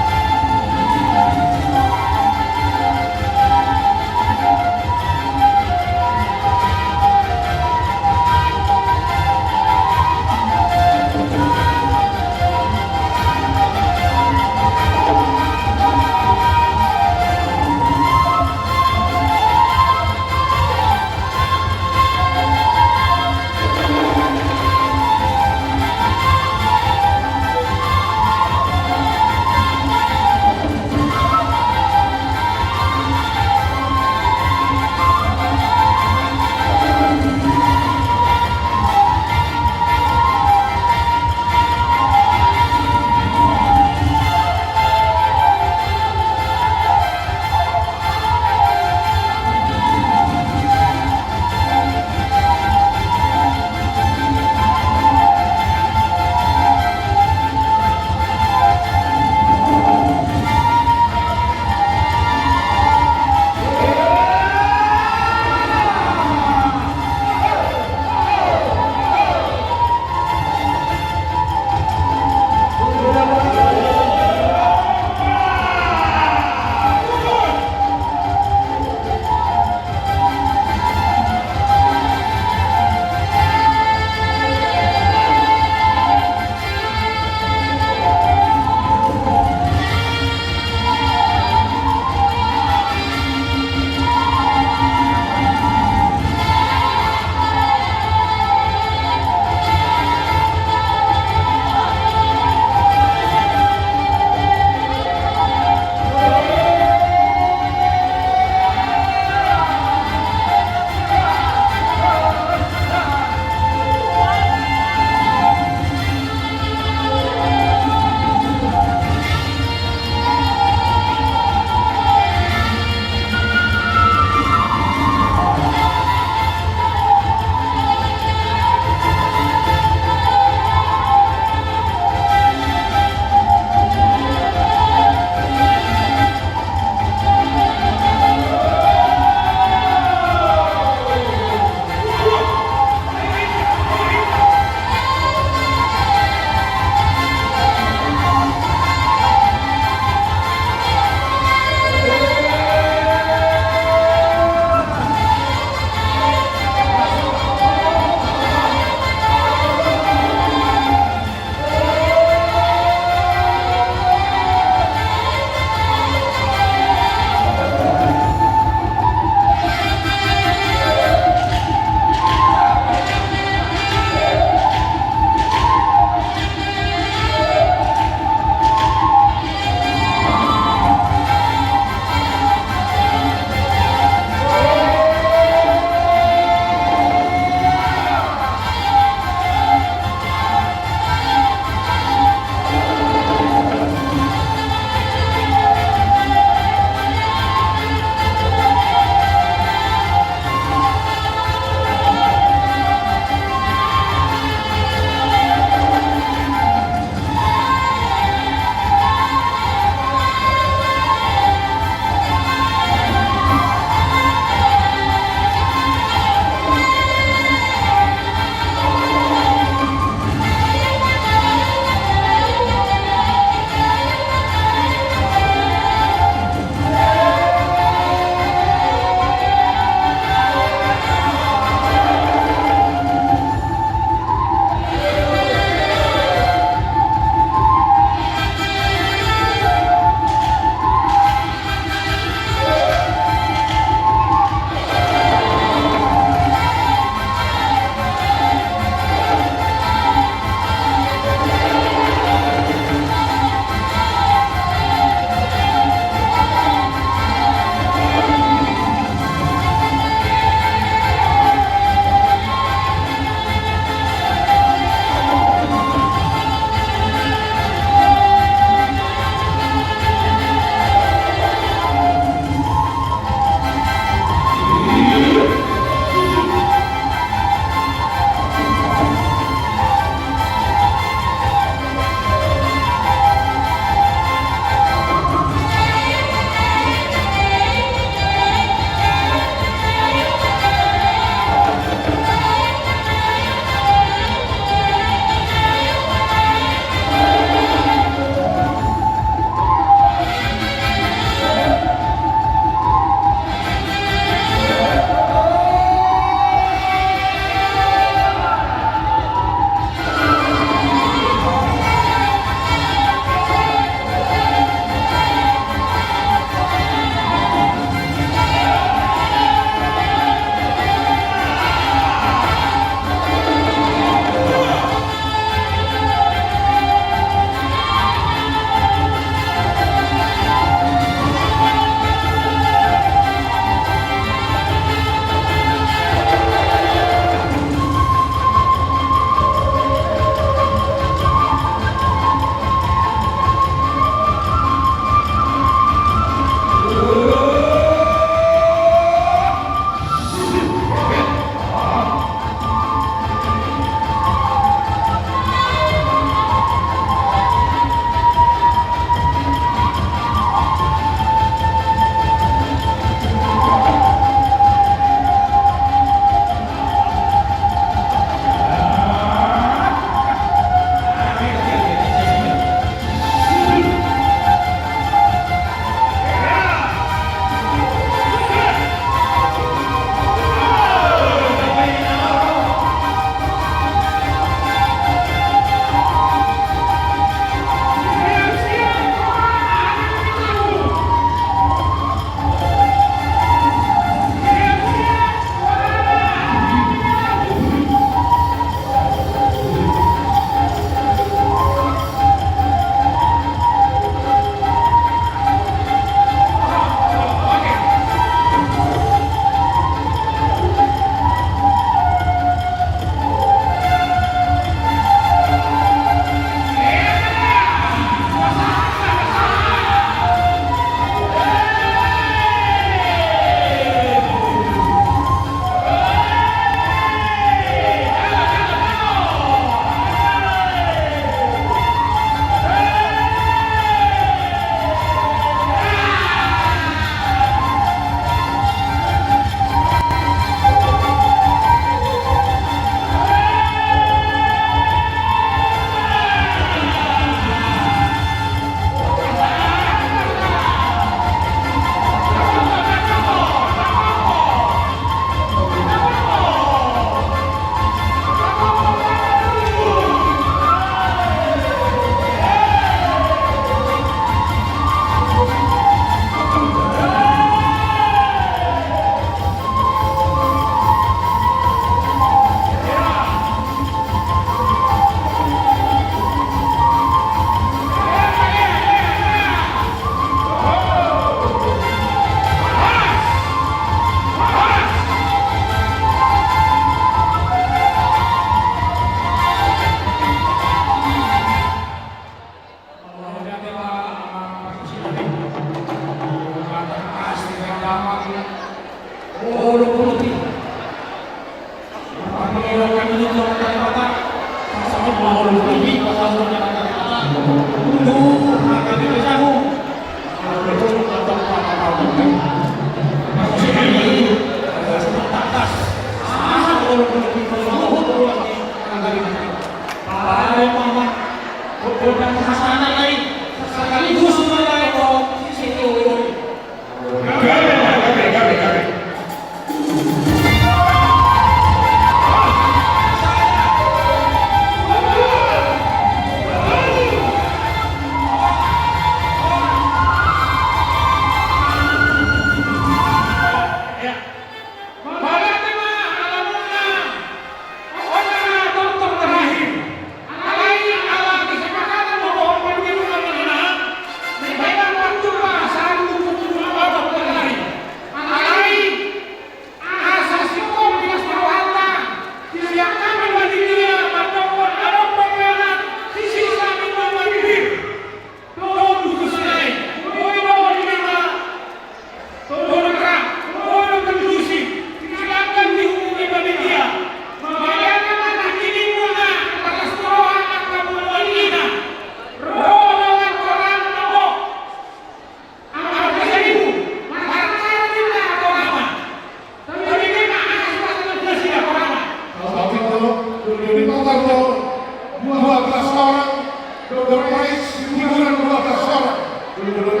door prize hiburan 12 orang. Door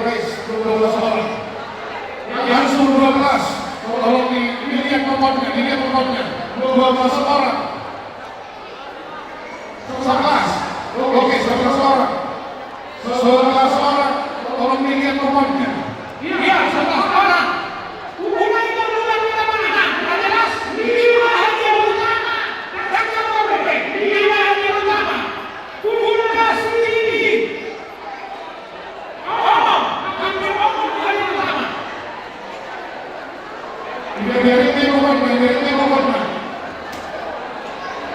prize 12 orang. Yang suruh 12, tolong dilihat nomornya, 12 orang. 11, oke 11 orang. 11 orang, tolong dilihat nomornya. Iya, 11 orang. Mulai bulan kita mana? Tidak jelas. 5 hadiah utama. Dan kamu berapa? 5 hadiah utama. Kumpulkan sendiri. Ambil hadiah utama. Biarin nomornya.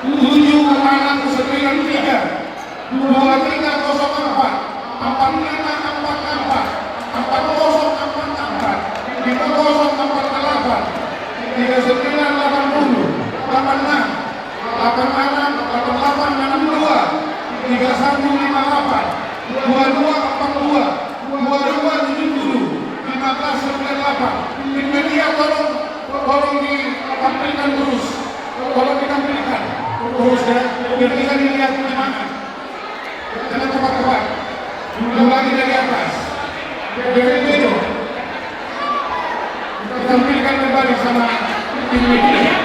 7 anak 93 2304 4544 4044 5048 3980 86 8862 3158 2242 2270 1598 media tolong ditampilkan terus, terus ya, biar bisa dilihat di mana. Jangan cepat-cepat, lagi dari atas, dari itu ditampilkan kembali sama tim media.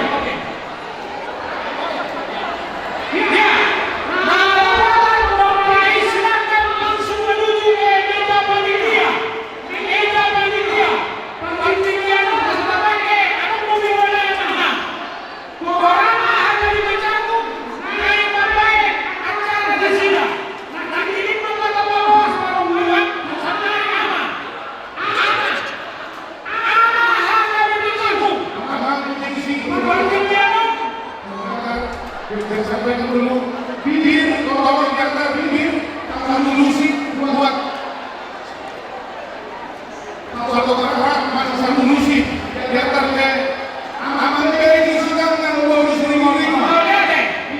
Sampaikan dulu bibir, tolong diantar bibir, kamu lusi buat satu orang masih satu lusi diantar ke aman dari sidang yang 25.000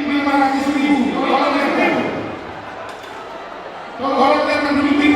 500.000. Tolong diantar bibir.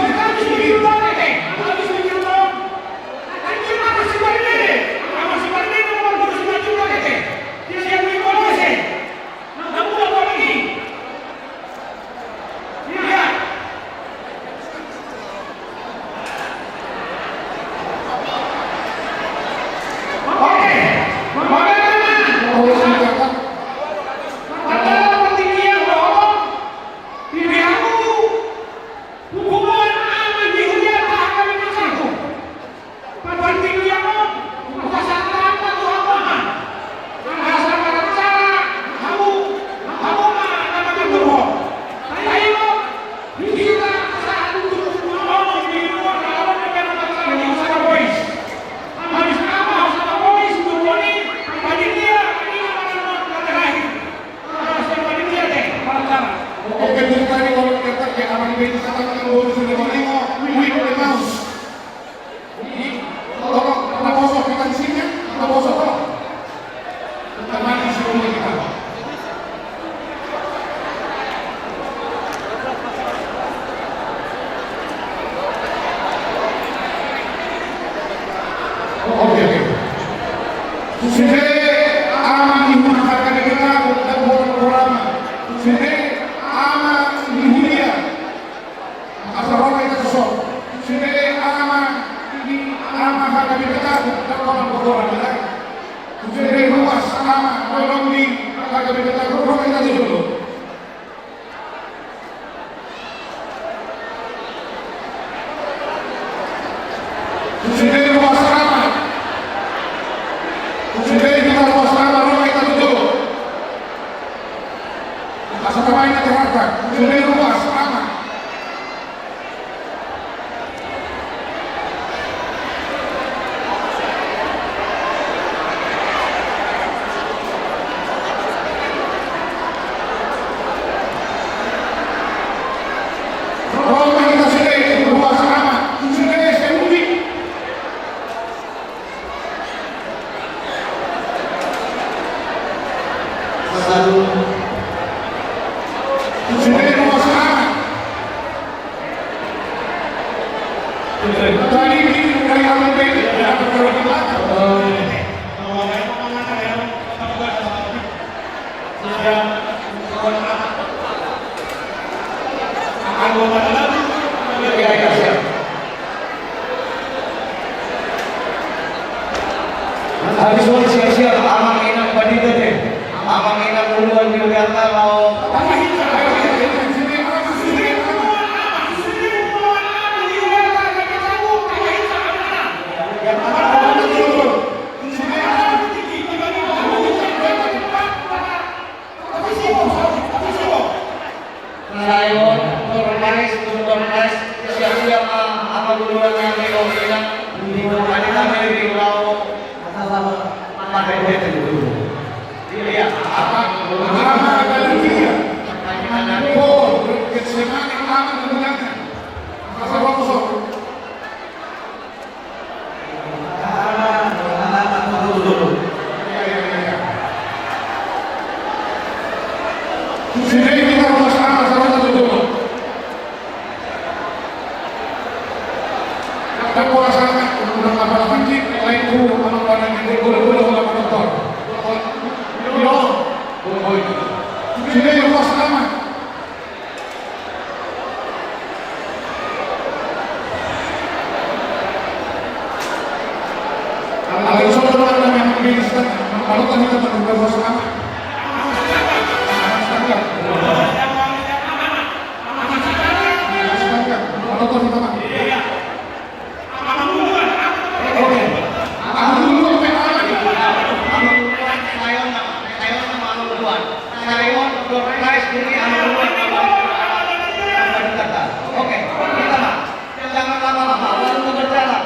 anggota dalam Ya, siap. Habis waktu siap-siap, amang inang badita deh. Amang inang duluan di Jakarta mau Sayon, turun siap-siap apa duluan yang mau inang tadi kami di pulau pakai bete dulu. Iya, apa? Lama ada tiga. Oh, kesemangat lama kemudian. Masa waktu Sini kita harus sama-sama satu dulu. Kita puasanya udah 8 jam, lain dulu kalau pada ini gula-gula motor. Yo, boy. Sini yang puas sama. Kalau saudara yang mengirimkan, kalau kan kita berbuat sama. Oke, kita mah jangan lama-lama, waktu berjalan.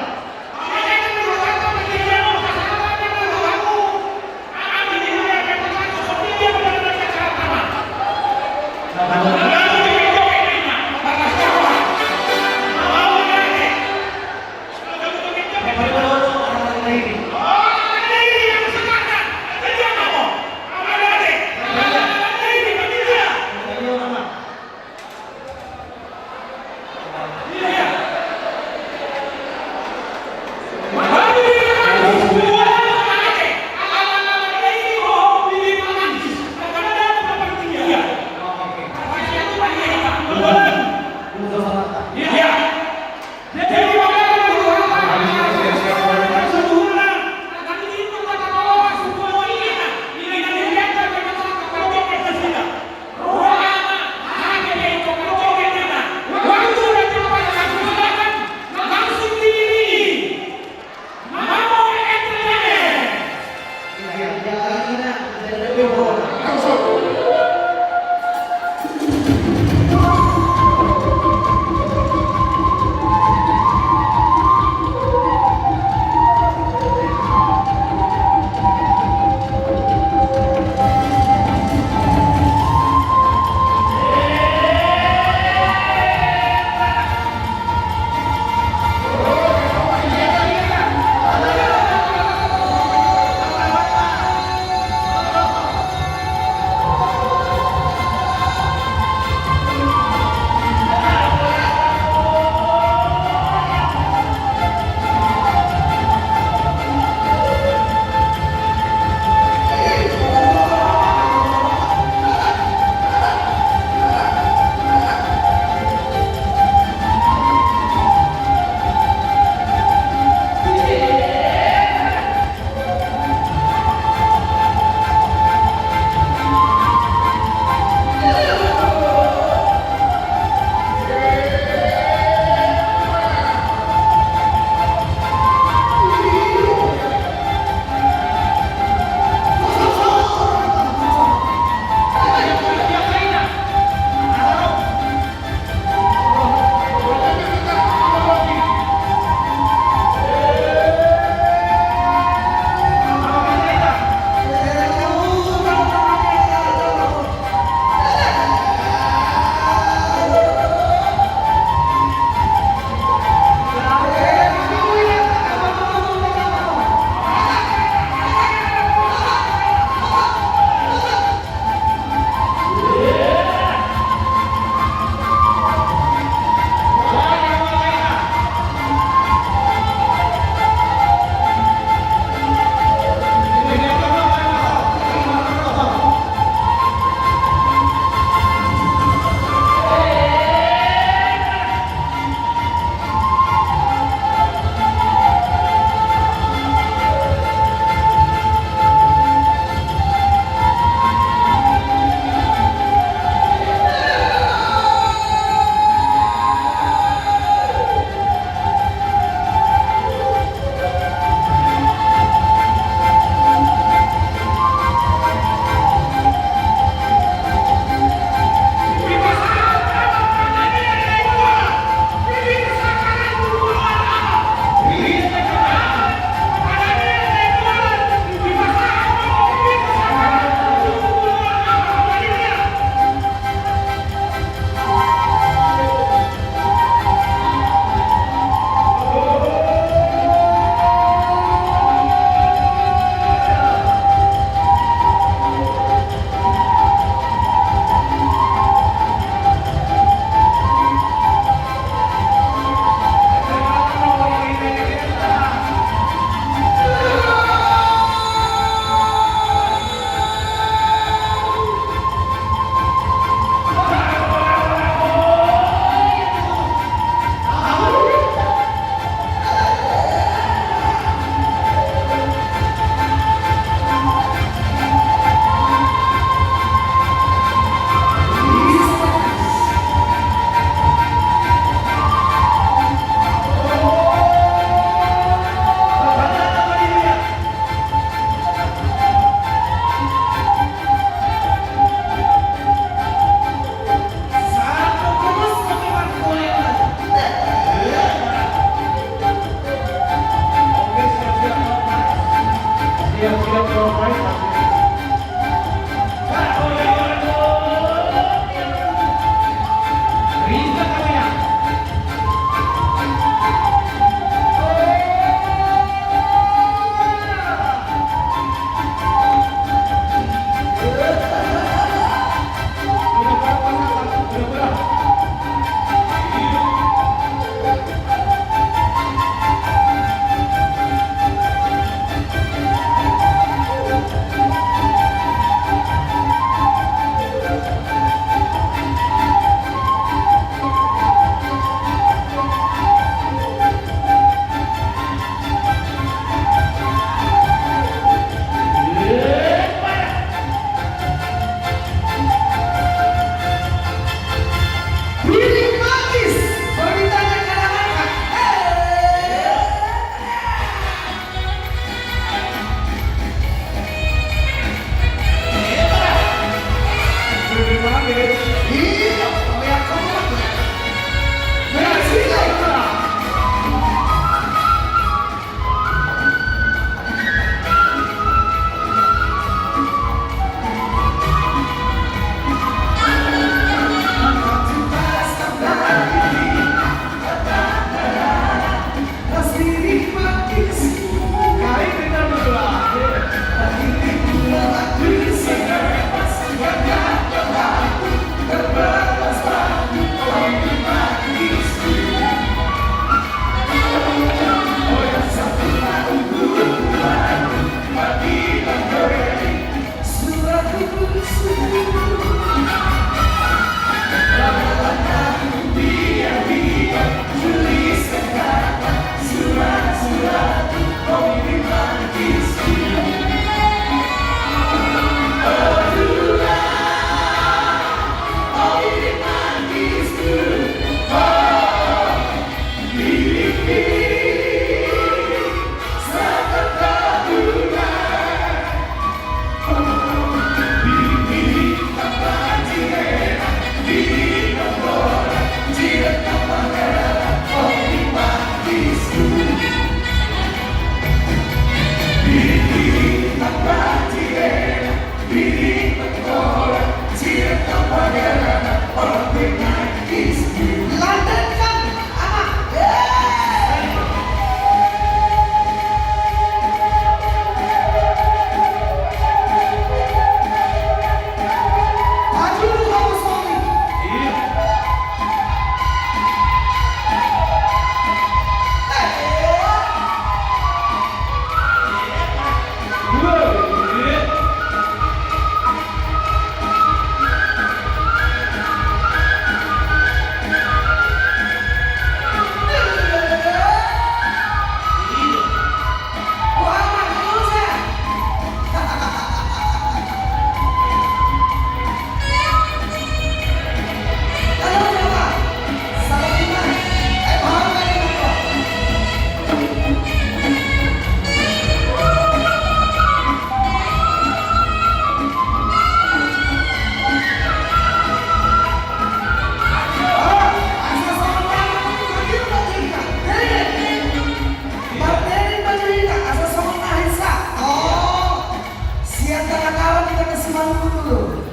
kita kasih manggung dulu.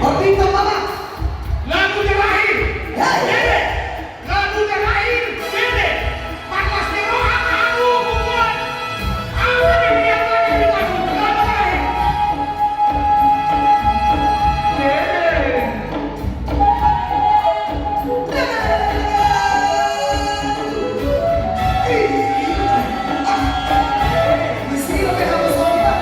Oke, mana? Lagu terakhir. Ya, ya. Lagu terakhir. Dede. Panas Nero aku buat. Apa yang lagi kita lagu terakhir. Dede. Di sini lebih harus lompat.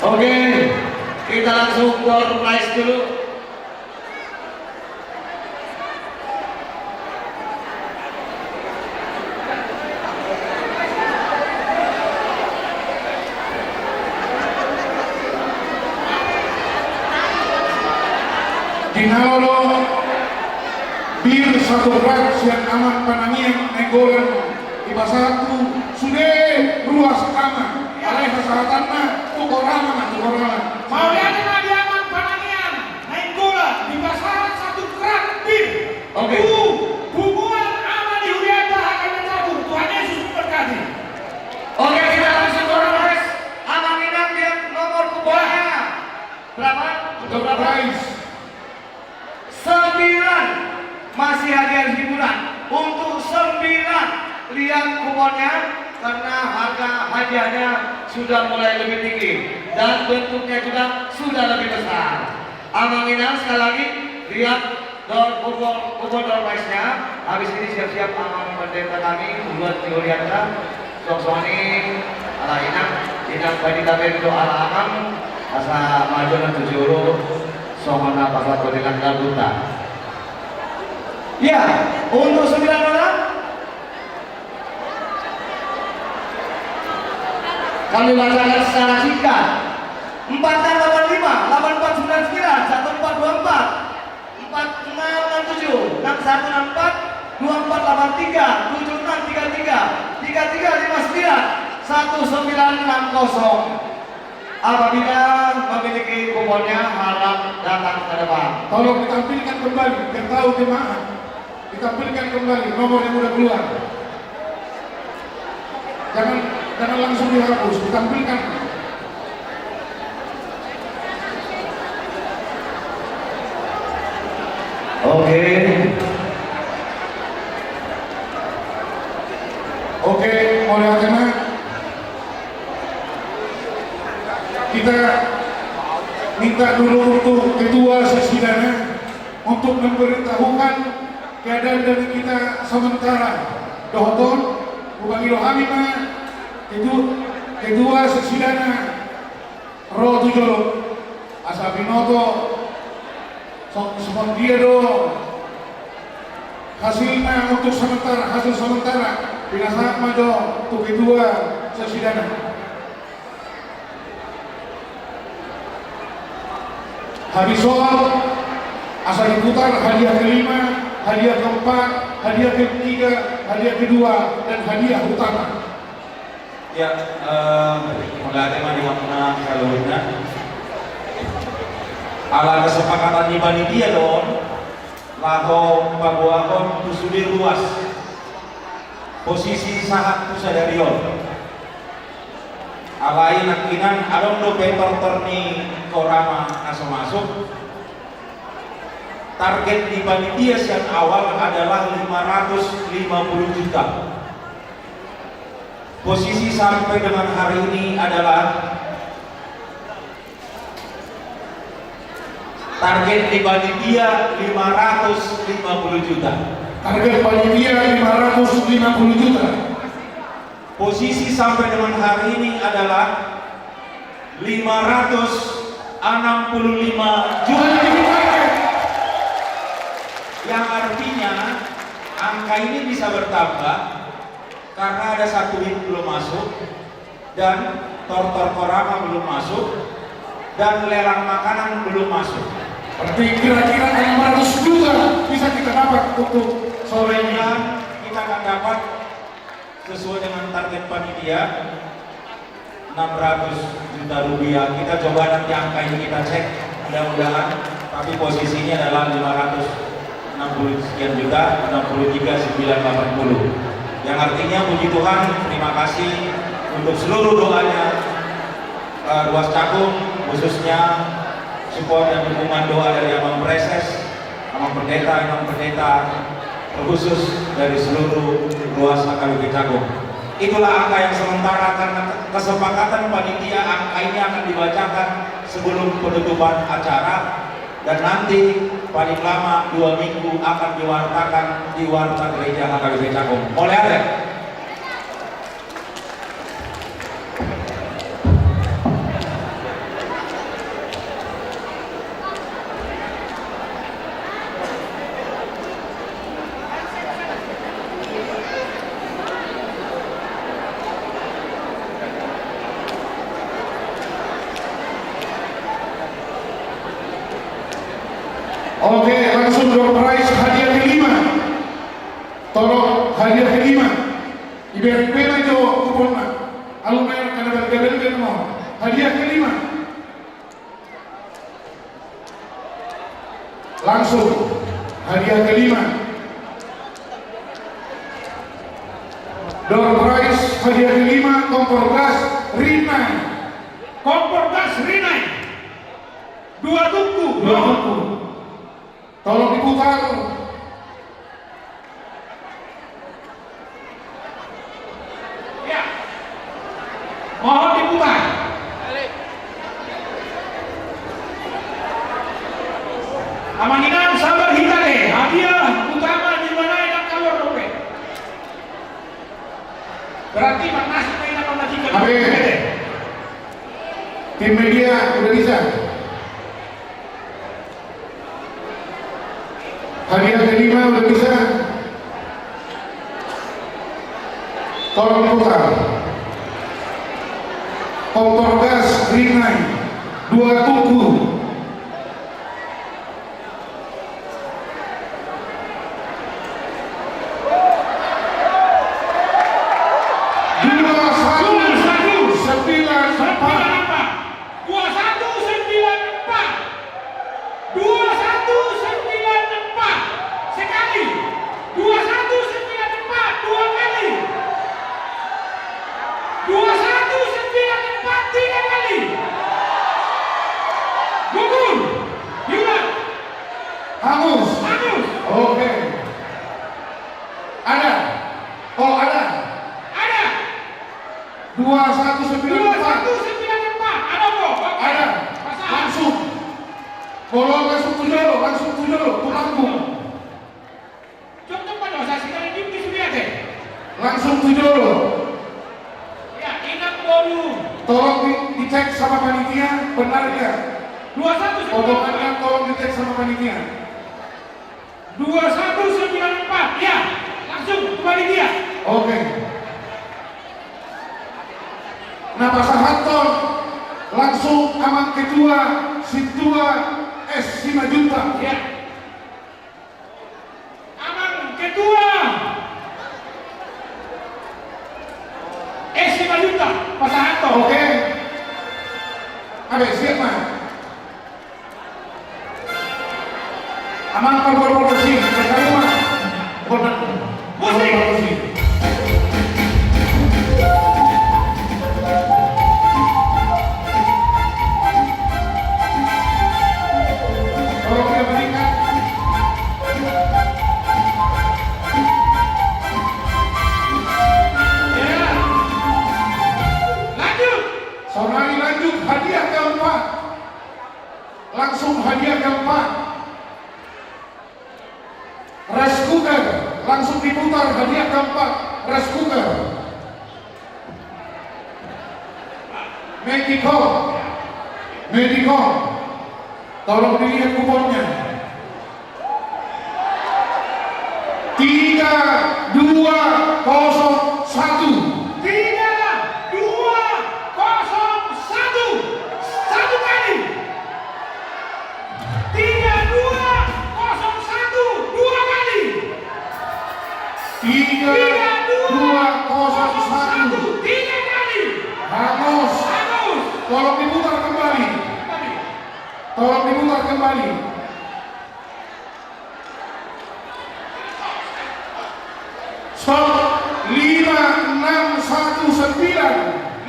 Oke, kita langsung door prize dulu. Dinalolo bir satu rak siang aman panangian negolan iba satu sudah ruas aman alih kesehatannya tukorama mau lihat di aman panangian negolan iba satu rak bir hubungan aman di Uriata akan mencabut Tuhan Yesus memberkati. Oke, kita langsung door prize. Aman Inang yang nomor kubahnya berapa? Door prize. 9 masih hadiah hiburan untuk 9. Lihat kuponnya karena harga hadiahnya sudah mulai lebih tinggi dan bentuknya juga sudah lebih besar. Amangina sekali lagi lihat kupon door prize-nya. Habis ini siap-siap amang pendeta kami membuat teorianya songsoni ala inang badi tabel doa amang asa maju dan tujuru songona pasal podilan galuta. Ya, untuk 9 orang kami bacakan secara singkat. 485, 8499, 1424, 4667, 6164, 2483, 7633, 3359, 1960. Apabila memiliki kuponnya harap datang ke depan. Tolong ditampilkan kembali, biar tahu jemaah. Ditampilkan kembali nomor yang udah keluar. Jangan langsung dihapus, ditampilkan. Oke, oleh karena kita minta dulu untuk ketua sesidana untuk memberitahukan keadaan dari kita sementara. Dohton, Bupati Rohamima, itu ketua sesidana Roh Tujolo, Asapinoto, dia do hasilnya untuk sementara, hasil sementara pinasa majo untuk ketua sesidana. Habis soal asal diputar hadiah kelima, hadiah keempat, hadiah ketiga, hadiah kedua, dan hadiah utama. Ya, mulai tema di mana kalau ala kesepakatan di panitia dong, laho pabuahon kusudi luas, posisi sahat kusadarion. Alai nakinan adong do paper terni korama aso masuk. Target di panitia yang awal adalah 550 juta. Posisi sampai dengan hari ini adalah target di panitia 550 juta. Target panitia 550 juta. Posisi sampai dengan hari ini adalah 565 juta. Yang artinya angka ini bisa bertambah karena ada satu hit belum masuk dan tortor korama belum masuk dan lelang makanan belum masuk. Berarti kira-kira 500 juta bisa kita dapat untuk sore ini. Kita akan dapat sesuai dengan target panitia 600 juta rupiah. Kita coba nanti angka ini kita cek, mudah-mudahan. Tapi posisinya adalah 560 sekian juta, 63.980. Yang artinya puji Tuhan, terima kasih untuk seluruh doanya Ruas Cakung, khususnya support dan dukungan doa dari Amang Preses, Amang Pendeta, khusus dari seluruh Ruas AKBP Cakung. Itulah angka yang sementara karena kesepakatan panitia angka ini akan dibacakan sebelum penutupan acara dan nanti paling lama 2 minggu akan diwartakan di warta gereja AKBP Cakung. Boleh ada? Oke, langsung door prize hadiah kelima. Tolong hadiah kelima. Ibarat pena jo kupon na. Alumni kada bergabel mo. Hadiah kelima. Langsung hadiah kelima. Door prize hadiah kelima kompor gas Rinai. Kompor gas Rinai. 2 tungku Tolong diputar. Ya. Mohon diputar. Amanginan sabar hitade, hadiah utama di mana yang keluar dompet. Berarti masuk ke dalam majikan. Tim media udah bisa. Hadiah kelima udah bisa. Tolong putar. Kompor gas ringan 2 tungku. Oke. Ada. Oh, ada. Ada. 2194. Ada kok. Ada. Langsung. Kalau langsung tujuh panggung. Contoh pada saya sekali di sudah deh. Langsung tujuh. Ya, ingat dulu. Tolong dicek sama panitia, benar ya? 2194. Omongannya tolong dicek sama panitia. 2194. Ya, langsung kembali dia. Oke. Nah, Pak Sahanton langsung aman kedua Situa S 5 juta. Ya. Aman kedua S 5 juta Pak Sahanton. Oke. Ada siap Mas. Aman Pak bersih. Sekali Mas. Musik. Bersih. Kalau kita berikan Ya. Lanjut. Saudari lanjut hadiah keempat. Langsung hadiah keempat. Rice cooker. Langsung diputar hadiah keempat. Rice cooker. Medico. Tolong dilihat kuponnya. 3201. 3201. Satu kali. 3201. Dua kali. 3201. Tiga kali. Hangus. Tolong diputar kembali. Stop. 5619.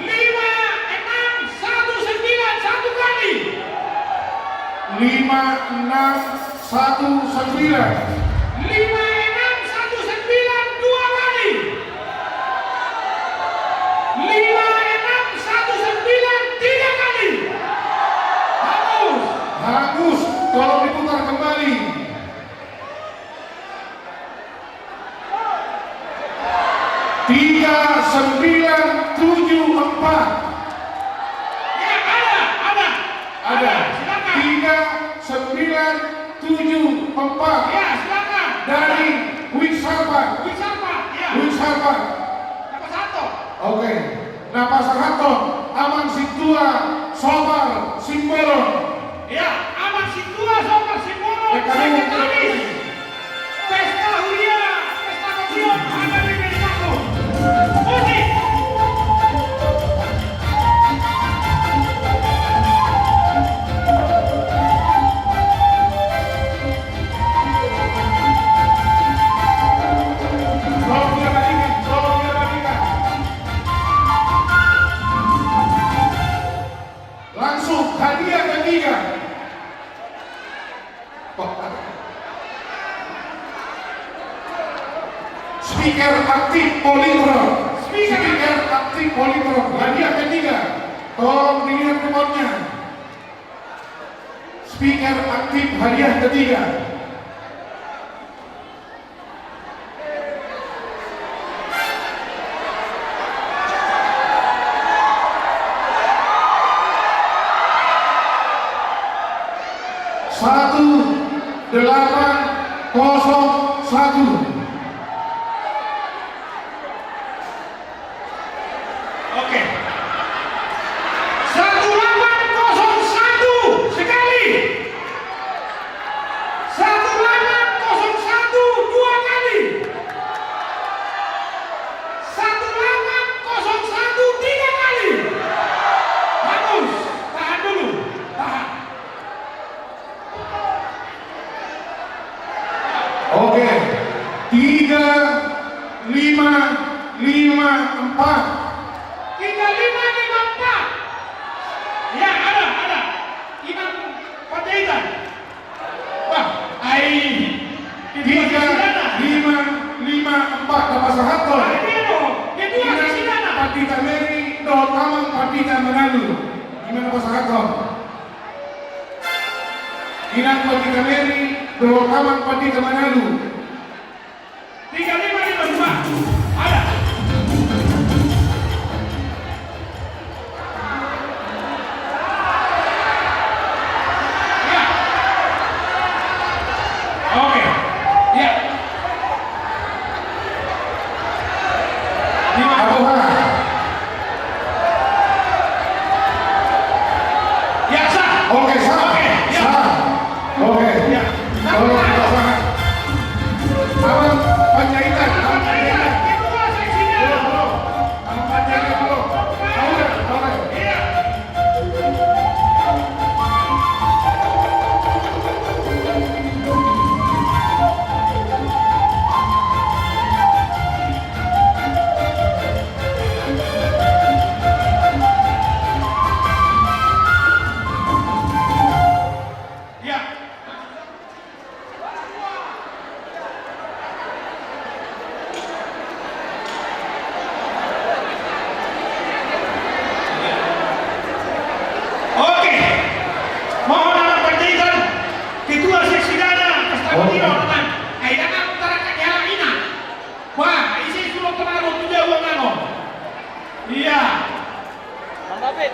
5619. Satu kali. 5619. 5619. Dua kali. 5619. Tiga kali. Hangus. Tolong diputar kembali. 3974. Ya, ada. Silakan. 3974. Ya, silakan. Dari Wisarpa. Ya. Wisarpa. Apa satu? Oke. Napas Sahanton, Aman Situa, Sobar, Simbolon. Ya, aman situa sobat Simbolon. Sekretaris. Pesta Huria, Pesta Kopion, ada di Meksiko. Musik. Tolong dia bagikan. Langsung hadiah ketiga. Speaker aktif Politron. Speaker aktif Politron. Hadiah ketiga. Tolong dilihat remote-nya. Speaker aktif hadiah ketiga. Satu 801. Oke. 1801 sekali. 1801 dua kali. 1801 tiga kali. Bagus. Tahan dulu. Tahan. Oke. 3554. 3554. Ya, ada. Imam Panjaitan. Wah, 3554 Bapak Soeharto. Pandita Mary Dotamang Pandita Manado. Gimana Pak Soeharto? Inang Pandita Mary Dotamang Pandita Manado. 3552. Ada. Oke, ya. Ya sah. Oke sah. Oke, ya. Sah. Oke, ya. Kalau kita sah. Abang Panjaitan. Kedua seksinya. Abang Panjaitan dulu. Oke. Iya. Oke, mohon anak Panjaitan, ketua seksi dana Pesta Tiro teman. Aidana utara kadiala ina. Wah, isi suruh tenaruh tujuh uang ano. Iya. Bang David.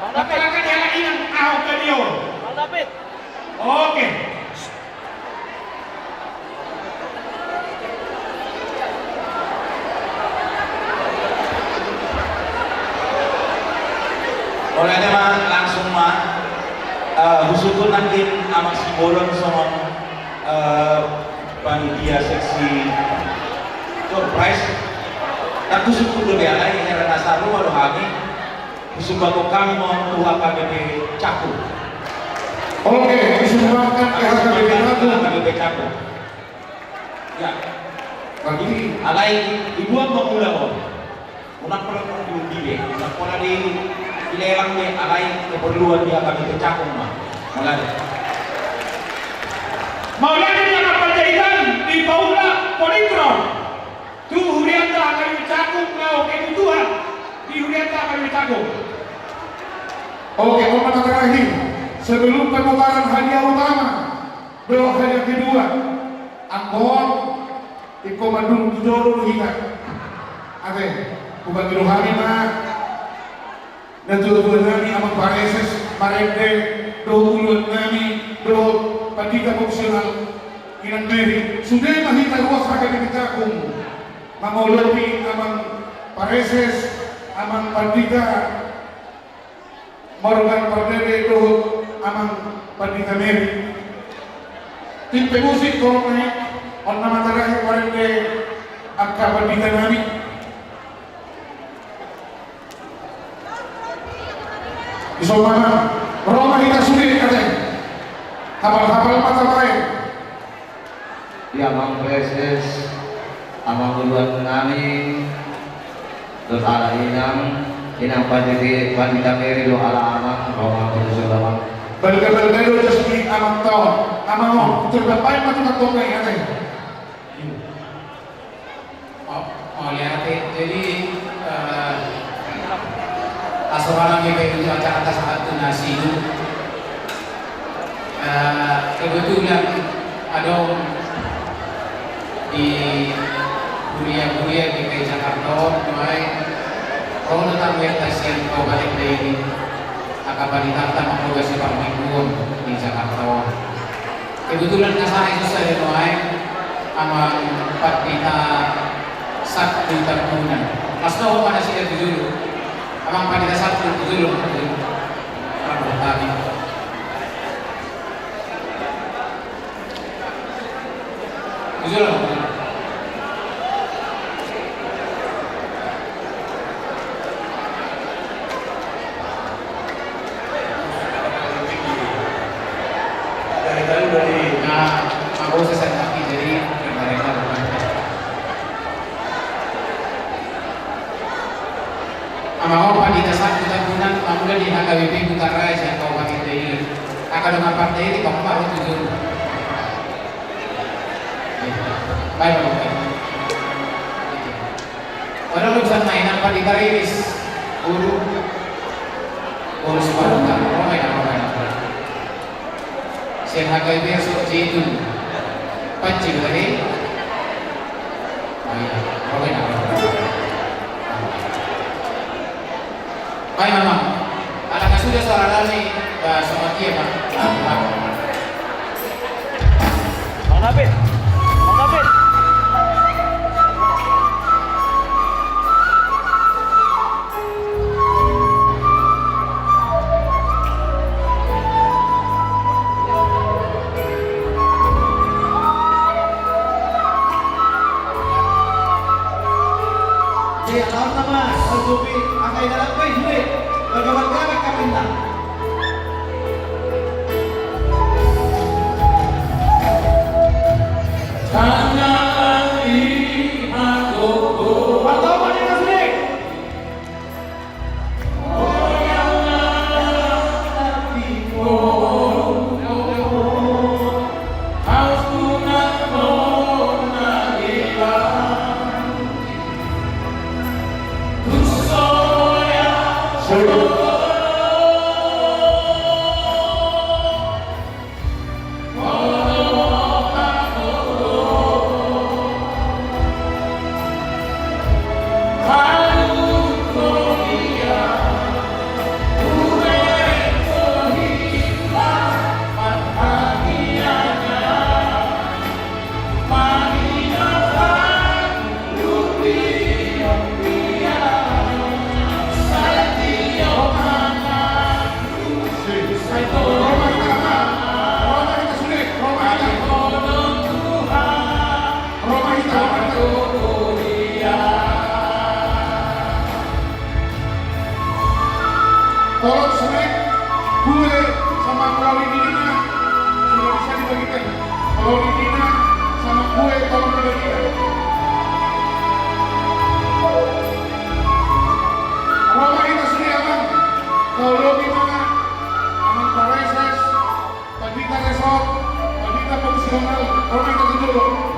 Utara kadiala ina ahok kadio. Bang David. Oke. Oleh tema langsung husukun nanti amak simbolon sama panitia seksi surprise. Tak husukun lebih alai yang nasaru walau kami husukun kami mau tuha KBP Cakung. Oke, disumbangkan ke KBP Cakung. Ya. Bagi Alai dibuat mengulang. Unak pernah diundi unak pernah dilelang deh, alai keperluan dia KBP Cakung mah. Mulai. Maulana Anak Panjaitan di Paula Politron. Tu Hurianta akan Cakung mau kebutuhan di Hurianta akan Cakung. Oke, momen terakhir sebelum penukaran hadiah utama, doa hadiah kedua. Angkor di Komando Joro kita. Ate, bukan di rohani mah. Dan tuan-tuan nami amat pareses, marende, doa nami, doa pandita fungsional, inang meri. Sudah mahita ruas akan Cakung. Mangolopi amang pareses, amang pandita, Morgan Pardede doa amang pandita meri. Tim pemusik tolong naik, on nama terakhir marende, angka pandita nami. Isomana, Roma kita sulit katanya. Hafal-hafal mata lain. Ya Mang Preses, amang duluan nami, terus ala inang pandita meri do ala amang, Roma Kudus Amang. Bel-bel resmi amang tahun, amang terbaik mati tak topeng katanya. Moliate. Jadi asoran GP untuk acara saat tunasi itu kebetulan ada di Buria GP Jakarta mulai kalau tentang metasian kau balik dari akaban ditata mengoperasi Minggu di Jakarta. Kebetulan kesana itu saya mulai sama empat kita Sabtu tahunan. Mas tahu mana sih itu dulu? Amang pada Sabtu itu dulu. Rambut tadi. Dulu. Aku selesai kaki jadi mereka bukan. Amau pada saat kita gunakan ambil di HKBP Utara saya kau pakai ini. Akan dengan partai ini kau baru tujuh. Baik. Orang urusan mainan pada Kariris urus parutan ramai. Saya HKBP seperti itu. Pancing tadi. Baik memang. Anak sudah suara kami sama dia Pak. Bang David. Bang David. Ya, lawan nama Sogopi angkai dalam koi jule. Bagaimana kami kapinta? Tolong selek gue sama Claudine Dina sudah bisa dibagikan. Claudine Dina sama gue tolong dibagikan. Roma kita sendiri aman. Kalau gimana? Aman Pareses, Padita Resort, Padita Profesional, Roma kita dulu.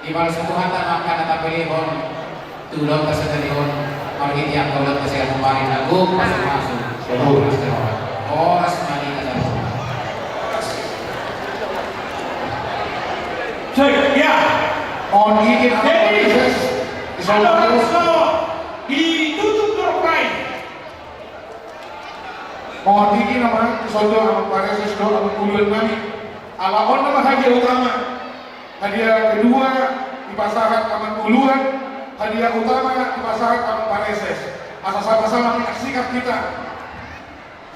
Ibal satu hantar makan atau pilihon tulong kesedarion margit yang kaulat kesehatan kemarin agung masuk oh asmani ada Ya, Mohon izin jadi ditutup berbaik. Mohon izin nama Soto Amat Pareses do Amat Kulian Nami Alaon nama hadiah utama. Hadiah kedua dipasahat Amat Kuluan, hadiah utama dipasahat Amat Pareses. Asal-sama menyaksikan kita.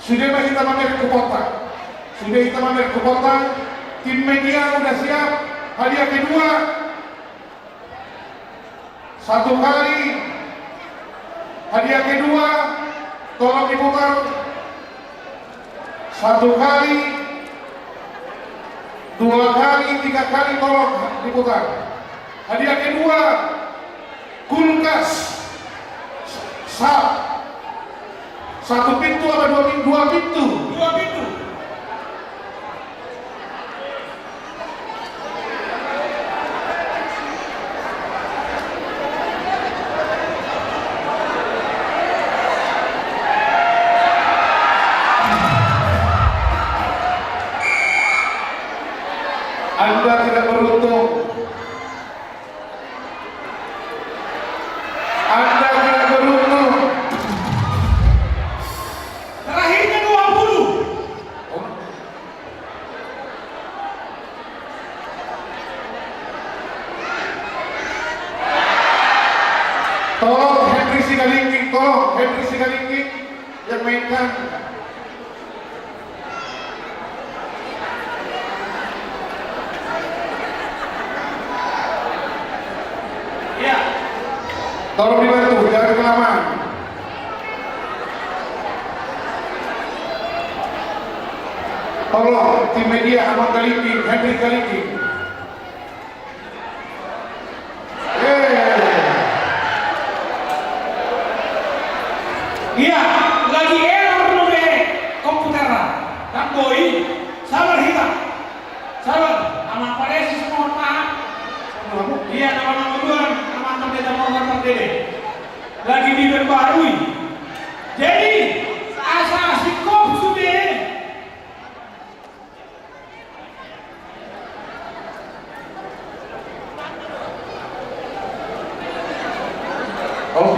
Sudah kita mampir ke kota. Sudah kita mampir ke kota. Tim media sudah siap. Hadiah kedua satu kali. Hadiah kedua tolong diputar. Satu kali, dua kali, tiga kali tolong diputar. Hadiah kedua kulkas satu pintu atau dua pintu. Anda tidak beruntung. Anda tidak beruntung. Terakhirnya 20. Tolong Henry Sigalingking yang mainkan. Tolong dibantu, jangan kelamaan. Tolong tim media Amat Galingking, Henry Galingking. Iya, lagi error nube komputer. Dan boy, sabar hitam. Sabar, Amat Pareses mohon maaf. Iya, nama-nama duluan, nama pendeta Morgan Pardede. Lagi diperbarui. Jadi, asal si kop sudah.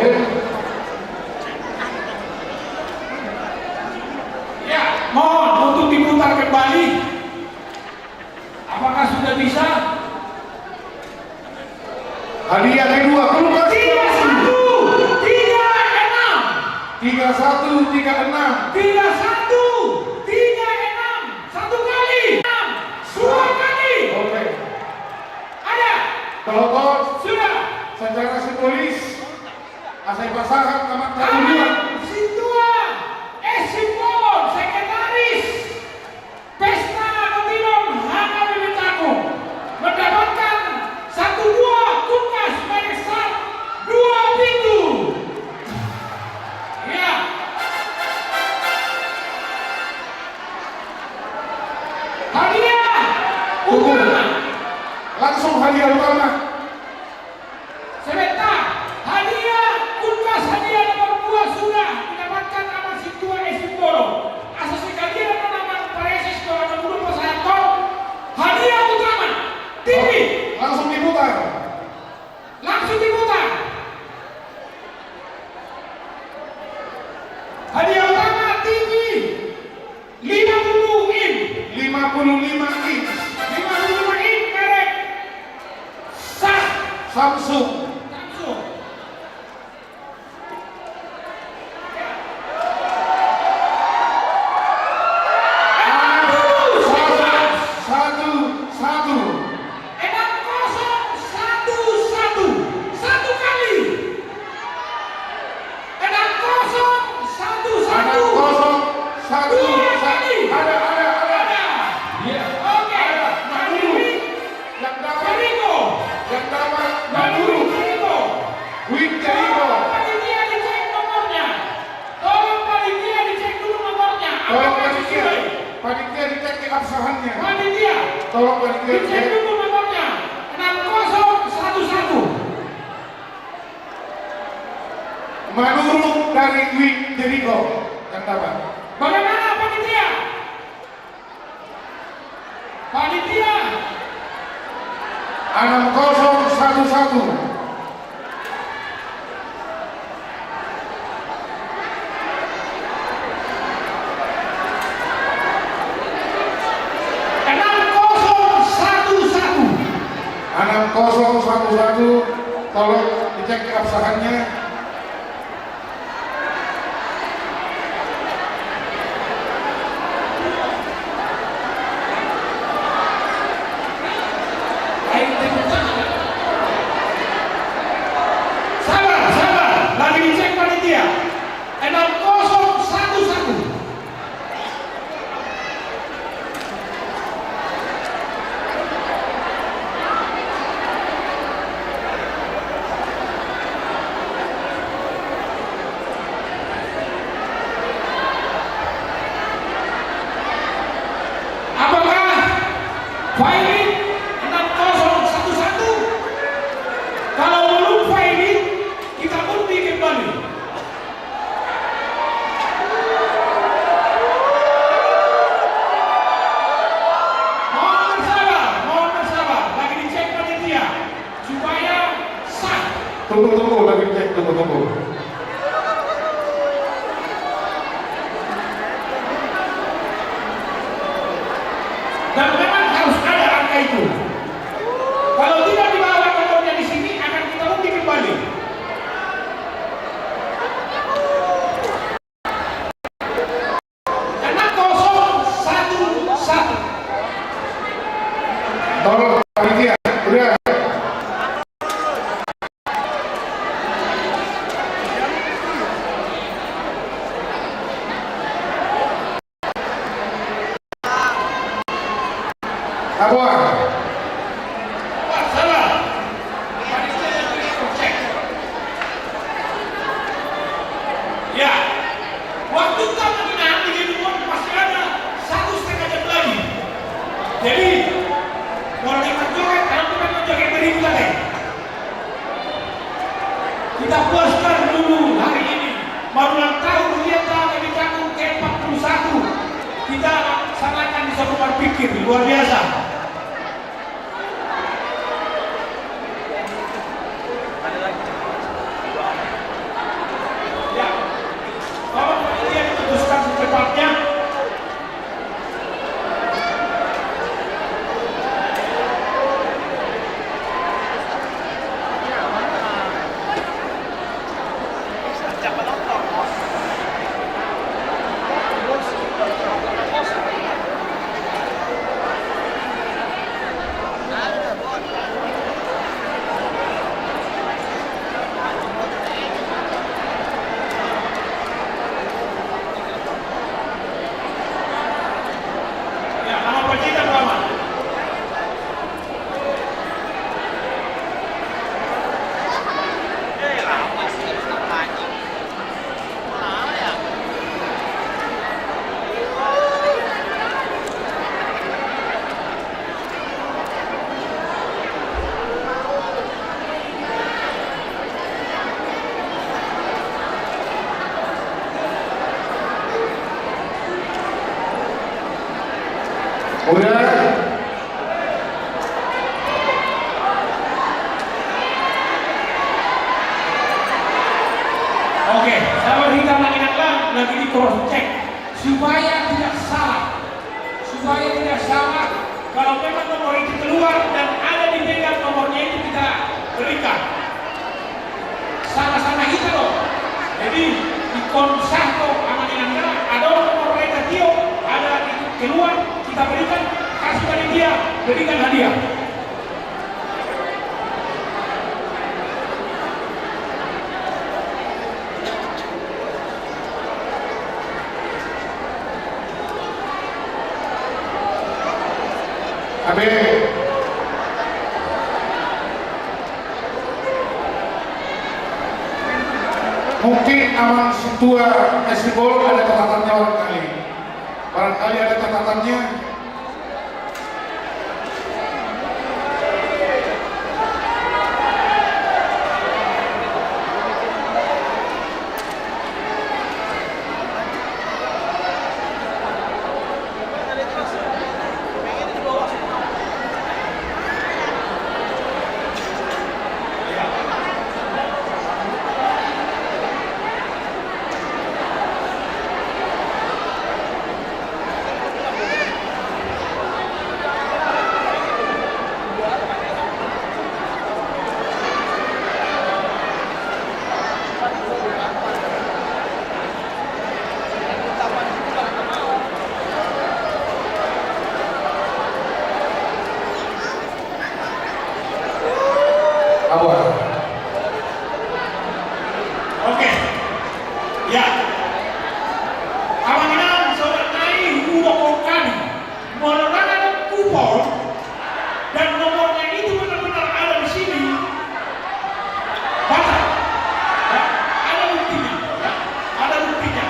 Oke. Ya, mohon untuk diputar kembali. Apakah sudah bisa? Hadiah kedua, keluar 31, 36. 31, 36. 31, 36. Satu kali. 6, dua kali. Oke. Ada. Telepon Sudah. secara simbolis. Asai pasangan tamat Aman kedua. Situa Simbol Sekretaris Pesta Kotilon Hana Bibitaku mendapatkan satu buah kulkas merek Sharp 2 pintu. Ya. Hadiah utama. Langsung hadiah utama. Sebentar. Hadiah kulkas hadiah nomor 2 sudah didapatkan aman Situa Simbolo. Asal sekalian nama Paresis ke dulu Pasato. Hadiah utama TV. Langsung diputar. Langsung diputar. Hadiah utama TV 50 in. 55 inch 55 in merek Samsung. Samsung. Satu. 6011 satu kali. 6011 dua kali. Ada. Iya. Oke. Mandiri Yang dapat, Jericho. yang dapat Mandiri Jericho. Wing Tolong Jericho. panitia dicek nomornya. Tolong panitia dicek dulu nomornya. Tolong Apakah panitia, sesuai? panitia dicek keabsahannya. Panitia Tolong panitia dicek dicek. dulu nomornya. 6011. Manurung dari Wing Jericho yang dapat. Bagaimana panitia? Panitia 6011. Tolong dicek keabsahannya. Sabar, lagi dicek panitia. 6011. Apakah filing 6011? Kalau belum filing, kita undi kembali. Mohon bersabar, lagi dicek panitia supaya sah. Tunggu, lagi cek, tunggu. Dan memang harus ada angka itu. Kalau tidak dibawa nomornya di sini, akan kita undi kembali. Karena 011. Tolong panitia, udah. Apa? Salah. Panitia yang cek. Ya, waktu kamu menang di gedung masih ada 1,5 jam lagi. Jadi, kalau kita joget, kalau kita menjoget beribu lagi. Kita puaskan dulu hari ini. Baru tahun kegiatan yang dicakup ke-41. Kita laksanakan di satu rumah pikir luar biasa. Udah. Oke, sahabat hitam lagi di cross check supaya tidak salah. Supaya tidak salah, kalau memang nomor itu keluar dan ada di pegang nomornya itu kita berikan. Sama-sama kita loh. Jadi di konsahto aman dengan ada nomor radio, ada itu keluar, kita berikan, kasih pada dia, berikan hadiah. Abe. Mungkin aman Situa Esibol ada catatannya barangkali. Barangkali ada catatannya. Oke, ya. Amangan sobat naik udah kokan, menerangkan kupon dan nomornya itu benar-benar ada di sini. Baca, ya, ada buktinya, ya, ada buktinya.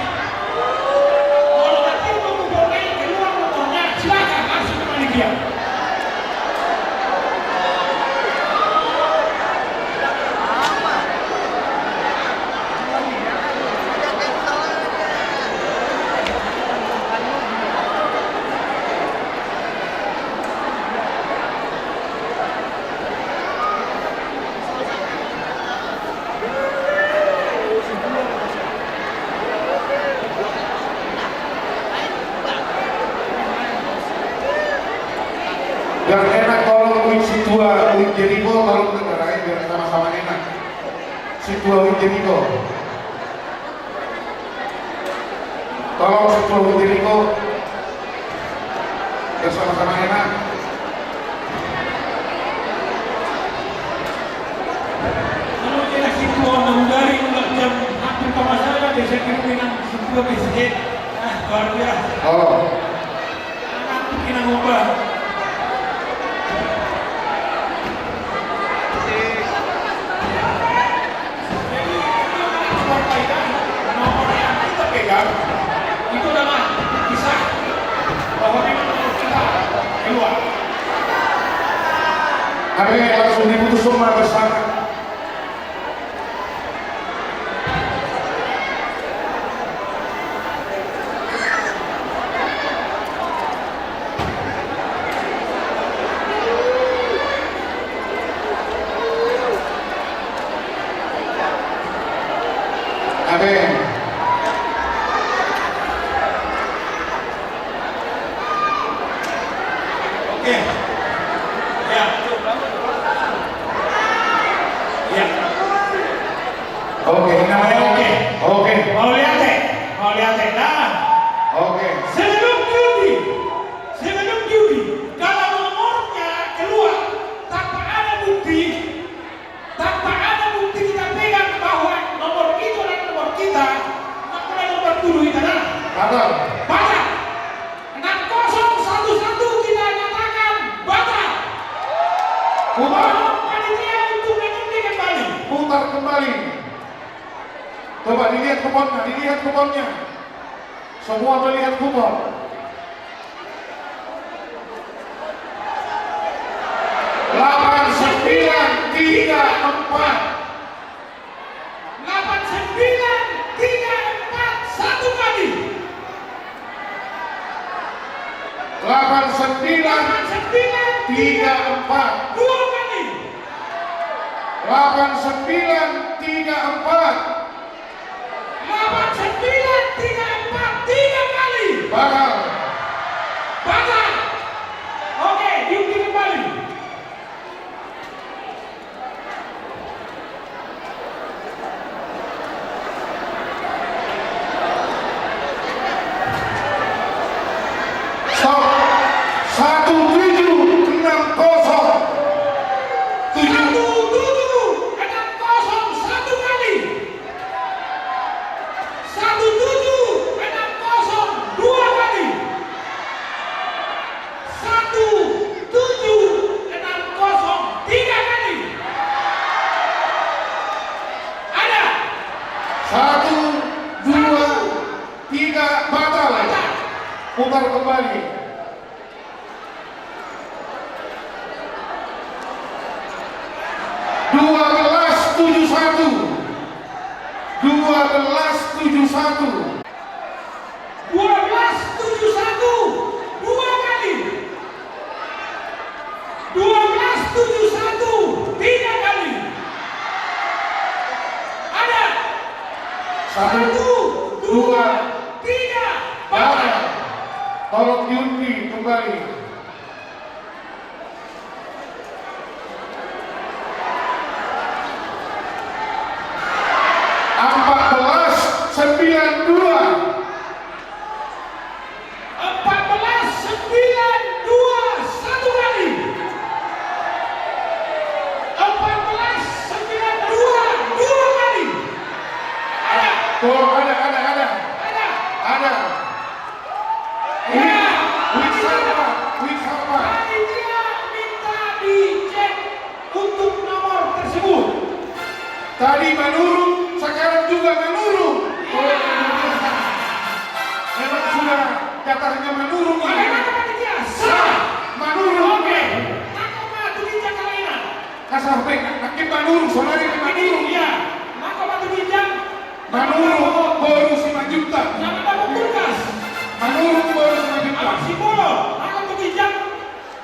Kalau nanti kupon naik keluar nomornya, silakan langsung ke panitia. Biar enak kalau win Situa win Jericho kalau negarain biar sama-sama enak. Situa win Jericho. Tolong Situa win Jericho biar sama-sama enak. Kalau dia Situa dari jam hampir ke masalah dia saya kira Situa besok. Luar biasa. Oh. Anak kita ngubah. Itu nama bisa bahwa memang kita keluar. Tapi langsung diputus semua bersama. Amin. Oke. Ya. Ya. Oke, namanya Oke. Oke. Mau lihat deh. Mau lihat deh. Nah. Oke. Sebelum judi, kalau nomornya keluar tanpa ada bukti kita pegang bahwa nomor itu adalah nomor kita, maka nomor dulu itu adalah Batal. batal. 6011 kita nyatakan batal. Putar. Mohon panitia untuk mengundi kembali. Putar kembali. Coba dilihat kuponnya, Semua melihat kupon. 8934. 8934 satu kali. 8934. 8934 dua kali. 8934 8934 tiga kali. batal. Batal. Oke, diundi kembali. Stop. 1760 1760 satu kali. 1760 dua kali. 1760 tiga kali. Ada. 1, 2, 3 batal. Putar kembali. 1271 dua kali. 1271 tiga kali. Ada. 1, 2, 3 batal. Tolong diundi kembali. 1492 satu kali. 1492 dua kali. Ada. Oh, ada. Ada. Ya. Wisapa. Panitia minta dicek untuk nomor tersebut. Tadi menurun, sekarang juga menurun. Memang sudah jatahnya menurun. Bagaimana panitia? Sah. Menurun. Oke. Nakoma tuginjang kalainan. Kasarpek, nakit menurun, sonari menurun. Iya. Nakoma tuginjang. Menurun, baru 5 juta. Jangan dapat kulkas. Menurun, baru 5 juta. Abang Sibolo, nakoma tuginjang.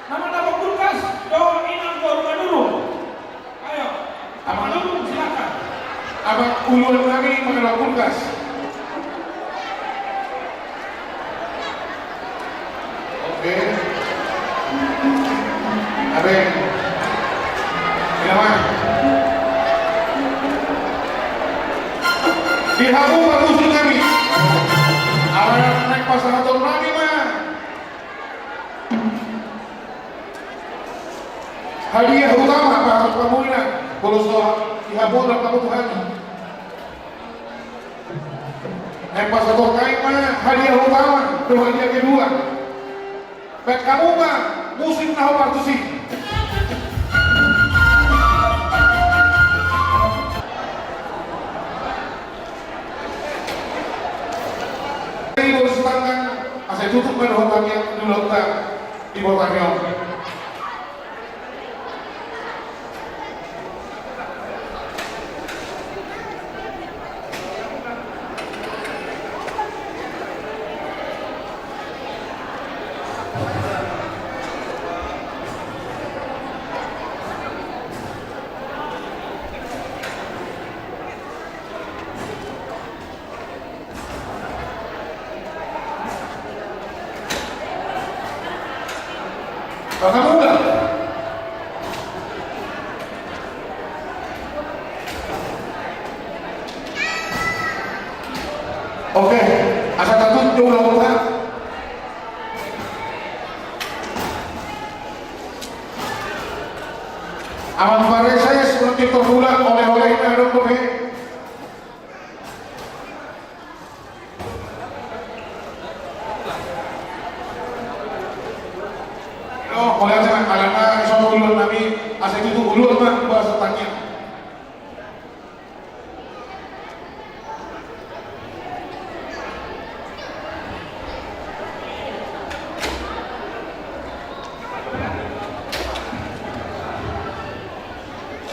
Nama dapat kulkas. Do inang baru menurun. Ayo. Abang Menurun silakan. Abang ulun kami mengenal kulkas. Oke. Abang. Kenapa? Dihabu bagus kami. Awalnya naik pasar atau nami mah. Hadiah utama Pak Pamulina. Kalau soal dihabu dan kebutuhan. Naik pasar atau naik mah hadiah utama. Itu hadiah kedua. Baik kamu mah musik nahu partusi. Ini baru setengah, saya tutup pada hotelnya dulu di Botanion. Kakak muda. Oke, asal satu jauh ulang. Aman pare saya seperti terbulat oleh-oleh yang ada di oleh jangan kalana sama ulun kami asal itu ulun mah bahasa tanya.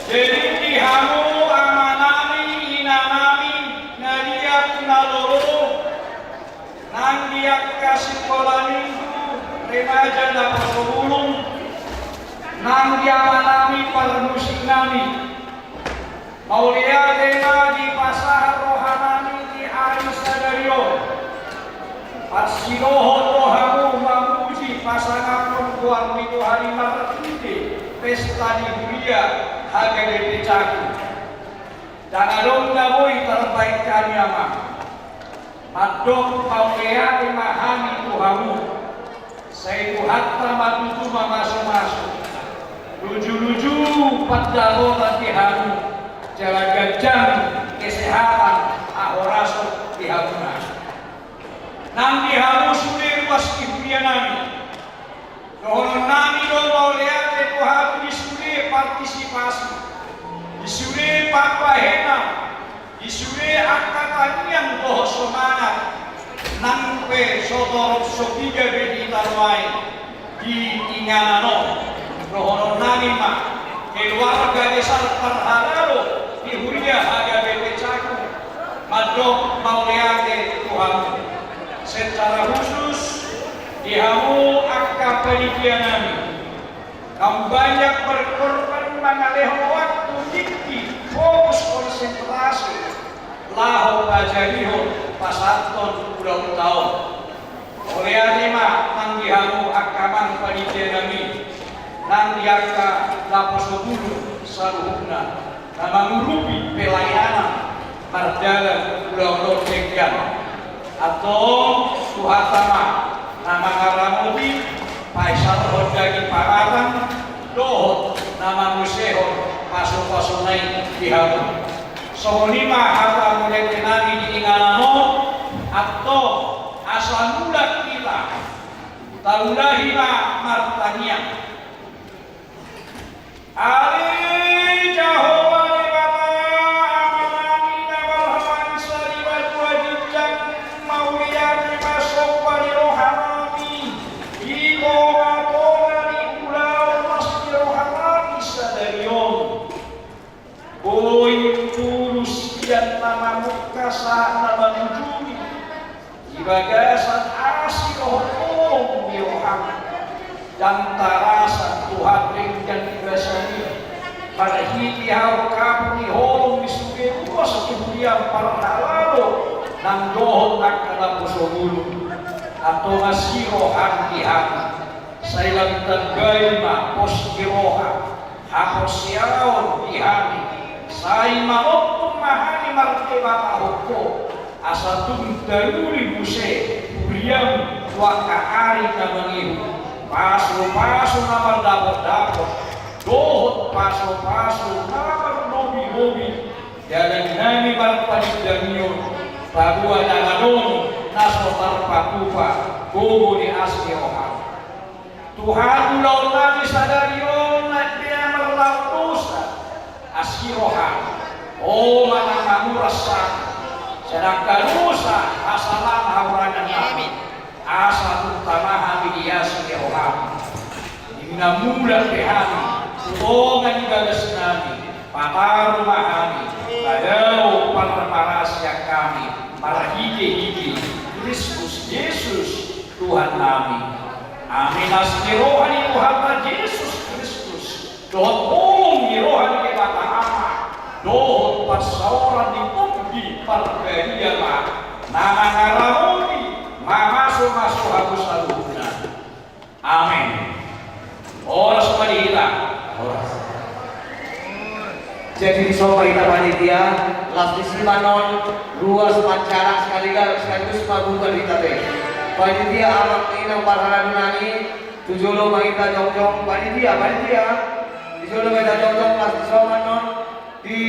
Jadi dihamu amanami inanami nadiak nalolo nangdiak kasih kola minggu remaja dapat pemulung nang diamanami permusik nami Maulia tema di pasar rohanani di Ayu Sadario Pasiroho rohamu mamuji pasangan perempuan itu hari martide pesta di Buria hagade pecaku dan adong naboi terbaik kami ama madong Maulia tema hani tuhamu saya hatta matutu masuk-masuk luju-luju padahal latihanmu jaga jam kesehatan ahoraso dihamuna nanti harus sudah ruas ibunya nami dohon nami dohon lihat itu harus disuruh partisipasi disuruh papahena disuruh angkatan yang doh semangat nampe sotorok sotiga bedi tarwai di inganano dohon nami mah keluarga desa terhadap di Huria aga bebe caku madok mau lihat Tuhan secara khusus dihamu akka panitia nami kamu banyak berkorban mengalih waktu tinggi fokus konsentrasi lahu ajaliho pasaton udah tahun oleh anima nang dihamu akkaman panitia nami nang diakka laposodulu saluhuna nama ngurupi pelayanan mardalan udah cenggan atau tuhatama nama ngaramuti paisal hodagi paratan dohot nama museo pasok-pasok naik dihamu sohonima harta mulai tenani di inganano atau asal mula kita taulahima martania Ali jahowani bata amanani nabalhamani saribat wajibkan mauliyani masuk wali rohanami iko matolani ulau masdi rohanami sadarion boy tulus yang nama mukasa nama nujumi ibagasan asih rohong di rohanami dan tarasan Tuhan dan ibasani pada hiti hau kapuni holong disuge ruas kemudian para halalo nang dohon akala pusogulu atau ngasirohan di hati saya lantan gaima pos diroha hapos siaon di hati saya maupun mahani martebata hoko asatun daruri buse buriam waka ari kamangihu paso-paso namar dapot-dapot dohot paso-paso namar hobi-hobi jalan nami barpadik damion bagua nanganon naso barpatupa gogo di asli oham Tuhan laun nami sadarion dia merlaut dosa asli oham oh mana kamu rasa sedangkan dosa asalan haurangan nami asa utama hami dia sebagai orang dimana mula pehami utongan ibadah senami papa rumah kami padau parasya kami para hige-hige Kristus Yesus Tuhan kami amin asli rohani Tuhan Yesus Kristus dohot tolong di rohani kebata ama dohot pasawaran di pumpi pargadialah nama ngaramuni masuk habis saluna amin ora semalila ora jadi disopa kita panitia lasti simanon ruas pancara sekaligus pagungan kita teh panitia amak inang parharan nani tujolo kita jong-jong panitia tujolo kita jong-jong lasti simanon di